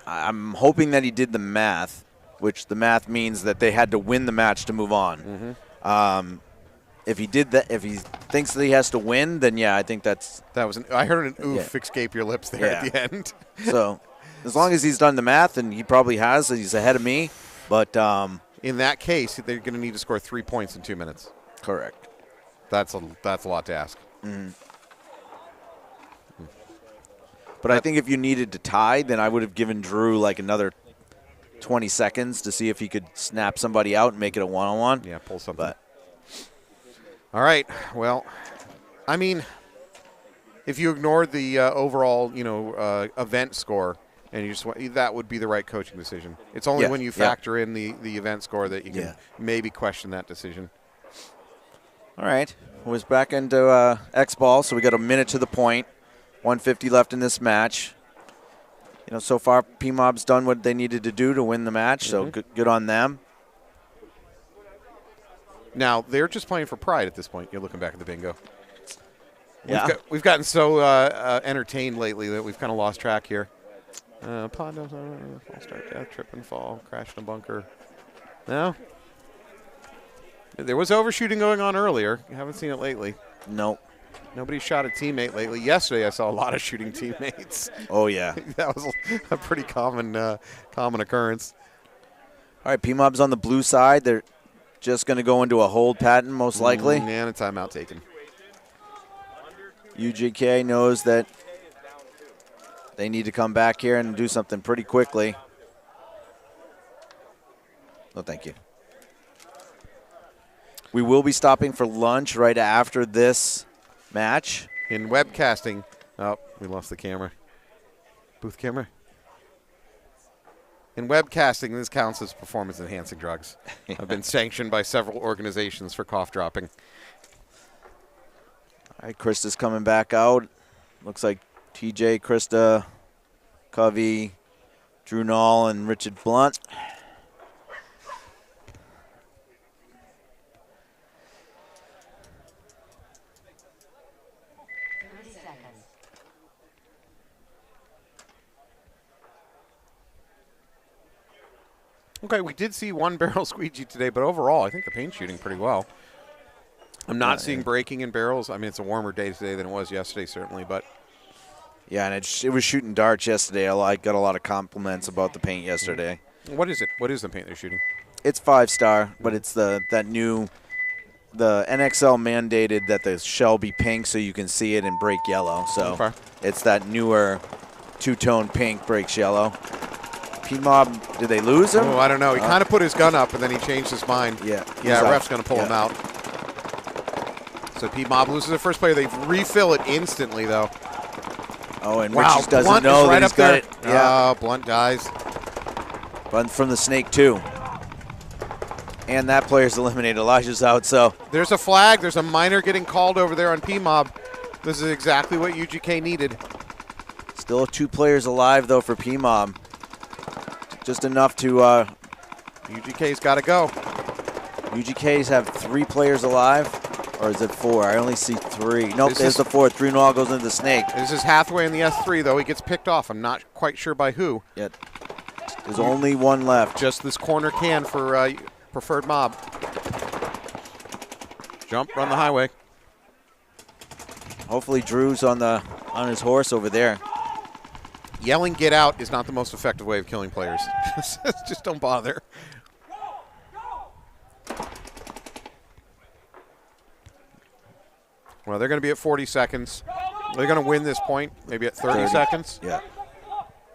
A: I'm hoping that he did the math, which the math means that they had to win the match to move on.
B: Mm-hmm.
A: If he did that, if he thinks that he has to win, then yeah, I think that's.
B: That was I heard an oof escape your lips there at the end.
A: So as long as he's done the math, and he probably has, he's ahead of me. But
B: in that case, they're going to need to score 3 points in 2 minutes.
A: Correct.
B: That's a lot to ask.
A: Mm-hmm. But I think if you needed to tie, then I would have given Drew like another 20 seconds to see if he could snap somebody out and make it a one-on-one.
B: Yeah, pull something.
A: But
B: all right. Well, I mean, if you ignored the overall, event score, and you just that would be the right coaching decision. It's only when you factor in the event score that you can maybe question that decision.
A: All right. We're back into X-Ball, so we got a minute to the point. 150 left in this match. So far, Pmob's done what they needed to do to win the match, so good on them.
B: Now, they're just playing for pride at this point. You're looking back at the bingo.
A: Yeah.
B: We've gotten so entertained lately that we've kind of lost track here. Pond, false start, death, trip and fall, crash in a bunker. No. There was overshooting going on earlier. You haven't seen it lately.
A: Nope.
B: Nobody shot a teammate lately. Yesterday, I saw a lot of shooting teammates.
A: Oh, yeah.
B: That was a pretty common occurrence.
A: All right, Pmob's on the blue side. They're just going to go into a hold pattern, most likely.
B: And a timeout taken.
A: UGK knows that they need to come back here and do something pretty quickly. No, thank you. We will be stopping for lunch right after this match.
B: In webcasting, oh, we lost the camera. Booth camera. In webcasting, this counts as performance-enhancing drugs. I've been sanctioned by several organizations for cough dropping.
A: All right, Krista's coming back out. Looks like TJ, Krista, Covey, Drew Knoll, and Richard Blunt.
D: 30 seconds.
B: Okay, we did see one barrel squeegee today, but overall, I think the paint's shooting pretty well. I'm not seeing breaking in barrels. I mean, it's a warmer day today than it was yesterday, certainly, but
A: Yeah, and it was shooting darts yesterday. I got a lot of compliments about the paint yesterday.
B: what is it? What is the paint they're shooting?
A: It's 5-star, but it's the NEPXL mandated that the shell be pink so you can see it and break yellow. So
B: Okay.
A: it's that newer two-tone pink breaks yellow. Pmob, did they lose him?
B: Oh, I don't know. He kind of put his gun up, and then he changed his mind.
A: Yeah.
B: Yeah,
A: he's out.
B: ref's going to pull him out. So Pmob loses the first player. They refill it instantly, though.
A: Oh, and
B: Wow,
A: Richards doesn't
B: Blunt
A: know
B: is right
A: that he's
B: up
A: got
B: there.
A: it. Yeah,
B: Blunt dies.
A: but from the snake too. And that player's eliminated. Elijah's out, so
B: There's a flag. There's a minor getting called over there on Pmob. This is exactly what UGK needed.
A: still 2 players alive though for Pmob. Just enough to
B: UGK's got to go.
A: UGKs have 3 players alive, or is it 4? I only see 3. Nope,
B: This
A: there's
B: is-
A: the 4th. 3 all goes into the snake.
B: This is Hathaway in the S3, though. He gets picked off. I'm not quite sure by who.
A: Yet there's only 1 left.
B: Just this corner can for preferred mob. Jump, run the highway.
A: Hopefully Drew's on his horse over there.
B: Yelling "get out" is not the most effective way of killing players. Just don't bother. Well, they're going to be at 40 seconds. They're going to win this point, maybe at 30 seconds.
A: Yeah.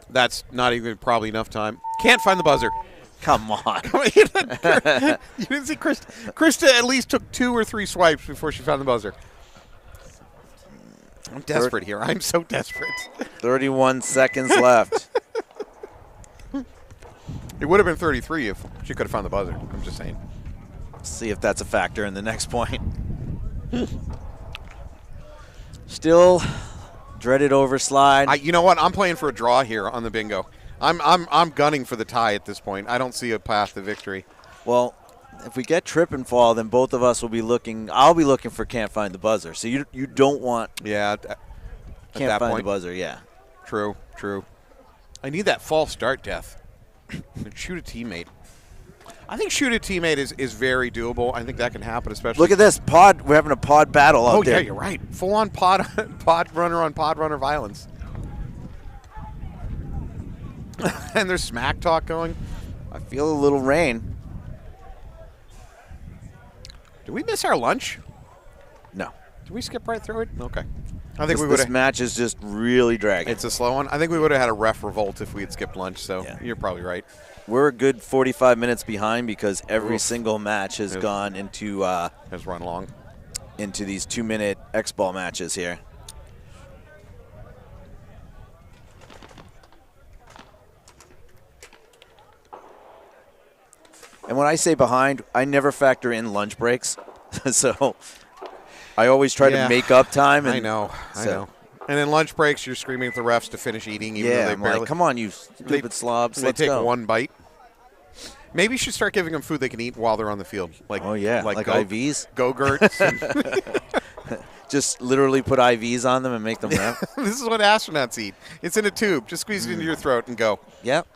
B: That's not even probably enough time. Can't find the buzzer.
A: Come on.
B: You didn't see Krista. Krista at least took 2 or 3 swipes before she found the buzzer. I'm desperate here. I'm so desperate.
A: 31 seconds left.
B: It would have been 33 if she could have found the buzzer. I'm just saying.
A: See if that's a factor in the next point. Still dreaded overslide.
B: You know what? I'm playing for a draw here on the bingo. I'm gunning for the tie at this point. I don't see a path to victory.
A: Well, if we get trip and fall, then both of us will be looking. I'll be looking for can't find the buzzer. So you don't want
B: Yeah, at
A: can't
B: that
A: find
B: point.
A: the buzzer. Yeah.
B: True. I need that false start death. Shoot a teammate. I think shoot a teammate is very doable. I think that can happen, especially.
A: Look at this pod. We're having a pod battle out
B: Oh
A: there.
B: yeah, you're right. Full on pod runner on pod runner violence. And there's smack talk going.
A: I feel a little rain.
B: Did we miss our lunch?
A: No.
B: Did we skip right through it? Okay. I think we would
A: This
B: have.
A: match is just really dragging.
B: It's a slow one. I think we would have had a ref revolt if we had skipped lunch. So
A: Yeah.
B: you're probably right.
A: We're a good 45 minutes behind because every
B: Oof.
A: single match has
B: Yes.
A: gone into
B: Has run long.
A: these 2-minute X-ball matches here. And when I say behind, I never factor in lunch breaks. So I always try
B: Yeah.
A: to make up time. And
B: I know.
A: so-
B: And in lunch breaks, you're screaming at the refs to finish eating, even though
A: Yeah,
B: they
A: I'm
B: barely.
A: like, come on, you stupid slobs.
B: They
A: Let's
B: take
A: go.
B: one bite. Maybe you should start giving them food they can eat while they're on the field. Like,
A: Oh, yeah, like IVs?
B: Go-gurts. and-
A: Just literally put IVs on them and make them rap.
B: This is what astronauts eat. It's in a tube. Just squeeze it into your throat and go.
A: Yep.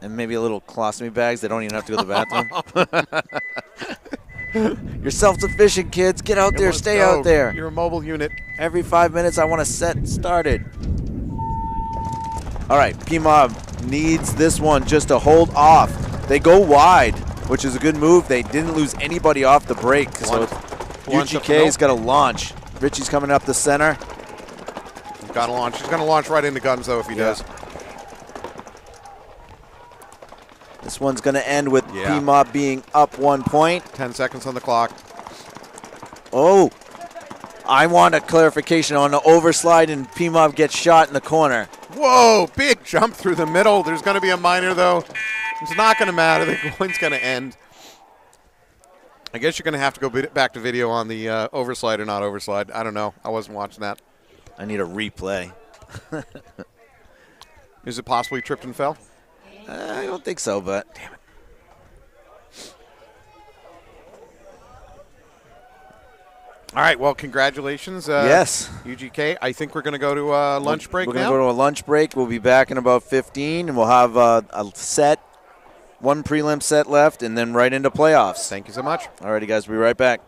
A: And maybe a little colostomy bags. They don't even have to go to the bathroom. You're self-sufficient, kids. Get out there.
B: Let's
A: Stay
B: go.
A: out there.
B: You're a mobile unit.
A: Every 5 minutes, I want to set started. All right, Pmob needs this one just to hold off. They go wide, which is a good move. They didn't lose anybody off the break. So
B: Launch up the
A: UGK's
B: middle.
A: got to launch. Richie's coming up the center.
B: Got to launch. He's going to launch right into guns, though, if he
A: Yeah.
B: does.
A: This one's going to end with
B: Yeah.
A: Pmob being up 1 point.
B: 10 seconds on the clock.
A: Oh, I want a clarification on the overslide, and Pmob gets shot in the corner.
B: Whoa, big jump through the middle. There's going to be a minor, though. It's not going to matter. The coin's going to end. I guess you're going to have to go back to video on the overslide or not overslide. I don't know. I wasn't watching that.
A: I need a replay.
B: Is it possibly tripped and fell?
A: I don't think so, but damn it.
B: All right, well, congratulations.
A: Yes.
B: UGK. I think we're going to go to lunch break
A: We're
B: now.
A: going to go to a lunch break. We'll be back in about 15, and we'll have a set, one prelim set left, and then right into playoffs.
B: Thank you so much.
A: All righty, guys. We'll be right back.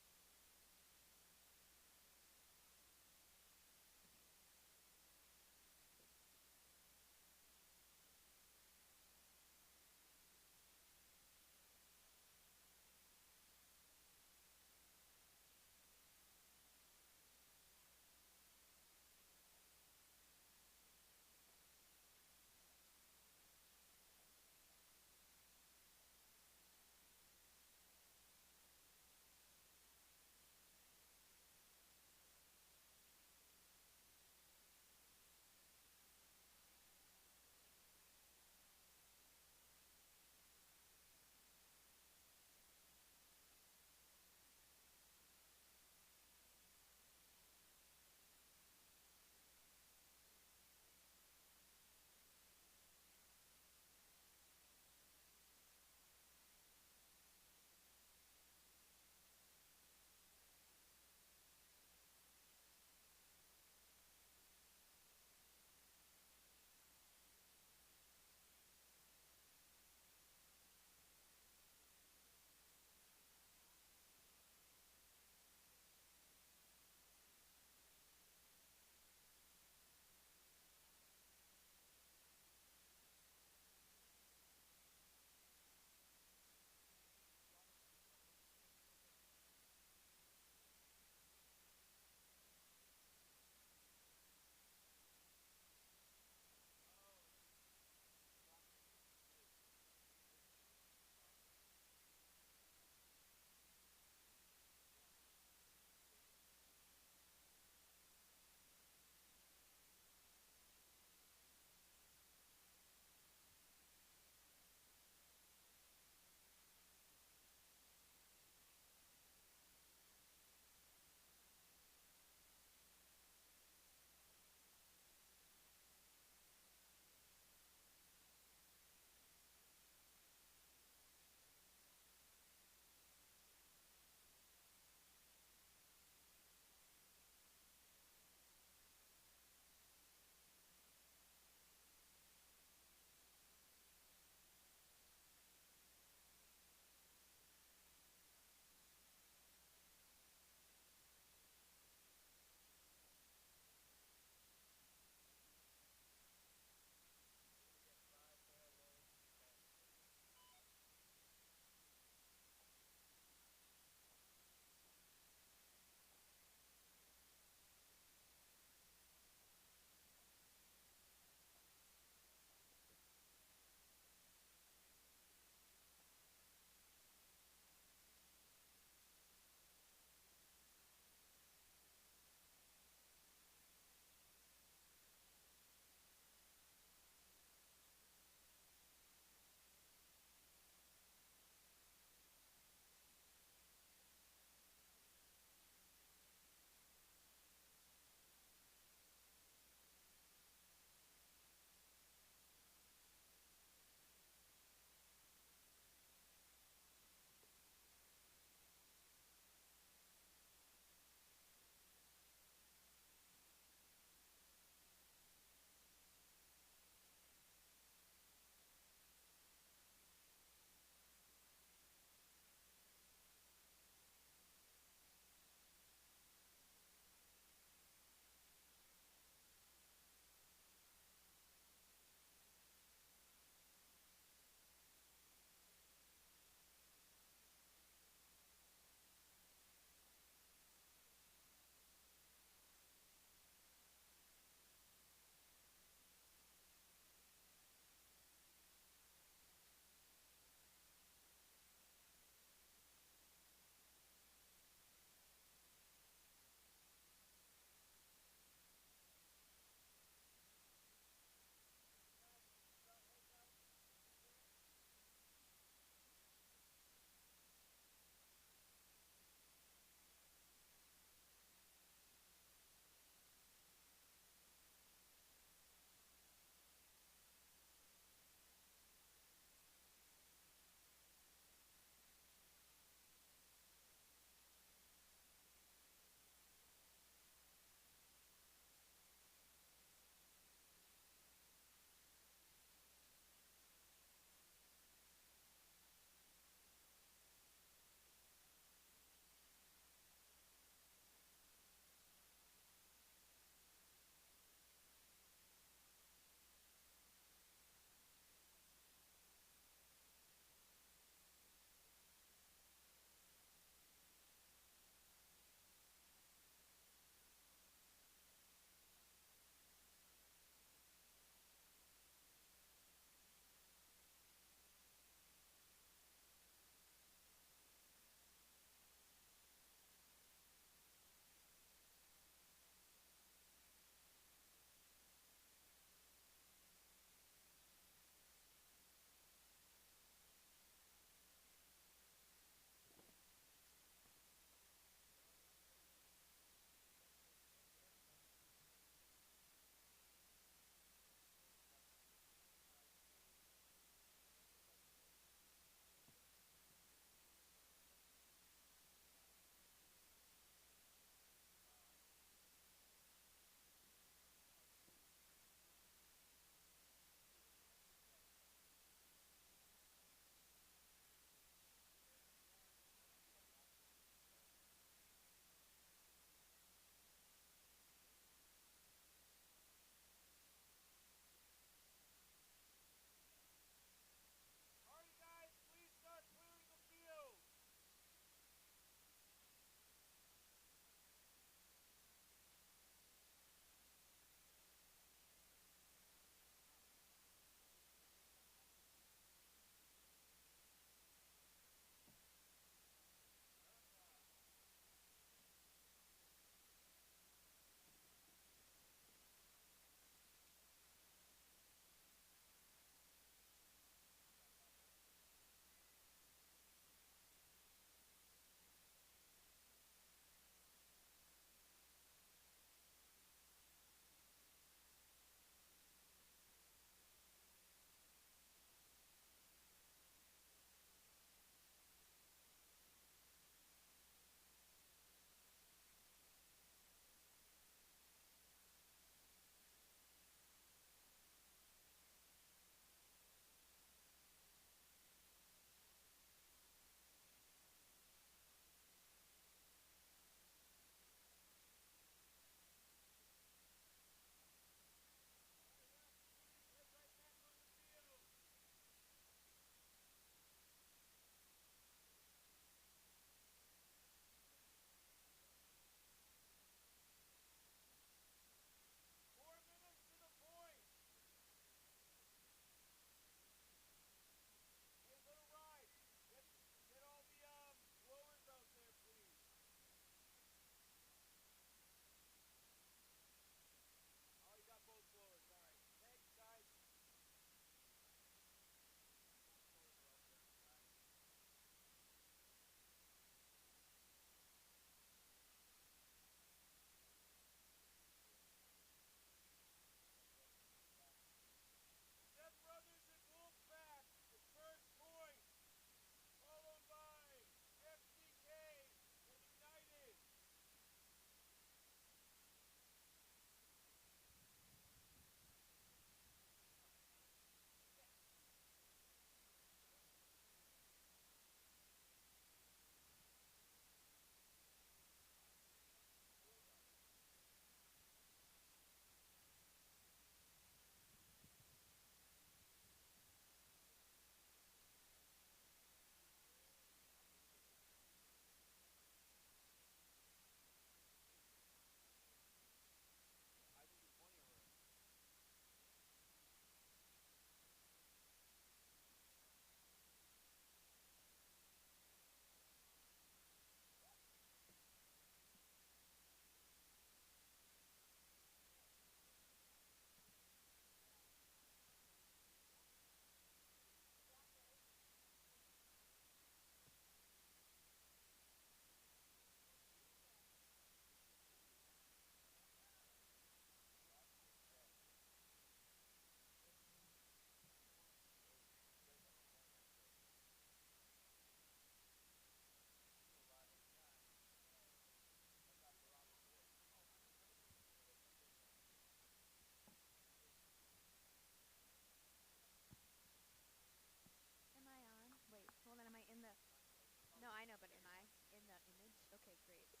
E: Okay, great. Look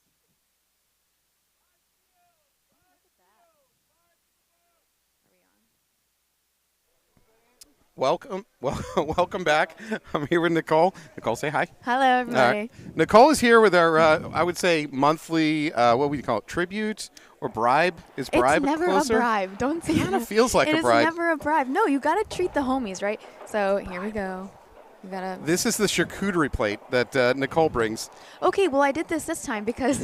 E: at that. Are we on?
B: Welcome, welcome back. I'm here with Nicole. Nicole, say hi.
E: Hello, everybody.
B: Nicole is here with our, I would say, monthly, what would you call it, tribute or bribe? Is bribe
E: It's never
B: closer?
E: a bribe. Don't say
B: Kind of
E: that.
B: feels like
E: It
B: a
E: is
B: bribe.
E: never a bribe. No, you got to treat the homies, right? So here we go. You got to.
B: This is the charcuterie plate that Nicole brings.
E: Okay, well, I did this time because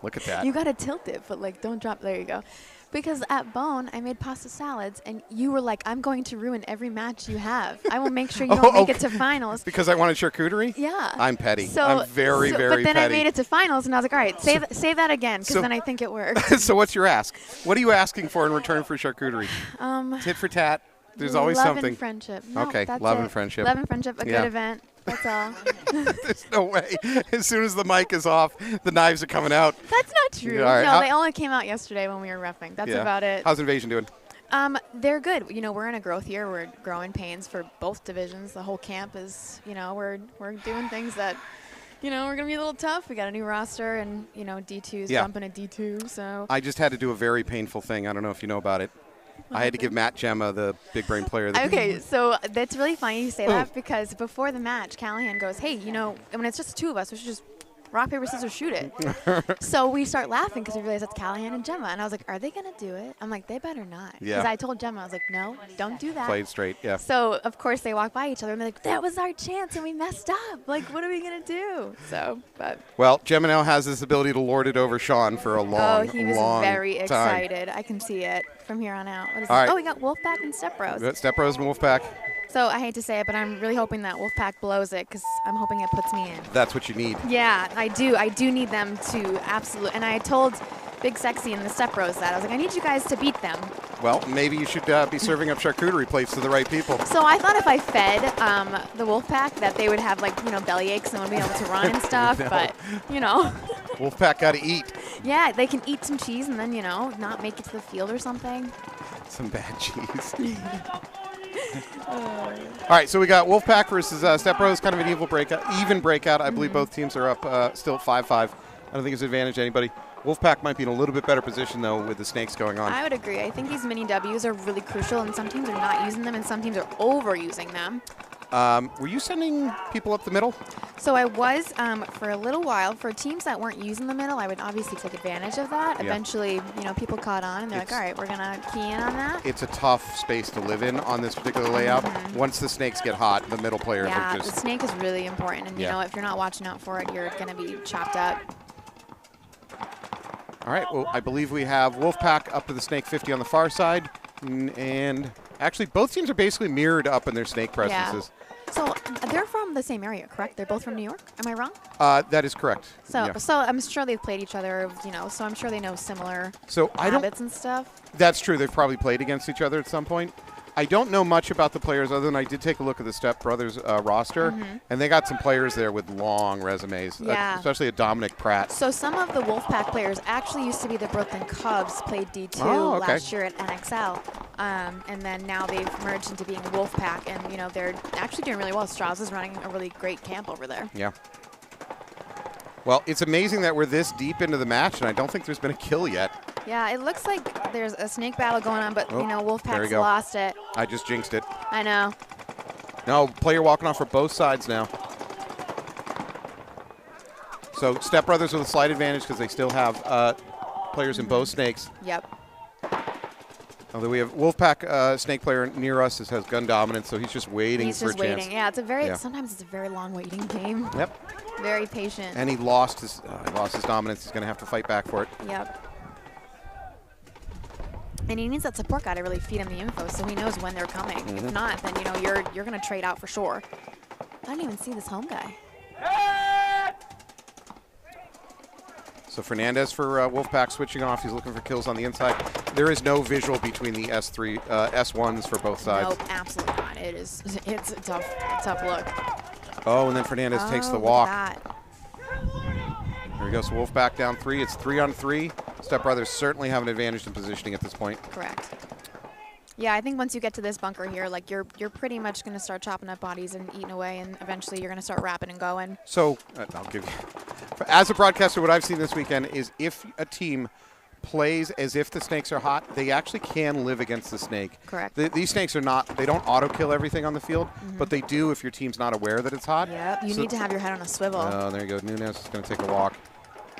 B: Look at that.
E: you got to tilt it, but like don't drop. There you go. Because at Bone, I made pasta salads, and you were like, I'm going to ruin every match you have. I will make sure you don't make it to finals.
B: Because I wanted charcuterie?
E: Yeah.
B: I'm petty.
E: So,
B: I'm very, very
E: But then
B: petty.
E: I made it to finals, and I was like, all right, say that again, because
B: so-
E: then I think it worked.
B: So what's your ask? What are you asking for in return for charcuterie? Tit for tat. There's always
E: love
B: something.
E: and friendship. No,
B: Okay,
E: that's
B: love
E: it.
B: and friendship.
E: Love and friendship, a
B: Yeah.
E: good event. That's all.
B: There's no way. As soon as the mic is off, the knives are coming out.
E: That's not true.
B: Yeah, all right.
E: No,
B: How-
E: they only came out yesterday when we were roughing. That's
B: Yeah.
E: about it.
B: How's Invasion doing?
E: They're good. You know, we're in a growth year. We're growing pains for both divisions. The whole camp is, you know, we're doing things that, you know, we're going to be a little tough. We got a new roster, and, you know, D2's
B: Yeah.
E: jumping to D2, so.
B: I just had to do a very painful thing. I don't know if you know about it. I had to give Matt Gemma, the big brain player.
E: Okay, so that's really funny you say that because before the match, Callahan goes, hey, you know, when it's just the two of us, we should just rock, paper, scissors, shoot it. So we start laughing because we realize that's Callahan and Gemma. And I was like, are they going to do it? I'm like, they better not.
B: Yeah.
E: Because I told Gemma, I was like, no, don't do that.
B: Played straight, yeah.
E: So, of course, they walk by each other and they're like, that was our chance and we messed up. Like, what are we going to do? So, but.
B: Well, Gemma now has this ability to lord it over Sean for a long,
E: Oh, he was
B: long
E: very
B: time.
E: excited. I can see it from here on out. What is
B: All
E: this?
B: right.
E: Oh, we got Wolfpack and Step Bros.
B: We got Step Bros and Wolfpack.
E: So I hate to say it, but I'm really hoping that Wolfpack blows it because I'm hoping it puts me in.
B: That's what you need.
E: Yeah, I do. I do need them to absolutely. And I told Big Sexy and the Step Bros that. I was like, I need you guys to beat them.
B: Well, maybe you should be serving up charcuterie plates to the right people.
E: So I thought if I fed the Wolfpack that they would have, like, you know, belly aches and wouldn't be able to run and stuff.
B: No.
E: But, you know.
B: Wolfpack got to eat.
E: Yeah, they can eat some cheese and then, you know, not make it to the field or something.
B: Some bad cheese. All right, so we got Wolfpack versus Step Bros, kind of an even breakout. I believe both teams are up still 5-5. I don't think it's an advantage to anybody. Wolfpack might be in a little bit better position, though, with the snakes going on.
E: I would agree. I think these mini Ws are really crucial, and some teams are not using them, and some teams are overusing them.
B: Were you sending people up the middle?
E: So I was for a little while. For teams that weren't using the middle, I would obviously take advantage of that.
B: Yeah.
E: Eventually, you know, people caught on, and they're like, all right, we're going to key in on that.
B: It's a tough space to live in on this particular layout. Once the snakes get hot, the middle players
E: Yeah,
B: are
E: the
B: just...
E: snake is really important, and, you
B: Yeah.
E: know, if you're not watching out for it, you're going to be chopped up.
B: All right, well, I believe we have Wolfpack up to the snake 50 on the far side. And actually, both teams are basically mirrored up in their snake presences.
E: So they're from the same area, correct? They're both from New York? Am I wrong?
B: That is correct.
E: So,
B: Yeah.
E: so I'm sure they've played each other, you know, so I'm sure they know similar
B: So I don't...
E: habits and stuff.
B: That's true. They've probably played against each other at some point. I don't know much about the players other than I did take a look at the Step Brothers roster, and they got some players there with long resumes,
E: Yeah.
B: especially a Dominic Pratt.
E: So some of the Wolfpack players actually used to be the Brooklyn Cubs, played D2
B: Oh, okay.
E: last year at NXL, and then now they've merged into being Wolfpack, and you know they're actually doing really well. Strauss is running a really great camp over there.
B: Yeah. Well, it's amazing that we're this deep into the match, and I don't think there's been a kill yet.
E: Yeah, it looks like there's a snake battle going on, but
B: Oh,
E: you know
B: there we
E: Wolfpack's
B: go.
E: lost it.
B: I just jinxed it.
E: I know.
B: No, player walking off for both sides now. So Step Brothers with a slight advantage because they still have players in both snakes.
E: Yep.
B: Although we have Wolfpack snake player near us that has gun dominance, so he's just waiting
E: He's
B: for
E: just
B: a chance.
E: waiting. Yeah, it's a very
B: Yeah.
E: sometimes it's a very long waiting game.
B: Yep.
E: Very patient.
B: And he lost his dominance. He's going to have to fight back for it.
E: Yep. And he needs that support guy to really feed him the info so he knows when they're coming. If not, then you know you're gonna trade out for sure. I don't even see this home guy.
B: So Fernandez for Wolfpack switching off. He's looking for kills on the inside. There is no visual between the S1s for both sides.
E: Nope, absolutely not. It's a tough look.
B: Oh, and then Fernandez takes the
E: look
B: walk.
E: at that.
B: There he goes. So Wolfpack down 3. It's 3-on-3. Step Brothers certainly have an advantage in positioning at this point.
E: Correct. Yeah, I think once you get to this bunker here, like you're pretty much gonna start chopping up bodies and eating away, and eventually you're gonna start wrapping and going.
B: So I'll give you. As a broadcaster, what I've seen this weekend is if a team plays as if the snakes are hot, they actually can live against the snake.
E: Correct.
B: These snakes are not, they don't auto-kill everything on the field, but they do if your team's not aware that it's hot.
E: Yep, you need to have your head on a swivel.
B: Oh, there you go. Nunez is going to take a walk.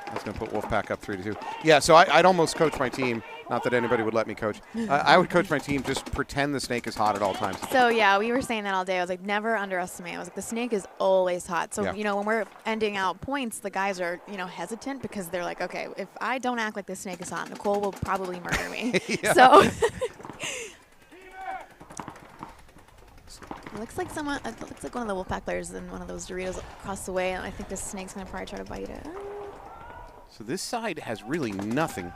B: That's going to put Wolfpack up 3-2. Yeah, so I'd almost coach my team. Not that anybody would let me coach. I would coach my team, just pretend the snake is hot at all times.
E: So, yeah, we were saying that all day. I was like, never underestimate. I was like, the snake is always hot. So,
B: Yeah.
E: you know, when we're ending out points, the guys are, you know, hesitant because they're like, okay, if I don't act like the snake is hot, Nicole will probably murder me. So, it looks like one of the Wolfpack players in one of those Doritos across the way, and I think this snake's going to probably try to bite it.
B: So this side has really nothing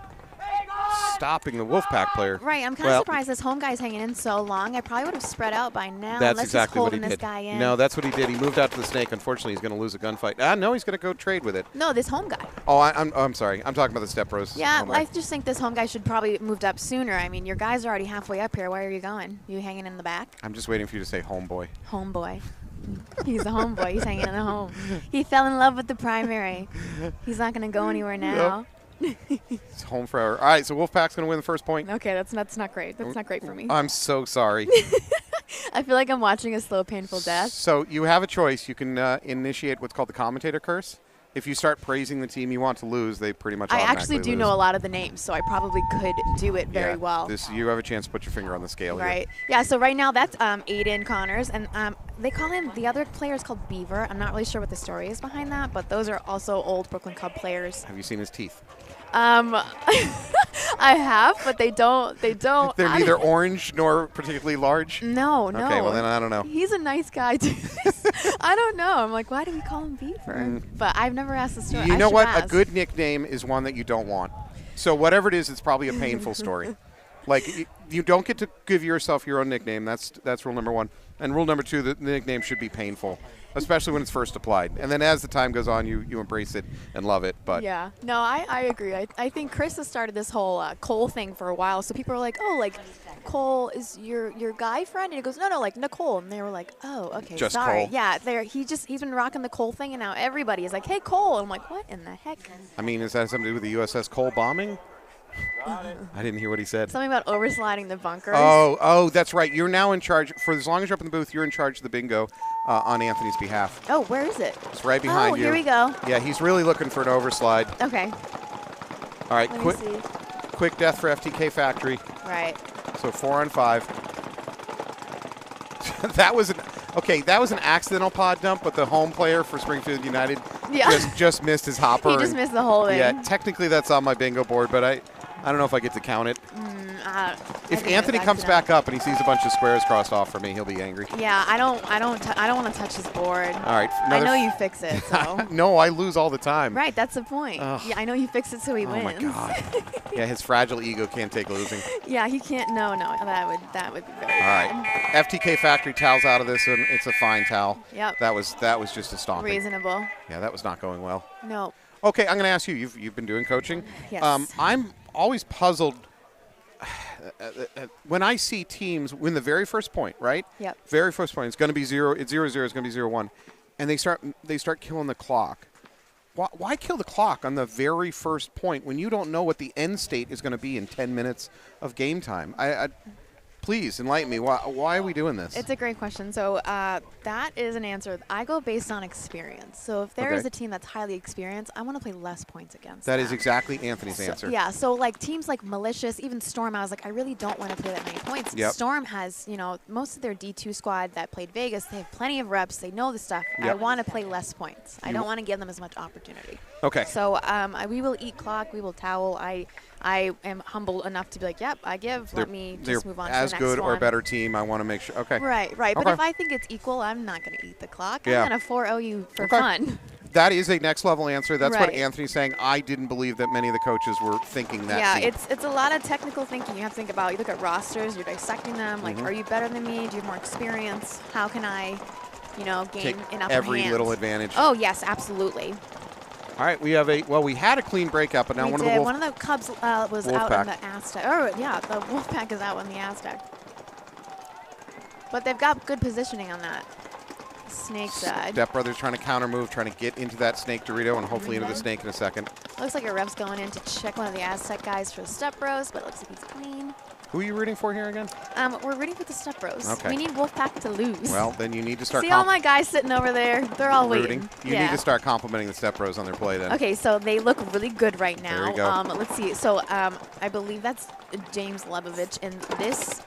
B: stopping the Wolfpack player.
E: Right, I'm kind of surprised this home guy's hanging in so long. I probably would have spread out by now.
B: That's
E: unless
B: exactly
E: he's
B: what he
E: holding
B: did.
E: this guy in.
B: No, that's what he did. He moved out to the snake. Unfortunately, he's going to lose a gunfight. No, he's going to go trade with it.
E: No, this home guy.
B: Oh, I'm sorry. I'm talking about the Step Bros.
E: Yeah,
B: home
E: I
B: guy.
E: just think this home guy should probably have moved up sooner. I mean, your guys are already halfway up here. Where are you going? You hanging in the back?
B: I'm just waiting for you to say homeboy.
E: Homeboy. He's a homeboy. He's hanging in the home. He fell in love with the primary. He's not going to go anywhere now.
B: It's home forever. All right, so Wolfpack's going to win the first point.
E: Okay, that's not great. That's not great for me.
B: I'm so sorry.
E: I feel like I'm watching a slow, painful death.
B: So you have a choice. You can initiate what's called the commentator curse. If you start praising the team you want to lose, they pretty much
E: I
B: automatically
E: actually do
B: lose.
E: know a lot of the names, so I probably could do it very well.
B: You have a chance to put your finger on the scale
E: Right. Yeah, so right now that's Aiden Connors, and they call him, the other player is called Beaver. I'm not really sure what the story is behind that, but those are also old Brooklyn Cub players.
B: here. Have you seen his teeth?
E: I have, but they don't.
B: They're neither orange nor particularly large?
E: No.
B: Okay, well then I don't know.
E: He's a nice guy, too. I don't know. I'm like, why do we call him Beaver? But I've never asked the story.
B: You
E: I
B: know
E: should
B: what?
E: ask.
B: A good nickname is one that you don't want. So whatever it is, it's probably a painful story. Like, you don't get to give yourself your own nickname. That's rule number one. And rule number two, the nickname should be painful, especially when it's first applied. And then as the time goes on, you embrace it and love it. But
E: Yeah. No, I agree. I think Chris has started this whole Cole thing for a while. So people are like, oh, like, Cole is your guy friend? And he goes, no, like Nicole. And they were like, oh, okay,
B: Just
E: sorry.
B: Cole.
E: Yeah, he's been rocking the Cole thing, and now everybody is like, hey, Cole. And I'm like, what in the heck?
B: I mean, is that something to do with the USS Cole bombing? I didn't hear what he said.
E: Something about oversliding the bunkers.
B: Oh, that's right. You're now in charge. For as long as you're up in the booth, you're in charge of the bingo on Anthony's behalf.
E: Oh, where is it?
B: It's right behind you.
E: Oh, here we go.
B: Yeah, he's really looking for an overslide.
E: Okay.
B: All right,
E: Let me see.
B: quick death for FTK Factory.
E: Right.
B: So 4 on 5. that was an accidental pod dump, but the home player for Springfield United just missed his hopper.
E: He just missed the whole thing.
B: Yeah, technically that's on my bingo board, but I don't know if I get to count it. If Anthony comes back up and he sees a bunch of squares crossed off for me, he'll be angry.
E: Yeah, I don't want to touch his board.
B: All right.
E: I know you fix it, so.
B: No, I lose all the time.
E: Right, that's the point.
B: Ugh.
E: Yeah, I know you fix it so he wins.
B: Oh my God. Yeah, his fragile ego can't take losing.
E: Yeah, he can't. No, that would be very
B: All right. FTK Factory towels out of this one. It's a fine towel.
E: Yep.
B: That was just a stomping.
E: Reasonable.
B: Yeah, that was not going well.
E: No.
B: Okay, I'm going to ask you. You've been doing coaching.
E: Yes.
B: I'm always puzzled when I see teams win the very first point, right?
E: Yep.
B: Very first point. It's going to be 0. It's 0-0. It's going to be 0-1, and they start killing the clock. Why kill the clock on the very first point when you don't know what the end state is going to be in 10 minutes of game time? Please enlighten me. Why are we doing this?
E: It's a great question. So that is an answer. I go based on experience. So if there is a team that's highly experienced, I want to play less points against
B: That
E: them.
B: is exactly Anthony's answer.
E: Yeah, so like teams like Malicious, even Storm, I was like, I really don't want to play that many points.
B: Yep.
E: Storm has, most of their D2 squad that played Vegas, they have plenty of reps. They know the stuff. I
B: Yep.
E: want to play less points. I don't want to give them as much opportunity.
B: Okay.
E: So we will eat clock. We will towel. I am humble enough to be like, yep, I give. Let me just move on to the next
B: as good
E: one.
B: or better team. I want to make sure. Okay.
E: Right.
B: Okay.
E: But if I think it's equal, I'm not going to eat the clock.
B: Yeah.
E: I'm going to 4-0 you for
B: Okay.
E: fun.
B: That is a next level answer. That's what
E: Right.
B: Anthony's saying. I didn't believe that many of the coaches were thinking that.
E: Yeah,
B: deep.
E: it's a lot of technical thinking. You have to think about, you look at rosters, you're dissecting them. Like, are you better than me? Do you have more experience? How can I, gain
B: Take
E: an upper
B: every
E: hand?
B: little advantage.
E: Oh, yes, absolutely.
B: All right, we had a clean breakup, but now
E: We
B: one
E: did.
B: of the
E: One of the Cubs was out
B: Wolfpack.
E: in the Aztec. Oh, yeah, the Wolfpack is out in the Aztec. But they've got good positioning on that. snake side.
B: Step Brothers trying to counter move, trying to get into that snake Dorito and hopefully into the snake in a second.
E: Looks like a ref's going in to check one of the Aztec guys for the Step Bros, but it looks like he's clean.
B: Who are you rooting for here again?
E: We're rooting for the Step Bros.
B: Okay.
E: We need Wolfpack to lose.
B: Well, then you need to start
E: See all my guys sitting over there? They're all
B: rooting.
E: waiting.
B: You need to start complimenting the Step Bros on their play then.
E: Okay, so they look really good right now.
B: There you go.
E: Let's see. So I believe that's James Lebovich in this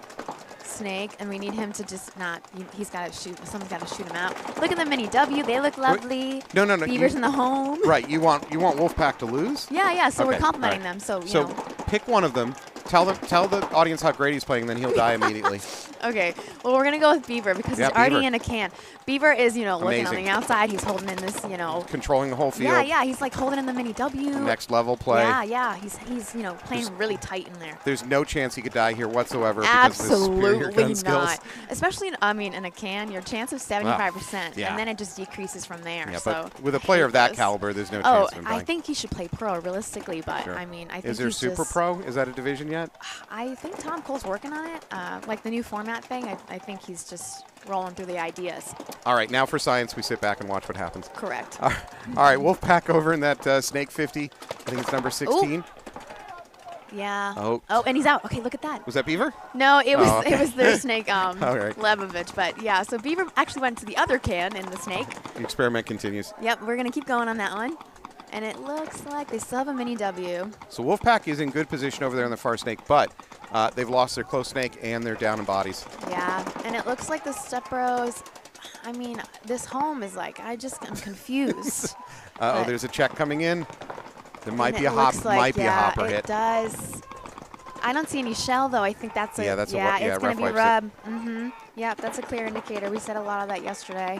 E: snake, and we need him to just not. He's got to shoot. Someone's got to shoot him out. Look at the mini W. They look lovely.
B: No.
E: Beavers in the home.
B: Right. You want Wolfpack to lose?
E: Yeah. So
B: Okay,
E: we're complimenting
B: all right.
E: them. So
B: So pick one of them. Tell the audience how great he's playing, then he'll die immediately.
E: Okay, well, we're going to go with Beaver because he's already in a can. Beaver is, looking on
B: Amazing.
E: the outside. He's holding in this,
B: Controlling the whole field.
E: Yeah, he's like holding in the mini W.
B: Next level play.
E: Yeah. He's playing really tight in there.
B: There's no chance he could die here whatsoever because of his superior gun
E: Absolutely
B: skills.
E: not. Especially, in a can, your chance of 75%,
B: yeah.
E: and then it just decreases from there.
B: Yeah,
E: so
B: but with a player of that caliber, there's no
E: Oh,
B: chance of him
E: I
B: dying.
E: think he should play pro realistically, but
B: Sure.
E: I think
B: Is there
E: he's
B: Super
E: just,
B: Pro? Is that a division yet?
E: I think Tom Cole's working on it. Like the new format thing, I think he's just rolling through the ideas.
B: All right, now for science, we sit back and watch what happens.
E: Correct.
B: All right, Wolfpack over in that Snake 50. I think it's number 16.
E: Yeah.
B: Oh.
E: And he's out. Okay, look at that.
B: Was that Beaver?
E: No, it was
B: okay.
E: it was their snake,
B: right.
E: Lebovich. But yeah, so Beaver actually went to the other can in the snake.
B: The experiment continues.
E: Yep, we're gonna keep going on that one. And it looks like they still have a mini W.
B: So Wolfpack is in good position over there in the far snake, but they've lost their close snake and they're down in bodies.
E: Yeah, and it looks like the Step Bros. This home is like I'm confused.
B: There's a check coming in. There might
E: And
B: be
E: it
B: a hop,
E: looks like,
B: might be a hopper
E: it
B: hit.
E: does. I don't see any shell though. I think that's a
B: That's
E: it's gonna
B: ref
E: be
B: wipes it.
E: rub. Yep, that's a clear indicator. We said a lot of that yesterday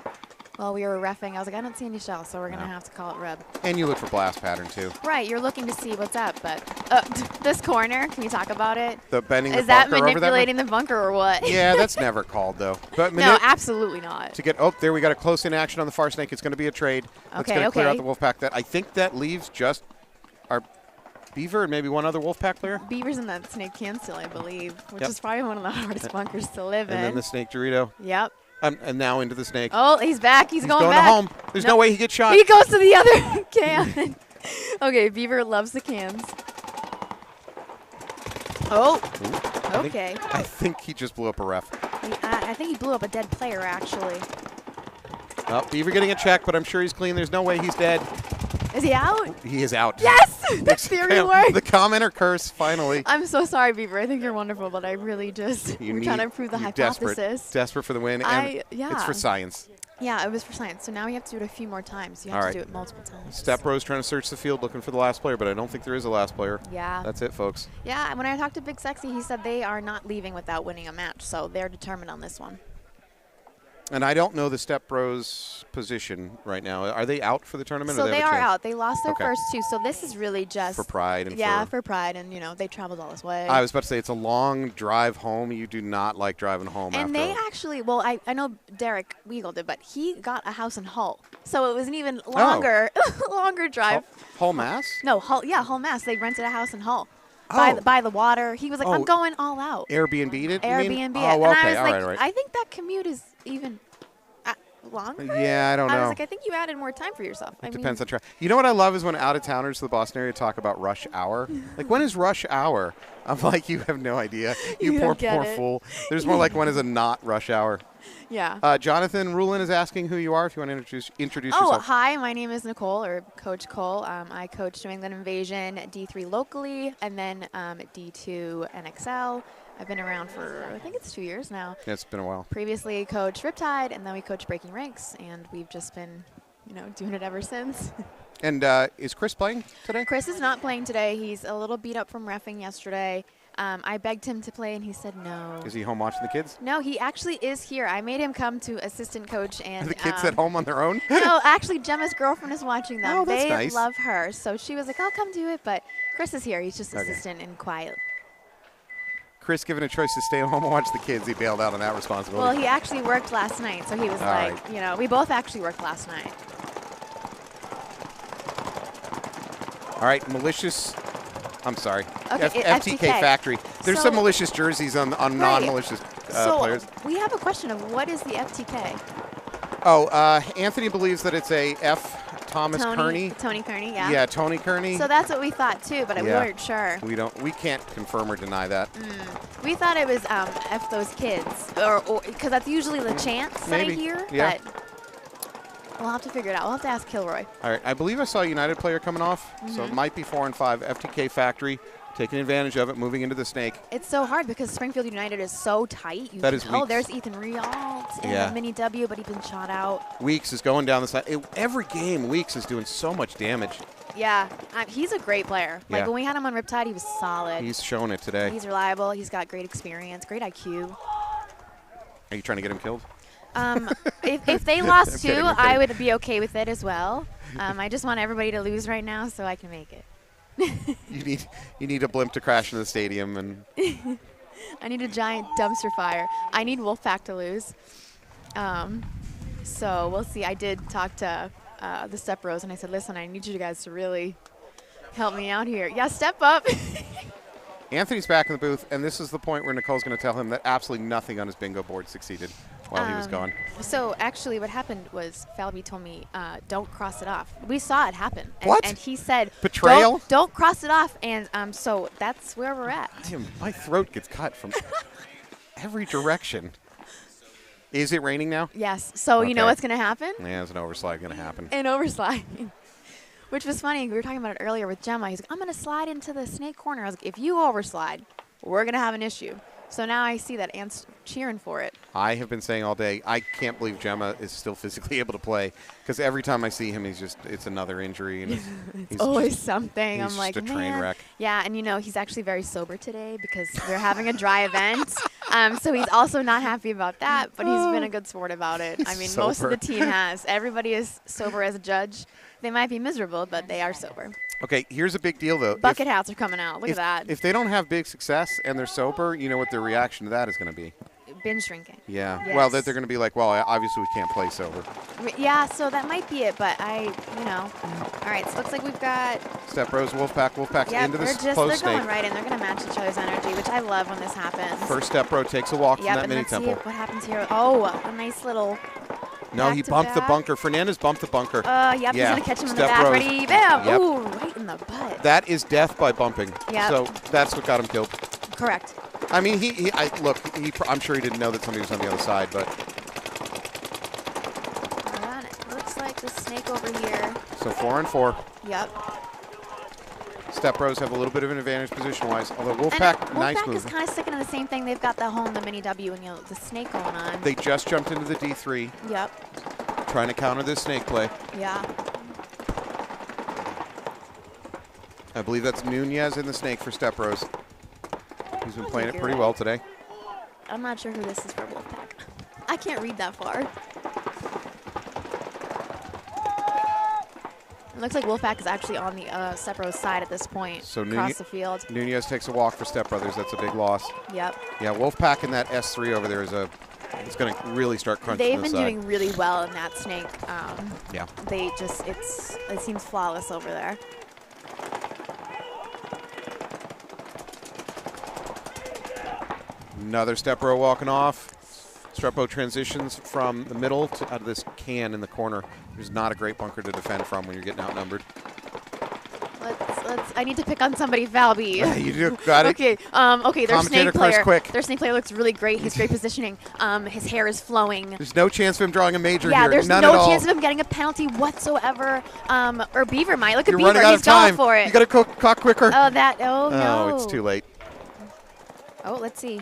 E: while we were reffing. I was like, I don't see any shell, so we're gonna have to call it rub.
B: And you look for blast pattern too.
E: Right, you're looking to see what's up, but this corner, can you talk about it?
B: The bending
E: Is
B: the
E: that
B: bunker over
E: manipulating the bunker or what?
B: Yeah, that's never called though. But
E: No, absolutely not.
B: to get there we got a close in action on the far snake. It's going to be a trade. That's
E: Okay,
B: going to clear out
E: okay.
B: the Wolfpack. I think that leaves just our Beaver and maybe one other Wolfpack player.
E: Beaver's in that snake can still, I believe, which
B: Yep.
E: is probably one of the hardest bunkers to live in.
B: And then the snake Dorito.
E: Yep.
B: And now into the snake.
E: Oh, he's back. He's going
B: to
E: back.
B: home. There's no way he gets shot.
E: He goes to the other can. Okay, Beaver loves the cans. Oh, okay.
B: I think he just blew up a ref.
E: I think he blew up a dead player, actually.
B: Oh, Beaver getting a check, but I'm sure he's clean. There's no way he's dead.
E: Is he out?
B: He is out.
E: Yes! The theory worked.
B: The commenter curse, finally.
E: I'm so sorry, Beaver. I think you're wonderful, but I really just we're trying to prove the hypothesis.
B: Desperate for the win. And
E: yeah.
B: it's for science.
E: Yeah, it was for science. So now we have to do it a few more times. You have to do it multiple times.
B: Step Bros trying to search the field looking for the last player, but I don't think there is a last player.
E: Yeah.
B: That's it, folks.
E: Yeah, when I talked to Big Sexy, he said they are not leaving without winning a match, so they're determined on this one.
B: And I don't know the Step Bros position right now. Are they out for the tournament?
E: So
B: or
E: they
B: have a
E: are
B: chance?
E: out. They lost their
B: Okay.
E: first two, so this is really just
B: For pride and
E: for pride, and they traveled all this way.
B: I was about to say it's a long drive home. You do not like driving home
E: and
B: after.
E: they actually, well, I know Derek Weagle did, but he got a house in Hull, so it was an even longer, longer drive.
B: Hull, Mass?
E: No, Hull. Yeah, Hull, Mass. They rented a house in Hull.
B: Oh.
E: By the water. He was like, I'm going all out.
B: Airbnb'd it? you mean?
E: Airbnb.
B: Oh,
E: And
B: okay.
E: I was
B: All
E: like,
B: right, all right.
E: I think that commute is even longer.
B: Yeah, I don't know.
E: I was like, I think you added more time for yourself.
B: It depends on traffic. You know what I love is when out-of-towners to the Boston area talk about rush hour. Like, when is rush hour? I'm like, you have no idea. You poor fool. There's more like when is a not rush hour.
E: Yeah.
B: Jonathan Rulin is asking who you are, if you want to introduce
E: Oh,
B: yourself.
E: hi. My name is Nicole, or Coach Cole. I coach New England Invasion D3 locally, and then D2 NXL. I've been around for, I think it's 2 years now.
B: Yeah, it's been a while.
E: Previously coached Riptide, and then we coached Breaking Ranks, and we've just been, doing it ever since.
B: And is Chris playing today?
E: Chris is not playing today. He's a little beat up from reffing yesterday. I begged him to play, and he said no.
B: Is he home watching the kids?
E: No, he actually is here. I made him come to assistant coach. And
B: Are the kids at home on their own?
E: No, actually, Gemma's girlfriend is watching them.
B: Oh, that's
E: they
B: nice.
E: love her. So she was like, I'll come do it. But Chris is here. He's just assistant and quiet.
B: Chris, given a choice to stay home and watch the kids, he bailed out on that responsibility.
E: Well, he actually worked last night. So he was we both actually worked last night.
B: All right, Malicious. I'm sorry.
E: Okay,
B: FTK Factory. There's
E: So-
B: some malicious jerseys on non-malicious
E: So
B: players.
E: we have a question of what is the FTK?
B: Oh, Anthony believes that it's a F. Thomas Kearney.
E: Tony Kearney, yeah.
B: Yeah, Tony Kearney.
E: So that's what we thought too, but we weren't sure.
B: We can't confirm or deny that.
E: We thought it was F those kids, or because that's usually the chance that I
B: Maybe.
E: hear.
B: Yeah.
E: But we'll have to figure it out. We'll have to ask Kilroy.
B: All right, I believe I saw a United player coming off, so it might be 4 and 5. FTK Factory taking advantage of it, moving into the snake.
E: It's so hard because Springfield United is so tight.
B: That is
E: Oh,
B: Weeks.
E: there's Ethan Rialt and
B: Yeah.
E: a mini W, but he's been shot out.
B: Weeks is going down the side. Every game, Weeks is doing so much damage.
E: Yeah, he's a great player. Like
B: Yeah.
E: when we had him on Riptide, he was solid.
B: He's showing it today.
E: He's reliable. He's got great experience, great IQ.
B: Are you trying to get him killed?
E: If they lost
B: I'm
E: two,
B: kidding, I'm
E: I
B: kidding.
E: would be okay with it as well. I just want everybody to lose right now so I can make it.
B: You need a blimp to crash into the stadium, and
E: I need a giant dumpster fire. I need Wolfpack to lose. So we'll see. I did talk to the Step Bros, and I said, listen, I need you guys to really help me out here. Yeah, step up.
B: Anthony's back in the booth, and this is the point where Nicole's going to tell him that absolutely nothing on his bingo board succeeded while he was gone.
E: So actually what happened was Falby told me, don't cross it off. We saw it happen. And,
B: What?
E: And he said,
B: Betrayal?
E: Don't cross it off. And so that's where we're at.
B: My throat gets cut from every direction. Is it raining now?
E: Yes. So you know
B: Okay.
E: what's going to happen?
B: Yeah, there's an overslide going to happen.
E: An overslide. Which was funny. We were talking about it earlier with Gemma. He's like, I'm going to slide into the snake corner. I was like, if you overslide, we're going to have an issue. So now I see that Ant's cheering for it.
B: I have been saying all day, I can't believe Gemma is still physically able to play, because every time I see him, it's another injury. And he's
E: Always
B: just-
E: something.
B: he's
E: I'm like,
B: just a train
E: man.
B: wreck.
E: Yeah, and he's actually very sober today because they're having a dry event. So he's also not happy about that, but he's been a good sport about it. I mean, most of
B: Sober.
E: the team has. Everybody is sober as a judge. They might be miserable, but they are sober.
B: Okay, here's a big deal, though.
E: Bucket hats are coming out. Look at that.
B: If they don't have big success and they're sober, you know what their reaction to that is going to be.
E: Binge drinking.
B: Yeah.
E: Yes.
B: Well, that they're going to be like, well, obviously we can't play sober.
E: Yeah, so that might be it, but All right, so it looks like we've got.
B: Step Bros, Wolfpack's
E: Yeah,
B: into
E: they're
B: this close
E: going
B: snake.
E: right in. They're going to match each other's energy, which I love when this happens.
B: First Step Bro takes a walk from
E: Yep,
B: that
E: and
B: mini
E: let's see
B: temple.
E: what happens here. Oh, a nice little.
B: No, he bumped the
E: back-to-back.
B: bunker. Fernandez bumped the bunker.
E: Yep,
B: Yeah,
E: he's going to catch him in the
B: Step
E: back.
B: Bros.
E: Ready, bam!
B: Yep.
E: Ooh, right in the butt.
B: That is death by bumping.
E: Yep.
B: So that's what got him killed.
E: Correct.
B: I mean, I'm sure he didn't know that somebody was on the other side, but
E: Hold on. It looks like the snake over here.
B: so 4 and 4.
E: Yep.
B: Step Bros have a little bit of an advantage position-wise, although
E: And
B: Wolfpack, nice
E: Wolfpack
B: move.
E: is kind of sticking to the same thing. They've got the home, the mini W, and the snake going on.
B: They just jumped into the D3,
E: Yep.
B: trying to counter this snake play.
E: Yeah.
B: I believe that's Nunez in the snake for Step Bros. He's been playing it
E: you're
B: pretty
E: right.
B: well today.
E: I'm not sure who this is for Wolfpack. I can't read that far. It looks like Wolfpack is actually on the Sepro side at this point,
B: So
E: across the field.
B: Nunez takes a walk for Step Brothers. That's a big loss.
E: Yep.
B: Yeah, Wolfpack in that S3 over there it's going to really start crunching
E: They've
B: this
E: been
B: side.
E: doing really well in that snake.
B: Yeah.
E: It seems flawless over there.
B: Another Step Bro walking off. Step Bro transitions from the middle to out of this can in the corner. There's not a great bunker to defend from when you're getting outnumbered.
E: I need to pick on somebody, Valby.
B: Yeah, you do. Got it.
E: Okay. Okay. Their
B: Commentator
E: snake player.
B: first, quick.
E: Their snake player looks really great. He's great positioning. His hair is flowing.
B: There's no chance of him drawing a major
E: Yeah,
B: here.
E: there's
B: None
E: no
B: at all.
E: chance of him getting a penalty whatsoever. Or Beaver might. Look at
B: You're
E: Beaver.
B: running out
E: He's
B: of time.
E: going for it.
B: You got to cock quicker.
E: Oh, no.
B: Oh, it's too late.
E: Oh, let's see.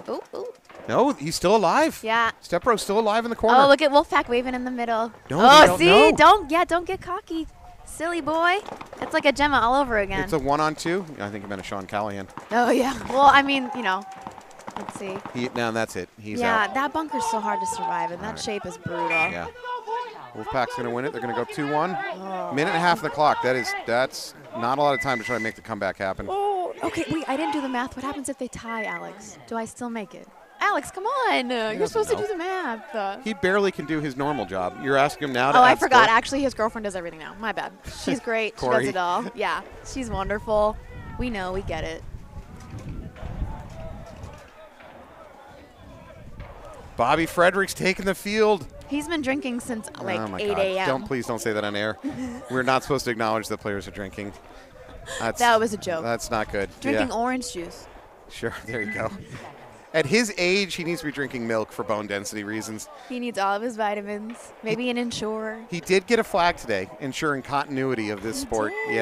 E: Oh.
B: No, he's still alive.
E: Yeah.
B: Step Bro's still alive in the corner.
E: Oh, look at Wolfpack waving in the middle.
B: No,
E: oh,
B: you don't
E: see?
B: know.
E: Don't get cocky. Silly boy. It's like a Gemma all over again.
B: It's a 1-on-2. I think I meant a Sean Callahan.
E: Oh, yeah. Well, I mean, let's see.
B: Now that's it. He's
E: Yeah,
B: out.
E: that bunker's so hard to survive, and that shape is brutal.
B: Yeah. Wolfpack's going to win it. They're going to go 2-1. Minute and a half on the clock. That's not a lot of time to try to make the comeback happen.
E: Oh, okay. Wait, I didn't do the math. What happens if they tie, Alex? Do I still make it? Alex, come on. You're supposed to
B: know.
E: do the math.
B: He barely can do his normal job. You're asking him now to
E: Oh, I
B: add
E: forgot.
B: score?
E: Actually, his girlfriend does everything now. My bad. She's great. She does
B: Corey.
E: it all. Yeah, she's wonderful. We know. We get it.
B: Bobby Fredericks taking the field.
E: He's been drinking since like
B: oh my
E: 8
B: God.
E: a.m.
B: Please don't say that on air. We're not supposed to acknowledge that players are drinking.
E: That was a joke.
B: That's not good.
E: Drinking
B: Yeah.
E: orange juice.
B: Sure, there you go. At his age, he needs to be drinking milk for bone density reasons.
E: He needs all of his vitamins. Maybe an Ensure.
B: He did get a flag today, ensuring continuity of this sport.
E: did.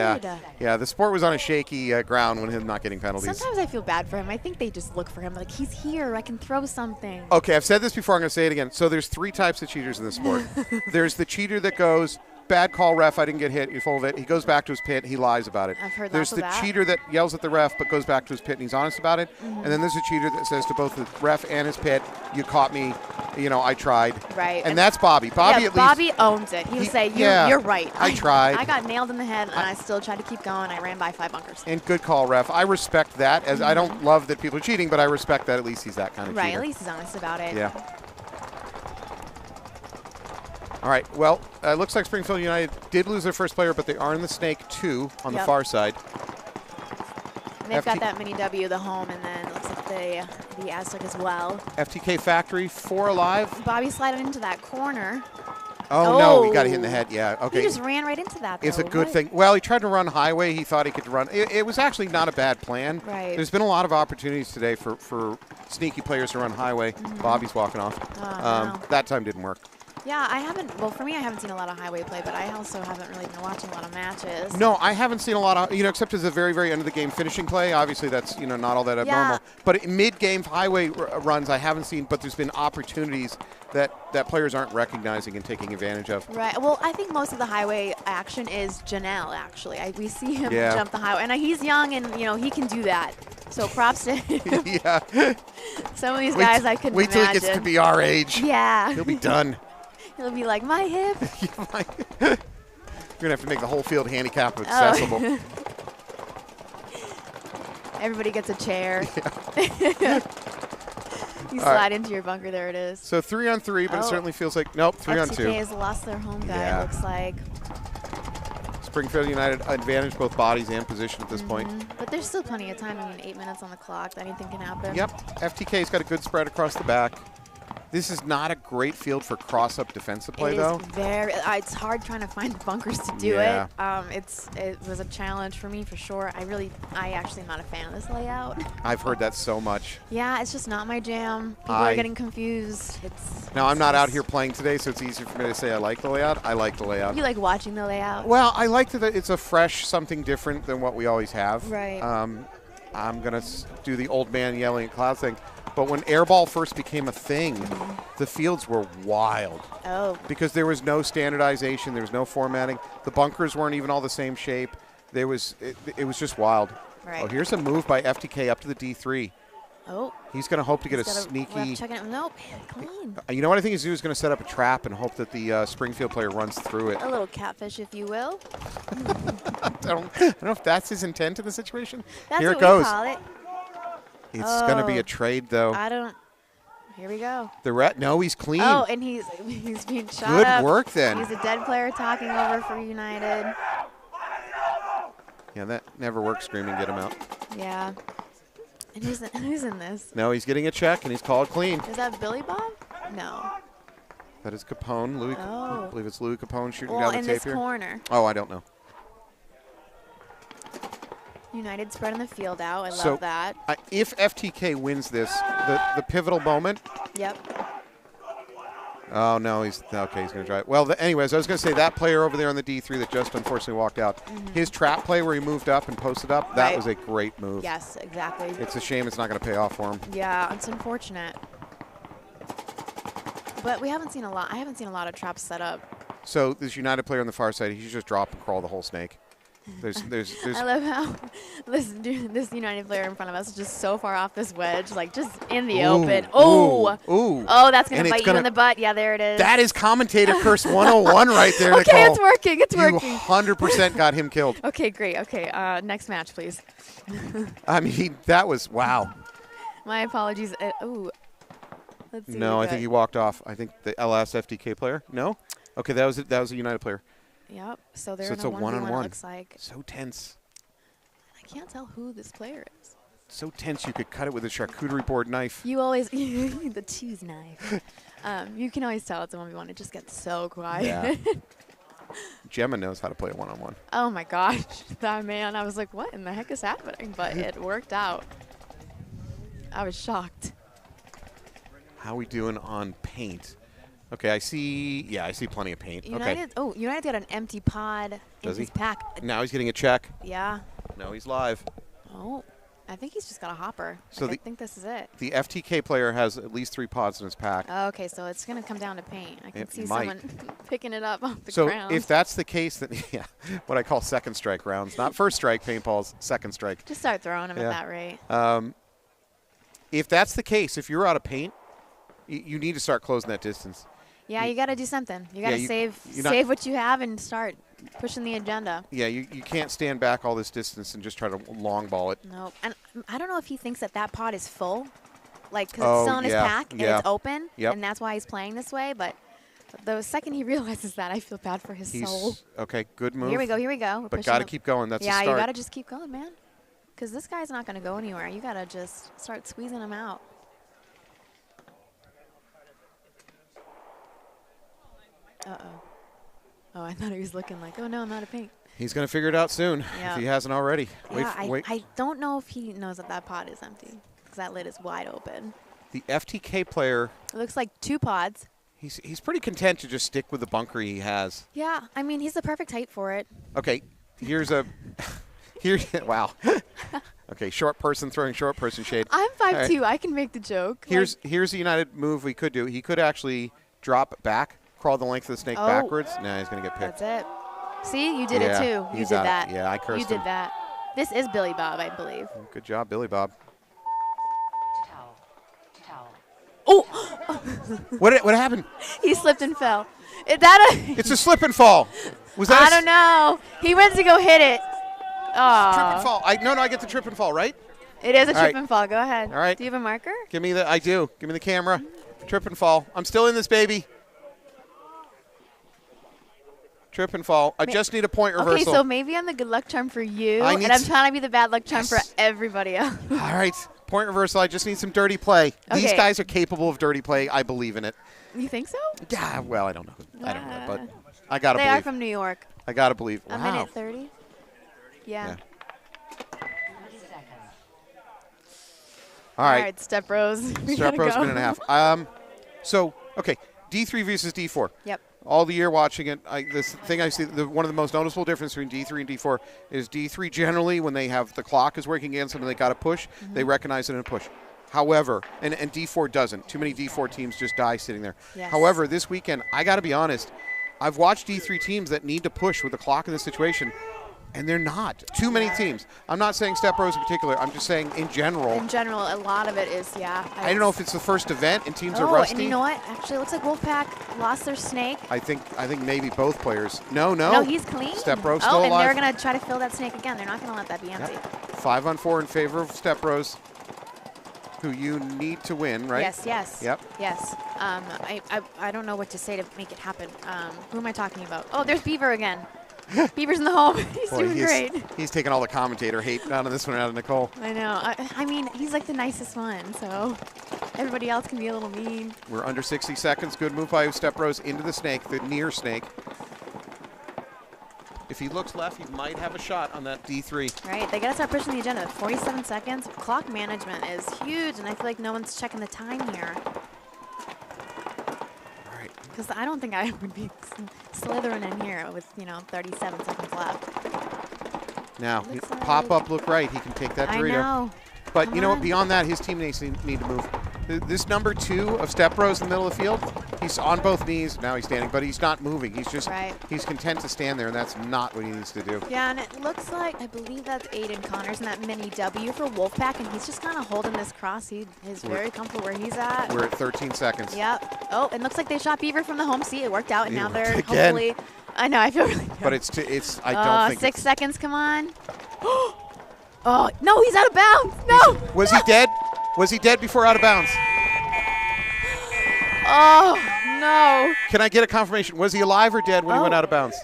B: Yeah. The sport was on a shaky ground when him not getting penalties.
E: Sometimes I feel bad for him. I think they just look for him like, he's here. I can throw something.
B: Okay, I've said this before. I'm going to say it again. So there's 3 types of cheaters in this sport. There's the cheater that goes, bad call, ref, I didn't get hit, you're full of it. He goes back to his pit, he lies about it.
E: I've heard
B: There's
E: lots of
B: the
E: that.
B: cheater that yells at the ref but goes back to his pit and he's honest about it. And then there's a cheater that says to both the ref and his pit, you caught me, I tried.
E: Right.
B: And that's Bobby. Bobby at least.
E: Bobby owns it. He'll say, you're right.
B: I tried.
E: I got nailed in the head, and I still tried to keep going. I ran by 5 bunkers.
B: And good call, ref. I respect that. As I don't love that people are cheating, but I respect that at least he's that kind of
E: Right,
B: cheater.
E: at least he's honest about it.
B: Yeah. All right, well, it looks like Springfield United did lose their first player, but they are in the Snake 2 on the far side.
E: And they've got that mini W, the home, and then it looks like the Aztec as well.
B: FTK Factory, 4 alive.
E: Bobby slided into that corner.
B: Oh, no, he got hit in the head. Yeah, okay.
E: He just ran right into that, though.
B: It's a good thing. Well, he tried to run highway. He thought he could run. It was actually not a bad plan.
E: Right.
B: There's been a lot of opportunities today for sneaky players to run highway. Bobby's walking off.
E: No.
B: That time didn't work.
E: Yeah, I haven't. Well, for me, I haven't seen a lot of highway play, but I also haven't really been watching a lot of matches.
B: No, I haven't seen a lot of, except as the very, very end of the game finishing play. Obviously, that's, not all that abnormal. But mid-game highway runs, I haven't seen, but there's been opportunities that players aren't recognizing and taking advantage of.
E: Right. Well, I think most of the highway action is Janelle, actually. We see him
B: Yeah.
E: jump the highway. And he's young, and, he can do that. So props to him.
B: Yeah.
E: Some of these guys I couldn't
B: Wait till
E: imagine.
B: he gets to be our age.
E: Yeah.
B: He'll be done.
E: He'll be like, my hip.
B: You're going to have to make the whole field handicap accessible.
E: Oh. Everybody gets a chair. You slide into your bunker. There it is.
B: So 3-on-3, but it certainly feels like, nope, 3-on-2.
E: FTK has lost their home guy,
B: Yeah.
E: it looks like.
B: Springfield United advantage both bodies and position at this point.
E: But there's still plenty of time. 8 minutes on the clock. Anything can happen.
B: Yep. FTK's got a good spread across the back. This is not a great field for cross-up defensive play, though.
E: It is very. It's hard trying to find the bunkers to do
B: Yeah.
E: it. It was a challenge for me for sure. I actually am not a fan of this layout.
B: I've heard that so much.
E: Yeah, it's just not my jam. People are getting confused.
B: Now, I'm not out here playing today, so it's easier for me to say I like the layout. I like the layout.
E: You like watching the layout?
B: Well, I like that it's a fresh something different than what we always have.
E: Right.
B: I'm going to do the old man yelling at cloud thing. But when airball first became a thing, the fields were wild.
E: Oh.
B: Because there was no standardization, there was no formatting. The bunkers weren't even all the same shape. It was just wild.
E: Right.
B: Oh, here's a move by FTK up to the D3.
E: Oh.
B: He's going to hope to get a
E: He's got
B: sneaky.
E: ref checking it. Nope. Clean.
B: You know what I think he's doing is going to set up a trap and hope that the Springfield player runs through it.
E: A little catfish, if you will.
B: I don't know if that's his intent in the situation.
E: That's
B: Here
E: what
B: it goes.
E: we call it.
B: It's going to be a trade, though.
E: I don't. Here we go.
B: No, he's clean.
E: Oh, and he's being shot
B: Good
E: up.
B: work, then.
E: He's a dead player talking over for United.
B: Yeah, that never works. Screaming, get him out.
E: Yeah. And who's in this?
B: No, he's getting a check, and he's called clean.
E: Is that Billy Bob? No.
B: That is Capone. Louis.
E: Oh.
B: I believe it's Louis Capone shooting
E: Well,
B: down
E: in
B: the tape
E: this
B: here.
E: corner.
B: Oh, I don't know.
E: United spreading the field out. I
B: So,
E: love that.
B: If FTK wins this, the pivotal moment.
E: Yep.
B: Oh, no, he's going to drive. Well, anyways, I was going to say that player over there on the D3 that just unfortunately walked out, his trap play where he moved up and posted up, that
E: Right.
B: was a great move.
E: Yes, exactly.
B: It's a shame it's not going to pay off for him.
E: Yeah, it's unfortunate. But we haven't seen a lot. I haven't seen a lot of traps set up.
B: So this United player on the far side, he should just drop and crawl the whole snake. There's
E: I love how this United player in front of us is just so far off this wedge, like just in the open. Oh,
B: ooh.
E: Oh, that's gonna
B: And it's
E: bite you in the butt. Yeah, there it is.
B: That is commentator curse 101 right there,
E: Okay,
B: Nicole.
E: it's working. It's working.
B: You 100% got him killed.
E: Okay, great. Okay, next match, please.
B: I mean, that was wow.
E: My apologies. Ooh. Let's see.
B: No, I think he walked off. I think the LS FDK player. No. Okay, that was a United player.
E: Yep. So they're
B: So it's
E: in
B: a
E: a 1v1,
B: one-on-one.
E: it looks like.
B: So tense.
E: I can't tell who this player is.
B: so tense you could cut it with a charcuterie board knife.
E: You always the cheese knife. You can always tell it's a 1v1. It just gets so quiet.
B: Yeah. Gemma knows how to play a one-on-one.
E: Oh my gosh, that man! I was like, what in the heck is happening? But it worked out. I was shocked.
B: How we doing on paint? Okay, I see. Yeah, I see plenty of paint.
E: United.
B: Okay.
E: Oh, United got an empty pod
B: Does
E: in
B: he?
E: his pack.
B: Now he's getting a check.
E: Yeah.
B: No, he's live.
E: Oh, I think he's just got a hopper.
B: So
E: I think this is it.
B: The FTK player has at least 3 pods in his pack.
E: Oh, okay, so it's gonna come down to paint. I can
B: It
E: see
B: might.
E: someone picking it up off the
B: So
E: ground.
B: if that's the case, then yeah, what I call second strike rounds, not first strike paintballs, second strike.
E: just start throwing them
B: Yeah.
E: at that rate.
B: If that's the case, if you're out of paint, you need to start closing that distance.
E: Yeah, you got to do something. You got to
B: you're not-
E: save what you have and start pushing the agenda.
B: Yeah, you can't stand back all this distance and just try to long ball it.
E: Nope. And I don't know if he thinks that that pod is full, like because
B: Oh,
E: it's still in his
B: yeah,
E: pack and
B: yeah.
E: it's open,
B: Yep.
E: and that's why he's playing this way. But the second he realizes that, I feel bad for his soul.
B: Okay, good move.
E: Here we go. Here we go. We're
B: But
E: pushing
B: got to
E: him.
B: keep going. That's a
E: Yeah,
B: start.
E: you got to just keep going, man. Because this guy's not going to go anywhere. You got to just start squeezing him out. Uh-oh. Oh, I thought he was looking like, oh, no, I'm out of paint.
B: He's going to figure it out soon
E: Yeah.
B: if he hasn't already.
E: Yeah,
B: Wait.
E: I don't know if he knows that that pod is empty because that lid is wide open.
B: The FTK player,
E: It looks like 2 pods.
B: he's pretty content to just stick with the bunker he has.
E: Yeah, I mean, he's the perfect height for it.
B: Okay, here's a wow. Okay, short person throwing short person shade.
E: I'm 5'2".
B: right.
E: I can make the joke.
B: Here's the United move we could do. He could actually drop back, crawl the length of the snake
E: Oh.
B: backwards. Nah, he's going to get picked.
E: That's it. See, you did
B: Yeah,
E: it too. You
B: he's
E: did
B: got it.
E: that.
B: Yeah, I cursed
E: You did
B: him.
E: that. This is Billy Bob, I believe.
B: Good job, Billy Bob.
D: Towel. Towel.
E: Oh,
B: What happened?
E: he slipped and fell.
B: It's a slip and fall. Was that
E: I don't know. He went to go hit it.
B: trip and
E: Oh,
B: fall? I get the trip and fall, right?
E: it is a
B: All
E: trip
B: right.
E: and fall. Go ahead.
B: All right.
E: Do you have a marker?
B: I do. Give me the camera. Trip and fall. I'm still in this, baby. Trip and fall. I just need a point reversal.
E: Okay, so maybe I'm the good luck charm for you,
B: I
E: and
B: need
E: I'm
B: s-
E: trying to be the bad luck charm for
B: Yes.
E: everybody else.
B: All right. Point reversal. I just need some dirty play. These
E: Okay.
B: guys are capable of dirty play. I believe in it.
E: You think so?
B: Yeah, well, I don't know. I don't know, but I got to
E: They are
B: believe.
E: from New York.
B: I got to believe.
E: A
B: Wow.
E: minute 30. Yeah.
D: 30 seconds.
B: All right.
E: Step bros. We
B: Strap
E: gotta
B: rows,
E: go.
B: minute and a half. So, okay, D3 versus D4.
E: Yep.
B: All the year watching it, this thing I see, one of the most noticeable differences between D3 and D4 is D3 generally, when they have the clock is working against them and they got to push, they recognize it and push. However, and D4 doesn't. Too many D4 teams just die sitting there.
E: Yes.
B: However, this weekend, I got to be honest, I've watched D3 teams that need to push with the clock in this situation, and they're not. Too many teams. I'm not saying Step Bros in particular. I'm just saying in general.
E: In general, a lot of it is, yeah.
B: I don't know if it's the first event and teams are
E: Oh,
B: rusty.
E: and you know what? Actually, it looks like Wolfpack lost their snake.
B: I think maybe both players. No.
E: No, he's clean.
B: Step Bro
E: oh,
B: still
E: and
B: alive.
E: they're going to try to fill that snake again. They're not going to let that be empty.
B: 5-on-4 in favor of Step Bros, who you need to win, right?
E: Yes.
B: Yep.
E: Yes. I don't know what to say to make it happen. Who am I talking about? Oh, there's Beaver again. Beaver's in the home. He's
B: Boy,
E: doing great.
B: He's taking all the commentator hate out of this one out of Nicole.
E: I know. I mean, he's like the nicest one, so everybody else can be a little mean.
B: We're under 60 seconds. Good move by Step Bros into the snake, the near snake. If he looks left, he might have a shot on that D3.
E: Right, they gotta start pushing the agenda. 47 seconds. Clock management is huge, and I feel like no one's checking the time here.
B: All right.
E: Because I don't think I would be slithering in here with 37 seconds left.
B: Now,
E: Looks
B: pop
E: like-
B: up, look right. He can take that
E: I
B: Dorito.
E: know.
B: But
E: Come
B: you know what?
E: on.
B: Beyond that, his teammates need to move. This number 2 of Step Bros in the middle of the field, he's on both knees. Now he's standing, but he's not moving. He's just
E: Right.
B: he's content to stand there, and that's not what he needs to do.
E: Yeah, and it looks like, I believe that's Aiden Connors in that mini W for Wolfpack, and he's just kind of holding this cross. He is very comfortable where he's at.
B: We're at 13 seconds.
E: Yep. Oh, it looks like they shot Beaver from the home seat. It worked out, and
B: It
E: now they're
B: worked again.
E: hopefully. I know. I feel really good.
B: But I don't think
E: 6 seconds. Come on. Oh no, he's out of bounds. No.
B: Was he dead? Was he dead before out of bounds?
E: Oh no.
B: Can I get a confirmation? Was he alive or dead when he went
E: Oh.
B: out of bounds?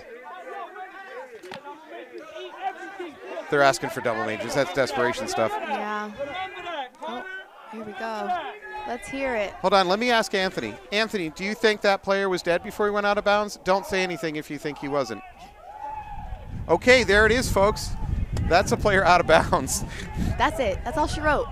B: They're asking for double majors. That's desperation stuff.
E: Yeah. Oh, here we go. Let's hear it.
B: Hold on, let me ask Anthony. Anthony, do you think that player was dead before he went out of bounds? Don't say anything if you think he wasn't. Okay, there it is, folks. That's a player out of bounds.
E: That's it. That's all she wrote.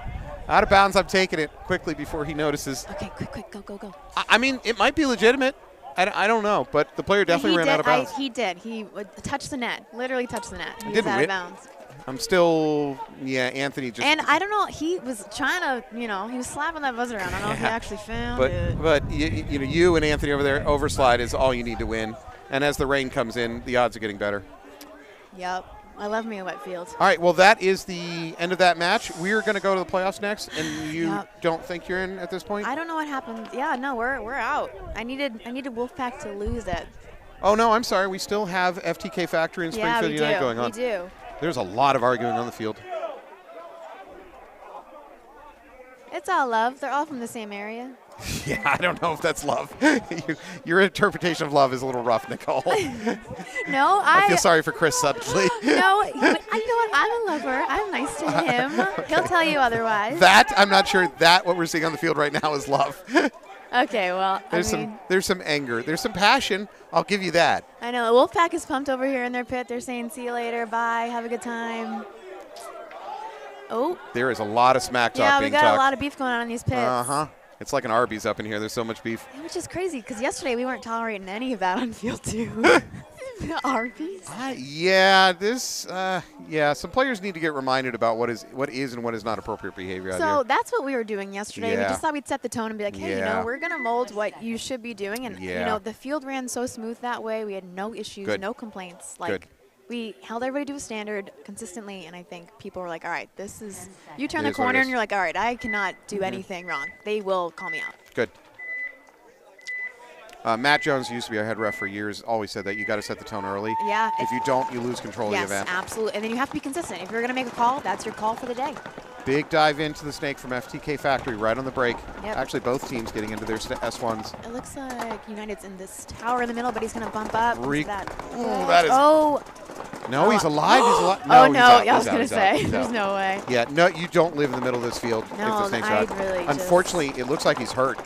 B: Out of bounds, I'm taking it quickly before he notices.
E: Okay, quick, go.
B: I mean, it might be legitimate. I don't know, but the player definitely ran out of bounds.
E: He did. He would touch the net. Literally touch the net. He was
B: Didn't
E: out
B: rip.
E: of bounds.
B: I'm still, Anthony just.
E: And I don't know. He was trying to, he was slapping that buzzer around. I don't know if he actually found it.
B: But you and Anthony over there, overslide is all you need to win. And as the rain comes in, the odds are getting better.
E: Yep. I love me a wet field.
B: All right, well, that is the end of that match. We're going to go to the playoffs next, and you don't think you're in at this point?
E: I don't know what happened. Yeah, no, we're out. I needed Wolfpack to lose it.
B: Oh, no, I'm sorry. We still have FTK Factory and Springfield United going on.
E: We do.
B: There's a lot of arguing on the field.
E: It's all love. They're all from the same area.
B: Yeah, I don't know if that's love. Your interpretation of love is a little rough, Nicole.
E: No,
B: I feel sorry for Chris Sudley.
E: No, you know what? I'm a lover. I'm nice to him. He'll tell you otherwise.
B: That, I'm not sure that what we're seeing on the field right now is love.
E: Okay, well,
B: there's some anger. There's some passion. I'll give you that.
E: I know. The Wolfpack is pumped over here in their pit. They're saying, see you later. Bye. Have a good time. Oh.
B: There is a lot of smack talk
E: Yeah,
B: being
E: we got
B: talked.
E: a lot of beef going on in these pits.
B: Uh-huh. It's like an Arby's up in here. There's so much beef.
E: Which is crazy, because yesterday we weren't tolerating any of that on field two. Arby's?
B: Some players need to get reminded about what is and what is not appropriate behavior out here.
E: So that's what we were doing yesterday.
B: Yeah.
E: We just thought we'd set the tone and be like, hey, we're going to mold what you should be doing. And, the field ran so smooth that way. We had no issues, no complaints.
B: Good.
E: We held everybody to a standard consistently, and I think people were like, all right, this is – you turn the corner and you're like, all right, I cannot do anything wrong. They will call me out.
B: Good. Matt Jones used to be our head ref for years, always said that you got to set the tone early.
E: Yeah.
B: If you don't, you lose control of the event.
E: Yes, absolutely. And then you have to be consistent. If you're going to make a call, that's your call for the day.
B: Big dive into the snake from FTK Factory right on the break.
E: Yep.
B: Actually, both teams getting into their S1s.
E: It looks like United's in this tower in the middle, but he's going to bump up.
B: That is.
E: Oh.
B: No, he's alive. He's alive.
E: No,
B: he's out.
E: I was
B: He's
E: going to say.
B: He's
E: There's
B: out.
E: no way.
B: Yeah, no, you don't live in the middle of this field if the snake's out.
E: Really
B: Unfortunately, it looks like he's hurt.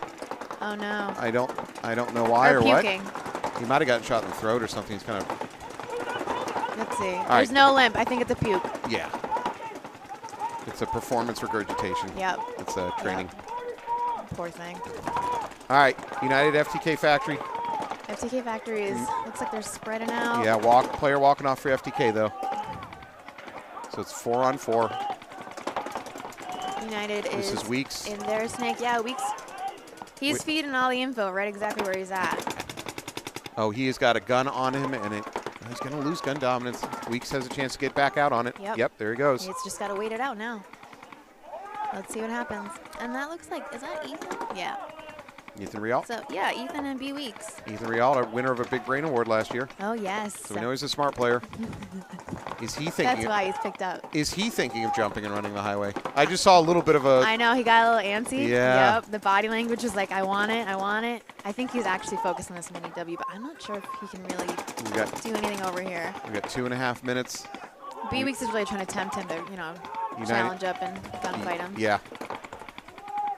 E: Oh, no.
B: I don't know why or
E: puking.
B: What. He might have gotten shot in the throat or something. He's kind of.
E: Let's see. There's no limp. I think it's a puke.
B: Yeah. It's a performance regurgitation.
E: Yep.
B: It's a training.
E: Yep. Poor thing.
B: All right, United FTK Factory.
E: FTK Factory looks like they're spreading out.
B: Yeah, player walking off for FTK though. So it's 4-on-4.
E: United
B: is Weeks.
E: In their snake. Yeah, Weeks. He's feeding all the info right exactly where he's at.
B: Oh, he has got a gun on him, and he's going to lose gun dominance. Weeks has a chance to get back out on it. Yep, there he goes.
E: He's just got to wait it out now. Let's see what happens. And that looks like, is that Ethan? Yeah.
B: Ethan Rialt?
E: So, yeah, Ethan and B. Weeks.
B: Ethan Rialt, a winner of a Big Brain Award last year.
E: Oh, yes.
B: So we know he's a smart player. Is he thinking?
E: That's why he's picked up.
B: Is he thinking of jumping and running the highway? I just saw a little bit of a.
E: I know, he got a little antsy.
B: Yeah.
E: Yep, the body language was like, I want it, I want it. I think he's actually focused on this mini W, but I'm not sure if he can really do anything over here.
B: We got 2.5 minutes.
E: B. Weeks is really trying to tempt him to, challenge up and gunfight him.
B: Yeah.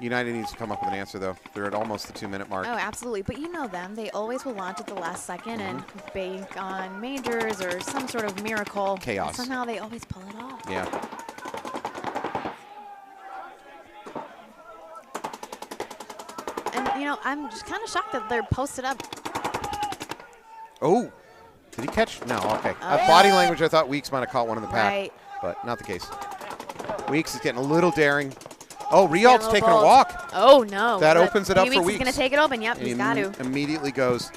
B: United needs to come up with an answer, though. They're at almost the 2-minute mark.
E: Oh, absolutely. But you know them. They always will launch at the last second and bank on majors or some sort of miracle.
B: Chaos.
E: And somehow they always pull it off.
B: Yeah.
E: And, I'm just kind of shocked that they're posted up.
B: Oh. Did he catch? No, okay. Body language, I thought Weeks might have caught one in the pack.
E: Right.
B: But not the case. Weeks is getting a little daring. Oh, Rialt's taking a walk.
E: Oh, no.
B: That opens it up for
E: Weeks.
B: Weeks.
E: He's going to take it open. Yep,
B: and
E: he's got to.
B: Immediately goes.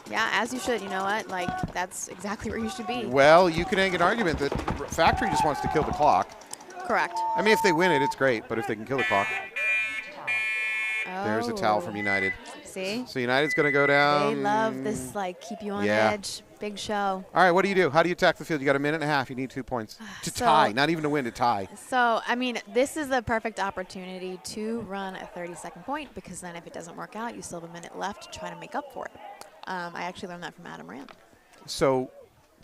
E: Yeah, as you should. You know what? That's exactly where you should be.
B: Well, you can make an argument that Factory just wants to kill the clock.
E: Correct.
B: I mean, if they win it, it's great. But if they can kill the clock.
E: Oh.
B: There's a towel from United.
E: See?
B: So United's going to go down.
E: They love this, keep you on edge. Big show.
B: All right, what do you do? How do you attack the field? You got 1.5 minutes. You need 2 points to tie, not even to win, to tie.
E: So, I mean, this is the perfect opportunity to run a 30-second point because then if it doesn't work out, you still have a minute left to try to make up for it. I actually learned that from Adam Rand.
B: So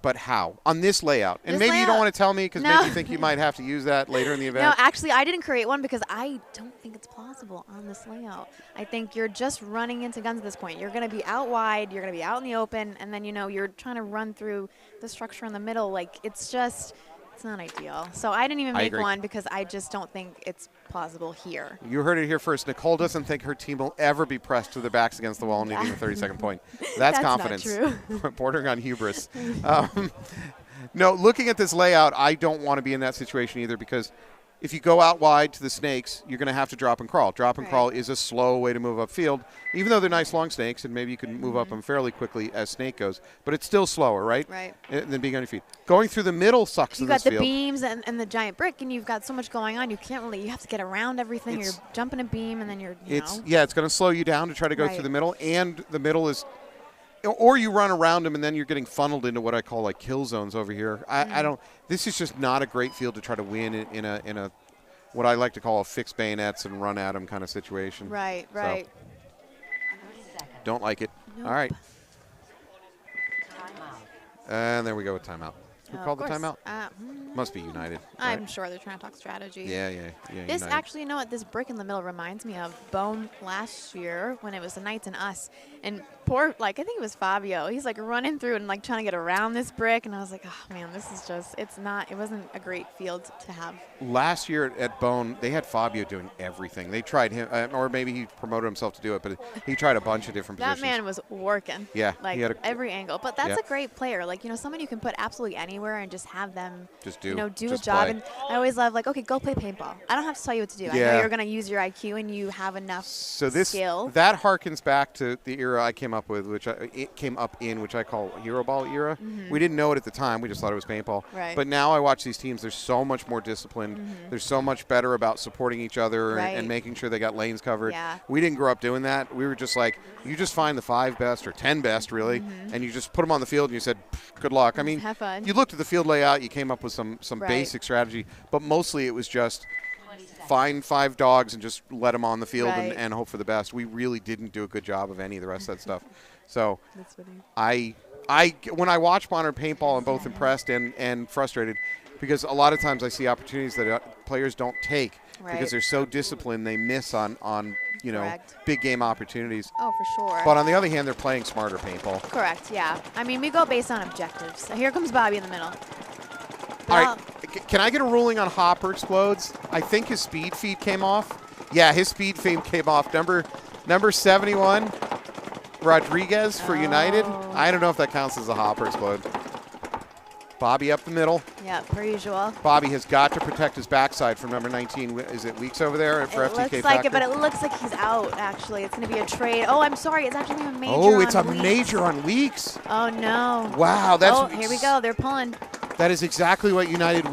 B: But how? On this layout. And
E: This
B: maybe you don't
E: layout-
B: want to tell me because
E: No.
B: maybe you think you might have to use that later in the event.
E: No, actually, I didn't create one because I don't think it's plausible on this layout. I think you're just running into guns at this point. You're going to be out wide, you're going to be out in the open, and then, you're trying to run through the structure in the middle. Like, it's not ideal. So I didn't even
B: I
E: make
B: agree.
E: one because I just don't think it's plausible here.
B: You heard it here first. Nicole doesn't think her team will ever be pressed to their backs against the wall needing a 30-second point. That's
E: Not
B: confidence.
E: true.
B: Bordering on hubris. No, looking at this layout, I don't want to be in that situation either because if you go out wide to the snakes, you're going to have to drop and crawl. Drop and
E: Right.
B: crawl is a slow way to move upfield, even though they're nice long snakes, and maybe you can move up them fairly quickly as snake goes. But it's still slower, right?
E: Right.
B: Than being on your feet. Going through the middle sucks
E: You
B: in
E: got
B: this
E: the
B: field.
E: beams and the giant brick, and you've got so much going on. You can't really. You have to get around everything. You're
B: It's-
E: jumping a beam, and then you're.
B: It's going to slow you down to try to go
E: Right.
B: through the middle, and the middle is, or you run around them and then you're getting funneled into what I call like kill zones over here. I don't. This is just not a great field to try to win in a what I like to call a fixed bayonets and run at them kind of situation.
E: Right.
B: So,
E: Right.
D: 30 seconds.
B: don't like it.
E: Nope.
B: All right,
D: Timeout.
B: and there we go with timeout. Who
E: Of
B: called the
E: course.
B: timeout?
E: Hmm.
B: Must be United.
E: I'm
B: right?
E: sure they're trying to talk strategy.
B: Yeah.
E: This
B: United.
E: actually, you know what? This brick in the middle reminds me of Bone last year when it was the Knights and us. And I think it was Fabio. He's like running through and like trying to get around this brick. And I was like, oh man, this is just, it wasn't a great field to have.
B: Last year at Bone, they had Fabio doing everything. They tried him, or maybe he promoted himself to do it, but he tried a bunch of different
E: That
B: positions.
E: man was working.
B: Yeah,
E: Like
B: he had a-
E: every angle. But that's
B: Yeah.
E: a great player. Like, someone you can put absolutely anywhere and just have them,
B: Just do.
E: do a
B: Just
E: job.
B: play.
E: And I always love like, okay, go play paintball. I don't have to tell you what to do. I
B: Yeah.
E: know you're going to use your IQ and you have enough
B: So
E: skill.
B: that harkens back to the era I came up with, which I call Hero Ball era. We didn't know it at the time; we just thought it was paintball.
E: Mm-hmm. Right.
B: But now I watch these teams; they're so much more disciplined. They're so much better about supporting each other
E: Right.
B: and making sure they got lanes covered.
E: Yeah.
B: We didn't grow up doing that. We were just like, you just find the 5 best or 10 best, really, and you just put them on the field, and you said, "Good luck." I mean,
E: Have fun.
B: you looked at the field layout, you came up with some
E: Right.
B: basic strategy, but mostly it was just
D: 20 seconds.
B: find 5 dogs and just let them on the field
E: Right.
B: and hope for the best. We really didn't do a good job of any of the rest of that stuff. So
E: That's funny.
B: when I watch modern paintball, I'm both impressed and frustrated because a lot of times I see opportunities that players don't take
E: Right.
B: because they're so disciplined they miss on
E: Correct.
B: big game opportunities.
E: Oh, for sure.
B: But on the other hand, they're playing smarter paintball.
E: Correct, yeah. I mean, we go based on objectives. So here comes Bobby in the middle.
B: All right, can I get a ruling on Hopper Explodes? I think his speed feed came off. Yeah, his speed feed came off. Number 71, Rodriguez for United.
E: Oh.
B: I don't know if that counts as a Hopper Explode. Bobby up the middle.
E: Yeah, per usual.
B: Bobby has got to protect his backside from number 19. Is it Weeks over there for
E: It
B: FTK
E: looks like
B: Factor?
E: it, but it looks like he's out, actually. It's going to be a trade. Oh, I'm sorry. It's actually a major
B: Oh, it's a
E: on Weeks.
B: major on Weeks.
E: Oh, no.
B: Wow, that's
E: here we go. They're pulling.
B: That is exactly what United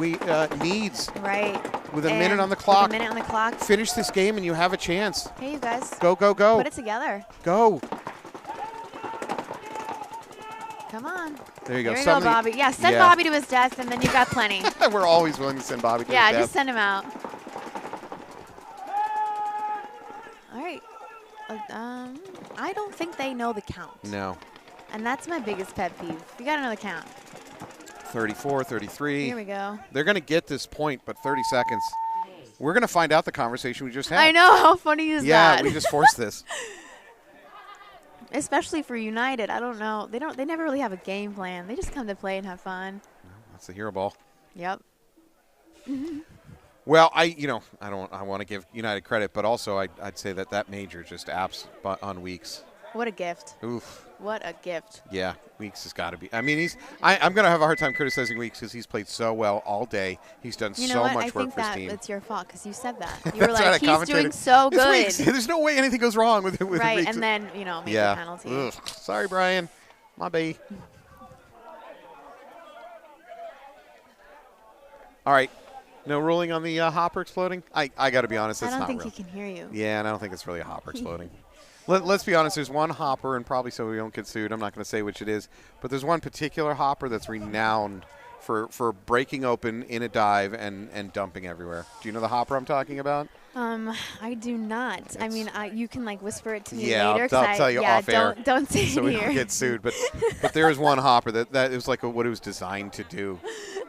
B: needs.
E: Right.
B: With a
E: And
B: minute on the
E: with
B: clock.
E: a minute on the clock.
B: Finish this game and you have a chance.
E: Hey, you guys.
B: Go, go, go.
E: Put it together.
B: Go.
E: Come on.
B: There you go.
E: There you go, Bobby. Yeah, send
B: Yeah.
E: Bobby to his death, and then you got plenty.
B: We're always willing to send Bobby to
E: Yeah,
B: his
E: just
B: death.
E: send him out. All right. I don't think they know the count.
B: No.
E: And that's my biggest pet peeve. You got to know the count.
B: 34, 33.
E: Here we go.
B: They're going to get this point, but 30 seconds. We're going to find out the conversation we just had.
E: I know. How funny is
B: Yeah,
E: that?
B: we just forced this.
E: Especially for United. I don't know. They never really have a game plan. They just come to play and have fun.
B: That's the hero ball.
E: Yep.
B: Well, I want to give United credit, but also I'd say that major just apps on Weeks.
E: What a gift.
B: Oof.
E: What a gift.
B: Yeah, Weeks has got to be. I mean, I'm going to have a hard time criticizing Weeks because he's played so well all day. He's done
E: You know
B: so
E: what?
B: much
E: I
B: work
E: think
B: for his
E: that
B: team.
E: it's your fault because you said that. You
B: That's
E: were
B: right, I
E: like, he's doing
B: commentated.
E: so
B: It's
E: good.
B: Weeks. There's no way anything goes wrong with
E: Right,
B: Weeks.
E: and then, make
B: yeah.
E: the penalty.
B: Ugh. Sorry, Brian. My bad. All right. No ruling on the hopper exploding? I got to be honest,
E: I
B: it's
E: don't
B: not
E: think
B: real.
E: he can hear you.
B: Yeah, and I don't think it's really a hopper exploding. Let's be honest, there's one hopper, and probably so we don't get sued, I'm not going to say which it is, but there's one particular hopper that's renowned for breaking open in a dive and dumping everywhere. Do you know the hopper I'm talking about?
E: I do not. I mean, you can like whisper it to me
B: Yeah,
E: later.
B: I'll tell you off air.
E: Don't say
B: So
E: it
B: we
E: here.
B: don't get sued. But there is one hopper that it was like what it was designed to do.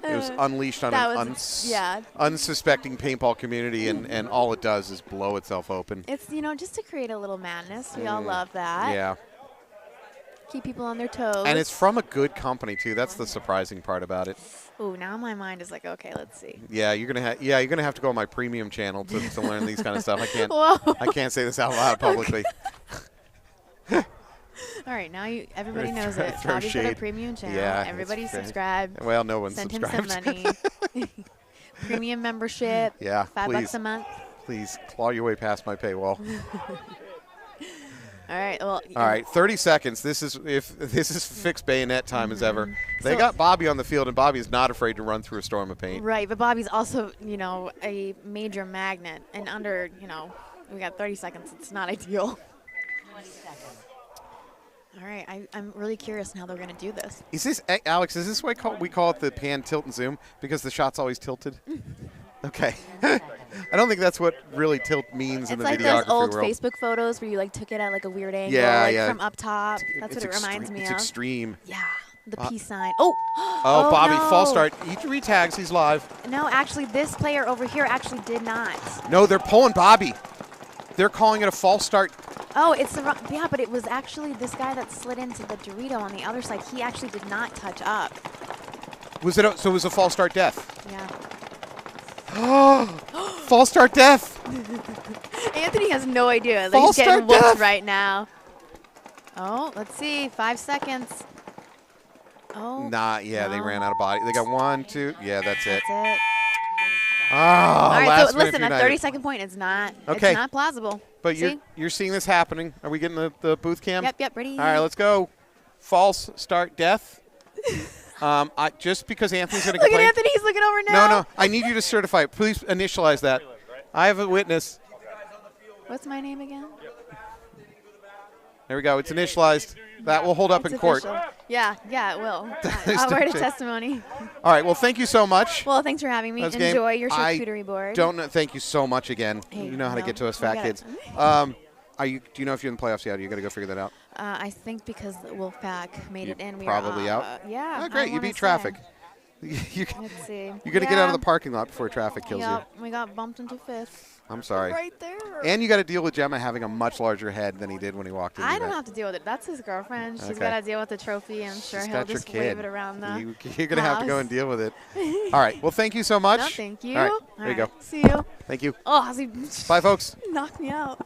B: It was unleashed on
E: That
B: an
E: was- yeah.
B: unsuspecting paintball community, and all it does is blow itself open.
E: It's just to create a little madness. We all love that.
B: Yeah.
E: Keep people on their toes.
B: And it's from a good company too. That's the surprising part about it.
E: Ooh, now my mind is like, okay, let's see.
B: Yeah, you're gonna have to go on my premium channel to learn these kind of stuff.
E: Whoa.
B: I can't say this out loud publicly.
E: All right, now everybody knows it.
B: Throw
E: Bobby's got a
B: shade.
E: premium channel.
B: Yeah,
E: Everybody
B: that's right.
E: subscribe.
B: Well, no one's
E: Send
B: subscribed.
E: him some money. Premium membership.
B: Yeah,
E: $5
B: please.
E: a month.
B: Please claw your way past my paywall.
E: All right. Well.
B: All right, 30 seconds. This is fixed bayonet time as ever. They
E: So-
B: got Bobby on the field, and Bobby is not afraid to run through a storm of paint.
E: Right, but Bobby's also, a major magnet, and under, we got 30 seconds. It's not ideal.
D: 20 seconds.
E: All right, I'm really curious on how they're going to do this.
B: Is this Alex? Is this why we call it the pan, tilt, and zoom because the shot's always tilted? Okay. I don't think that's what really tilt means in
E: It's
B: the
E: like
B: videography
E: those old
B: world.
E: Facebook photos where you took it at like a weird angle,
B: Yeah, yeah.
E: from up top. That's what it
B: It's
E: reminds me
B: It's
E: of.
B: extreme.
E: Yeah, the peace sign. Oh,
B: Oh, Bobby,
E: no.
B: false start. He retags. He's live.
E: No, actually, this player over here actually did not.
B: No, they're pulling Bobby. They're calling it a false start.
E: Oh, it's the wrong. Yeah, but it was actually this guy that slid into the Dorito on the other side. He actually did not touch up.
B: So it was a false start death.
E: Yeah.
B: False start death.
E: Anthony has no idea that
B: False
E: he's getting
B: start
E: whooped
B: death.
E: right now. Oh, let's see. 5 seconds. Oh.
B: Nah, yeah, they
E: no.
B: ran out of body. They got 1, 2. Yeah, that's it.
E: That's it.
B: Ah,
E: All right,
B: last
E: so
B: minute
E: listen, a
B: United.
E: 30-second point is not.
B: Okay.
E: It's not plausible.
B: But
E: See?
B: you're seeing this happening. Are we getting the booth cam?
E: Yep, ready.
B: All right, let's go. False start death. Just because Anthony's going to
E: Look at
B: complain.
E: Anthony. He's looking over now.
B: No. I need you to certify it. Please initialize that. I have a witness.
E: What's my name again?
B: There we go. It's initialized. That will hold up
E: It's
B: in court.
E: official. Yeah, it will. I'll write a testimony.
B: All right. Well, thank you so much.
E: Well, thanks for having me.
B: That's game.
E: Enjoy your
B: I
E: charcuterie board.
B: Don't know. Thank you so much again.
E: Hey,
B: you know how to
E: no,
B: get to us
E: we
B: fat
E: got
B: kids.
E: it.
B: Do you know if you're in the playoffs yet? Or you got to go figure that out.
E: I think because the Wolfpack made it in, we
B: Probably
E: are
B: out.
E: Yeah.
B: Oh, great.
E: I
B: You
E: wanna
B: beat
E: say.
B: traffic.
E: Let's see.
B: You're going to get out of the parking lot before traffic kills
E: Yep, we got bumped into 5th.
B: you. I'm sorry.
E: Right there.
B: And you got to deal with Gemma having a much larger head than he did when he walked in.
E: I don't have to deal with it. That's his girlfriend. She's
B: Okay.
E: got to deal with the trophy, and I'm sure
B: She's
E: he'll
B: got your
E: just
B: kid.
E: wave it around the
B: You're going to have to go
E: house.
B: and deal with it. All right. Well, thank you so much.
E: No, thank you.
B: All right. There you go.
E: See you.
B: Thank you.
E: Oh, he
B: Bye, folks.
E: knocked me out.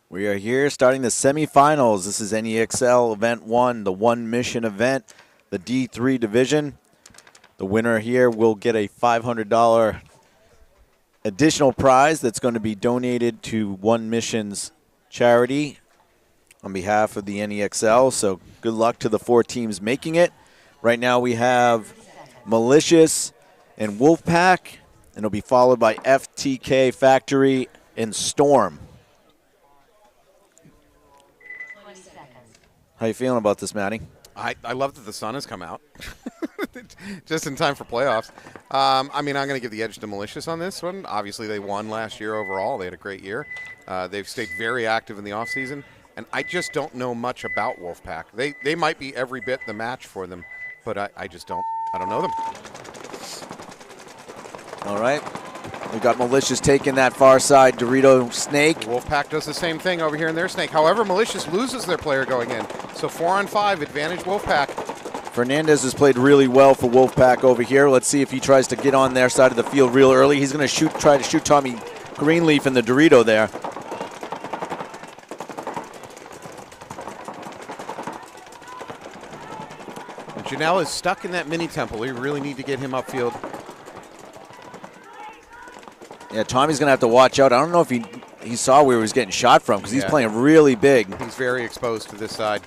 A: We are here starting the semifinals. This is NEXL Event 1, the one-mission event, the D3 division. The winner here will get a $500 additional prize that's going to be donated to One Mission's charity on behalf of the NEXL. So good luck to the 4 teams making it. Right now we have Malicious and Wolfpack, and it'll be followed by FTK Factory and Storm.
D: 20 seconds.
A: How you feeling about this, Matty?
B: I love that the sun has come out just in time for playoffs. I mean, I'm going to give the edge to Malicious on this one. Obviously, they won last year overall. They had a great year. They've stayed very active in the offseason, and I just don't know much about Wolfpack. They might be every bit the match for them, but I just don't. I don't know them.
A: All right. We got Malicious taking that far side Dorito snake.
B: Wolfpack does the same thing over here in their snake. However, Malicious loses their player going in. So 4-on-5, advantage Wolfpack.
A: Fernandez has played really well for Wolfpack over here. Let's see if he tries to get on their side of the field real early. He's going to try to shoot Tommy Greenleaf in the Dorito there.
B: And Janelle is stuck in that mini temple. We really need to get him upfield.
A: Yeah, Tommy's going to have to watch out. I don't know if he saw where he was getting shot from because he's playing really big.
B: He's very exposed to this side.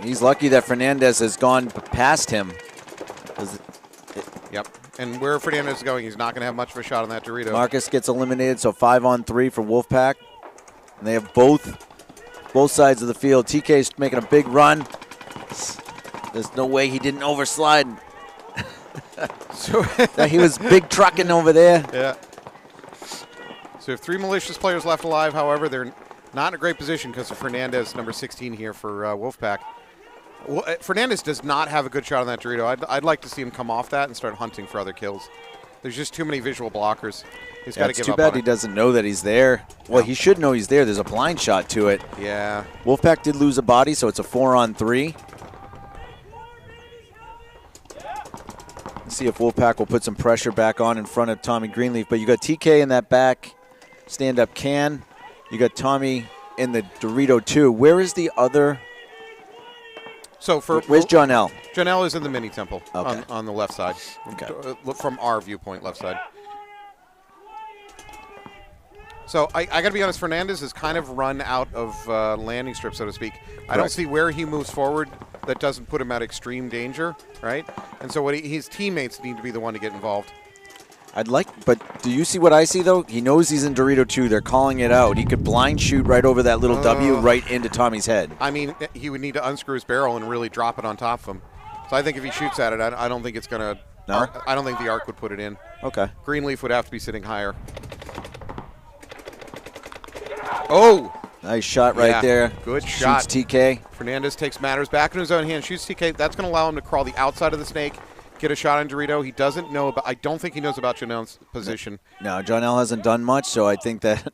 A: He's lucky that Fernandez has gone past him.
B: Yep. And where Fernandez is going, he's not going to have much of a shot on that Dorito.
A: Marcus gets eliminated, so 5-on-3 for Wolfpack. And they have both sides of the field. TK's making a big run. There's no way he didn't overslide.
B: So
A: he was big trucking over there.
B: Yeah. So we have 3 Malicious players left alive. However, they're not in a great position because of Fernandez, number 16 here for Wolfpack. Well, Fernandez does not have a good shot on that Dorito. I'd like to see him come off that and start hunting for other kills. There's just too many visual blockers. He's got to give up on it.
A: It's too bad he doesn't know that he's there. Well, he should know he's there. There's a blind shot to it.
B: Yeah.
A: Wolfpack did lose a body, so it's a 4-on-3. Let's see if Wolfpack will put some pressure back on in front of Tommy Greenleaf. But you got TK in that back stand-up can. You got Tommy in the Dorito too. Where is the other?
B: So
A: where's Jonelle?
B: Jonelle is in the mini temple
A: okay.
B: on the left side.
A: Okay.
B: From our viewpoint, left side. So I got to be honest, Fernandez has kind of run out of landing strip, so to speak. I don't see where he moves forward that doesn't put him at extreme danger, right? And so his teammates need to be the one to get involved.
A: But do you see what I see, though? He knows he's in Dorito 2. They're calling it out. He could blind shoot right over that little W right into Tommy's head.
B: I mean, he would need to unscrew his barrel and really drop it on top of him. So I think if he shoots at it, I don't think it's going to
A: No?
B: I don't think the arc would put it in.
A: Okay.
B: Greenleaf would have to be sitting higher. Oh!
A: Nice shot right there.
B: Good shot.
A: Shoots TK.
B: Fernandez takes matters back in his own hand, shoots TK. That's going to allow him to crawl the outside of the snake, get a shot on Dorito. He doesn't know about, I don't think he knows about Janelle's position.
A: No, Jonelle hasn't done much, so I think that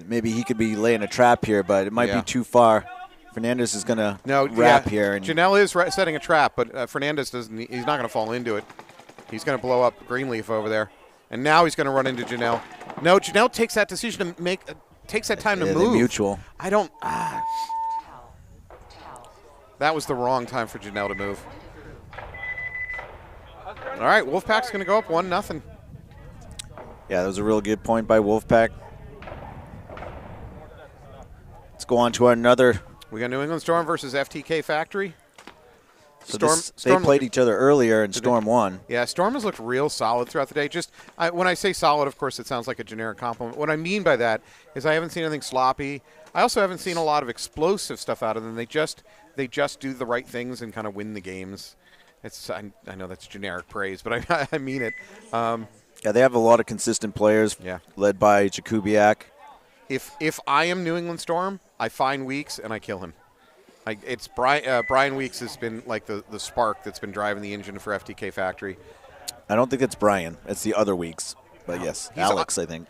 A: maybe he could be laying a trap here, but it might be too far. Fernandez is going to wrap here. And
B: Janelle is setting a trap, but Fernandez doesn't. He's not going to fall into it. He's going to blow up Greenleaf over there. And now he's going to run into Janelle. No, Janelle takes that decision to make, takes that time to move.
A: Mutual.
B: I don't. That was the wrong time for Janelle to move. All right, Wolfpack's going to go up 1-0.
A: Yeah, that was a real good point by Wolfpack. Let's go on to another.
B: We got New England Storm versus FTK Factory.
A: So they played each other earlier, and Storm won.
B: Yeah, Storm has looked real solid throughout the day. When I say solid, of course, it sounds like a generic compliment. What I mean by that is I haven't seen anything sloppy. I also haven't seen a lot of explosive stuff out of them. They just do the right things and kind of win the games. I know that's generic praise, but I mean it.
A: Yeah, they have a lot of consistent players.
B: Yeah.
A: Led by Jakubiak.
B: If I am New England Storm, I find Weeks and I kill him. It's Brian Weeks has been like the spark that's been driving the engine for FTK Factory.
A: I don't think it's Brian. It's the other Weeks. But yes, Alex, I think.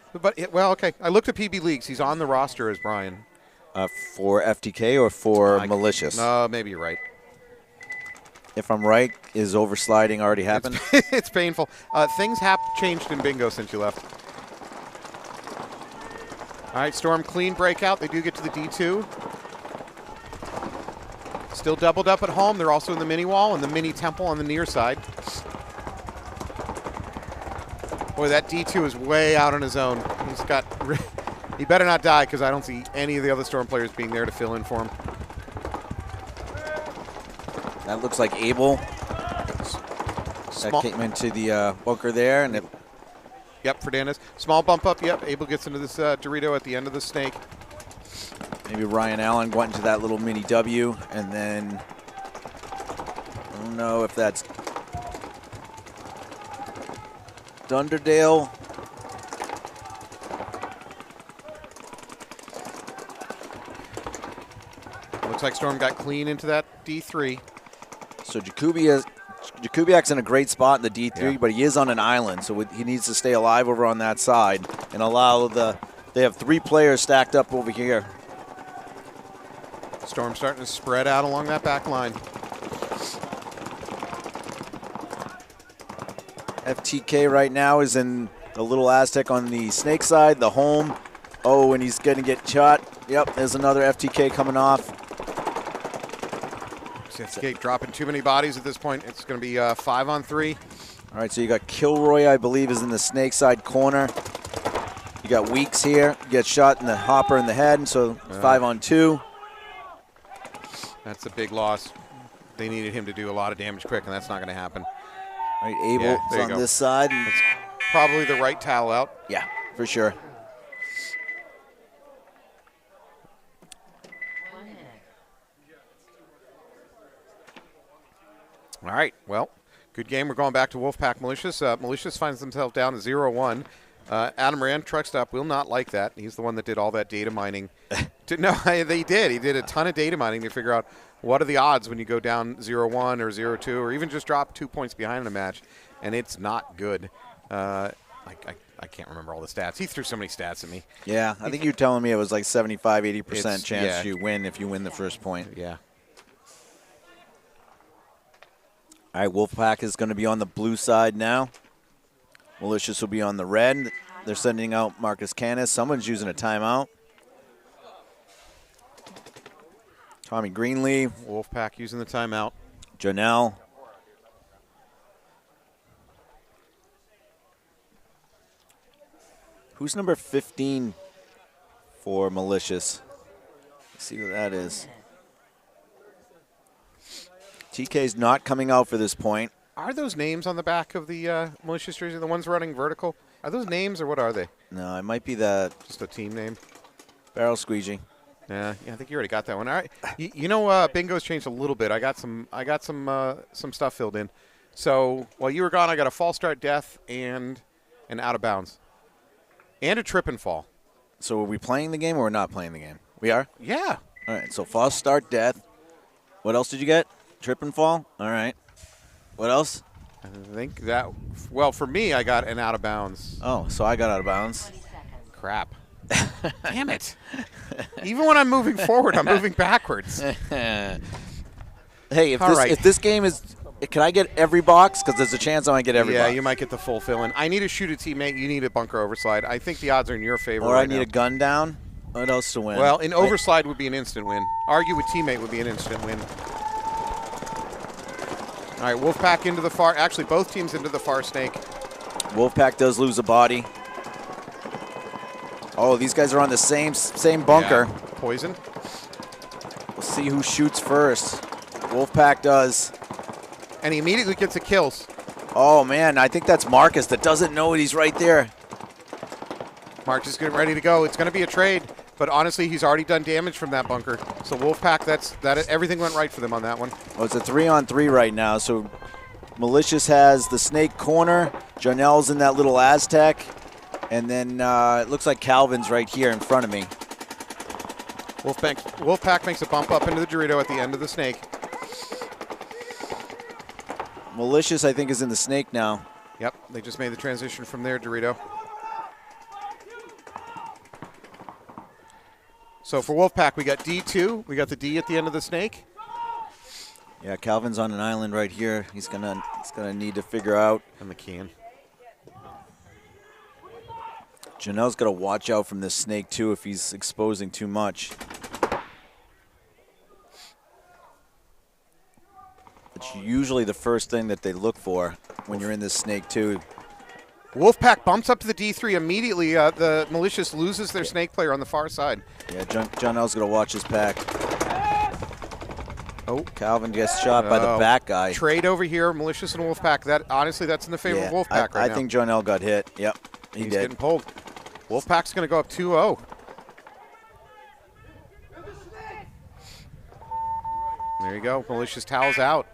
B: Well, okay. I looked at PB Leagues. He's on the roster as Brian.
A: For FTK or for Malicious?
B: No, maybe you're right.
A: If I'm right, is oversliding already happened?
B: It's painful. Things have changed in bingo since you left. All right, Storm clean breakout. They do get to the D2. Still doubled up at home. They're also in the mini wall and the mini temple on the near side. Boy, that D2 is way out on his own. He's got... He better not die because I don't see any of the other Storm players being there to fill in for him.
A: That looks like Abel. That came into the bunker there. And it
B: Yep, Fernandez. Small bump up, yep. Abel gets into this Dorito at the end of the snake.
A: maybe Ryan Allen went into that little mini W. And then I don't know if that's Dunderdale.
B: Looks like Storm got clean into that D3.
A: So Jakubiak's in a great spot in the D3, but he is on an island, so he needs to stay alive over on that side and allow they have 3 players stacked up over here.
B: Storm starting to spread out along that back line.
A: FTK right now is in the little Aztec on the snake side, the home. Oh, and he's going to get shot. Yep, there's another FTK coming off.
B: FTK dropping too many bodies at this point. It's going to be 5-on-3.
A: All right, so you got Kilroy, I believe, is in the snake side corner. You got Weeks here. You get shot in the hopper in the head, and so 5-on-2.
B: That's a big loss. They needed him to do a lot of damage quick, and that's not going to happen.
A: All right, Abel is on this side.
B: That's probably the right towel out.
A: Yeah, for sure.
B: All right, well, good game. We're going back to Wolfpack Malicious. Malicious finds themselves down to 0-1. Adam Rand, Truck Stop, will not like that. He's the one that did all that data mining. No, they did. He did a ton of data mining to figure out what are the odds when you go down 0-1 or 0-2 or even just drop 2 points behind in a match, and it's not good. I can't remember all the stats. He threw so many stats at me.
A: Yeah, I think you're telling me it was like 75, 80% chance you win if you win the first point.
B: Yeah.
A: All right, Wolfpack is going to be on the blue side now. Malicious will be on the red. They're sending out Marcus Canis. Someone's using a timeout. Tommy Greenleaf.
B: Wolfpack using the timeout.
A: Janelle. Who's number 15 for Malicious? Let's see who that is. TK's not coming out for this point.
B: Are those names on the back of the Malicious jersey, the ones running vertical? Are those names or what are they?
A: No, it might be the
B: just a team name.
A: Barrel Squeegee.
B: Yeah, I think you already got that one. All right, you know, bingo's changed a little bit. I got some stuff filled in. So while you were gone, I got a false start death and an out of bounds, and a trip and fall.
A: So are we playing the game or we're not playing the game? We are.
B: Yeah.
A: All right. So false start death. What else did you get? Trip and fall. All right. What else?
B: I think that. Well, for me, I got an out of bounds.
A: Oh, so I got out of bounds.
B: Crap. Damn it. Even when I'm moving forward, I'm moving backwards.
A: Hey, if this game is, can I get every box? Because there's a chance I might get every box.
B: Yeah, you might get the full fill-in. I need to shoot a teammate. You need a bunker overslide. I think the odds are in your favor.
A: Or I need a gun down. What else to win?
B: Well, an overslide would be an instant win. Argue with teammate would be an instant win. All right, Wolfpack into the far. Actually, both teams into the far snake.
A: Wolfpack does lose a body. Oh, these guys are on the same bunker.
B: Yeah. Poison.
A: We'll see who shoots first. Wolfpack does.
B: And he immediately gets the kills.
A: Oh, man, I think that's Marcus that doesn't know it. He's right there.
B: Marcus is getting ready to go. It's going to be a trade. But honestly, he's already done damage from that bunker. So Wolfpack, everything went right for them on that one.
A: Well, it's a 3-on-3 right now. So Malicious has the snake corner. Janelle's in that little Aztec. And then it looks like Calvin's right here in front of me.
B: Wolfpack makes a bump up into the Dorito at the end of the snake.
A: Malicious, I think, is in the snake now.
B: Yep, they just made the transition from there, Dorito. So for Wolfpack, we got D2. We got the D at the end of the snake.
A: Yeah, Calvin's on an island right here. He's gonna need to figure out.
B: And the can.
A: Janelle's got to watch out from this snake, too, if he's exposing too much. It's usually the first thing that they look for when you're in this snake, too.
B: Wolfpack bumps up to the D3 immediately. The Malicious loses their snake player on the far side.
A: Yeah, Janelle's going to watch his pack. Oh, Calvin gets shot by the back guy.
B: Trade over here, Malicious and Wolfpack. Honestly, that's in the favor of Wolfpack right now.
A: I think Janelle got hit. Yep,
B: He's getting pulled. Wolfpack's going to go up 2-0. There you go. Malicious towels out.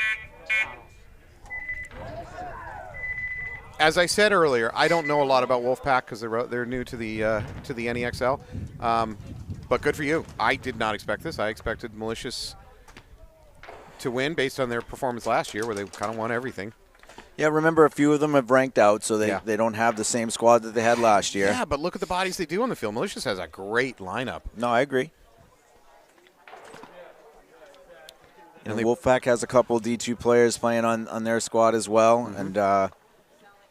B: As I said earlier, I don't know a lot about Wolfpack because they're new to the NEXL. But good for you. I did not expect this. I expected Malicious to win based on their performance last year, where they kind of won everything.
A: Yeah, remember a few of them have ranked out, so they don't have the same squad that they had last year.
B: Yeah, but look at the bodies they do on the field. Malicious has a great lineup.
A: No, I agree. And Wolfpack has a couple D2 players playing on their squad as well, and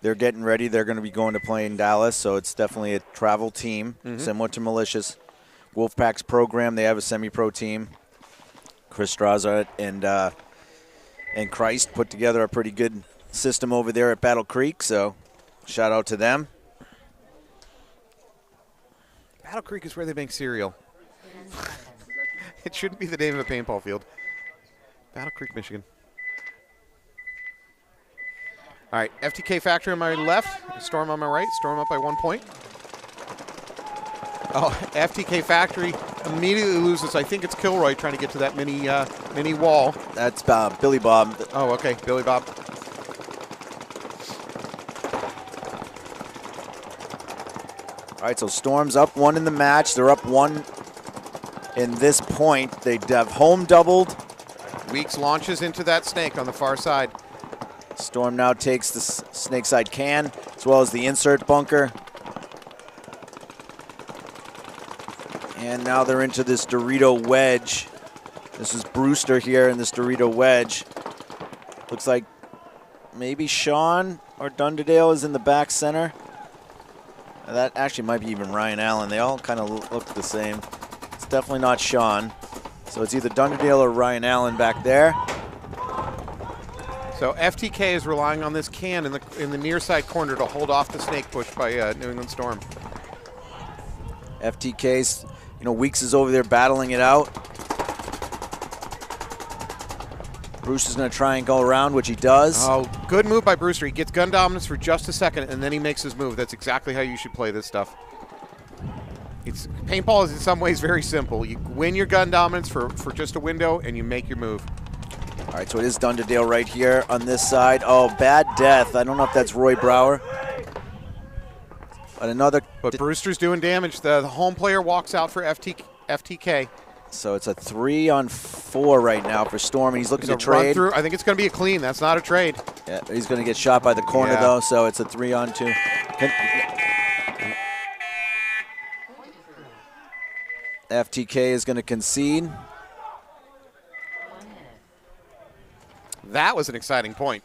A: they're getting ready. They're going to be going to play in Dallas, so it's definitely a travel team, similar to Malicious. Wolfpack's program, they have a semi-pro team. Chris Straza and Christ put together a pretty good system over there at Battle Creek, so shout out to them.
B: Battle Creek is where they make cereal. It shouldn't be the name of a paintball field. Battle Creek, Michigan. All right, FTK Factory on my left, Storm on my right. Storm up by 1 point. Oh, FTK Factory immediately loses. I think it's Kilroy trying to get to that mini wall.
A: That's Billy Bob.
B: Oh, okay, Billy Bob.
A: All right, so Storm's up 1 in the match. They're up 1 in this point. They have home doubled.
B: Weeks launches into that snake on the far side.
A: Storm now takes the snake side can, as well as the insert bunker. And now they're into this Dorito wedge. This is Brewster here in this Dorito wedge. Looks like maybe Sean or Dunderdale is in the back center. That actually might be even Ryan Allen. They all kind of look the same. It's definitely not Sean. So it's either Dunderdale or Ryan Allen back there.
B: So FTK is relying on this can in the near side corner to hold off the snake push by New England Storm.
A: FTK's, Weeks is over there battling it out. Bruce is going to try and go around, which he does.
B: Oh, good move by Brewster. He gets gun dominance for just a second, and then he makes his move. That's exactly how you should play this stuff. Paintball is in some ways very simple. You win your gun dominance for just a window, and you make your move.
A: All right, so it is Dunderdale right here on this side. Oh, bad death. I don't know if that's Roy Brower. But
B: Brewster's doing damage. The home player walks out for FTK.
A: So it's a 3-on-4 right now for Storm, and he's looking to trade.
B: Run through. I think it's going to be a clean. That's not a trade.
A: Yeah, he's going to get shot by the corner, though, so it's a 3-on-2. FTK is going to concede.
B: That was an exciting point.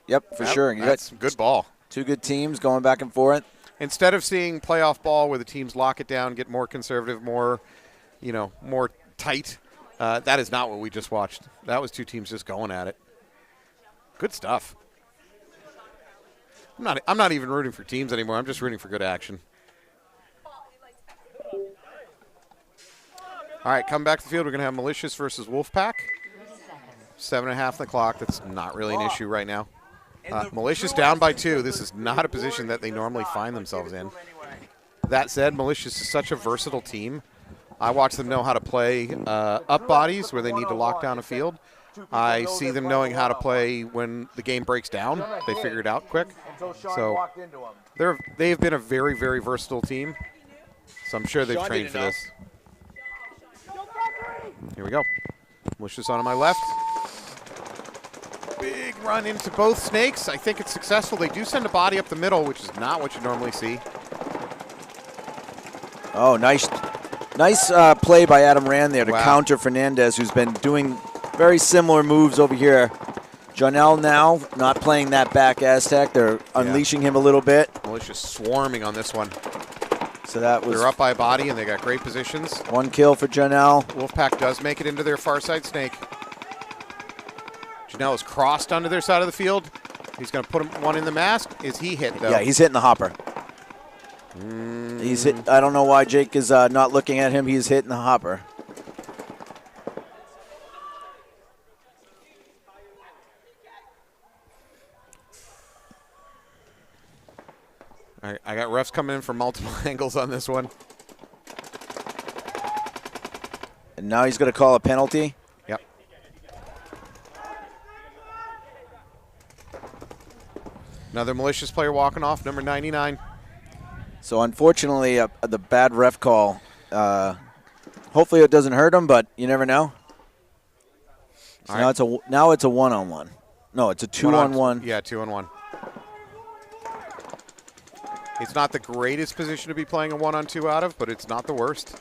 A: Yep, for sure.
B: That's a good ball.
A: Two good teams going back and forth.
B: Instead of seeing playoff ball where the teams lock it down, get more conservative, more tight, that is not what we just watched. That was two teams just going at it. Good stuff. I'm not even rooting for teams anymore. I'm just rooting for good action. All right, come back to the field. We're going to have Malicious versus Wolfpack. 7.5 on the clock. That's not really an issue right now. Malicious down by 2. This is not a position that they normally find themselves in. That said, Malicious is such a versatile team. I watch them know how to play up bodies where they need to lock down a field. I see them knowing how to play when the game breaks down. They figure it out quick. So they've been a very, very versatile team. So I'm sure they've trained for this. Here we go. Malicious on my left. Big run into both snakes. I think it's successful. They do send a body up the middle, which is not what you normally see.
A: Oh, nice play by Adam Rand there to counter Fernandez, who's been doing very similar moves over here. Janelle now not playing that back Aztec. They're unleashing him a little bit.
B: Malicious swarming on this one.
A: So that was
B: They're up by a body, and they got great positions.
A: 1 kill for Janelle.
B: Wolfpack does make it into their far side snake. Janelle is crossed onto their side of the field. He's going to put one in the mask. Is he hit, though?
A: Yeah, he's hitting the hopper. He's hit. I don't know why Jake is not looking at him. He's hitting the hopper.
B: All right, I got refs coming in from multiple angles on this one.
A: And now he's going to call a penalty.
B: Yep. Another Malicious player walking off, number 99.
A: So unfortunately, the bad ref call. Hopefully it doesn't hurt him, but you never know. So
B: All
A: now it's a 1-on-1. No, it's a 2-on-1.
B: Yeah, 2-on-1. It's not the greatest position to be playing a 1-on-2 out of, but it's not the worst.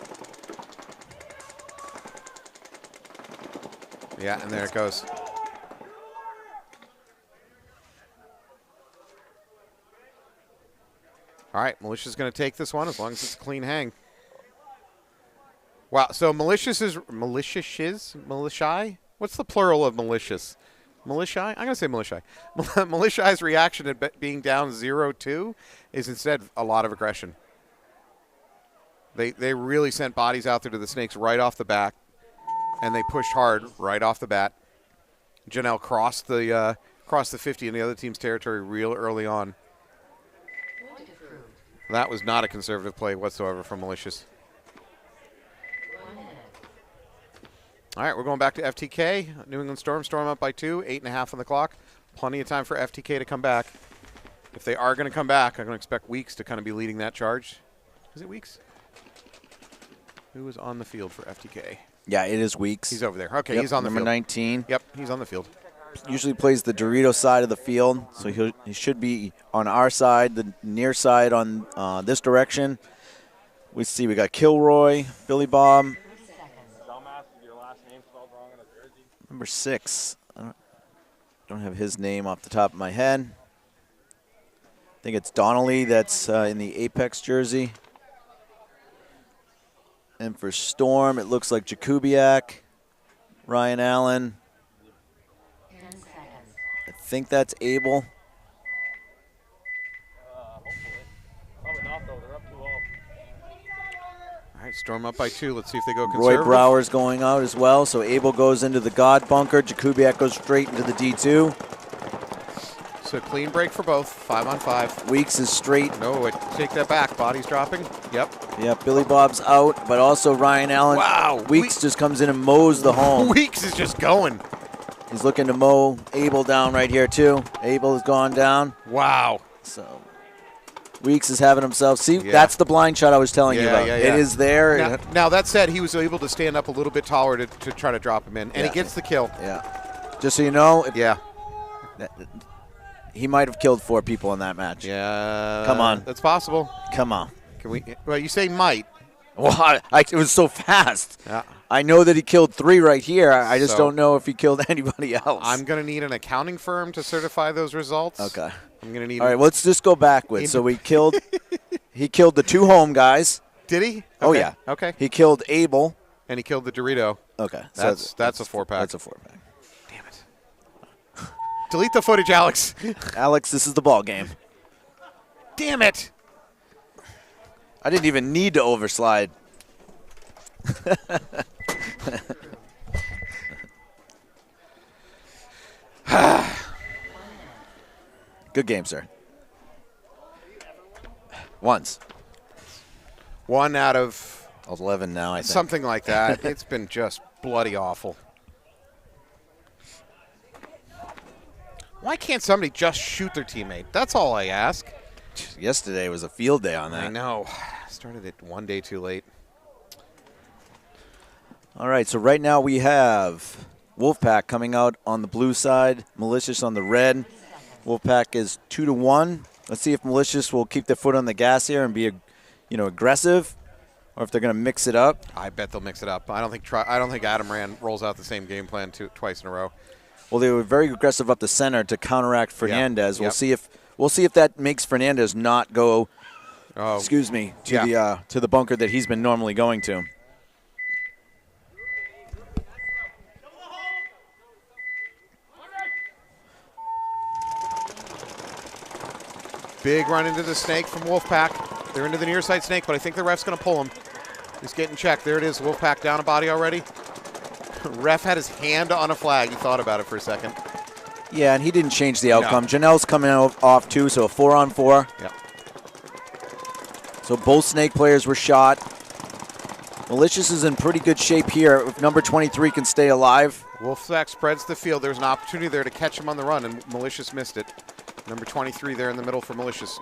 B: Yeah, and there it goes. All right, Malicious going to take this one as long as it's a clean hang. Wow, so Malicious? What's the plural of Malicious? Malicious? I'm going to say Malicious. Malicious' reaction at being down 0-2 is instead a lot of aggression. They really sent bodies out there to the Snakes right off the back, and they pushed hard right off the bat. Janelle crossed the 50 in the other team's territory real early on. That was not a conservative play whatsoever from Malicious. All right, we're going back to FTK. New England Storm up by 2, 8.5 on the clock. Plenty of time for FTK to come back. If they are going to come back, I'm going to expect Weeks to kind of be leading that charge. Is it Weeks? Who is on the field for FTK?
A: Yeah, it is Weeks.
B: He's over there. Okay,
A: Yep,
B: he's on the
A: number
B: field.
A: 19.
B: Yep, he's on the field.
A: Usually plays the Dorito side of the field, so he should be on our side, the near side on this direction. We see we got Kilroy, Billy Bob. Number 6. I don't have his name off the top of my head. I think it's Donnelly that's in the Apex jersey. And for Storm, it looks like Jakubiak, Ryan Allen. I think that's Abel.
B: All right, Storm up by 2. Let's see if they go
A: Roy
B: conservative.
A: Brower's going out as well, so Abel goes into the God bunker. Jakubiak goes straight into the D2.
B: So clean break for both, 5-on-5.
A: Weeks is straight.
B: No, wait, take that back. Body's dropping. Yep.
A: Yeah, Billy Bob's out, but also Ryan Allen.
B: Wow.
A: Weeks just comes in and mows the home.
B: Weeks is just going.
A: He's looking to mow Abel down right here, too. Abel has gone down.
B: Wow.
A: So Weeks is having himself. See,
B: Yeah.
A: that's the blind shot I was telling you about.
B: Yeah.
A: It is there.
B: Now, that said, he was able to stand up a little bit taller to try to drop him in, and
A: Yeah.
B: he gets the kill.
A: Yeah. Just so you know,
B: Yeah.
A: he might have killed 4 people in that match.
B: Yeah.
A: Come on.
B: That's possible.
A: Come on.
B: Can we? Well, you say might.
A: Well, it was so fast.
B: Yeah.
A: I know that he killed 3 right here. I just
B: So-
A: don't know if he killed anybody else.
B: I'm going to need an accounting firm to certify those results.
A: Okay.
B: I'm going to need.
A: All right, let's just go backwards. So he killed the 2 home guys.
B: Did he?
A: Oh,
B: Okay.
A: yeah.
B: Okay.
A: He killed Abel.
B: And he killed the Dorito.
A: Okay.
B: That's a 4-pack.
A: That's a 4-pack.
B: Damn it. Delete the footage, Alex.
A: Alex, this is the ball game.
B: Damn it.
A: I didn't even need to overslide. Good game, sir. Once.
B: 1 out of
A: 11 now, I think.
B: something like that. It's been just bloody awful. Why can't somebody just shoot their teammate? That's all I ask.
A: Yesterday was a field day on that.
B: I know. Started it one day too late.
A: All right, so right now we have Wolfpack coming out on the blue side, Malicious on the red. Wolfpack is 2-1. Let's see if Malicious will keep their foot on the gas here and be, aggressive, or if they're going to mix it up.
B: I bet they'll mix it up. I don't think Adam Rand rolls out the same game plan twice in a row.
A: Well, they were very aggressive up the center to counteract Fernandez.
B: Yep.
A: We'll see if that makes Fernandez not go
B: Oh.
A: Excuse me, to the bunker that he's been normally going to.
B: Big run into the snake from Wolfpack. They're into the near side snake, but I think the ref's going to pull him. He's getting checked. There it is. Wolfpack down a body already. Ref had his hand on a flag. He thought about it for a second.
A: Yeah, and he didn't change the outcome.
B: No.
A: Janelle's coming off too, so a 4-on-4.
B: Yep.
A: So both snake players were shot. Malicious is in pretty good shape here. If number 23 can stay alive.
B: Wolfpack spreads the field. There's an opportunity there to catch him on the run, and Malicious missed it. Number 23 there in the middle for Malicious.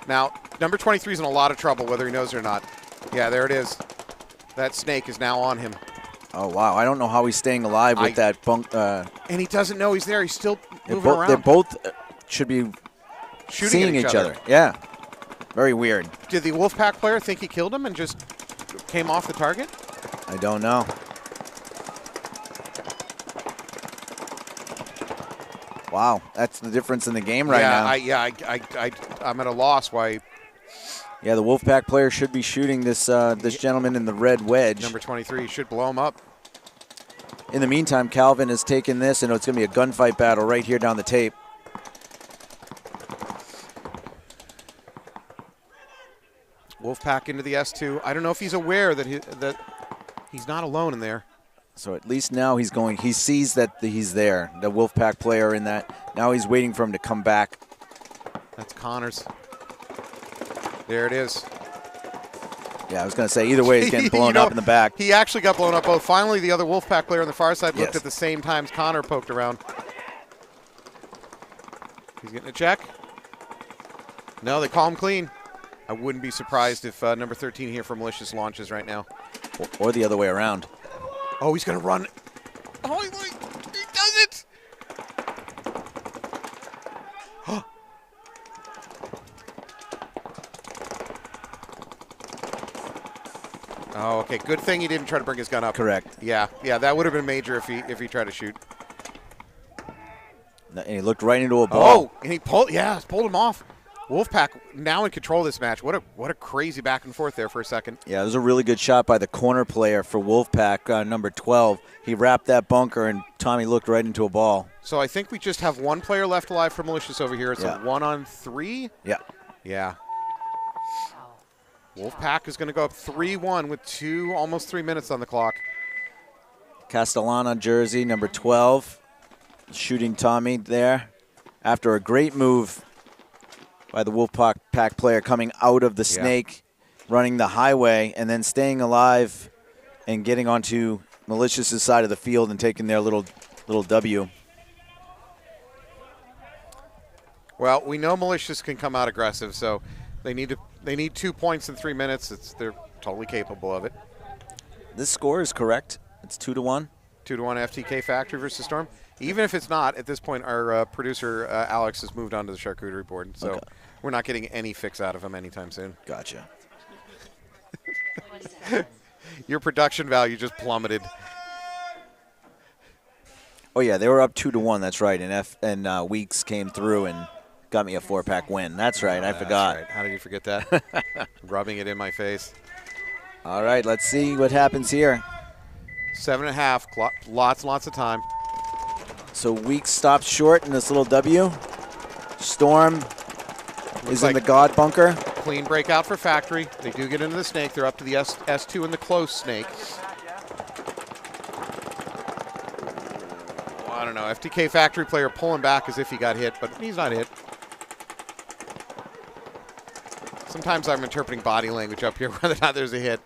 B: Now, number 23 is in a lot of trouble, whether he knows it or not. Yeah, there it is. That snake is now on him.
A: Oh, wow. I don't know how he's staying alive with that bunk.
B: And he doesn't know he's there. He's still moving around.
A: They both should be
B: Shooting
A: seeing
B: at
A: each other. Yeah. Very weird.
B: Did the Wolfpack player think he killed him and just came off the target?
A: I don't know. Wow, that's the difference in the game right now.
B: I'm at a loss. Why?
A: Yeah, the Wolfpack player should be shooting this this gentleman in the red wedge.
B: Number 23 should blow him up.
A: In the meantime, Calvin has taken this, and it's going to be a gunfight battle right here down the tape.
B: Wolfpack into the S2. I don't know if he's aware that he's not alone in there.
A: So at least now he's going. He sees that he's there. The Wolfpack player in that. Now he's waiting for him to come back.
B: That's Connors. There it is.
A: Yeah, I was going to say either way he's getting blown up in the back.
B: He actually got blown up both. Finally, the other Wolfpack player on the far side looked
A: Yes.
B: at the same time as Connor poked around. He's getting a check. No, they call him clean. I wouldn't be surprised if number 13 here for Malicious launches right now.
A: Or the other way around.
B: Oh, he's going to run. Oh, he does it. Oh, okay. Good thing he didn't try to bring his gun up.
A: Correct.
B: Yeah, that would have been major if he tried to shoot.
A: And he looked right into a ball.
B: Oh, and he pulled him off. Wolfpack now in control of this match. What a crazy back and forth there for a second.
A: Yeah, it was a really good shot by the corner player for Wolfpack, number 12. He wrapped that bunker, and Tommy looked right into a ball.
B: So I think we just have one player left alive for Malicious over here. It's a 1-on-3.
A: Yeah.
B: Yeah. Wolfpack is going to go up 3-1 with almost 3 minutes on the clock.
A: Castellana jersey, number 12, shooting Tommy there after a great move by the Wolfpack player coming out of the snake, running the highway, and then staying alive and getting onto Malicious' side of the field and taking their little W.
B: Well, we know Malicious can come out aggressive, so they need 2 points in 3 minutes. They're totally capable of it.
A: This score is correct. It's 2-1.
B: 2-1 FTK Factory versus Storm. Even if it's not, at this point, our producer, Alex, has moved on to the charcuterie board. So we're not getting any fix out of him anytime soon.
A: Gotcha.
B: Your production value just plummeted.
A: Oh, yeah, they were up 2-1. That's right. And Weeks came through and got me a 4-pack win. That's right. I forgot.
B: Right. How did you forget that? Rubbing it in my face.
A: All right, let's see what happens here.
B: 7.5. Lots and lots of time.
A: So Weeks stops short in this little W. Storm is in the God bunker.
B: Clean breakout for Factory. They do get into the snake. They're up to the S2 in the close snake. Well, I don't know. FTK Factory player pulling back as if he got hit, but he's not hit. Sometimes I'm interpreting body language up here, whether or not there's a hit.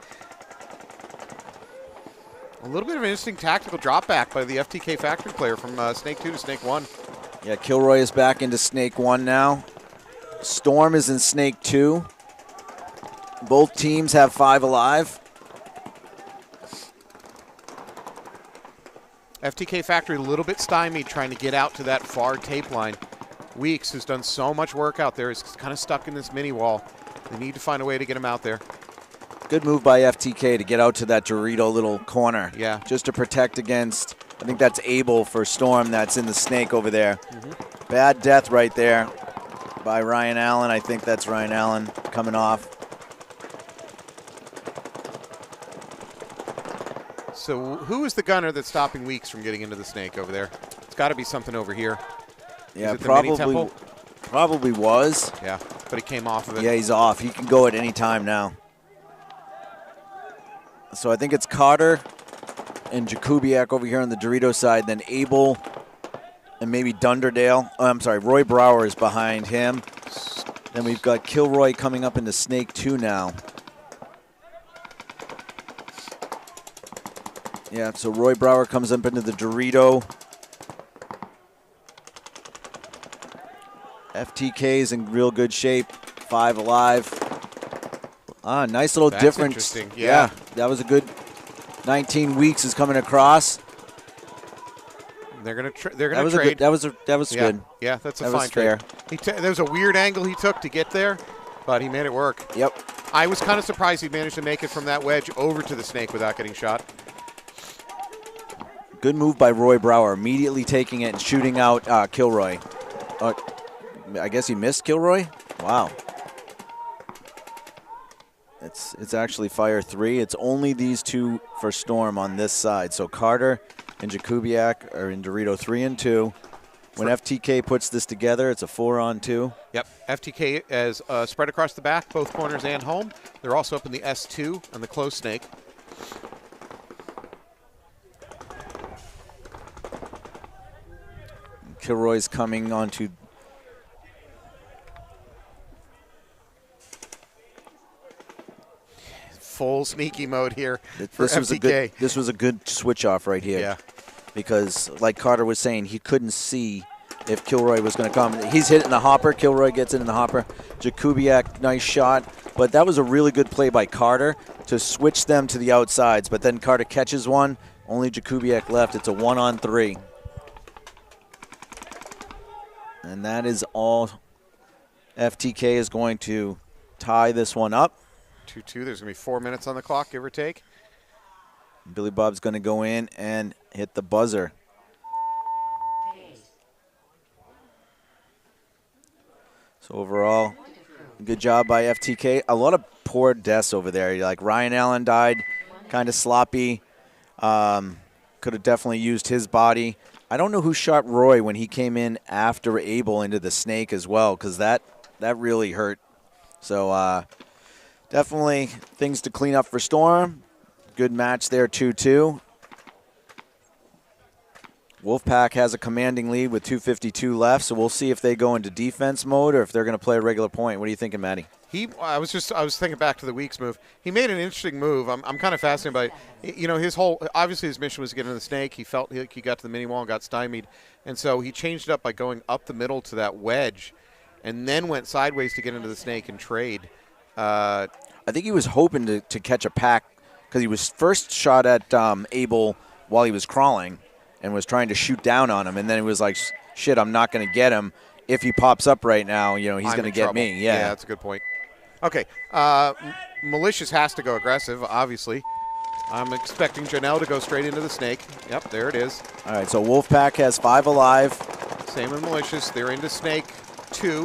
B: A little bit of an interesting tactical drop back by the FTK Factory player from Snake 2 to Snake 1.
A: Yeah, Kilroy is back into Snake 1 now. Storm is in Snake 2. Both teams have 5 alive.
B: FTK Factory a little bit stymied trying to get out to that far tape line. Weeks, who's done so much work out there, is kind of stuck in this mini wall. They need to find a way to get him out there.
A: Good move by FTK to get out to that Dorito little corner.
B: Yeah.
A: Just to protect against, I think that's Abel for Storm that's in the snake over there. Bad death right there by Ryan Allen. I think that's Ryan Allen coming off.
B: So who is the gunner that's stopping Weeks from getting into the snake over there? It's got to be something over here.
A: Yeah,
B: Is it the mini temple?
A: Probably was.
B: Yeah, but he came off of it.
A: Yeah, he's off. He can go at any time now. So I think it's Carter and Jakubiak over here on the Dorito side, then Abel and maybe Dunderdale. Oh, I'm sorry, Roy Brower is behind him. Then we've got Kilroy coming up into Snake 2 now. Yeah, so Roy Brower comes up into the Dorito. FTK is in real good shape. 5 alive. Nice little
B: That's
A: difference.
B: Interesting. Yeah,
A: that was a good 19 weeks is coming across.
B: They're gonna trade.
A: Good, that was good.
B: Yeah, that's a
A: that
B: fine
A: was fair.
B: trade. There was a weird angle he took to get there, but he made it work.
A: Yep.
B: I was kind of surprised he managed to make it from that wedge over to the snake without getting shot.
A: Good move by Roy Brower, immediately taking it and shooting out Kilroy. I guess he missed Kilroy. Wow. It's actually fire 3. It's only these two for Storm on this side. So Carter and Jakubiak are in Dorito 3 and 2. When FTK puts this together, it's a 4-on-2.
B: Yep. FTK is spread across the back, both corners and home. They're also up in the S2 and the close snake.
A: Kilroy's coming onto
B: full sneaky mode here for
A: this
B: FTK.
A: This was a good switch off right here.
B: Yeah.
A: Because like Carter was saying, he couldn't see if Kilroy was going to come. He's hit in the hopper. Kilroy gets it in the hopper. Jakubiak, nice shot. But that was a really good play by Carter to switch them to the outsides. But then Carter catches one. Only Jakubiak left. It's a 1-on-3. And that is all. FTK is going to tie this one up.
B: 2-2. There's going to be 4 minutes on the clock, give or take.
A: Billy Bob's going to go in and hit the buzzer. So overall, good job by FTK. A lot of poor deaths over there. Like Ryan Allen died, kind of sloppy. Could have definitely used his body. I don't know who shot Roy when he came in after Abel into the snake as well, because that really hurt. So definitely things to clean up for Storm. Good match there, 2-2. Wolfpack has a commanding lead with 2:52 left, so we'll see if they go into defense mode or if they're going to play a regular point. What are you thinking, Matty?
B: I was thinking back to the Weeks move. He made an interesting move. I'm kind of fascinated by it. You know, obviously his mission was to get into the snake. He felt like he got to the mini wall and got stymied, and so he changed it up by going up the middle to that wedge, and then went sideways to get into the snake and trade.
A: I think he was hoping to catch a pack because he was first shot at Abel while he was crawling and was trying to shoot down on him, and then he was like, shit, I'm not going to get him. If he pops up right now, you know, he's going to get me.
B: Yeah, that's a good point. Okay, Malicious has to go aggressive, obviously. I'm expecting Janelle to go straight into the snake. Yep, there it is.
A: All right, so Wolfpack has 5 alive.
B: Same with Malicious. They're into snake 2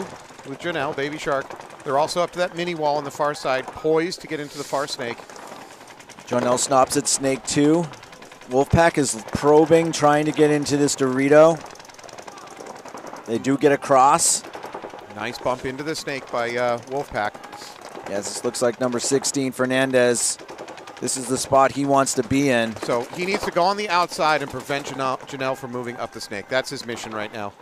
B: with Janelle, Baby Shark. They're also up to that mini wall on the far side, poised to get into the far snake.
A: Janelle stops at snake 2. Wolfpack is probing, trying to get into this Dorito. They do get across.
B: Nice bump into the snake by Wolfpack.
A: Yes, this looks like number 16, Fernandez. This is the spot he wants to be in.
B: So he needs to go on the outside and prevent Janelle from moving up the snake. That's his mission right now.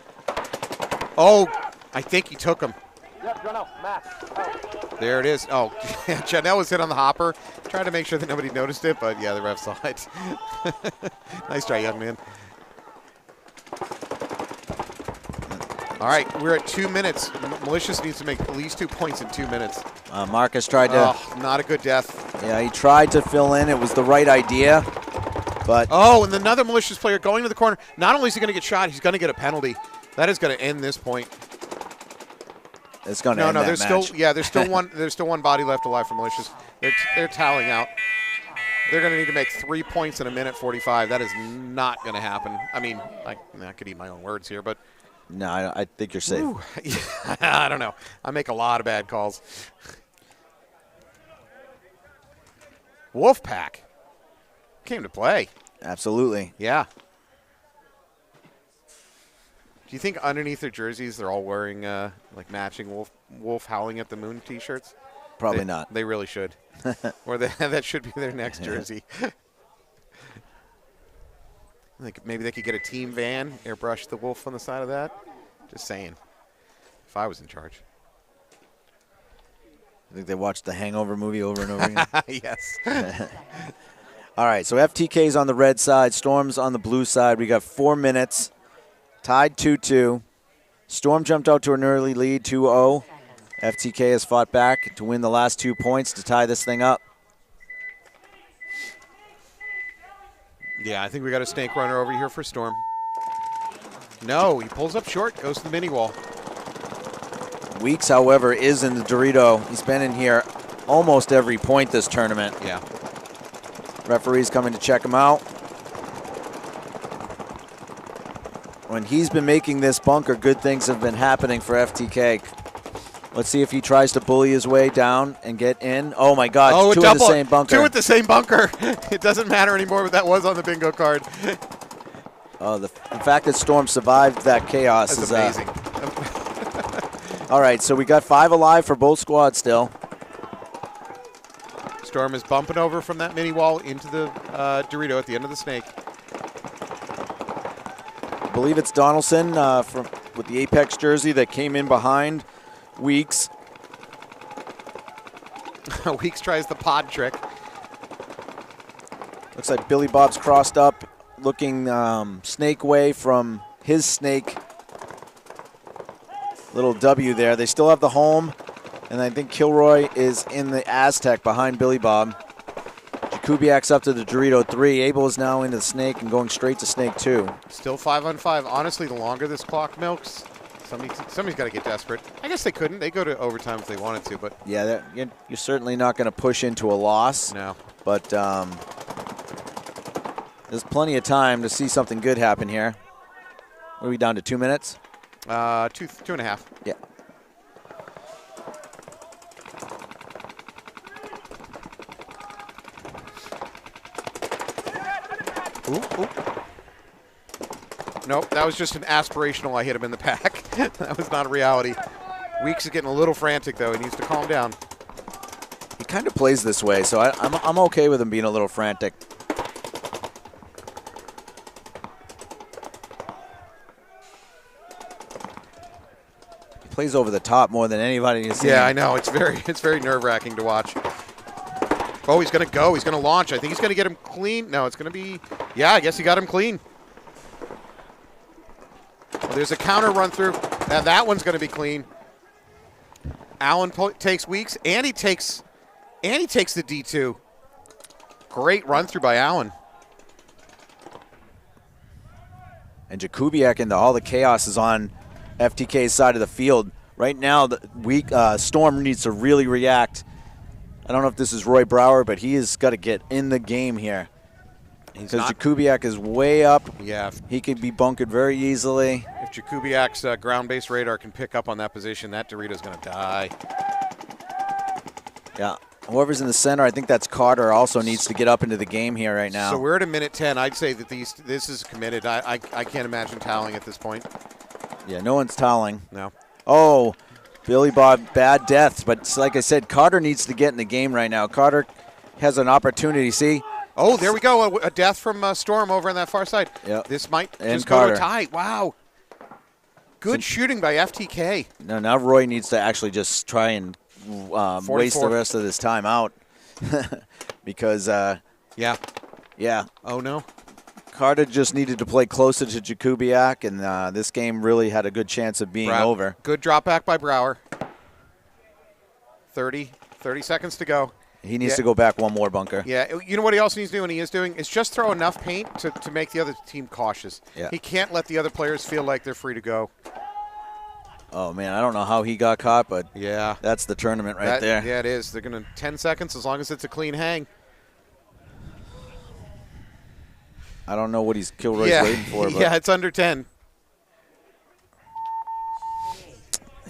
B: Oh, I think he took him.
C: Yep, Janelle, Matt.
B: There it is. Oh, Janelle was hit on the hopper. Trying to make sure that nobody noticed it, but yeah, the ref saw it. Nice try, young man. All right, we're at 2 minutes. Malicious needs to make at least 2 points in 2 minutes.
A: Marcus tried to.
B: Oh, not a good death.
A: Yeah, he tried to fill in. It was the right idea, but.
B: Oh, and another Malicious player going to the corner. Not only is he going to get shot, he's going to get a penalty. That is going to end this point.
A: It's going to end that
B: there's
A: match.
B: There's still one body left alive for Malicious. They're toweling out. They're going to need to make 3 points in a minute 45. That is not going to happen. I mean, I could eat my own words here, but.
A: No, I think you're safe.
B: I don't know. I make a lot of bad calls. Wolfpack came to play.
A: Absolutely.
B: Yeah. Do you think underneath their jerseys they're all wearing like matching Wolf Howling at the Moon T-shirts?
A: Probably not.
B: They really should. Or that should be their next jersey. Like maybe they could get a team van, airbrush the wolf on the side of that. Just saying. If I was in charge.
A: I think they watched the Hangover movie over and over again.
B: Yes.
A: All right, so FTK's on the red side, Storm's on the blue side. We got 4 minutes, tied 2-2. Storm jumped out to an early lead, 2-0. FTK has fought back to win the last 2 points to tie this thing up.
B: Yeah, I think we got a snake runner over here for Storm. No, he pulls up short, goes to the mini wall.
A: Weeks, however, is in the Dorito. He's been in here almost every point this tournament.
B: Yeah.
A: Referee's coming to check him out. When he's been making this bunker, good things have been happening for FTK. Let's see if he tries to bully his way down and get in. Oh, my God.
B: Oh,
A: two in the same bunker.
B: Two at the same bunker. It doesn't matter anymore, but that was on the bingo card.
A: Oh, the fact that Storm survived that chaos
B: That's
A: is
B: amazing.
A: All right, so we got 5 alive for both squads still.
B: Storm is bumping over from that mini wall into the Dorito at the end of the snake.
A: I believe it's Donaldson with the Apex jersey that came in behind Weeks.
B: Weeks tries the pod trick.
A: Looks like Billy Bob's crossed up, looking snake way from his snake. Little W there. They still have the home, and I think Kilroy is in the Aztec behind Billy Bob. Jakubiak's up to the Dorito 3. Abel is now into the snake and going straight to snake 2.
B: Still 5-on-5. Honestly, the longer this clock milks, somebody's got to get desperate. I guess they couldn't. They go to overtime if they wanted to, but
A: Yeah, you're certainly not going to push into a loss.
B: no.
A: But there's plenty of time to see something good happen here. What are we down to, 2 minutes?
B: 2.5.
A: Yeah.
B: Ooh. Nope, that was just an aspirational. I hit him in the pack. That was not a reality. Weeks is getting a little frantic, though. He needs to calm down.
A: He kind of plays this way, so I'm okay with him being a little frantic. He plays over the top more than anybody you've seen.
B: Yeah, I know. It's very nerve-wracking to watch. Oh, he's going to go. He's going to launch. I think he's going to get him clean. No, it's going to be... Yeah, I guess he got him clean. Well, there's a counter run through. Now that one's going to be clean. Allen takes Weeks, and he takes the D2. Great run through by Allen.
A: And Jakubiak and all the chaos is on FTK's side of the field. Right now, the Storm needs to really react. I don't know if this is Roy Brower, but he has got to get in the game here. Because Jakubiak is way up.
B: Yeah.
A: He could be bunkered very easily.
B: If Jakubiak's ground-based radar can pick up on that position, that Dorito's going to die.
A: Yeah. Whoever's in the center, I think that's Carter, also needs to get up into the game here right now.
B: So we're at a minute 10. I'd say that this is committed. I can't imagine toweling at this point.
A: Yeah, no one's toweling.
B: No.
A: Oh, Billy Bob, bad death. But like I said, Carter needs to get in the game right now. Carter has an opportunity. See?
B: Oh, there we go. A death from Storm over on that far side.
A: Yep.
B: This might
A: And
B: just
A: Carter.
B: go to a tie. Wow. Good shooting by FTK.
A: No, now Roy needs to actually just try and waste the rest of this time out. Because,
B: Yeah.
A: yeah,
B: Oh, no.
A: Carter just needed to play closer to Jakubiak, and this game really had a good chance of being over.
B: Good drop back by Brower. 30 seconds to go.
A: He needs to go back one more bunker.
B: Yeah, you know what he also needs to do, and he is doing, is just throw enough paint to make the other team cautious.
A: Yeah.
B: He can't let the other players feel like they're free to go.
A: Oh, man, I don't know how he got caught, but
B: Yeah.
A: that's the tournament right there.
B: Yeah, it is. They're going to 10 seconds as long as it's a clean hang.
A: I don't know what Kilroy's waiting for. But
B: Yeah, it's under 10.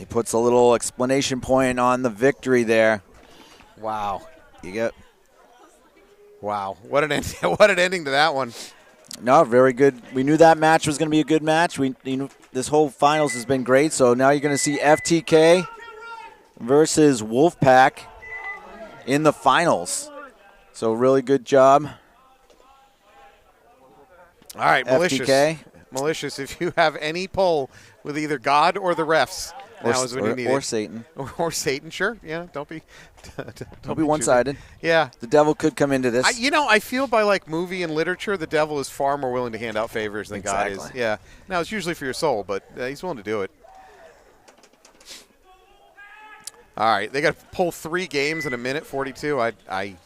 A: he puts a little explanation point on the victory there.
B: Wow.
A: You get
B: Wow, what an what an ending to that one.
A: No, very good. We knew that match was going to be a good match. This whole finals has been great. So now you're going to see FTK versus Wolfpack in the finals. So really good job.
B: All right, Malicious.
A: FTK.
B: Malicious, if you have any pull with either God or the refs, now is when you need it.
A: Or Satan.
B: Or Satan, sure. Yeah, don't be
A: one-sided.
B: Yeah.
A: The devil could come into this.
B: I feel by like movie and literature, the devil is far more willing to hand out favors than God is. Yeah. Now, it's usually for your soul, but he's willing to do it. All right, they got to pull 3 games in a minute 42. I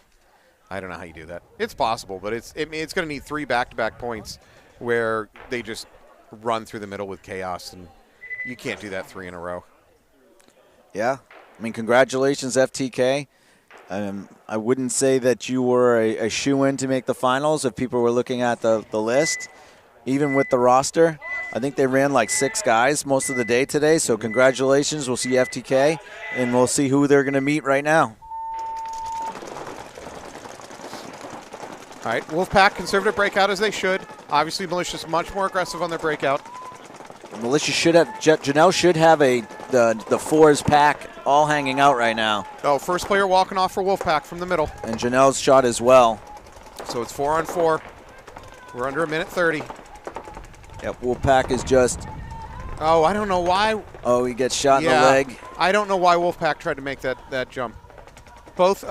B: don't know how you do that. It's possible, but it's going to need 3 back-to-back points where they just run through the middle with chaos, and you can't do that 3 in a row.
A: Yeah. I mean, congratulations, FTK. I wouldn't say that you were a shoo-in to make the finals if people were looking at the list. Even with the roster, I think they ran like 6 guys most of the day today, so congratulations. We'll see FTK, and we'll see who they're going to meet right now.
B: All right, Wolfpack, conservative breakout as they should. Obviously, Malicious much more aggressive on their breakout.
A: Malicious should have, Janelle should have the fours pack all hanging out right now.
B: Oh, first player walking off for Wolfpack from the middle.
A: And Janelle's shot as well.
B: So it's 4-on-4. We're under a minute 30.
A: Yep, Wolfpack is just...
B: Oh, I don't know why.
A: Oh, he gets shot in the leg.
B: I don't know why Wolfpack tried to make that jump. Both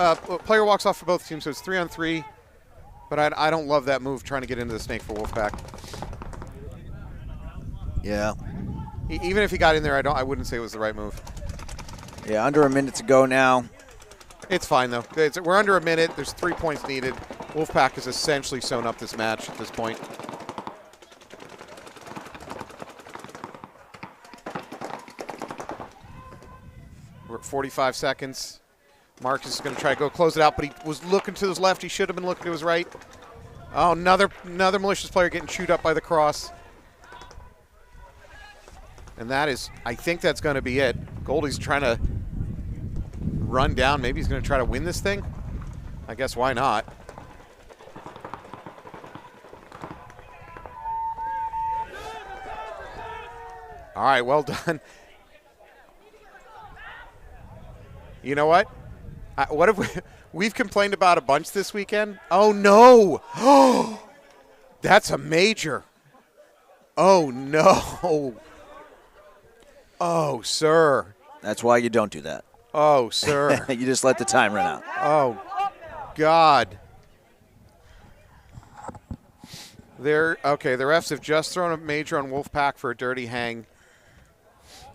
B: player walks off for both teams, so it's 3-on-3. But I don't love that move trying to get into the snake for Wolfpack.
A: Yeah.
B: Even if he got in there, I wouldn't say it was the right move.
A: Yeah, under a minute to go now.
B: It's fine though. We're under a minute. There's 3 points needed. Wolfpack has essentially sewn up this match at this point. We're at 45 seconds. Marcus is going to try to go close it out, but he was looking to his left. He should have been looking to his right. Oh, another Malicious player getting chewed up by the cross. And that is, I think that's going to be it. Goldie's trying to run down. Maybe he's going to try to win this thing. I guess why not? All right, well done. You know what? What have we've complained about a bunch this weekend? Oh, no. That's a major. Oh, no. Oh, sir.
A: That's why you don't do that.
B: Oh, sir.
A: You just let the time run out.
B: Oh, God. Okay, the refs have just thrown a major on Wolfpack for a dirty hang.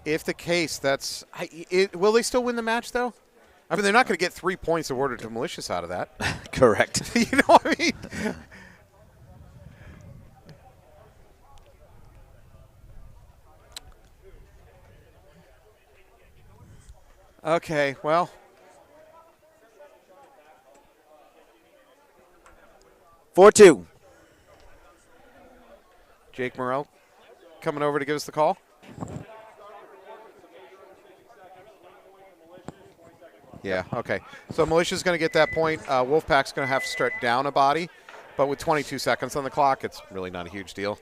B: If the case, will they still win the match, though? I mean, they're not going to get 3 points awarded to Malicious out of that.
A: Correct.
B: You know what I mean? Okay, well.
A: 4-2.
B: Jake Morrell coming over to give us the call. Yeah, okay. So Malicious is going to get that point. Wolfpack's going to have to start down a body. But with 22 seconds on the clock, it's really not a huge deal.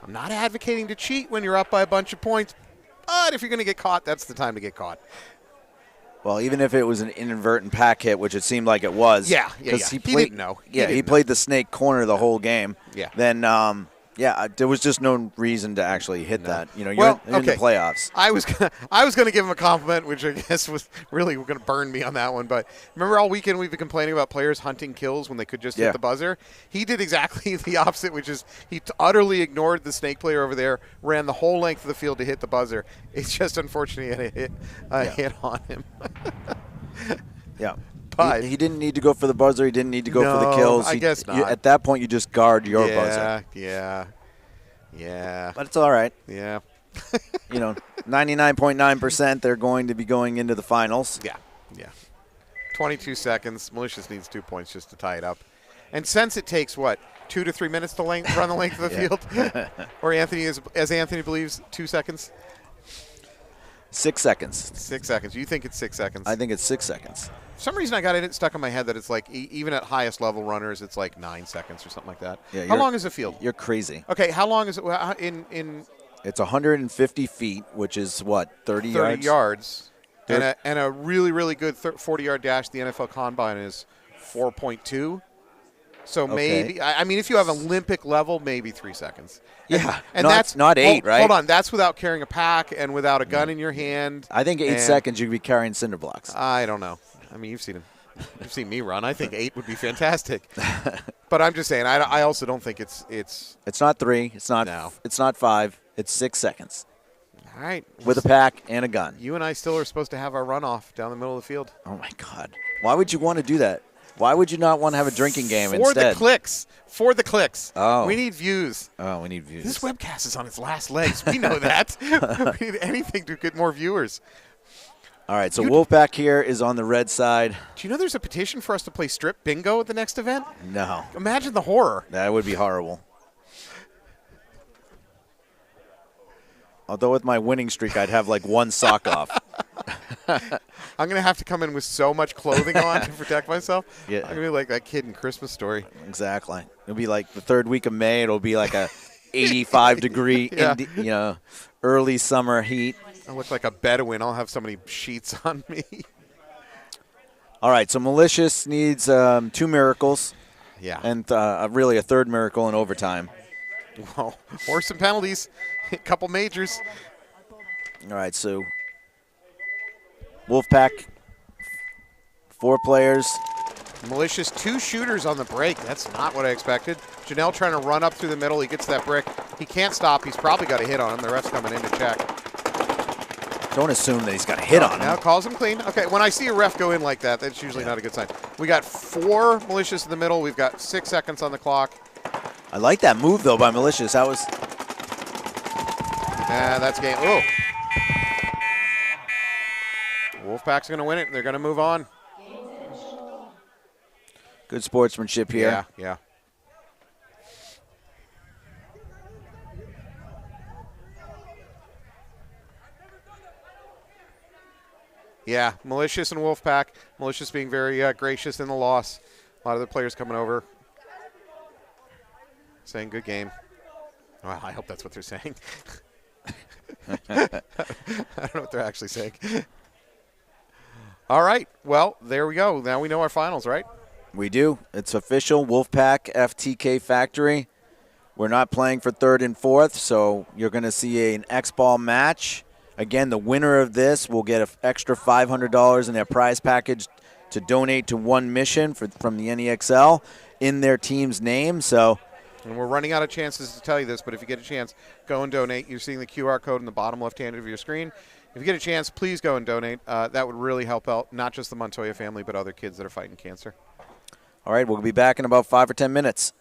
B: I'm not advocating to cheat when you're up by a bunch of points. But if you're going to get caught, that's the time to get caught.
A: Well, even if it was an inadvertent pack hit, which it seemed like it was.
B: Yeah. He didn't know.
A: He played the snake corner the whole game.
B: Yeah.
A: Then, there was just no reason to actually hit that. You know, you're in the playoffs.
B: I was gonna give him a compliment, which I guess was really going to burn me on that one. But remember, all weekend we've been complaining about players hunting kills when they could just hit the buzzer. He did exactly the opposite, which is he utterly ignored the snake player over there, ran the whole length of the field to hit the buzzer. It's just unfortunate he had a hit on him.
A: Yeah.
B: But
A: he didn't need to go for the buzzer. He didn't need to go for the kills.
B: I guess not.
A: At that point, you just guard your buzzer.
B: Yeah.
A: But it's all right.
B: Yeah.
A: 99.9% they're going to be going into the finals.
B: Yeah. 22 seconds. Malicious needs 2 points just to tie it up. And since it takes, 2 to 3 minutes to run the length of the field? Or Anthony, as Anthony believes, 2 seconds?
A: 6 seconds.
B: 6 seconds. You think it's 6 seconds?
A: I think it's 6 seconds.
B: some reason I got it stuck in my head that it's like even at highest level runners, it's like 9 seconds or something like that.
A: Yeah,
B: how long is the field?
A: You're crazy.
B: Okay, how long is it in
A: It's 150 feet, which is what, 30
B: 30 yards?
A: Thir-
B: And a really, really good 40-yard dash. The NFL Combine is 4.2. So maybe, I mean, if you have Olympic level, maybe 3 seconds.
A: Yeah,
B: and
A: not,
B: that's
A: not 8, right?
B: Hold on, that's without carrying a pack and without a gun in your hand.
A: I think 8 seconds you could be carrying cinder blocks.
B: I don't know. I mean, you've seen me run. I think 8 would be fantastic. But I'm just saying, I also don't think it's.
A: It's not 3. It's not.
B: No.
A: It's not 5. It's 6 seconds
B: All right.
A: with a pack and a gun.
B: You and I still are supposed to have our runoff down the middle of the field.
A: Oh my God! Why would you want to do that? Why would you not want to have a drinking game
B: For
A: instead?
B: the clicks. For the clicks.
A: Oh.
B: We need views.
A: Oh, we need views.
B: This webcast is on its last legs. We know that. We need anything to get more viewers.
A: All right, so Wolfpack here is on the red side.
B: Do you know there's a petition for us to play strip bingo at the next event?
A: No,
B: Imagine the horror.
A: that would be horrible. Although with my winning streak, I'd have like one sock off.
B: I'm going to have to come in with so much clothing on to protect myself.
A: Yeah.
B: I'm going to be like that kid in Christmas Story.
A: Exactly. It'll be like the third week of May. It'll be like a 85-degree,
B: Yeah.
A: early summer heat.
B: I look like a Bedouin. I'll have so many sheets on me.
A: All right, so Malicious needs 2 miracles
B: Yeah.
A: and really a third miracle in overtime.
B: Well, or some penalties. A couple majors.
A: All right, so Wolfpack, 4 players.
B: Malicious 2 shooters on the break. That's not what I expected. Janelle trying to run up through the middle. He gets that brick. He can't stop. He's probably got a hit on him. The ref's coming in to check.
A: Don't assume that he's got a hit on
B: Now
A: him.
B: calls him clean. Okay, when I see a ref go in like that, that's usually not a good sign. We got 4 Malicious in the middle. We've got 6 seconds on the clock.
A: I like that move, though, by Malicious. That was
B: That's game. Oh. Wolfpack's going to win it. They're going to move on.
A: good sportsmanship here.
B: Yeah. Yeah, Malicious and Wolfpack. Malicious being very gracious in the loss. A lot of the players coming over saying good game. Well, I hope that's what they're saying. I don't know what they're actually saying. All right. Well, there we go. Now we know our finals, right?
A: We do. It's official. Wolfpack FTK Factory. We're not playing for 3rd and 4th, so you're going to see an X-Ball match. Again, the winner of this will get an extra $500 in their prize package to donate to one mission from the NEXL in their team's name. So,
B: and we're running out of chances to tell you this, but if you get a chance, go and donate. You're seeing the QR code in the bottom left-hand of your screen. If you get a chance, please go and donate. That would really help out not just the Montoya family, but other kids that are fighting cancer.
A: all right, we'll be back in about 5 or 10 minutes.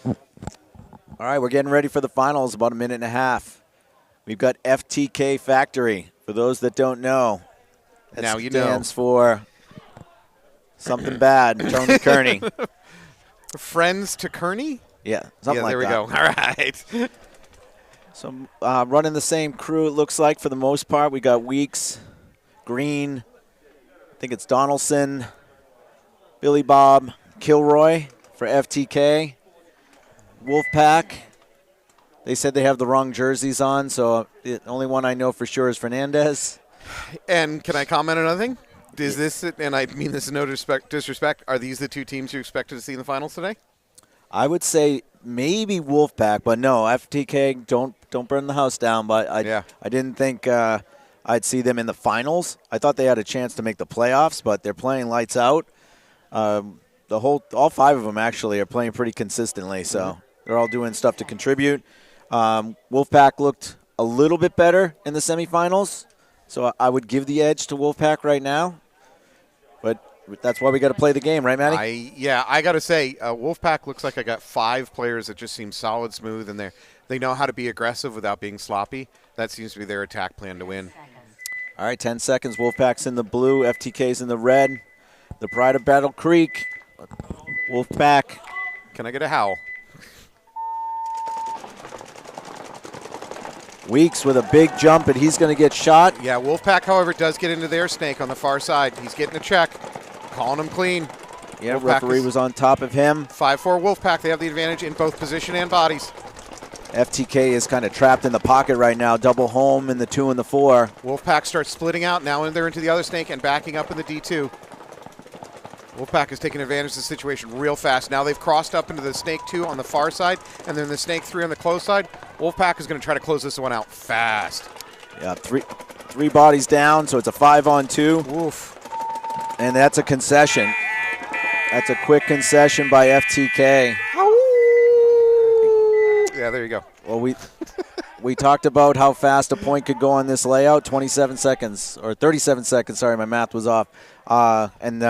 A: All right, we're getting ready for the finals, about a minute and a half. We've got FTK Factory. For those that don't know, that
B: Now you know.
A: stands for something bad. Tony Kearney.
B: Friends to Kearney?
A: Yeah, something like
B: there we
A: that.
B: go. All right.
A: So running the same crew, it looks like, for the most part. We got Weeks, Green, I think it's Donaldson, Billy Bob, Kilroy for FTK, Wolfpack. They said they have the wrong jerseys on, so the only one I know for sure is Fernandez.
B: And can I comment on another thing? Is this, and I mean this in no disrespect, are these the two teams you expected to see in the finals today?
A: I would say maybe Wolfpack, but no, FTK, don't burn the house down. But I didn't think I'd see them in the finals. I thought they had a chance to make the playoffs, but they're playing lights out. All five of them actually are playing pretty consistently, so they're all doing stuff to contribute. Wolfpack looked a little bit better in the semifinals, so I would give the edge to Wolfpack right now. But that's why we got to play the game, right, Matty?
B: I got to say, Wolfpack looks like I got 5 players that just seem solid, smooth, and they know how to be aggressive without being sloppy. That seems to be their attack plan to win.
A: All right, 10 seconds. Wolfpack's in the blue, FTK's in the red. The Pride of Battle Creek, Wolfpack.
B: Can I get a howl?
A: Weeks with a big jump, and he's going to get shot.
B: Yeah, Wolfpack, however, does get into their snake on the far side. He's getting a check, calling him clean.
A: Yeah,
B: Wolfpack
A: referee was on top of him.
B: 5-4 Wolfpack. They have the advantage in both position and bodies.
A: FTK is kind of trapped in the pocket right now. Double home in the 2 and the 4.
B: Wolfpack starts splitting out. Now they're into the other snake and backing up in the D2. Wolfpack is taking advantage of the situation real fast. Now they've crossed up into the snake 2 on the far side, and then the snake 3 on the close side. Wolfpack is going to try to close this one out fast.
A: Yeah, three bodies down, so it's a 5-on-2.
B: Oof.
A: And that's a concession. That's a quick concession by FTK.
B: Yeah, there you go.
A: Well, we talked about how fast a point could go on this layout. 27 seconds, or 37 seconds. Sorry, my math was off. And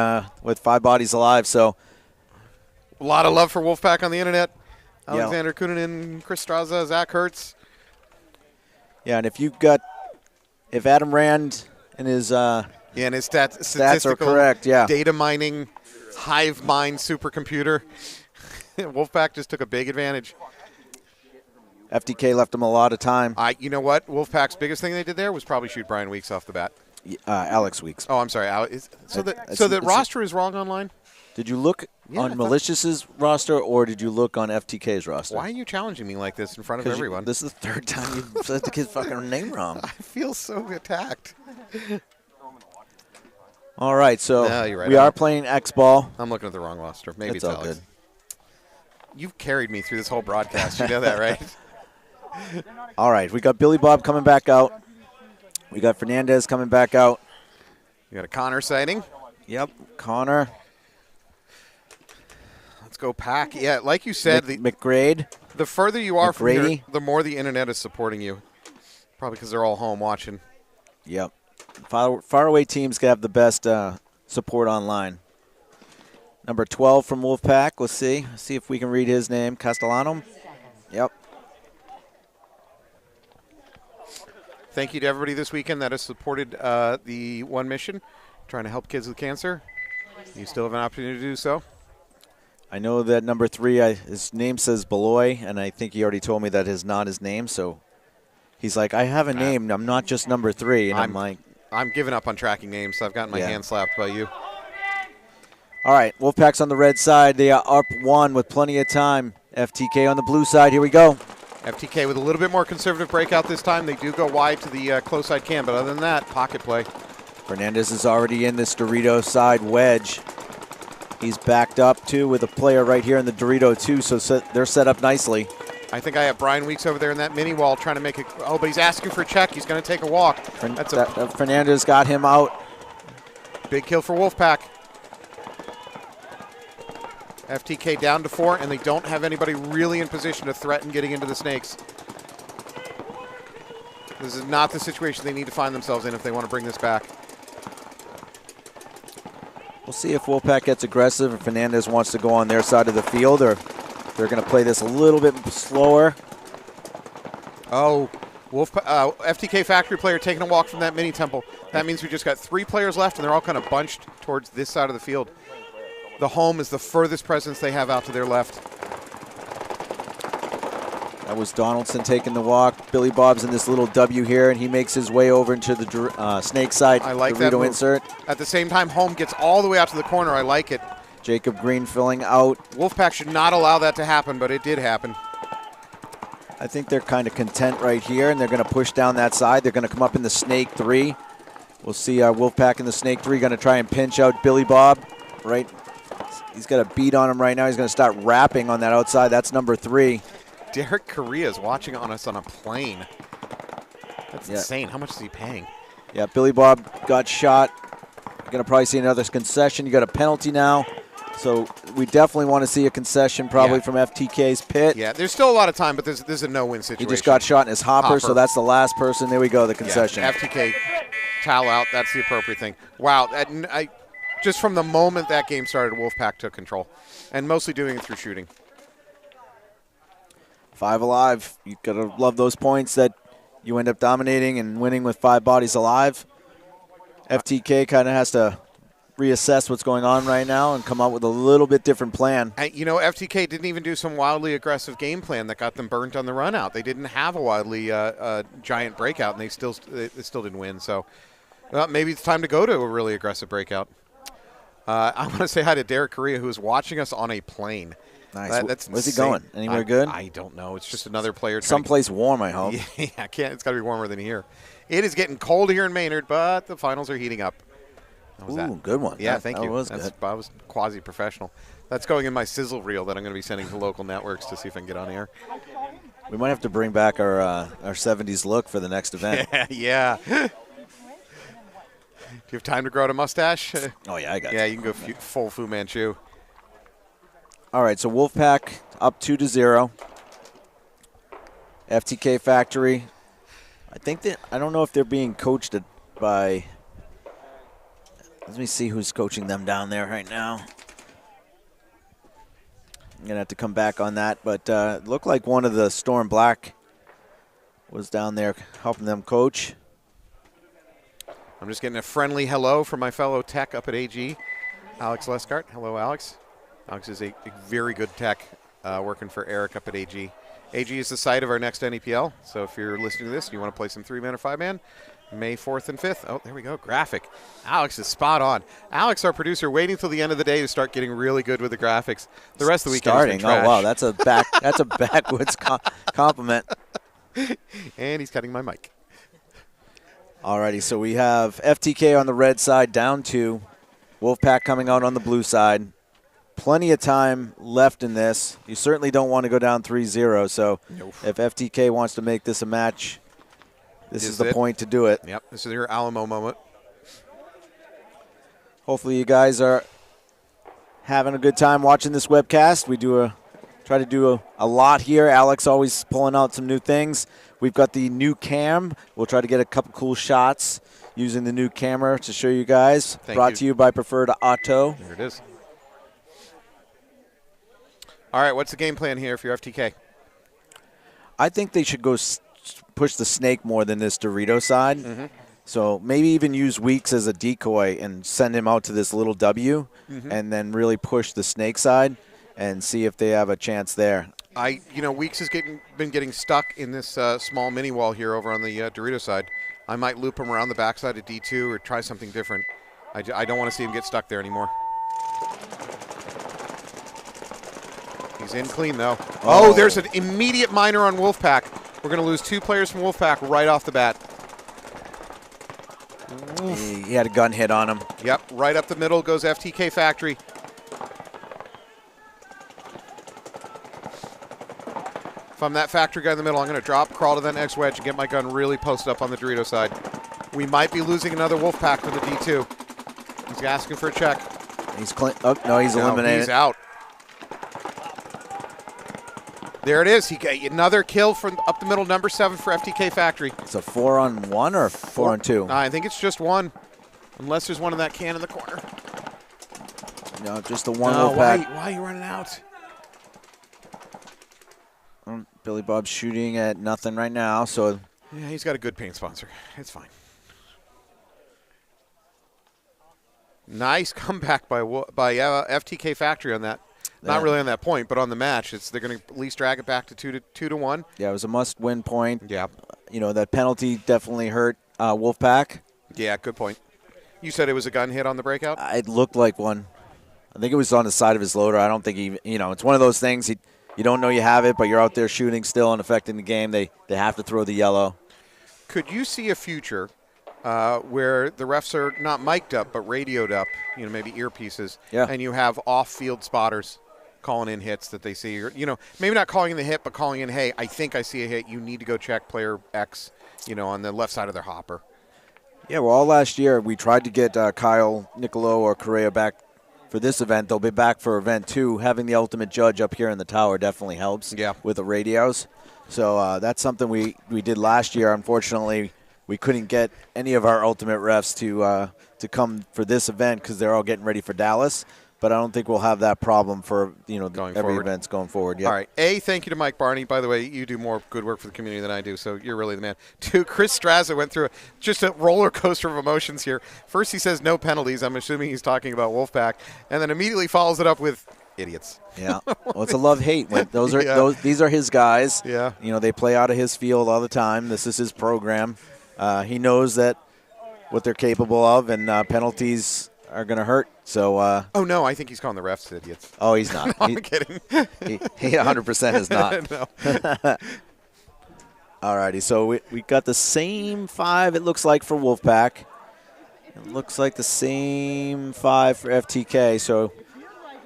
A: with 5 bodies alive, so.
B: A lot of love for Wolfpack on the internet. Alexander Kunin, Chris Straza, Zach Hertz.
A: Yeah, and if Adam Rand and his
B: and his
A: stats are correct, yeah.
B: Data mining, hive mind supercomputer. Wolfpack just took a big advantage.
A: FTK left him a lot of time.
B: You know what? Wolfpack's biggest thing they did there was probably shoot Brian Weeks off the bat.
A: Alex Weeks.
B: Oh, I'm sorry. So the roster is wrong online?
A: Did you look on Malicious's roster, or did you look on FTK's roster?
B: Why are you challenging me like this in front of everyone?
A: This is the 3rd time you said the kid's fucking name wrong.
B: I feel so attacked.
A: All right, so
B: right
A: we are playing X-Ball.
B: I'm looking at the wrong roster. Maybe it's
A: all
B: Alex.
A: good.
B: You've carried me through this whole broadcast. You know that, right?
A: All right, we got Billy Bob coming back out. We got Fernandez coming back out.
B: You got a Connor sighting.
A: Yep, Connor.
B: Let's go Pack. Yeah, like you said,
A: McGrade.
B: The further you are from here, the more the internet is supporting you. Probably because they're all home watching.
A: Yep. Faraway teams have the best support online. Number 12 from Wolfpack. Let's see if we can read his name. Castellano. Yep.
B: Thank you to everybody this weekend that has supported the One Mission, trying to help kids with cancer. You still have an opportunity to do so.
A: I know that number 3, his name says Beloy, and I think he already told me that is not his name. So he's like, I have a name. I'm not just number 3. And I'm like,
B: I'm giving up on tracking names, so I've gotten my hand slapped by you.
A: All right, Wolfpack's on the red side. They are up 1 with plenty of time. FTK on the blue side. Here we go.
B: FTK with a little bit more conservative breakout this time. They do go wide to the close side cam, but other than that, pocket play.
A: Fernandez is already in this Dorito side wedge. He's backed up, too, with a player right here in the Dorito, too, so they're set up nicely.
B: I think I have Brian Weeks over there in that mini wall trying to make it. Oh, but he's asking for a check. He's going to take a walk.
A: Fernandez got him out.
B: Big kill for Wolfpack. FTK down to 4, and they don't have anybody really in position to threaten getting into the snakes. This is not the situation they need to find themselves in if they want to bring this back.
A: We'll see if Wolfpack gets aggressive and Fernandez wants to go on their side of the field, or they're going to play this a little bit slower.
B: Oh, FTK Factory player taking a walk from that mini temple. That means we just got 3 players left, and they're all kind of bunched towards this side of the field. The home is the furthest presence they have out to their left.
A: That was Donaldson taking the walk. Billy Bob's in this little W here, and he makes his way over into the snake side
B: I like that
A: Dorito
B: move.
A: insert.
B: At the same time, home gets all the way out to the corner. I like it.
A: Jacob Green filling out.
B: Wolfpack should not allow that to happen, but it did happen.
A: I think they're kind of content right here, and they're going to push down that side. They're going to come up in the snake 3. We'll see Wolfpack in the snake 3 going to try and pinch out Billy Bob. Right, he's got a beat on him right now. He's going to start rapping on that outside. That's number 3.
B: Derek Correa is watching on us on a plane. That's insane. How much is he paying?
A: Yeah, Billy Bob got shot. You're going to probably see another concession. You got a penalty now. So we definitely want to see a concession probably from FTK's pit.
B: Yeah, there's still a lot of time, but this is a no-win situation.
A: He just got shot in his hopper, so that's the last person. There we go, the concession.
B: Yeah, FTK towel out. That's the appropriate thing. Wow, just from the moment that game started, Wolfpack took control, and mostly doing it through shooting.
A: 5 alive. You gotta love those points that you end up dominating and winning with 5 bodies alive. FTK kind of has to reassess what's going on right now and come up with a little bit different plan.
B: FTK didn't even do some wildly aggressive game plan that got them burnt on the run out. They didn't have a wildly giant breakout, and they still didn't win. So maybe it's time to go to a really aggressive breakout. I want to say hi to Derek Correa, who is watching us on a plane.
A: Nice. Where's he
B: insane.
A: going? Anywhere good?
B: I don't know. It's just another player.
A: Someplace warm, I hope.
B: Yeah, it's got to be warmer than here. It is getting cold here in Maynard, but the finals are heating up.
A: Ooh, good one.
B: Yeah, thank you.
A: That was good.
B: I was quasi-professional. That's going in my sizzle reel that I'm going to be sending to local networks to see if I can get on air.
A: We might have to bring back our 70s look for the next event.
B: Yeah. Do you have time to grow out a mustache?
A: Oh, yeah, I got
B: Yeah, you can go full Fu Manchu.
A: All right, so Wolfpack up 2-0. FTK Factory. I don't know if they're being coached by. Let me see who's coaching them down there right now. I'm gonna have to come back on that, but it looked like one of the Storm Black was down there helping them coach.
B: I'm just getting a friendly hello from my fellow tech up at AG, Alex Lescart. Hello, Alex. Alex is a very good tech working for Eric up at AG. AG is the site of our next NEPL, so if you're listening to this and you want to play some 3-man or 5-man, May 4th and 5th. Oh, there we go, graphic. Alex is spot on. Alex, our producer, waiting till the end of the day to start getting really good with the graphics. The rest of the weekend
A: starting.
B: Has been trash.
A: Oh wow, that's a backwoods compliment.
B: And he's cutting my mic.
A: Alrighty, so we have FTK on the red side, down 2. Wolfpack coming out on the blue side. Plenty of time left in this. You certainly don't want to go down 3-0, so if FTK wants to make this a match, this is the point to do it.
B: Yep, this is your Alamo moment.
A: Hopefully you guys are having a good time watching this webcast. We try to do a lot here. Alex always pulling out some new things. We've got the new cam. We'll try to get a couple cool shots using the new camera to show you guys. Brought to you by Preferred Auto.
B: There it is. All right, what's the game plan here for your FTK?
A: I think they should go push the snake more than this Dorito side. Mm-hmm. So maybe even use Weeks as a decoy and send him out to this little W, and then really push the snake side and see if they have a chance there.
B: Weeks has been getting stuck in this small mini wall here over on the Dorito side. I might loop him around the backside of D2 or try something different. I don't want to see him get stuck there anymore. He's in clean, though. Oh, there's an immediate minor on Wolfpack. We're going to lose 2 players from Wolfpack right off the bat.
A: He had a gun hit on him.
B: Yep, right up the middle goes FTK Factory. If I'm that factory guy in the middle, I'm going to drop, crawl to that next wedge, and get my gun really posted up on the Dorito side. We might be losing another Wolfpack from the D2. He's asking for a check.
A: He's clean. Oh, no, he's eliminated.
B: He's out. There it is. He got another kill from up the middle, number 7 for FTK Factory.
A: It's a 4-on-1 or 4-on-2?
B: I think it's just 1, unless there's one in that can in the corner.
A: No, just the one
B: No,
A: Wolfpack.
B: why are you running out?
A: Billy Bob's shooting at nothing right now, so
B: Yeah, he's got a good paint sponsor. It's fine. Nice comeback by FTK Factory on that. Not really on that point, but on the match. They're going to at least drag it back to 2-1.
A: yeah, it was a must-win point.
B: Yeah.
A: You know, that penalty definitely hurt Wolfpack.
B: Yeah, good point. You said it was a gun hit on the breakout?
A: It looked like one. I think it was on the side of his loader. I don't think he, it's one of those things. You don't know you have it, but you're out there shooting still and affecting the game. They have to throw the yellow.
B: Could you see a future where the refs are not mic'd up but radioed up, maybe earpieces, and you have off-field spotters calling in hits that they see, or, maybe not calling in the hit, but calling in, hey, I think I see a hit. You need to go check player X, on the left side of their hopper.
A: Yeah, well, all last year we tried to get Kyle, Nicolo, or Correa back for this event. They'll be back for event 2. Having the ultimate judge up here in the tower definitely helps with the radios. So that's something we did last year. Unfortunately, we couldn't get any of our ultimate refs to come for this event because they're all getting ready for Dallas. But I don't think we'll have that problem for every event's going forward. Yep.
B: All right. A, thank you to Mike Barney. By the way, you do more good work for the community than I do, so you're really the man. 2, Chris Straza went through just a roller coaster of emotions here. First, he says no penalties. I'm assuming he's talking about Wolfpack, and then immediately follows it up with idiots.
A: Yeah. Well, it's a love-hate. These are his guys.
B: Yeah.
A: They play out of his field all the time. This is his program. He knows that what they're capable of, and penalties are going to hurt. So.
B: Oh no, I think he's calling the refs idiots.
A: Oh, he's not.
B: No, I'm kidding.
A: He 100% is not.
B: No.
A: All righty. So we got the same 5. It looks like for Wolfpack. It looks like the same 5 for FTK. So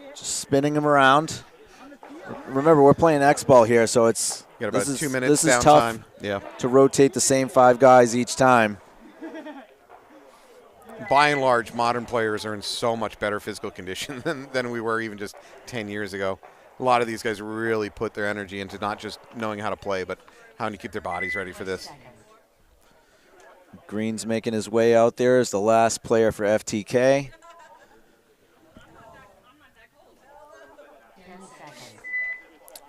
A: just spinning them around. Remember, we're playing X-ball here, so it's
B: got about 2 minutes.
A: This is
B: tough
A: to rotate the same 5 guys each time.
B: By and large, modern players are in so much better physical condition than we were even just 10 years ago. A lot of these guys really put their energy into not just knowing how to play, but how to keep their bodies ready for this.
A: Green's making his way out there as the last player for FTK.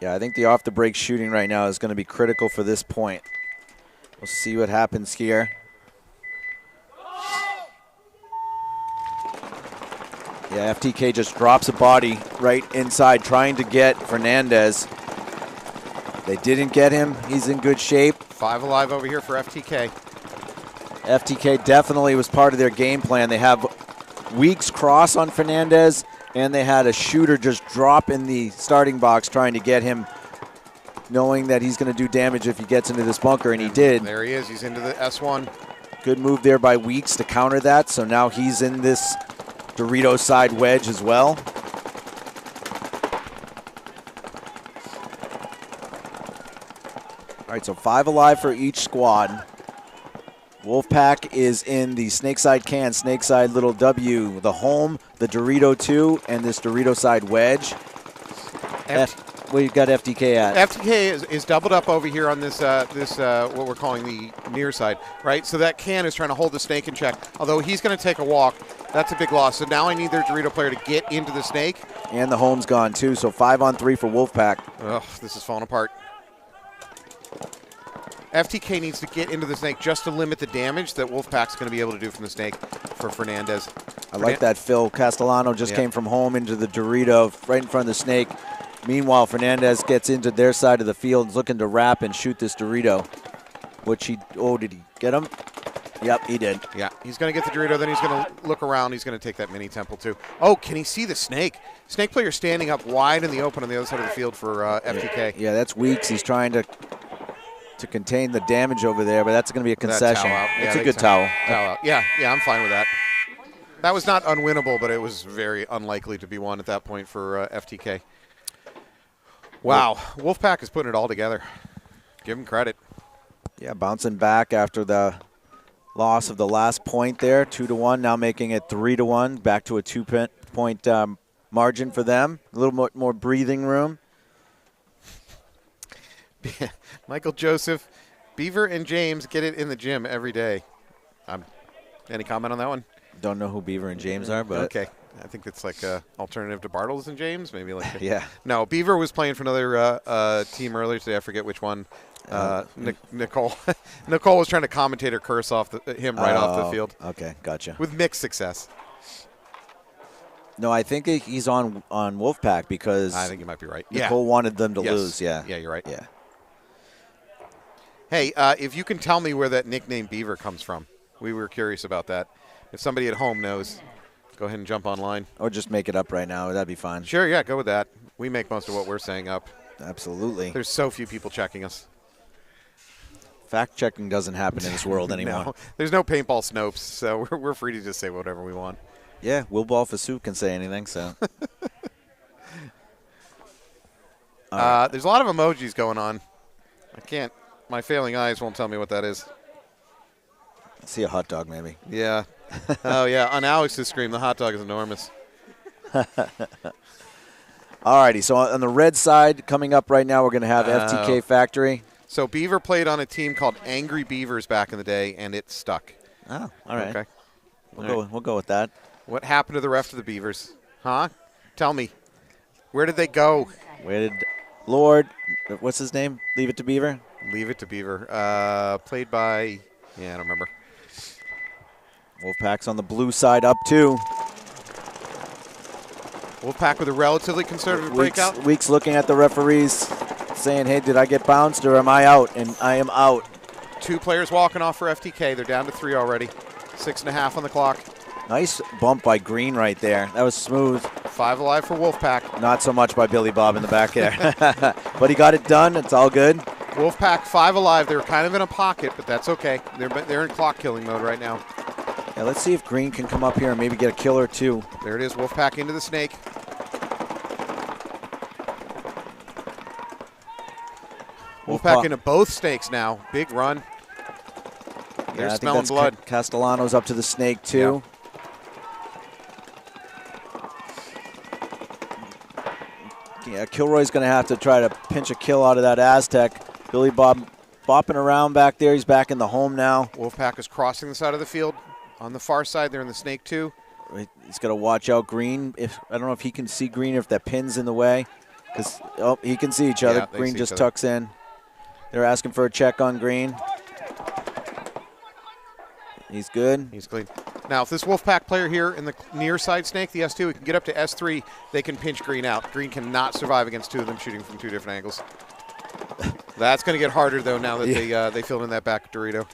A: Yeah, I think the off-the-break shooting right now is going to be critical for this point. We'll see what happens here. Yeah, FTK just drops a body right inside trying to get Fernandez. They didn't get him. He's in good shape.
B: 5 alive over here for FTK.
A: FTK definitely was part of their game plan. They have Weeks cross on Fernandez, and they had a shooter just drop in the starting box trying to get him, knowing that he's going to do damage if he gets into this bunker, and he did.
B: There he is. He's into the S1.
A: Good move there by Weeks to counter that, so now he's in this Dorito side wedge as well. All right, so 5 alive for each squad. Wolfpack is in the Snakeside can, Snakeside little W, the home, the Dorito 2, and this Dorito side wedge. Where you got FTK at?
B: FTK is doubled up over here on this what we're calling the near side, right? So that can is trying to hold the snake in check. Although he's going to take a walk, that's a big loss. So now I need their Dorito player to get into the snake.
A: And the home's gone too, so 5-on-3 for Wolfpack.
B: Ugh, this is falling apart. FTK needs to get into the snake just to limit the damage that Wolfpack's going to be able to do from the snake for Fernandez.
A: I like that. Phil Castellano just came from home into the Dorito right in front of the snake. Meanwhile, Fernandez gets into their side of the field and is looking to wrap and shoot this Dorito. Did he get him? Yep, he did.
B: Yeah, he's going to get the Dorito, then he's going to look around. He's going to take that mini temple, too. Oh, can he see the snake? Snake player standing up wide in the open on the other side of the field for FTK.
A: Yeah, that's Weeks. He's trying to contain the damage over there, but that's going to be a concession. It's a good towel.
B: Towel out. Yeah, I'm fine with that. That was not unwinnable, but it was very unlikely to be won at that point for FTK. Wow, Wolfpack is putting it all together. Give him credit.
A: Yeah, bouncing back after the loss of the last point there, 2-1, now making it 3-1, back to a 2-point margin for them. A little more breathing room.
B: Michael Joseph, Beaver and James get it in the gym every day. Any comment on that one?
A: Don't know who Beaver and James are, but
B: okay. I think it's like a alternative to Bartles and James, maybe like.
A: Yeah.
B: No, Beaver was playing for another team earlier today. I forget which one. Nicole. Nicole was trying to commentator curse off him right off the field.
A: Okay, gotcha.
B: With mixed success.
A: No, I think he's on Wolfpack because
B: I think you might be right.
A: Nicole wanted them to lose. Yeah.
B: Yeah, you're right.
A: Yeah.
B: Hey, if you can tell me where that nickname Beaver comes from, we were curious about that. If somebody at home knows, go ahead and jump online.
A: Or just make it up right now. That'd be fine.
B: Sure, yeah, go with that. We make most of what we're saying up.
A: Absolutely.
B: There's so few people checking us.
A: Fact checking doesn't happen in this world anymore.
B: No, there's no paintball Snopes, so we're free to just say whatever we want.
A: Yeah, Will Ball for Soup can say anything. So.
B: There's a lot of emojis going on. I can't. My failing eyes won't tell me what that is.
A: I see a hot dog, maybe.
B: Yeah. Oh, yeah. On Alex's screen, the hot dog is enormous.
A: All righty. So on the red side, coming up right now, we're going to have FTK Factory.
B: So Beaver played on a team called Angry Beavers back in the day, and it stuck.
A: Oh, all right.
B: Okay.
A: We'll go with that.
B: What happened to the rest of the Beavers? Huh? Tell me. Where did they go?
A: Where did Lord, what's his name? Leave It to Beaver?
B: Leave It to Beaver. Played by, I don't remember.
A: Wolfpack's on the blue side up two.
B: Wolfpack with a relatively conservative breakout.
A: Weeks looking at the referees saying, hey, did I get bounced or am I out? And I am out.
B: 2 players walking off for FTK. They're down to 3 already. 6.5 on the clock.
A: Nice bump by Green right there. That was smooth.
B: 5 alive for Wolfpack.
A: Not so much by Billy Bob in the back there. But he got it done. It's all good.
B: Wolfpack 5 alive. They were kind of in a pocket, but that's okay. They're in clock killing mode right now.
A: Yeah, let's see if Green can come up here and maybe get a kill or two.
B: There it is. Wolfpack into the snake. Wolfpack into both snakes now. Big run. They're smelling blood.
A: Castellano's up to the snake, too. Yeah, Kilroy's going to have to try to pinch a kill out of that Aztec. Billy Bob bopping around back there. He's back in the home now.
B: Wolfpack is crossing the side of the field. On the far side, they're in the snake, too.
A: He's got to watch out Green. I don't know if he can see Green, if that pin's in the way. Because he can see each other.
B: Yeah,
A: Green just tucks in. They're asking for a check on Green. He's good.
B: He's clean. Now, if this Wolfpack player here in the near side snake, the S2, he can get up to S3, they can pinch Green out. Green cannot survive against 2 of them shooting from 2 different angles. That's going to get harder, though, now that they filled in that back Dorito.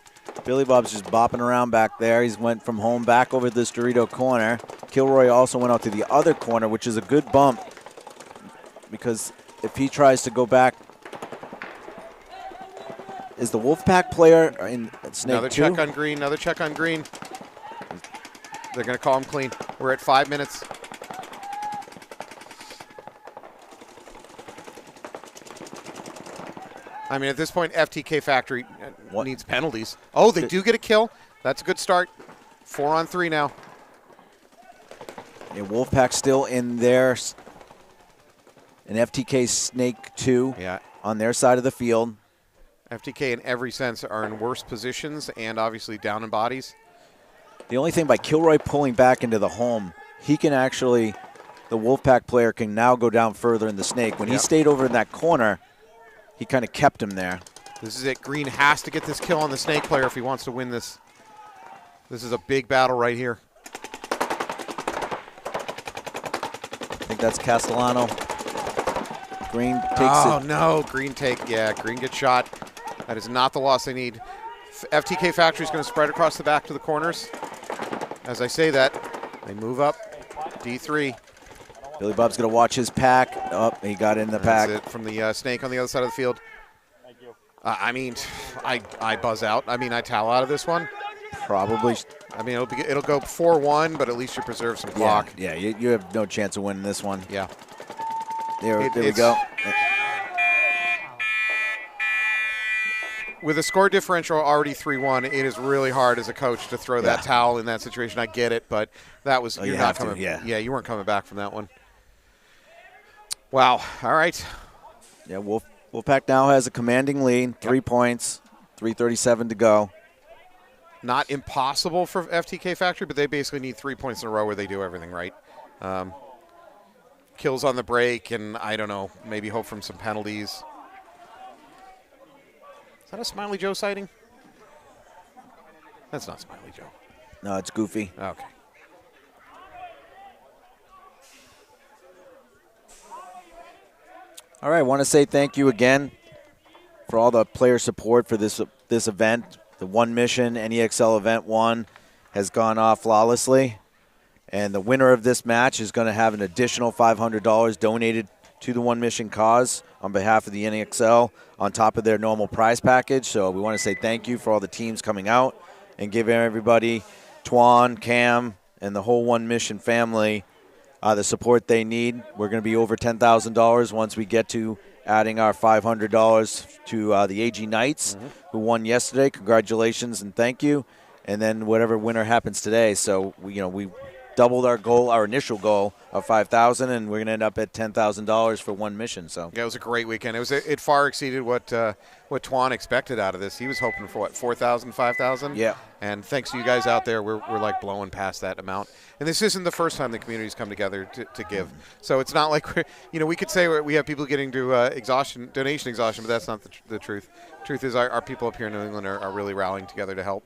A: Billy Bob's just bopping around back there. He's went from home back over to this Dorito corner. Kilroy also went out to the other corner, which is a good bump. Because if he tries to go back, is the Wolfpack player in snake
B: another
A: 2?
B: Check on Green. Another check on Green. They're going to call him clean. We're at 5 minutes. I mean, at this point, FTK Factory needs penalties. Oh, they do get a kill. That's a good start. 4 on 3 now.
A: Yeah, Wolfpack still in there. And FTK Snake 2 on their side of the field.
B: FTK in every sense are in worse positions and obviously down in bodies.
A: The only thing by Kilroy pulling back into the home, he can actually, the Wolfpack player can now go down further in the snake. When he stayed over in that corner, he kind of kept him there.
B: This is it. Green has to get this kill on the snake player if he wants to win this. This is a big battle right here.
A: I think that's Castellano. Green takes it.
B: Oh, no. Green Green gets shot. That is not the loss they need. FTK Factory is going to spread across the back to the corners. As I say that, they move up. D3.
A: Billy Bob's going to watch his pack. Oh, he got in the pack.
B: That's it from the snake on the other side of the field. I mean, I buzz out. I mean, I towel out of this one.
A: Probably.
B: I mean, it'll go 4-1, but at least you preserve some clock.
A: Yeah, you have no chance of winning this one.
B: Yeah.
A: There we go.
B: With a score differential already 3-1, it is really hard as a coach to throw that towel in that situation. I get it, but that was
A: you have to. Yeah,
B: you weren't coming back from that one. Wow. All right.
A: Yeah, Wolfpack now has a commanding lead, 3 points, 3:37 to go.
B: Not impossible for FTK Factory, but they basically need 3 points in a row where they do everything right. kills on the break, and I don't know, maybe hope from some penalties. Is that a Smiley Joe sighting? That's not Smiley Joe.
A: No, it's Goofy.
B: Okay.
A: All right, I want to say thank you again for all the player support for this event. The One Mission NEXL Event 1 has gone off flawlessly. And the winner of this match is going to have an additional $500 donated to the One Mission cause on behalf of the NEXL on top of their normal prize package. So we want to say thank you for all the teams coming out and give everybody, Twan, Cam, and the whole One Mission family the support they need. We're going to be over $10,000 once we get to adding our $500 to the AG Knights, who won yesterday. Congratulations and thank you. And then whatever winner happens today. So we doubled our goal, our initial goal of $5,000, and we're going to end up at $10,000 for One Mission. So
B: yeah, it was a great weekend. It far exceeded what Twan expected out of this. He was hoping for what, 4,000, 5,000.
A: Yeah.
B: And thanks to you guys out there, we're like blowing past that amount. And this isn't the first time the community's come together to give. So it's not like we could say we have people getting to donation exhaustion, but that's not the truth. Truth is our people up here in New England are really rallying together to help.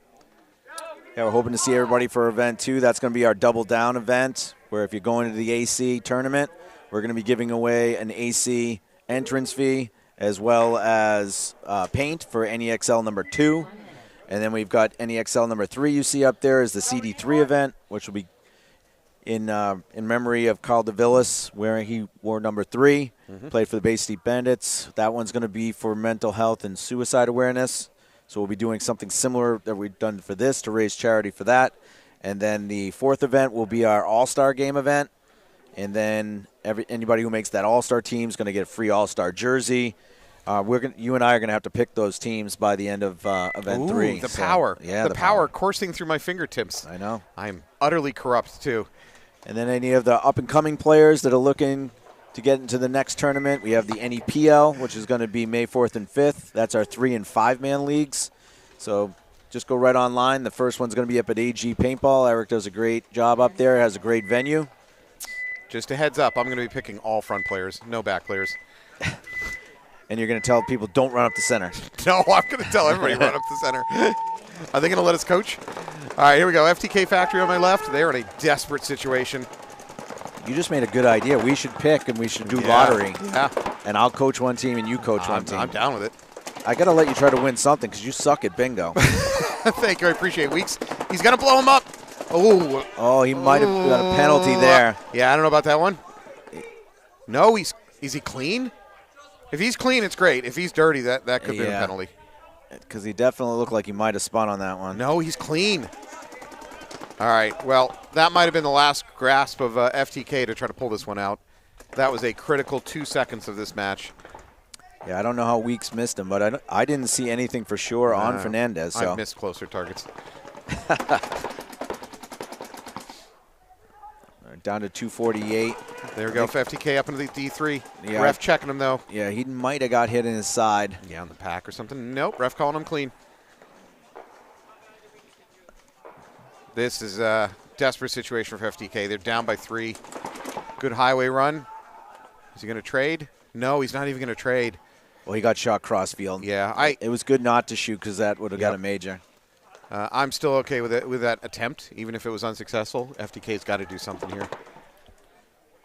A: Yeah, we're hoping to see everybody for event 2. That's going to be our Double Down event, where if you're going to the AC tournament, we're going to be giving away an AC entrance fee as well as paint for NEXL number 2. And then we've got NEXL number 3 you see up there is the CD3 event, which will be in memory of Carl DeVillis, where he wore number 3, played for the Bay State Bandits. That one's going to be for mental health and suicide awareness. So we'll be doing something similar that we've done for this to raise charity for that. And then the 4th event will be our All-Star Game event. And then anybody who makes that All-Star team is going to get a free All-Star jersey. You and I are going to have to pick those teams by the end of event 3.
B: The power.
A: Yeah,
B: the power coursing through my fingertips.
A: I know.
B: I'm utterly corrupt, too.
A: And then any of the up-and-coming players that are looking to get into the next tournament, we have the NEPL, which is going to be May 4th and 5th. That's our 3- and 5-man leagues. So just go right online. The first one's going to be up at AG Paintball. Eric does a great job up there, has a great venue.
B: Just a heads up, I'm going to be picking all front players, no back players.
A: And you're going to tell people, don't run up the center.
B: No, I'm going to tell everybody run up the center. Are they going to let us coach? All right, here we go. FTK Factory on my left. They're in a desperate situation.
A: You just made a good idea. We should pick and we should do lottery.
B: Yeah.
A: And I'll coach one team and you coach one team.
B: I'm down with it.
A: I got to let you try to win something because you suck at bingo.
B: Thank you. I appreciate it. Weeks. He's going to blow him up.
A: Oh, he might have got a penalty there.
B: Yeah, I don't know about that one. No, is he clean? If he's clean, it's great. If he's dirty, that could be a penalty.
A: Because he definitely looked like he might have spun on that one.
B: No, he's clean. All right, well, that might have been the last grasp of FTK to try to pull this one out. That was a critical 2 seconds of this match.
A: Yeah, I don't know how Weeks missed him, but I didn't see anything for sure on Fernandez. So.
B: I missed closer targets.
A: Down to 248.
B: There we go, FTK up into the D3.
A: Yeah.
B: Ref checking him, though.
A: Yeah, he might have got hit in his side.
B: Yeah, on the pack or something. Nope, ref calling him clean. This is a desperate situation for FTK. They're down by 3. Good highway run. Is he going to trade? No, he's not even going to trade.
A: Well, he got shot crossfield.
B: Yeah,
A: it was good not to shoot because that would have got a major.
B: I'm still okay with that attempt, even if it was unsuccessful. FTK's got to do something here.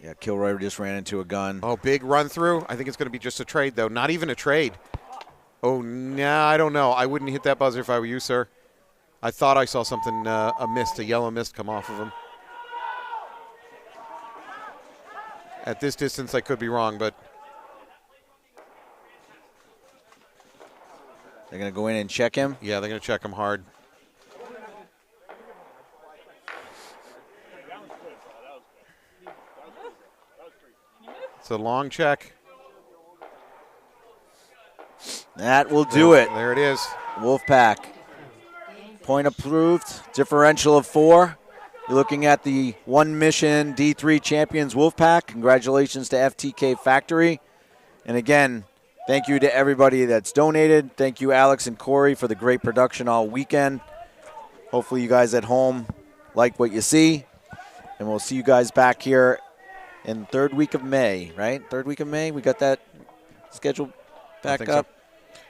A: Yeah, Kilroy just ran into a gun.
B: Oh, big run through. I think it's going to be just a trade, though. Not even a trade. Oh, nah, I don't know. I wouldn't hit that buzzer if I were you, sir. I thought I saw something, a yellow mist come off of him. At this distance, I could be wrong, but.
A: They're going to go in and check him?
B: Yeah, they're going to check him hard. It's a long check.
A: That will do it.
B: There it is.
A: Wolfpack. Point approved. Differential of 4. You're looking at the One Mission D3 champions Wolfpack. Congratulations to FTK Factory. And again, thank you to everybody that's donated. Thank you, Alex and Corey, for the great production all weekend. Hopefully you guys at home like what you see. And we'll see you guys back here in third week of May, right? Third week of May. We got that scheduled back up.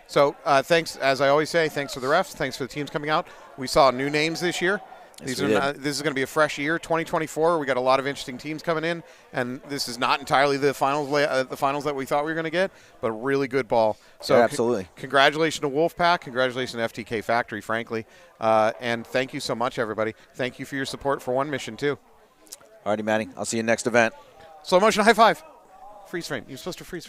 B: So thanks, as I always say, thanks for the refs. Thanks for the teams coming out. We saw new names this year. This is going to be a fresh year, 2024. We got a lot of interesting teams coming in, and this is not entirely the finals that we thought we were going to get, but really good ball. So
A: yeah, absolutely.
B: Congratulations to Wolfpack. Congratulations to FTK Factory, frankly. And thank you so much, everybody. Thank you for your support for One Mission, too.
A: Alrighty, Manny. I'll see you next event.
B: Slow motion high five. Freeze frame. You're supposed to freeze frame.